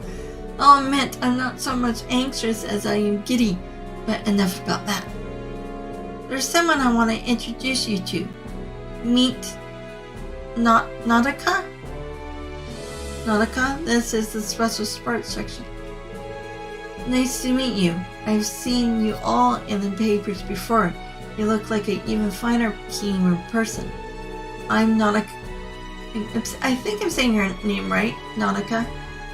I'll admit, I'm not so much anxious as I am giddy, but enough about that. There's someone I want to introduce you to. Meet Nautica? Nautica, this is the special sports section. Nice to meet you. I've seen you all in the papers before. You look like an even finer team or person. I'm Nautica. I think I'm saying your name right, Nautica.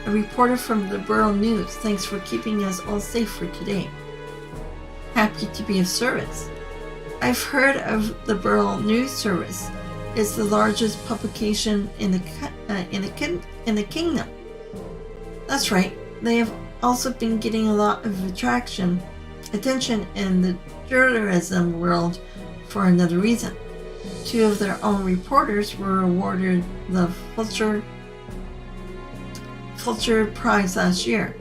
A reporter from the Borough News. Thanks for keeping us all safe for today. Happy to be of service. I've heard of the Borough News Service. It's the largest publication in the kingdom. That's right. They have also been getting a lot of attention in the journalism world for another reason. 2 of their own reporters were awarded the Fulcher Prize last year.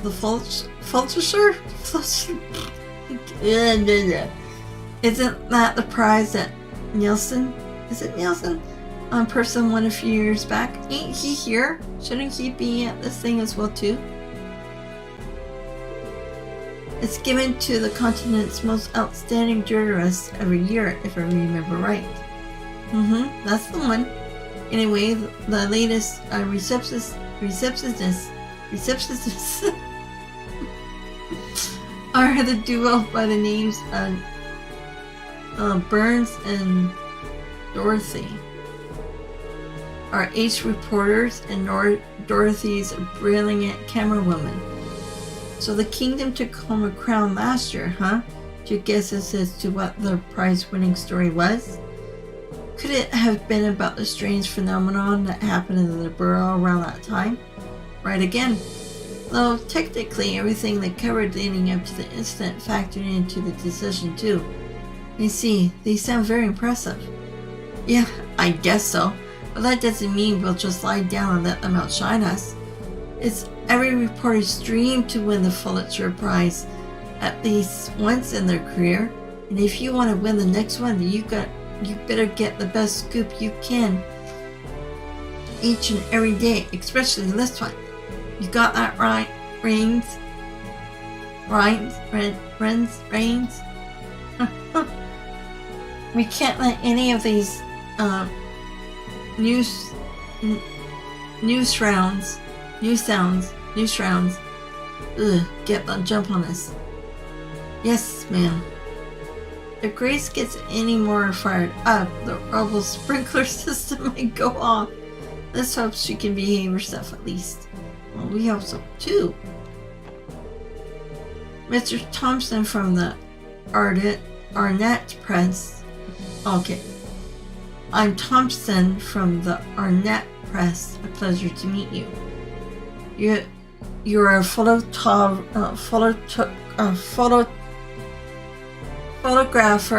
The Fulcher? Isn't that the prize that Nielsen, is it Nielsen? Person won a few years back. Ain't he here? Shouldn't he be at this thing as well too? It's given to the continent's most outstanding journalists every year, if I remember right. That's the one. Anyway, the latest receptionists are the duo by the names Burns and Dorothy. Are H reporters and Dorothy's a brilliant camera woman. So the kingdom took home a crown last year, huh? Do you guess as to what the prize-winning story was? Could it have been about the strange phenomenon that happened in the borough around that time? Right again. Though technically everything they covered leading up to the incident factored into the decision too. You see, they sound very impressive. Yeah, I guess so. But that doesn't mean we'll just lie down and let them outshine us. It's every reporter's dream to win the Pulitzer Prize at least once in their career. And if you want to win the next one, you better get the best scoop you can each and every day, especially this one. You got that right, Rains? Rains? We can't let any of these news rounds get the jump on us. Yes, ma'am. If Grace gets any more fired up, the rubble sprinkler system might go off. Let's hope she can behave herself at least. Well, we hope so too. Mr. Thompson from the Arnett Press. Okay. I'm Thompson from the Arnett Press. A pleasure to meet you. You're a photographer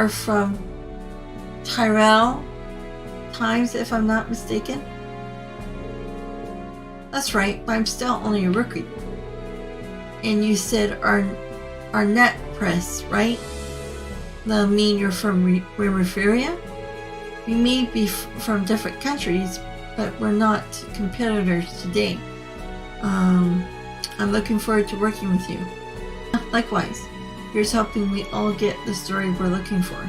from Tyrell Times, if I'm not mistaken. That's right, but I'm still only a rookie. And you said Arnett Press, right? That mean you're from Riveria? We may be from different countries, but we're not competitors today. I'm looking forward to working with you. Likewise. Here's hoping we all get the story we're looking for.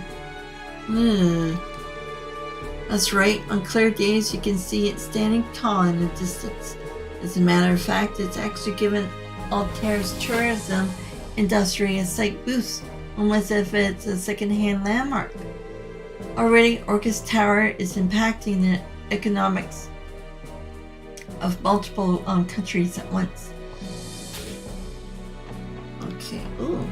That's right, on clear days you can see it standing tall in the distance. As a matter of fact, it's actually given Altair's tourism industry a slight boost, almost as if it's a second-hand landmark. Already, Orcus Tower is impacting the economics of multiple countries at once. Okay, ooh.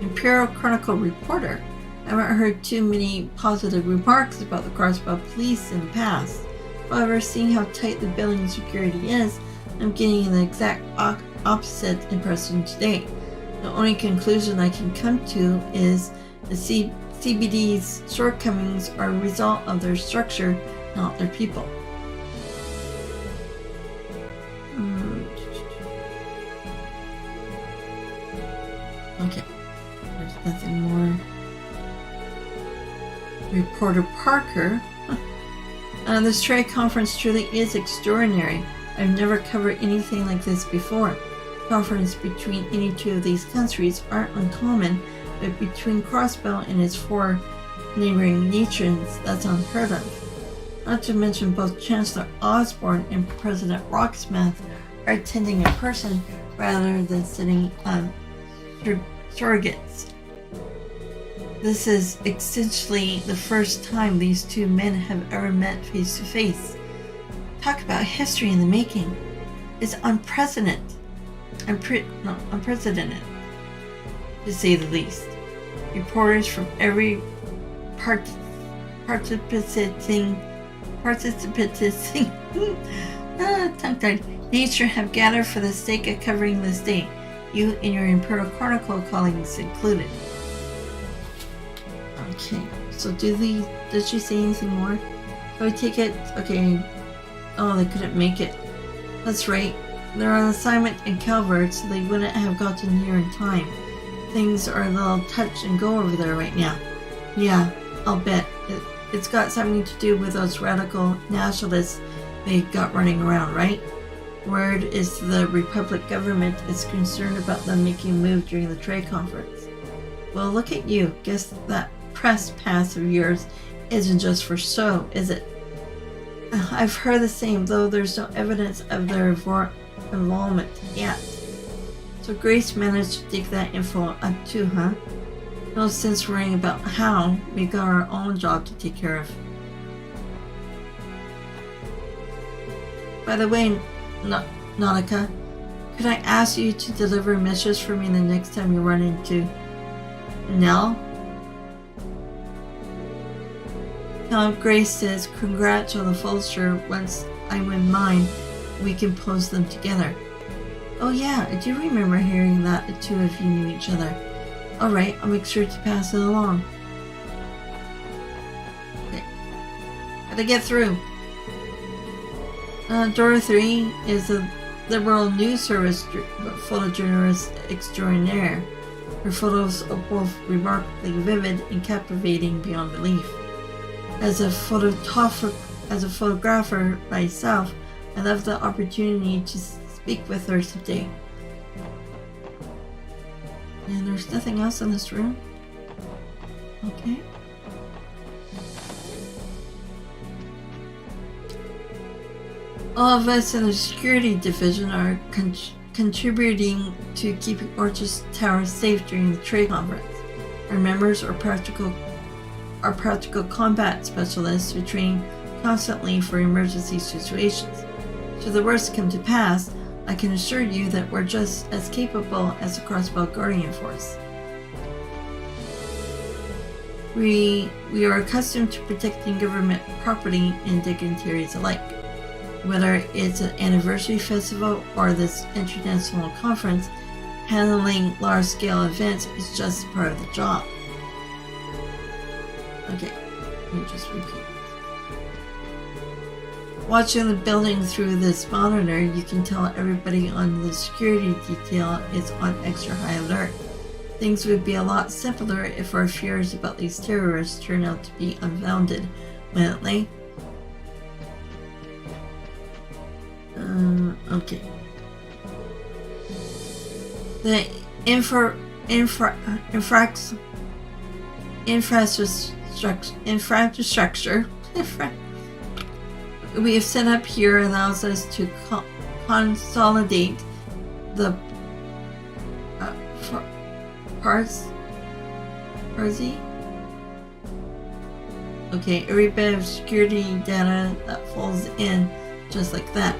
Imperial Chronicle reporter. I haven't heard too many positive remarks about the Crossbell Police in the past. However, seeing how tight the building security is, I'm getting the exact opposite impression today. The only conclusion I can come to is the CBD's shortcomings are a result of their structure, not their people. Okay, there's nothing more. Reporter Parker. This trade conference truly is extraordinary. I've never covered anything like this before. Conferences between any two of these countries aren't uncommon, but between Crossbell and its 4 neighboring nations, that's unheard of. Not to mention both Chancellor Osborne and President Rocksmith are attending in person rather than sitting surrogates. This is essentially the first time these two men have ever met face to face. Talk about history in the making. It's unprecedented, to say the least. Reporters from every participating tongue-tied nature have gathered for the sake of covering this day, you and your Imperial Chronicle colleagues included. Okay, so did she say anything more? So I take it, okay, oh, they couldn't make it. That's right, they're on assignment in Calvert, so they wouldn't have gotten here in time. Things are a little touch and go over there right now. Yeah, I'll bet. It's got something to do with those radical nationalists they got running around, right? Word is the Republic government is concerned about them making a move during the trade conference. Well, look at you. Guess that press pass of yours isn't just for show, is it? I've heard the same, though there's no evidence of their involvement yet. So Grace managed to dig that info up too, huh? No sense worrying about how. We got our own job to take care of. By the way, Nautica, could I ask you to deliver a message for me the next time you run into Nell? Now Grace says, congrats on the Fulcher. Once I win mine, we can post them together. Oh yeah, I do remember hearing that the two of you knew each other. Alright, I'll make sure to pass it along. Okay. Gotta get through. Dorothy is a liberal news service photojournalist extraordinaire. Her photos are both remarkably vivid and captivating beyond belief. As a photographer myself, I love the opportunity to speak with her today. And there's nothing else in this room. Okay. All of us in the security division are contributing to keeping Orchard's Tower safe during the trade conference. Our members are practical combat specialists who train constantly for emergency situations. Should the worst come to pass, I can assure you that we're just as capable as the Crossbell Guardian Force. We are accustomed to protecting government property and dignitaries alike. Whether it's an anniversary festival or this international conference, handling large-scale events is just part of the job. Okay, let me just repeat. Watching the building through this monitor, you can tell everybody on the security detail is on extra high alert. Things would be a lot simpler if our fears about these terrorists turn out to be unfounded, wouldn't they? Okay. The infrastructure we have set up here allows us to consolidate the every bit of security data that falls in just like that.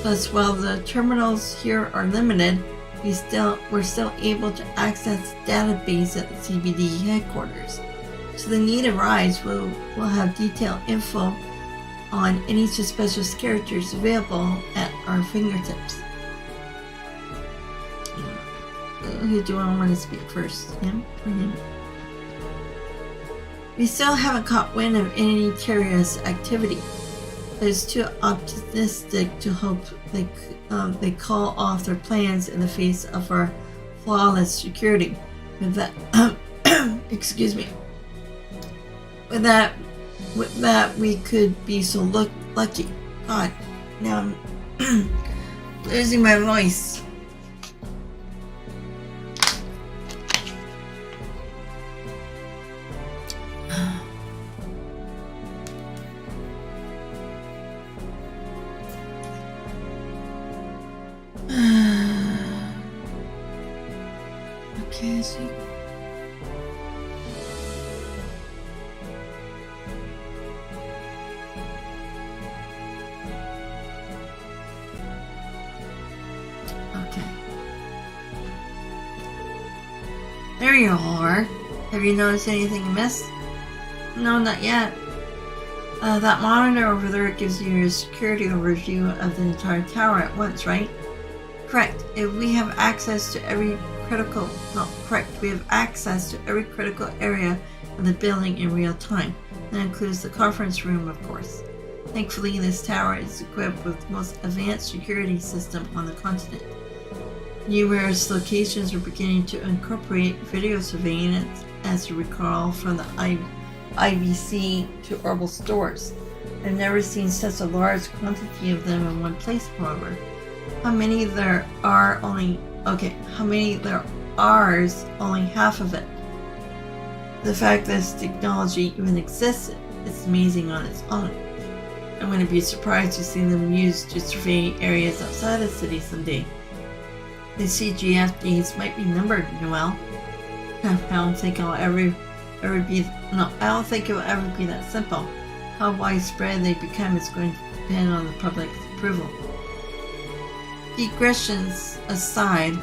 Plus, while the terminals here are limited, we're still able to access database at the CBD headquarters. So the need arises, we'll have detailed info on any suspicious characters available at our fingertips. Who do I want to speak first? Him or him? We still haven't caught wind of any terrorist activity. It's too optimistic to hope they call off their plans in the face of our flawless security. With that, excuse me. With that, we could be so lucky. God, now I'm losing my voice. Okay, so there you are. Have you noticed anything amiss? No, not yet. That monitor over there gives you a security overview of the entire tower at once, right? Correct. If we have access to every critical area of the building in real time. That includes the conference room, of course. Thankfully, this tower is equipped with the most advanced security system on the continent. Numerous locations are beginning to incorporate video surveillance, as you recall from the IVC to herbal stores. I've never seen such a large quantity of them in one place, however. How many there are is only half of it. The fact that this technology even exists is amazing on its own. I'm going to be surprised to see them used to survey areas outside the city someday. The CGF days might be numbered, Noel. I don't think it will ever be that simple. How widespread they become is going to depend on the public's approval. Digressions aside,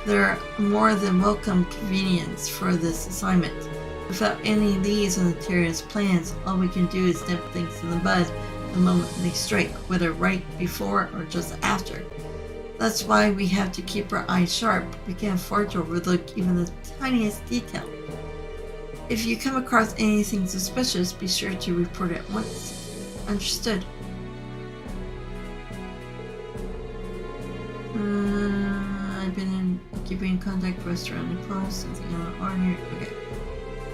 there are more than welcome convenience for this assignment. Without any leads on the terrorist plans, all we can do is nip things in the bud the moment they strike, whether right before or just after. That's why we have to keep our eyes sharp. We can't afford to overlook even the tiniest detail. If you come across anything suspicious, be sure to report it once. Understood. I've been keeping in contact with surrounding posts. Something on the order. Okay.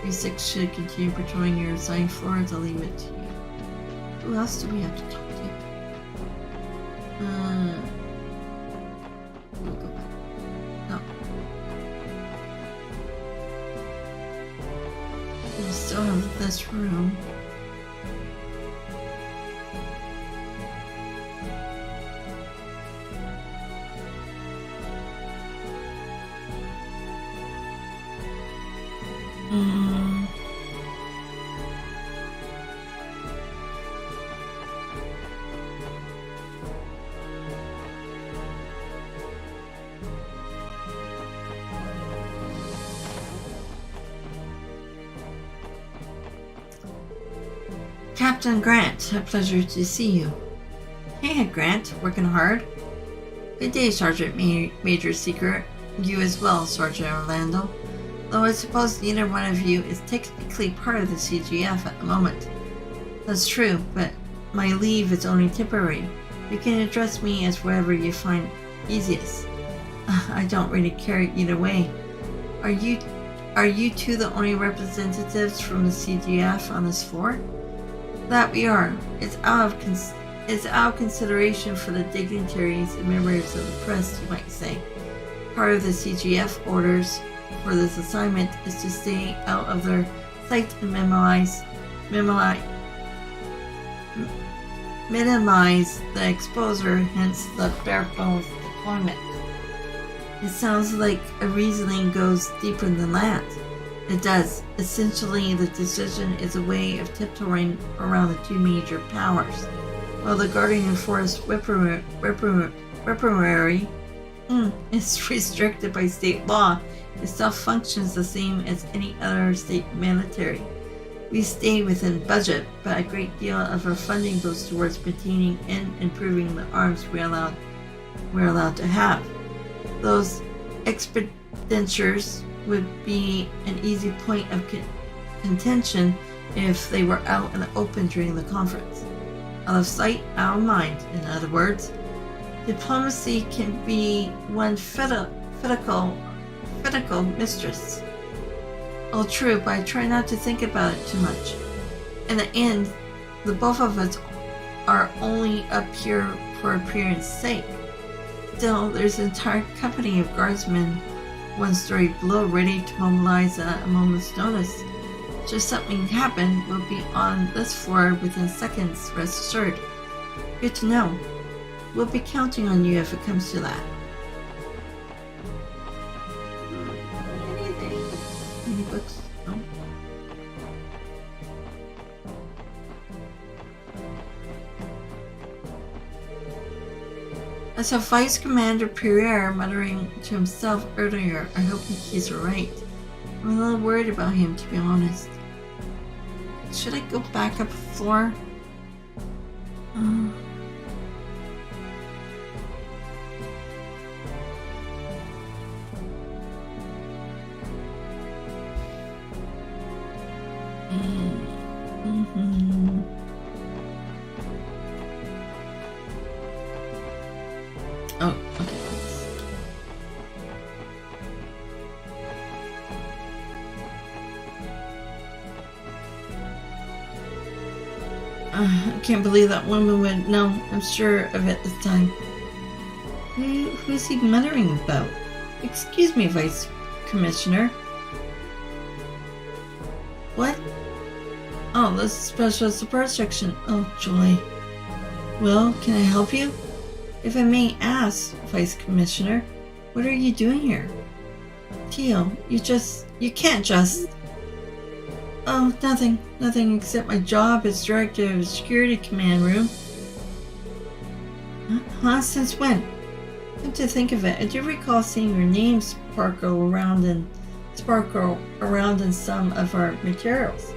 B6 should continue patrolling your assigned floors. I'll leave it to you. Who else do we have to talk to? We'll go back. No. We still have this room. Captain Grant, a pleasure to see you. Hey, Grant, working hard? Good day, Sergeant Major Seeker. You as well, Sergeant Orlando. Though I suppose neither one of you is technically part of the CGF at the moment. That's true, but my leave is only temporary. You can address me as whatever you find easiest. I don't really care either way. Are you two the only representatives from the CGF on this floor? That we are. It's out of consideration for the dignitaries and members of the press, you might say. Part of the CGF orders for this assignment is to stay out of their sight and minimize the exposure, hence the bare bones deployment. It sounds like a reasoning goes deeper than that. It does. Essentially, the decision is a way of tiptoeing around the two major powers. While the Guardian Force weaponry is restricted by state law, it still functions the same as any other state military. We stay within budget, but a great deal of our funding goes towards maintaining and improving the arms we're allowed to have. Those expenditures would be an easy point of contention if they were out in the open during the conference. Out of sight, out of mind, in other words. Diplomacy can be one fickle mistress. All true, but I try not to think about it too much. In the end, the both of us are only up here for appearance sake. Still, there's an entire company of guardsmen one story below ready to mobilize at a moment's notice. Should something happen, we'll be on this floor within seconds, rest assured. Good to know. We'll be counting on you if it comes to that. Anything? Any books? No? I saw Vice Commander Pierre muttering to himself earlier. I hope he's alright. I'm a little worried about him, to be honest. Should I go back up the floor? Oh, okay. I can't believe that woman would know. I'm sure of it this time. Who's he muttering about? Excuse me, Vice Commissioner. What? Oh, this is special support section. Oh, joy. Well, can I help you? If I may ask, Vice Commissioner, what are you doing here? Teal, you can't just... Oh, nothing except my job as director of the security command room. Huh? Since when? Come to think of it, I do recall seeing your name sparkle around in some of our materials.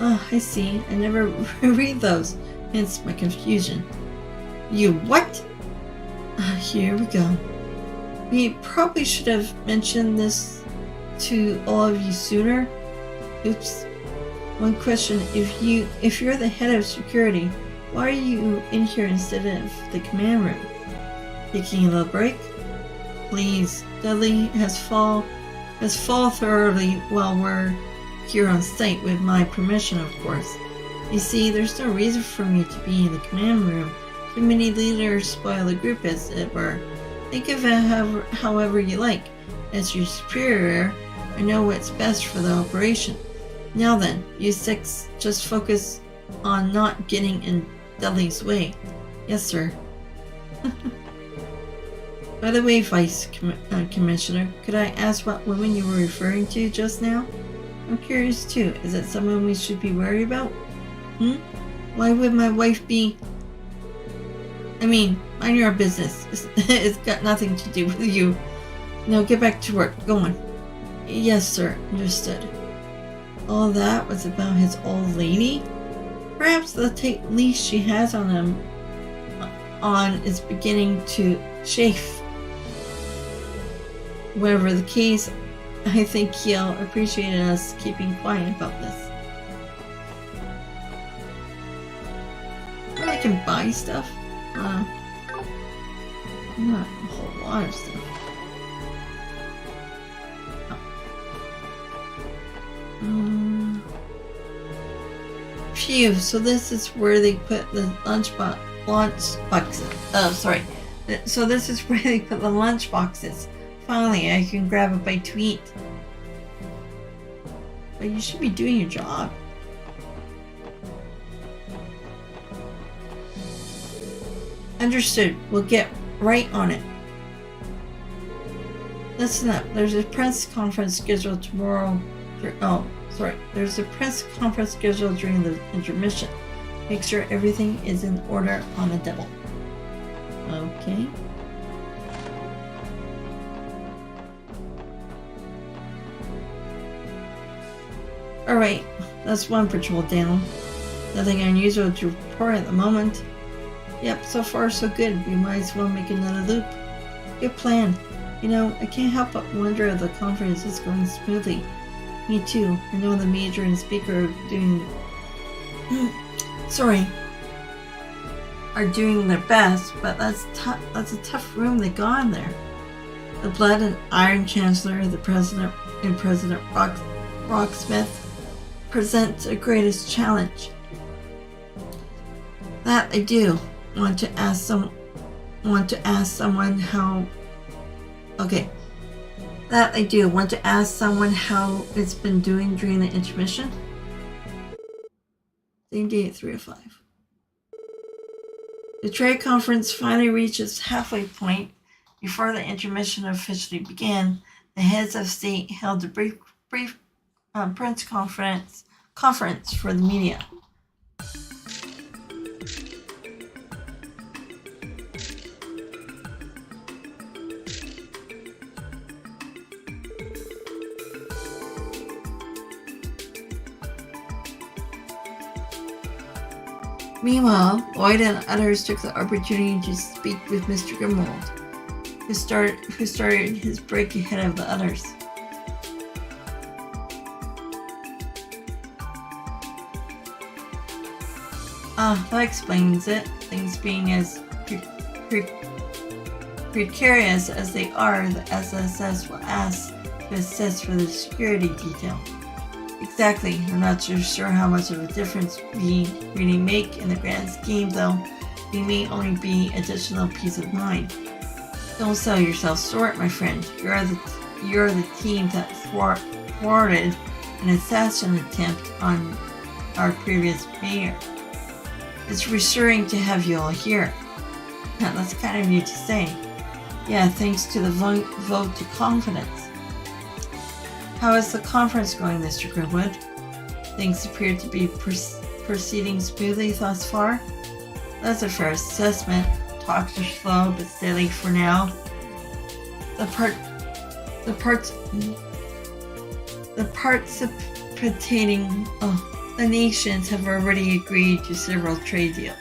Oh, I see. I never read those, hence my confusion. You what? Here we go. We probably should have mentioned this to all of you sooner. Oops. One question, if you're the head of security, why are you in here instead of the command room? Taking a little break? Please, Dudley has fall thoroughly while we're here on site with my permission, of course. You see, there's no reason for me to be in the command room. Too many leaders spoil the group, as it were. Think of it however you like. As your superior, I know what's best for the operation. Now then, you six, just focus on not getting in Dudley's way. Yes, sir. By the way, Vice Commissioner, could I ask what woman you were referring to just now? I'm curious too. Is it someone we should be worried about? Why would my wife be... I mean, mind your business. It's got nothing to do with you. Now get back to work. Go on. Yes, sir. Understood. All that was about his old lady? Perhaps the leash she has on him is beginning to chafe. Whatever the case, I think he'll appreciate us keeping quiet about this. I can buy stuff. Not a whole lot of stuff. Phew, so this is where they put the lunch boxes. Oh, sorry. So this is where they put the lunch boxes. Finally, I can grab a bite to eat. But you should be doing your job. Understood. We'll get right on it. Listen up. There's a press conference scheduled tomorrow. There's a press conference scheduled during the intermission. Make sure everything is in order on the double. Okay. Alright, that's one patrol down. Nothing unusual to report at the moment. Yep, so far so good. We might as well make another loop. Good plan. You know, I can't help but wonder if the conference is going smoothly. Me too. I know the major and speaker are doing... are doing their best, but that's a tough room they got in there. The Blood and Iron Chancellor, the President, and President Rocksmith present the greatest challenge. That I do want to ask someone how... Okay. That I do want to ask someone how it's been doing during the intermission. Same day at 3:05. The trade conference finally reached its halfway point. Before the intermission officially began, the heads of state held a brief press conference for the media. Meanwhile, Lloyd and others took the opportunity to speak with Mr. Grimwald, who started his break ahead of the others. That explains it. Things being as precarious as they are, the SSS will ask to assist for the security detail. Exactly. I'm not too sure how much of a difference we really make in the grand scheme, though. We may only be additional peace of mind. Don't sell yourself short, my friend. You're the team that thwarted an assassin attempt on our previous mayor. It's reassuring to have you all here. That's kind of you to say. Yeah, thanks to the vote to confidence. How is the conference going, Mr. Grimwood? Things appear to be proceeding smoothly thus far. That's a fair assessment. Talks are slow but steady for now. The nations have already agreed to several trade deals.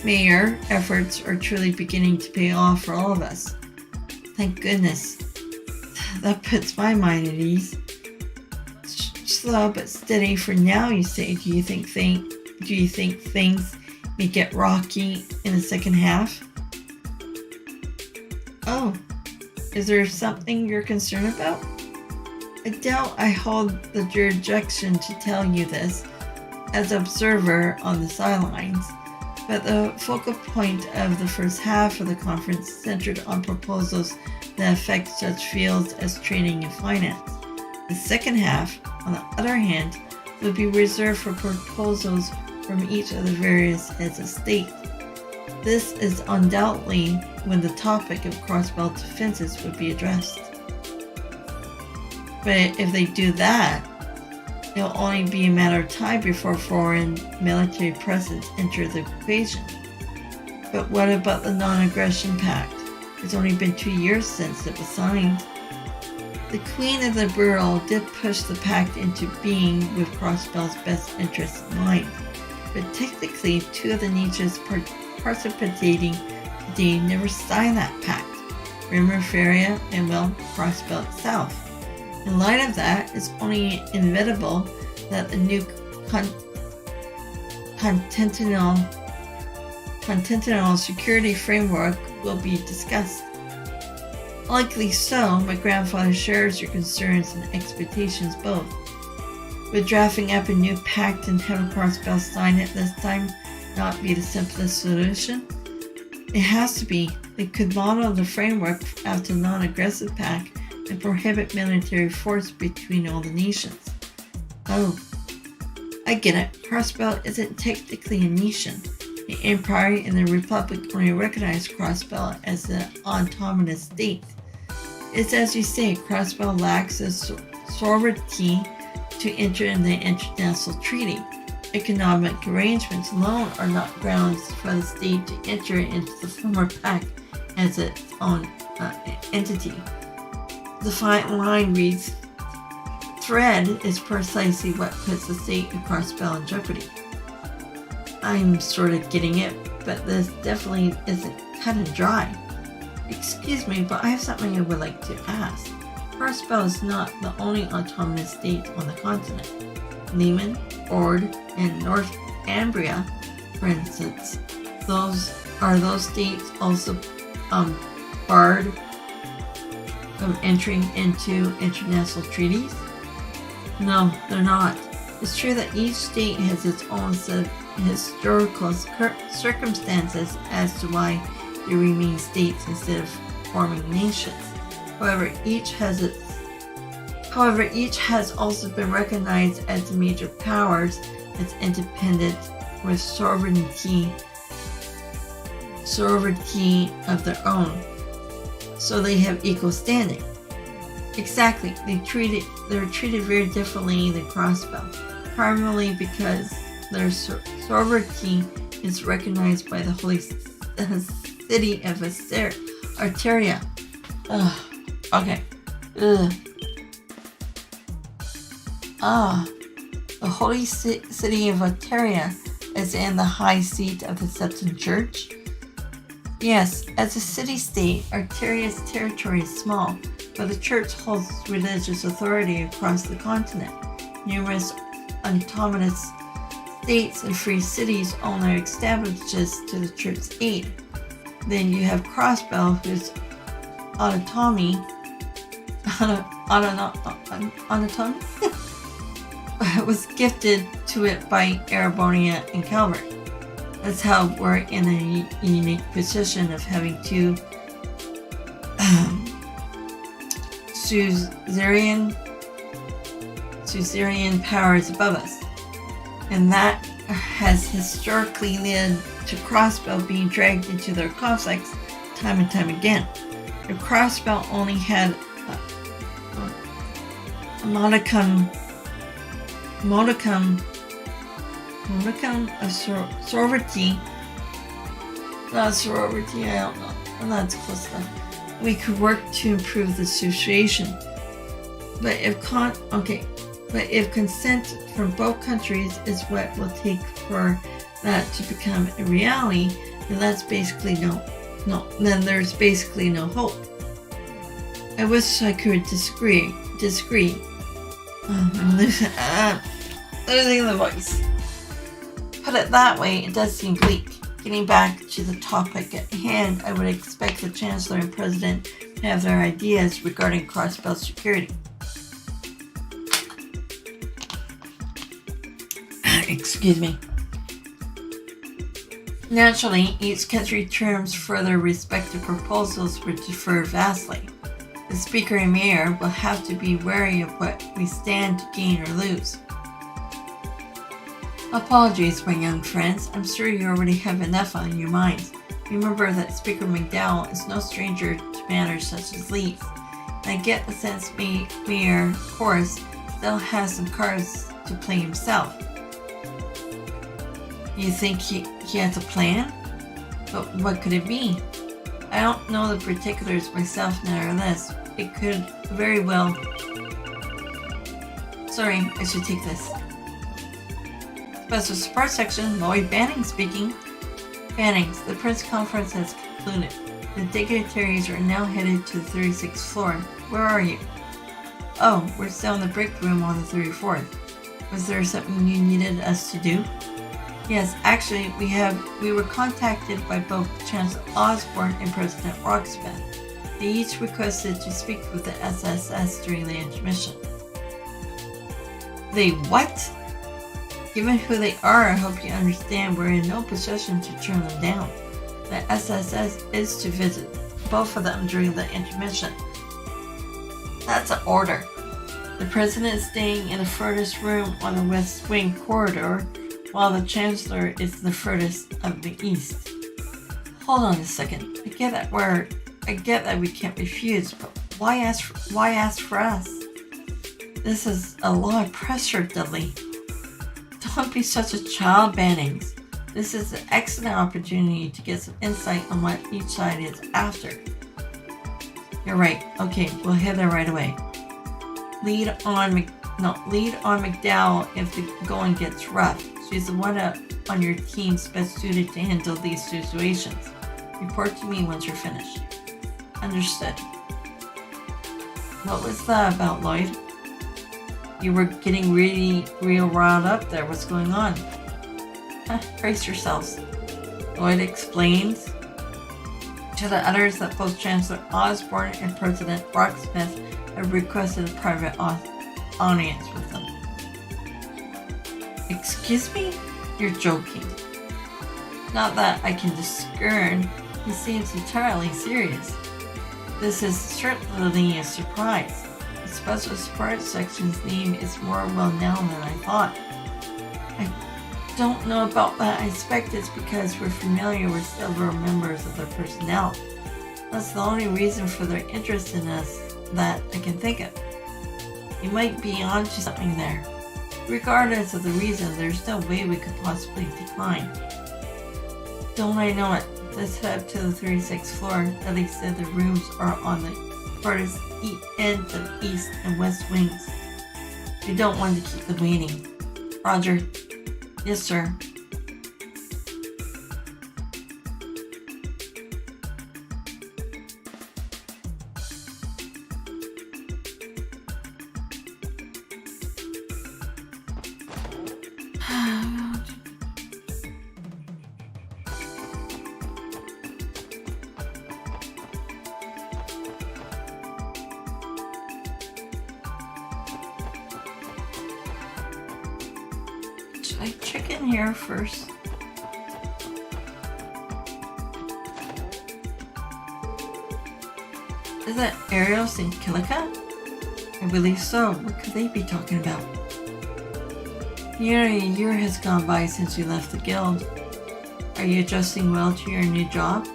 Mayor efforts are truly beginning to pay off for all of us. Thank goodness. That puts my mind at ease. Slow but steady for now, you say. Do you think things may get rocky in the second half? Oh, is there something you're concerned about? I doubt I hold the jurisdiction to tell you this as an observer on the sidelines, but the focal point of the first half of the conference centered on proposals that affect such fields as trading and finance. The second half, on the other hand, will be reserved for proposals from each of the various heads of state. This is undoubtedly when the topic of crossbell defenses would be addressed. But if they do that, it'll only be a matter of time before foreign military presence enter the equation. But what about the non-aggression pact? It's only been 2 years since it was signed. The Queen of the Bureau did push the pact into being with Crossbell's best interests in mind, but technically 2 of the nations participating today never signed that pact, Feria and Crossbell itself. In light of that, it's only inevitable that the new continental security framework will be discussed. Likely so, my grandfather shares your concerns and expectations both. Would drafting up a new pact and having Crossbell sign it this time not be the simplest solution? It has to be. It could model the framework after a non-aggressive pact and prohibit military force between all the nations. Oh, I get it. Crossbell isn't technically a nation. The Empire and the Republic only recognize Crossbell as an autonomous state. It's as you say, Crossbell lacks the sovereignty to enter in the international treaty. Economic arrangements alone are not grounds for the state to enter into the former pact as its own entity. The fine line reads, thread is precisely what puts the state of Crossbell in jeopardy. I'm sort of getting it, but this definitely isn't cut and dry. Excuse me, but I have something I would like to ask. Crossbell is not the only autonomous state on the continent. Lehman, Ord, and Northumbria, for instance, those states also barred from entering into international treaties? No, they're not. It's true that each state has its own set of historical circumstances as to why they remain states instead of forming nations. However, each has also been recognized as the major powers as independent with sovereignty of their own. So they have equal standing. Exactly. They're treated very differently than Crossbell, primarily because their sovereignty is recognized by the holy city of Arteria. Okay. The holy city of Arteria is in the high seat of the Septon Church. Yes, as a city-state, Arteria's territory is small, but the church holds religious authority across the continent. Numerous autonomous states and free cities own their establishments to the church's aid. Then you have Crossbell, whose autonomy was gifted to it by Arabonia and Calvert. That's how we're in a unique position of having two suzerain powers above us. And that has historically led to Crossbell being dragged into their conflicts time and time again. If Crossbell only had a modicum of sorority, not sorority, I don't know, well, that's close enough, we could work to improve the situation. But if consent from both countries is what will take for that to become a reality, then that's basically then there's basically no hope. I wish I could disagree. I'm losing the voice. Put it that way, it does seem bleak. Getting back to the topic at hand, I would expect the Chancellor and President to have their ideas regarding Crossbell security. Excuse me. Naturally, each country terms for their respective proposals would differ vastly. The Speaker and Mayor will have to be wary of what we stand to gain or lose. Apologies, my young friends. I'm sure you already have enough on your minds. Remember that Speaker McDowell is no stranger to matters such as leave. And I get the sense Mayor, of course, still has some cards to play himself. You think he has a plan? But what could it be? I don't know the particulars myself, nevertheless. It could very well... Sorry, I should take this. Special Support Section, Lloyd Bannings speaking. Bannings, the Prince Conference has concluded. The dignitaries are now headed to the 36th floor. Where are you? Oh, we're still in the break room on the 34th. Was there something you needed us to do? Yes, actually, we were contacted by both Chancellor Osborne and President Rocksmith. They each requested to speak with the SSS during the intermission. They what? Given who they are, I hope you understand we're in no position to turn them down. The SSS is to visit both of them during the intermission. That's an order. The President is staying in the furthest room on the West Wing corridor, while the Chancellor is the furthest of the East. Hold on a second. I get that we can't refuse, but why ask for us? This is a lot of pressure, Dudley. Don't be such a child, Bannings. This is an excellent opportunity to get some insight on what each side is after. You're right. Okay, we'll head there right away. Lead on McDowell if the going gets rough. She's the one on your team's best suited to handle these situations. Report to me once you're finished. Understood. What was that about, Lloyd? You were getting real riled up there. What's going on? Brace yourselves. Lloyd explains to the others that both Chancellor Osborne and President Rocksmith have requested a private audience with them. Excuse me? You're joking. Not that I can discern. He seems entirely serious. This is certainly a surprise. The Special Support Section's name is more well known than I thought. I don't know about that. I expect it's because we're familiar with several members of their personnel. That's the only reason for their interest in us that I can think of. You might be onto something there. Regardless of the reason, there's no way we could possibly decline. Don't I know it? Let's head up to the 36th floor. Dudley said the rooms are on the farthest ends of East and West Wings. We don't want to keep them waiting. Roger. Yes, sir. Should I check in here first? Is that Arios and Kilika? I believe so. What could they be talking about? Nearly a year has gone by since you left the guild. Are you adjusting well to your new job?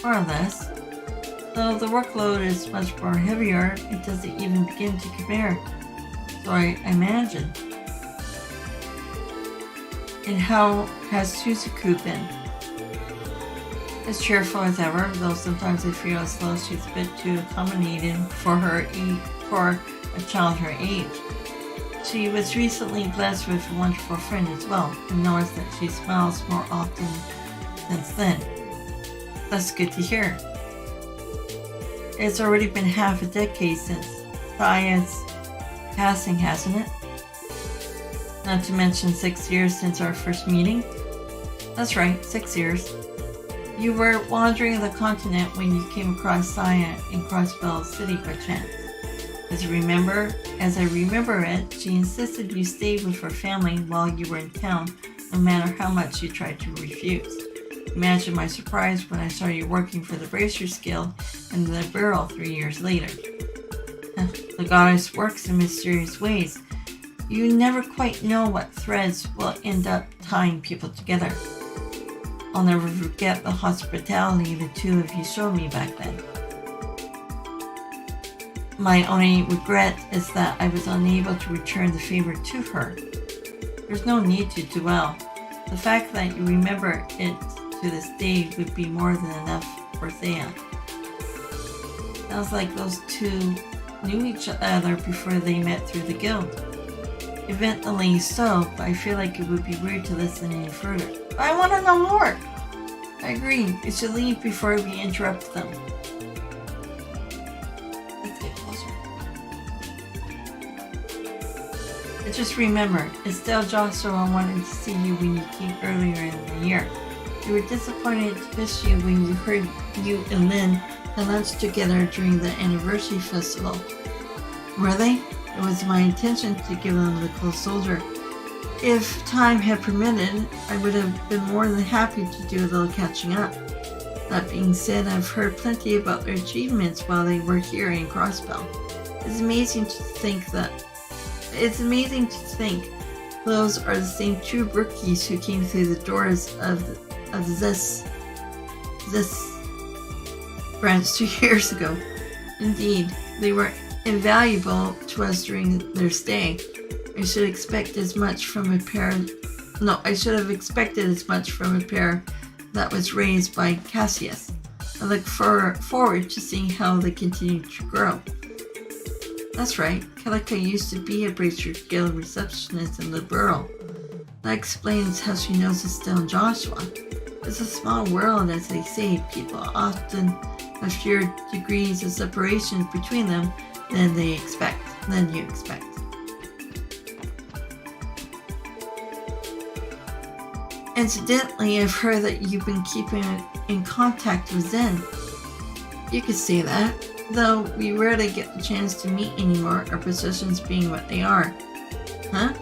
More or less. Though the workload is much more heavier, it doesn't even begin to compare. So I imagine. And how has Suzuku been? As cheerful as ever, though sometimes I feel as though she's a bit too accommodating for a child her age. She was recently blessed with a wonderful friend as well, and noticed that she smiles more often since then. That's good to hear. It's already been half a decade since Saya's passing, hasn't it? Not to mention 6 years since our first meeting. That's right, 6 years. You were wandering the continent when you came across Saya in Crossbell City by chance. As I remember it, she insisted you stay with her family while you were in town, no matter how much you tried to refuse. Imagine my surprise when I saw you working for the Bracers Guild and the Bureau 3 years later. The goddess works in mysterious ways. You never quite know what threads will end up tying people together. I'll never forget the hospitality the two of you showed me back then. My only regret is that I was unable to return the favor to her. There's no need to dwell. The fact that you remember it to this day would be more than enough for Thea. Sounds like those two knew each other before they met through the guild. Evidently so, but I feel like it would be weird to listen any further. I want to know more! I agree, we should leave before we interrupt them. Let's get closer. I just remembered, Estelle Joshua wanted to see you when you came earlier in the year. We were disappointed to miss you when we heard you and Lynn had lunch together during the anniversary festival. Were they? It was my intention to give them the cold soldier. If time had permitted, I would have been more than happy to do a little catching up. That being said, I've heard plenty about their achievements while they were here in Crossbell. It's amazing to think those are the same two rookies who came through the doors of this branch 2 years ago. Indeed, they were invaluable to us during their stay. I should have expected as much from a pair that was raised by Cassius. I look forward to seeing how they continue to grow. That's right, Kelika used to be a Bracer Guild receptionist in the Bureau. That explains how she knows Estelle and Joshua. It's a small world, as they say. People often have fewer degrees of separation between them than you expect. Incidentally, I've heard that you've been keeping in contact with Zen. You could say that, though we rarely get the chance to meet anymore, our positions being what they are. Huh?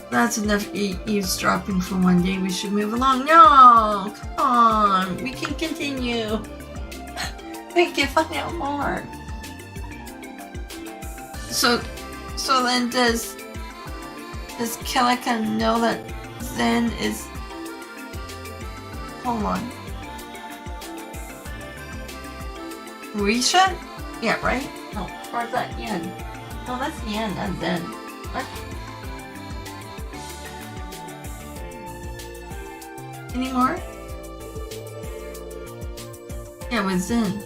That's enough eavesdropping for one day. We should move along. No! Come on! We can continue. We can find out more. So then does Kelika know that Zen is... Hold on. Risha? Yeah, right? No, or is that Yen? No, that's Yen, not Zen. What? Any more? Yeah, with Zen.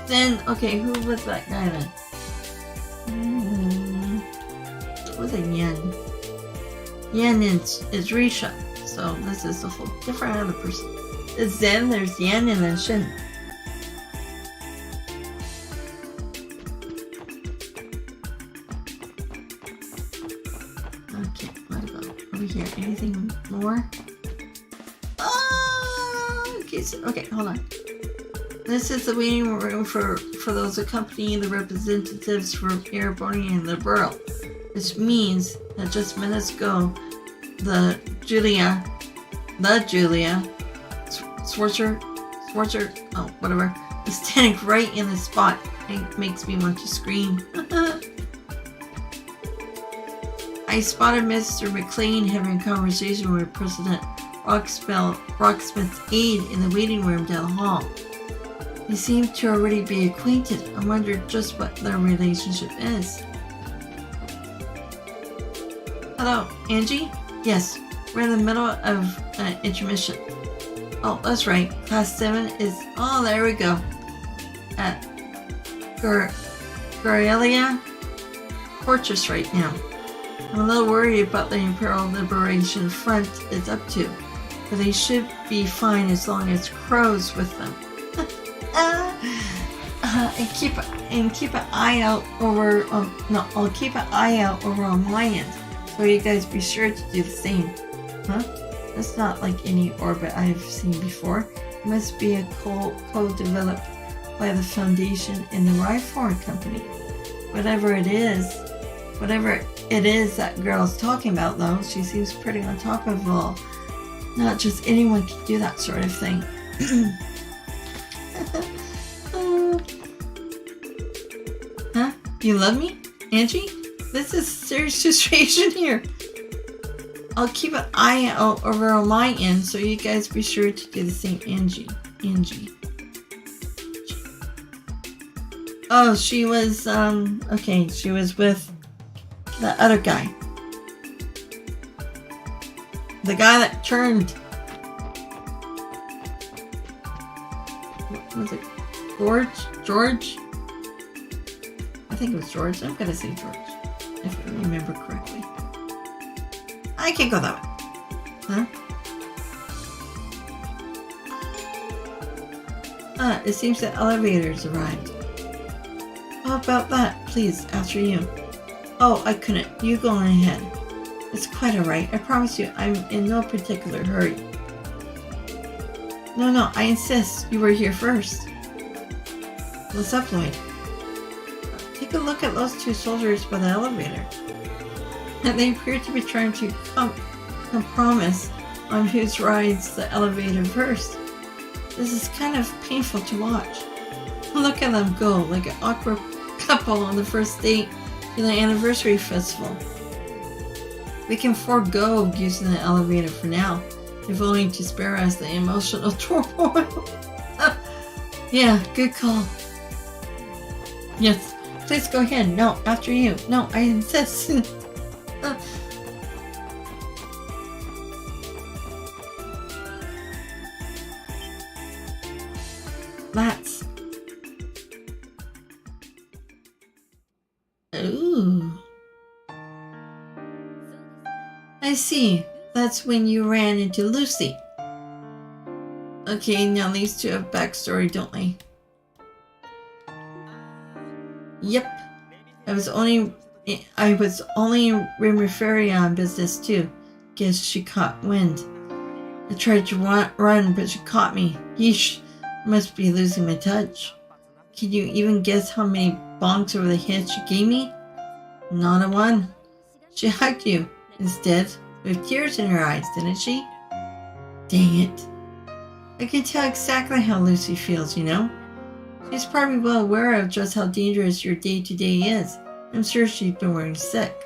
Zen, okay, who was that guy then? It was a Yen. Yen is Risha, so this is a whole different other person. There's Zen, there's Yen, and then Shin. Okay, what about over here? Anything more? Oh, okay, hold on. This is the waiting room for those accompanying the representatives from Airborne and the Borough. which means that just minutes ago, the Julia, Swartzer, oh, whatever, is standing right in the spot. It makes me want to scream. I spotted Mr. McLean having a conversation with President Rocksmith's aide in the waiting room down the hall. They seem to already be acquainted. I wonder just what their relationship is. Hello, Angie? Yes, we're in the middle of an intermission. Oh, that's right. Class 7 is... Oh, there we go. At Gorelia Fortress right now. I'm a little worried about the Imperial Liberation Front is up to, but they should be fine as long as Crow's with them. And keep an eye out over. I'll keep an eye out over on my end, so you guys be sure to do the same. Huh? That's not like any orbit I've seen before. It must be a code developed by the Foundation and the Rhyform Company. Whatever it is that girl's talking about, though, she seems pretty on top of it all. Not just anyone can do that sort of thing. Huh? You love me, Angie? This is a serious situation here. I'll keep an eye out over on my end, so you guys be sure to do the same, Angie. Oh, she was, okay, she was with the other guy. The guy that turned... What was it? George? I think it was George. I'm gonna say George, if I remember correctly. I can't go that way. Huh? It seems the elevator's arrived. How about that? Please, after you. Oh, I couldn't. You go on ahead. It's quite alright. I promise you, I'm in no particular hurry. No, I insist. You were here first. What's up, Lloyd? Take a look at those two soldiers by the elevator. They appear to be trying to compromise on whose rides the elevator first. This is kind of painful to watch. Look at them go, like an awkward couple on the first date to the anniversary festival. We can forego using the elevator for now, if only to spare us the emotional turmoil. Yeah, good call. Yes, please go ahead. No, after you. No, I insist. That's... Ooh. I see. That's when you ran into Lucy. Okay, now these two have backstory, don't they? Yep. I was only in Remiferia business too. Guess she caught wind. I tried to run, but she caught me. Yeesh. Must be losing my touch. Can you even guess how many bonks over the head she gave me? Not a one. She hugged you instead, with tears in her eyes, didn't she? Dang it. I can tell exactly how Lucy feels, you know? She's probably well aware of just how dangerous your day-to-day is. I'm sure she's been worrying sick.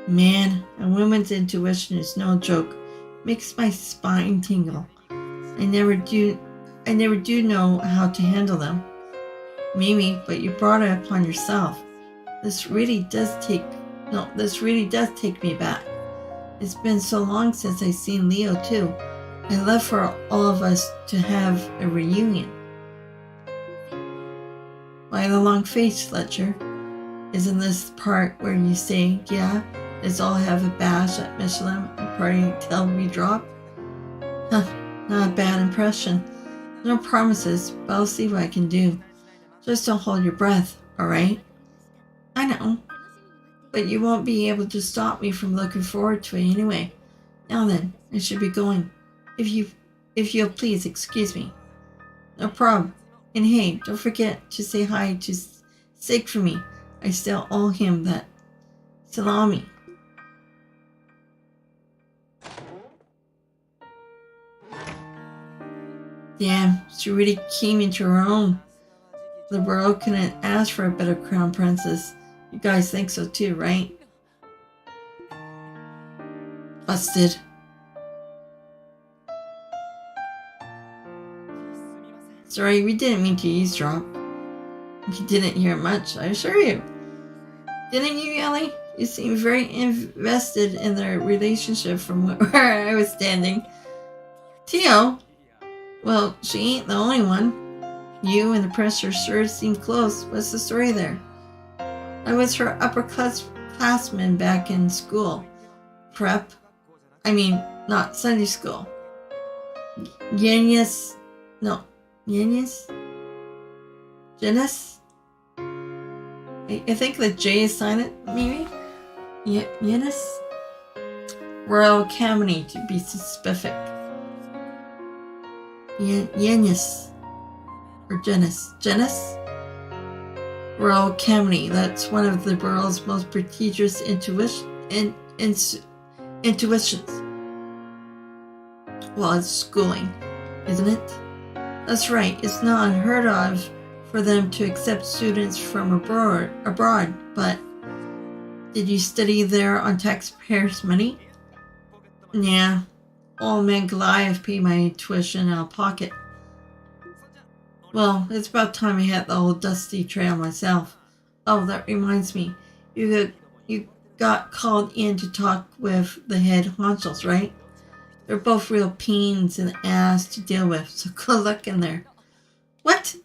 Man, a woman's intuition is no joke. Makes my spine tingle. I never do know how to handle them. Mimi, but you brought it upon yourself. This really does take me back. It's been so long since I've seen Leo too. I'd love for all of us to have a reunion. Why the long face, Fletcher? Isn't this the part where you say, yeah, let's all have a bash at Michelin and party till we drop? Huh, not a bad impression. No promises, but I'll see what I can do. Just don't hold your breath, alright? I know, but you won't be able to stop me from looking forward to it anyway. Now then, I should be going. If you'll please excuse me. No problem. And hey, don't forget to say hi to Sig for me. I still owe him that salami. Damn, she really came into her own. The world couldn't ask for a better crown princess. You guys think so too, right? Busted. Sorry, we didn't mean to eavesdrop. You didn't hear much, I assure you. Didn't you, Ellie? You seem very invested in their relationship from where I was standing. Tio? Well, she ain't the only one. You and the professor sure seem close. What's the story there? I was her upperclassman back in school. Prep. I mean, not Sunday school. Genius. No. Genius? Genus? I think the J is silent, maybe? Genus? Royal Academy, to be specific. Genius. Or genus. Genus? Royal Academy. That's one of the world's most prestigious intuitions. Well, it's schooling, isn't it? That's right. It's not unheard of for them to accept students from abroad, but did you study there on taxpayers' money? Yeah. Old man Goliath paid my tuition out of pocket. Well, it's about time I had the old dusty trail myself. Oh, that reminds me. You got called in to talk with the head honchos, right? They're both real pains in the ass to deal with, so good luck in there. What?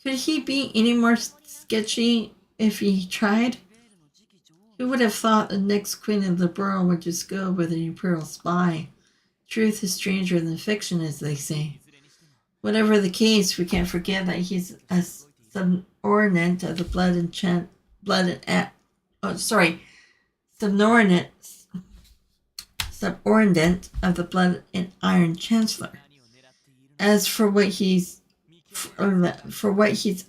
Could he be any more sketchy if he tried? Who would have thought the next queen of the borough would just go with an imperial spy? Truth is stranger than fiction, as they say. Whatever the case, we can't forget that he's a subordinate of the subordinate of the Blood and Iron Chancellor. As for what he's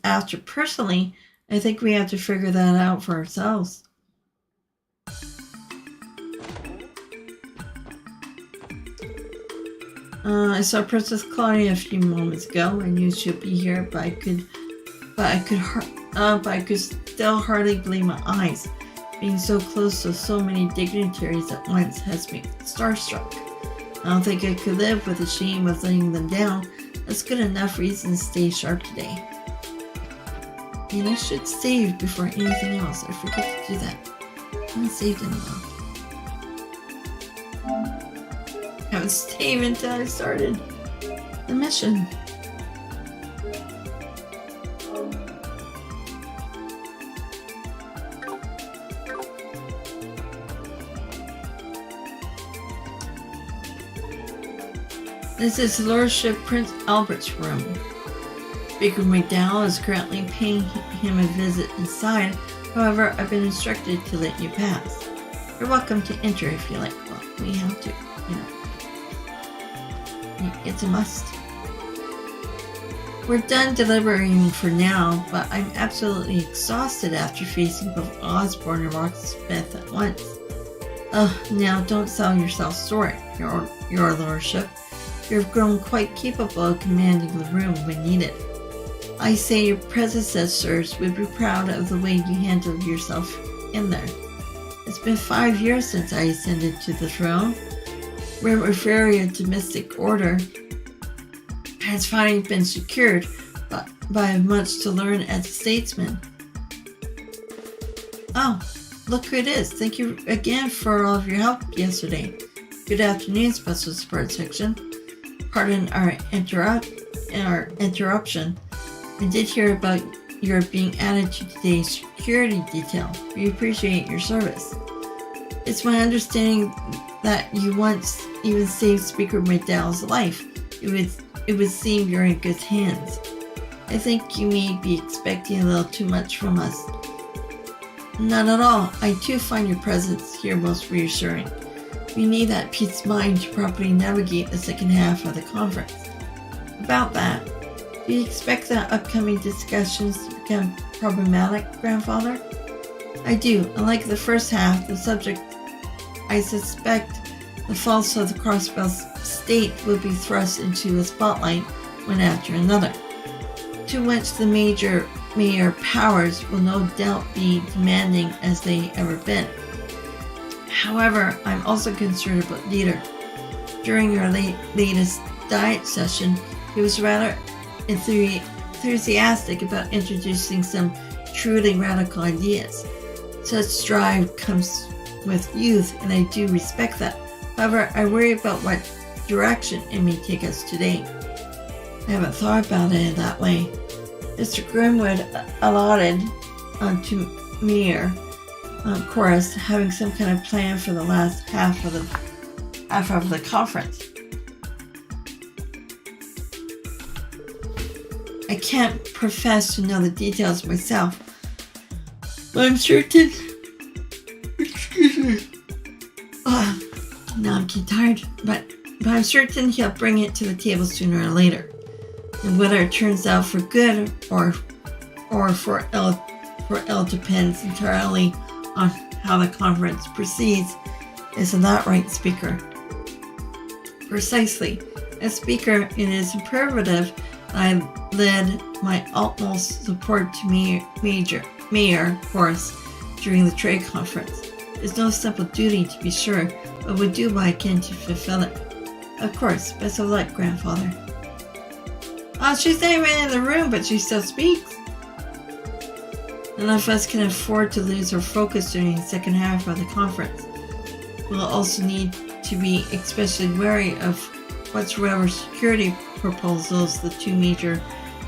after personally, I think we have to figure that out for ourselves. I saw Princess Claudia a few moments ago. I knew she'd be here, but I could still hardly believe my eyes. Being so close to so many dignitaries at once has me starstruck. I don't think I could live with the shame of letting them down. That's good enough reason to stay sharp today. And I should save before anything else. I forget to do that. I haven't saved anything. I haven't saved until I started the mission. This is His Lordship Prince Albert's room. Speaker McDowell is currently paying him a visit inside. However, I've been instructed to let you pass. You're welcome to enter if you like. Well, we have to, It's a must. We're done deliberating for now, but I'm absolutely exhausted after facing both Osborne and Rocksmith at once. Now don't sell yourself short, your Lordship. You've grown quite capable of commanding the room when needed. I say your predecessors would be proud of the way you handled yourself in there. It's been 5 years since I ascended to the throne. Riveria domestic order has finally been secured, but I have much to learn as a statesman. Oh, look who it is. Thank you again for all of your help yesterday. Good afternoon, Special Support Section. Pardon our interruption. I did hear about your being added to today's security detail. We appreciate your service. It's my understanding that you once even saved Speaker McDowell's life. It would seem you're in good hands. I think you may be expecting a little too much from us. Not at all. I too find your presence here most reassuring. We need that peace of mind to properly navigate the second half of the conference. About that, do you expect the upcoming discussions to become problematic, Grandfather? I do. Unlike the first half, the subject, I suspect the faults of the Crossbell state will be thrust into a spotlight one after another, to which the mayor powers will no doubt be demanding as they ever been. However, I'm also concerned about leader. During our latest diet session, he was rather enthusiastic about introducing some truly radical ideas. Such drive comes with youth, and I do respect that. However, I worry about what direction it may take us today. I haven't thought about it in that way. Mr. Grimwood allotted to Mayor Chorus having some kind of plan for the last half of the conference. I can't profess to know the details myself, but I'm certain. Excuse me. Now I'm getting tired, but I'm certain he'll bring it to the table sooner or later. And whether it turns out for good or for ill depends entirely on how the conference proceeds. Isn't that right, Speaker? Precisely. As Speaker, it is imperative I lend my utmost support to Mayor Horace during the trade conference. It's no simple duty, to be sure, but would do what I can to fulfill it. Of course, best of luck, Grandfather. Oh, she's not even in the room, but she still speaks. None of us can afford to lose our focus during the second half of the conference. We'll also need to be especially wary of whatsoever security proposals the two major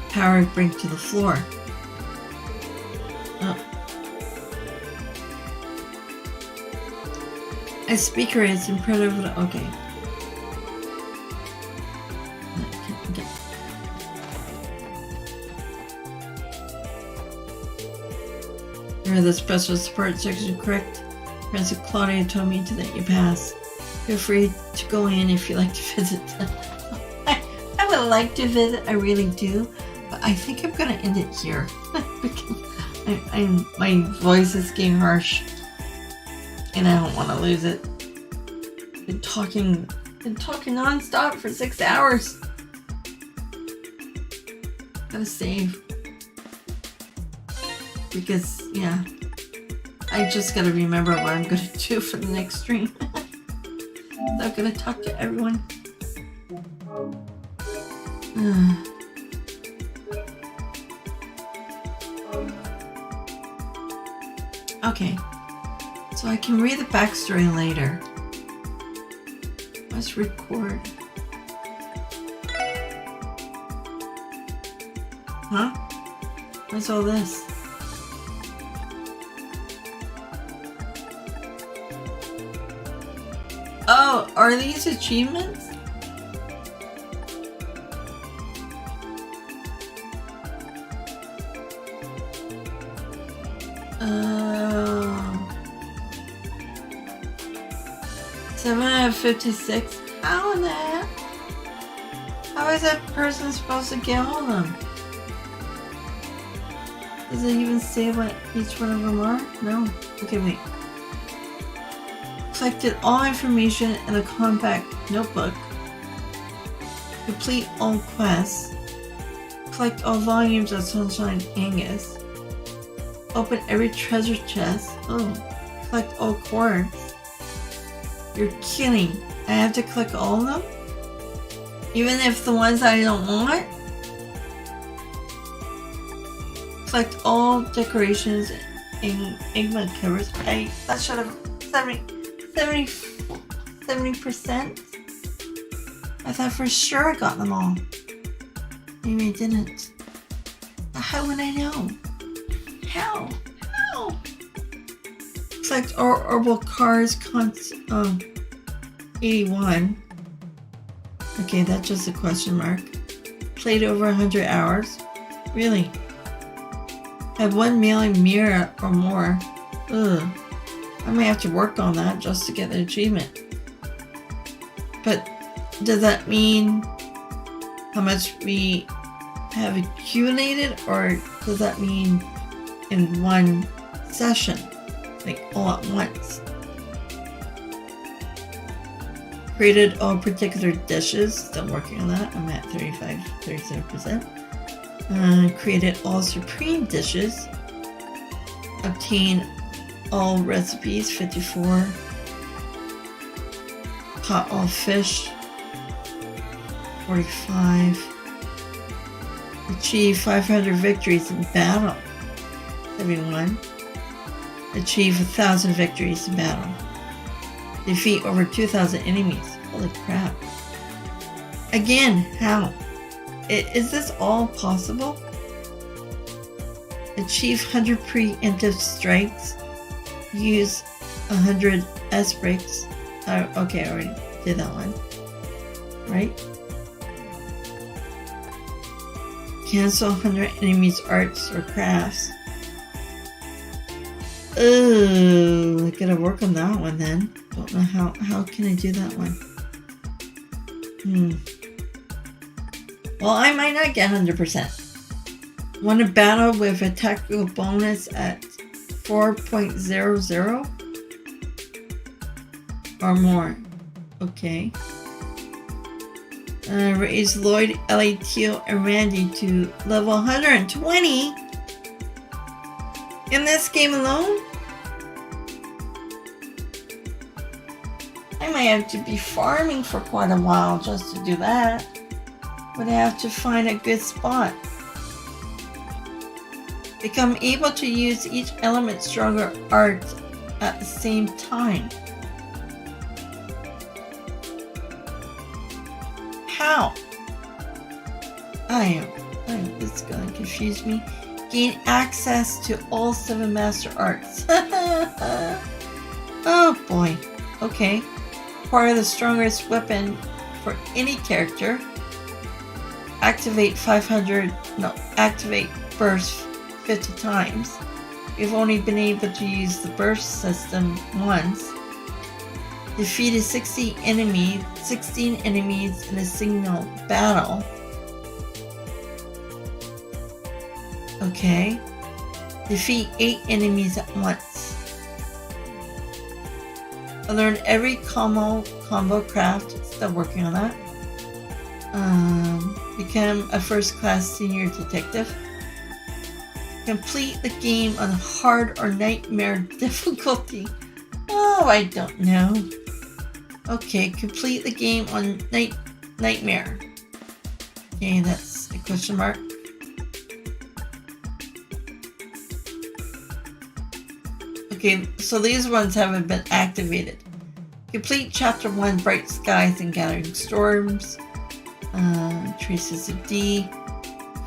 powers bring to the floor. As Speaker, it's imperative. Okay. The special support section correct. Princess Claudia told me to let you pass. Feel free to go in if you like to visit. I would like to visit, I really do, but I think I'm gonna end it here because my voice is getting harsh, and I don't want to lose it. Been talking non-stop for 6 hours. Gotta save. Because, yeah, I just gotta remember what I'm gonna do for the next stream. So I'm gonna talk to everyone. Okay, so I can read the backstory later. Let's record. Huh? What's all this? Oh, are these achievements? Oh. 7 out of 56? How in the heck? How is that person supposed to get all of them? Does it even say what each one of them are? No. Okay, wait. Collected all information in a compact notebook. Complete all quests. Collect all volumes of Sunshine Angus. Open every treasure chest. Oh. Collect all quartz. You're kidding. I have to collect all of them? Even if the ones I don't want? Collect all decorations and Enigma covers. That should have 70%? I thought for sure I got them all. Maybe I didn't. But how would I know? How? Collect Orbital Cars 81. Okay, that's just a question mark. Played over 100 hours. Really? Have 1 million mirror or more. Ugh. I may have to work on that just to get the achievement. But does that mean how much we have accumulated, or does that mean in one session, like all at once? Created all particular dishes, still working on that. I'm at 37%. Created all supreme dishes. Obtain all recipes, 54. Caught all fish, 45. Achieve 500 victories in battle, 71. Achieve 1,000 victories in battle. Defeat over 2,000 enemies. Holy crap. Again, how? Is this all possible? Achieve 100 preemptive strikes. Use 100 S-breaks. Okay, I already did that one. Right? Cancel 100 enemies' arts or crafts. Oh, I gotta work on that one then. Don't know how can I do that one? Well, I might not get 100%. Want to battle with a tactical bonus at 4.00 or more. Okay. Raise Lloyd, Ellie, Teal, and Randy to level 120 in this game alone. I might have to be farming for quite a while just to do that. But I have to find a good spot. Become able to use each element's stronger art at the same time. How? This is going to confuse me. Gain access to all 7 master arts. Oh boy. Okay. Acquire the strongest weapon for any character. Activate burst 50 times. We've only been able to use the burst system once. Defeated 16 enemies in a single battle. Okay. Defeat 8 enemies at once. I learned every combo craft. Still working on that. Become a first-class senior detective. Complete the game on hard or nightmare difficulty. Oh, I don't know. Okay, complete the game on nightmare. Okay, that's a question mark. Okay, so these ones haven't been activated. Complete chapter 1, bright skies and gathering storms. Traces of D.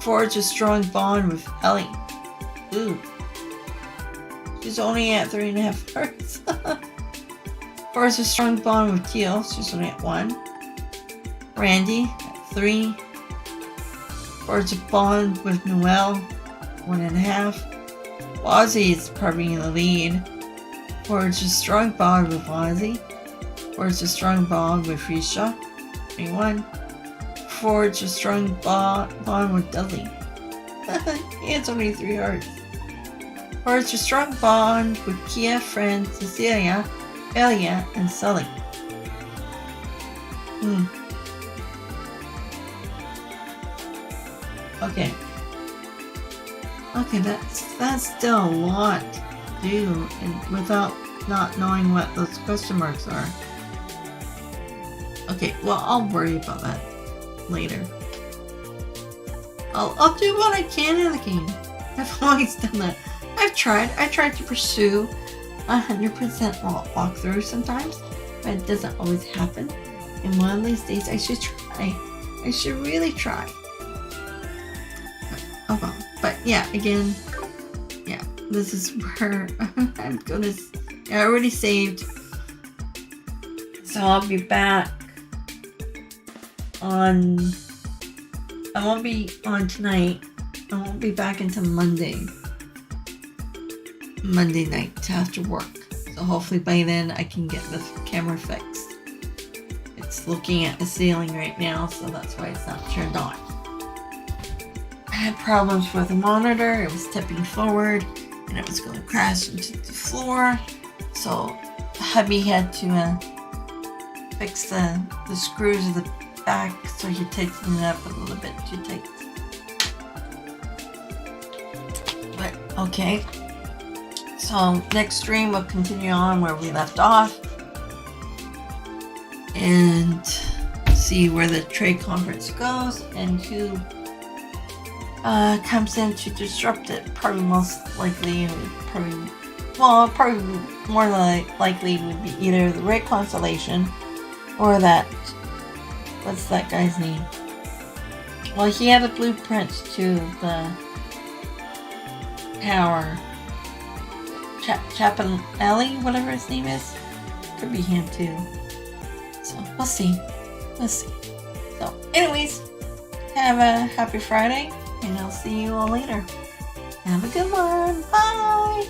Forge a strong bond with Ellie. Ooh. She's only at 3.5 hearts. Forge a strong bond with Teal. She's only at 1. Randy at 3. Forge a bond with Noelle. 1.5. Ozzy is probably in the lead. Forge a strong bond with Ozzy. Forge a strong bond with Risha. 21. Forge a strong bond with Dudley. It's only 3 hearts. Forge a strong bond with Kia, Fran, Cecilia, Elia, and Sully. Okay. Okay, that's still a lot to do, and without not knowing what those question marks are. Okay, well, I'll worry about that later. I'll do what I can in the game. I've always done that. I tried to pursue 100% walkthrough sometimes, but it doesn't always happen. And one of these days I should try. I should really try. Oh well. But yeah, again, yeah, this is where I'm gonna. I already saved, so I'll be back on. I won't be on tonight. I won't be back until Monday night after work. So hopefully by then I can get the camera fixed. It's It's looking at the ceiling right now, so that's why it's not turned on. I had problems with the monitor. It was tipping forward and it was going to crash into the floor. So hubby had to fix the screws of the back, so he tightened it up a little bit too tight. But okay. So next stream we'll continue on where we left off and see where the trade conference goes and who comes in to disrupt it. Probably most likely, probably more likely would be either the Red Constellation or that, what's that guy's name? Well, he had a blueprint to the tower. Chapinelli, whatever his name is. Could be him too. So we'll see. We'll see. So anyways, have a happy Friday and I'll see you all later. Have a good one. Bye.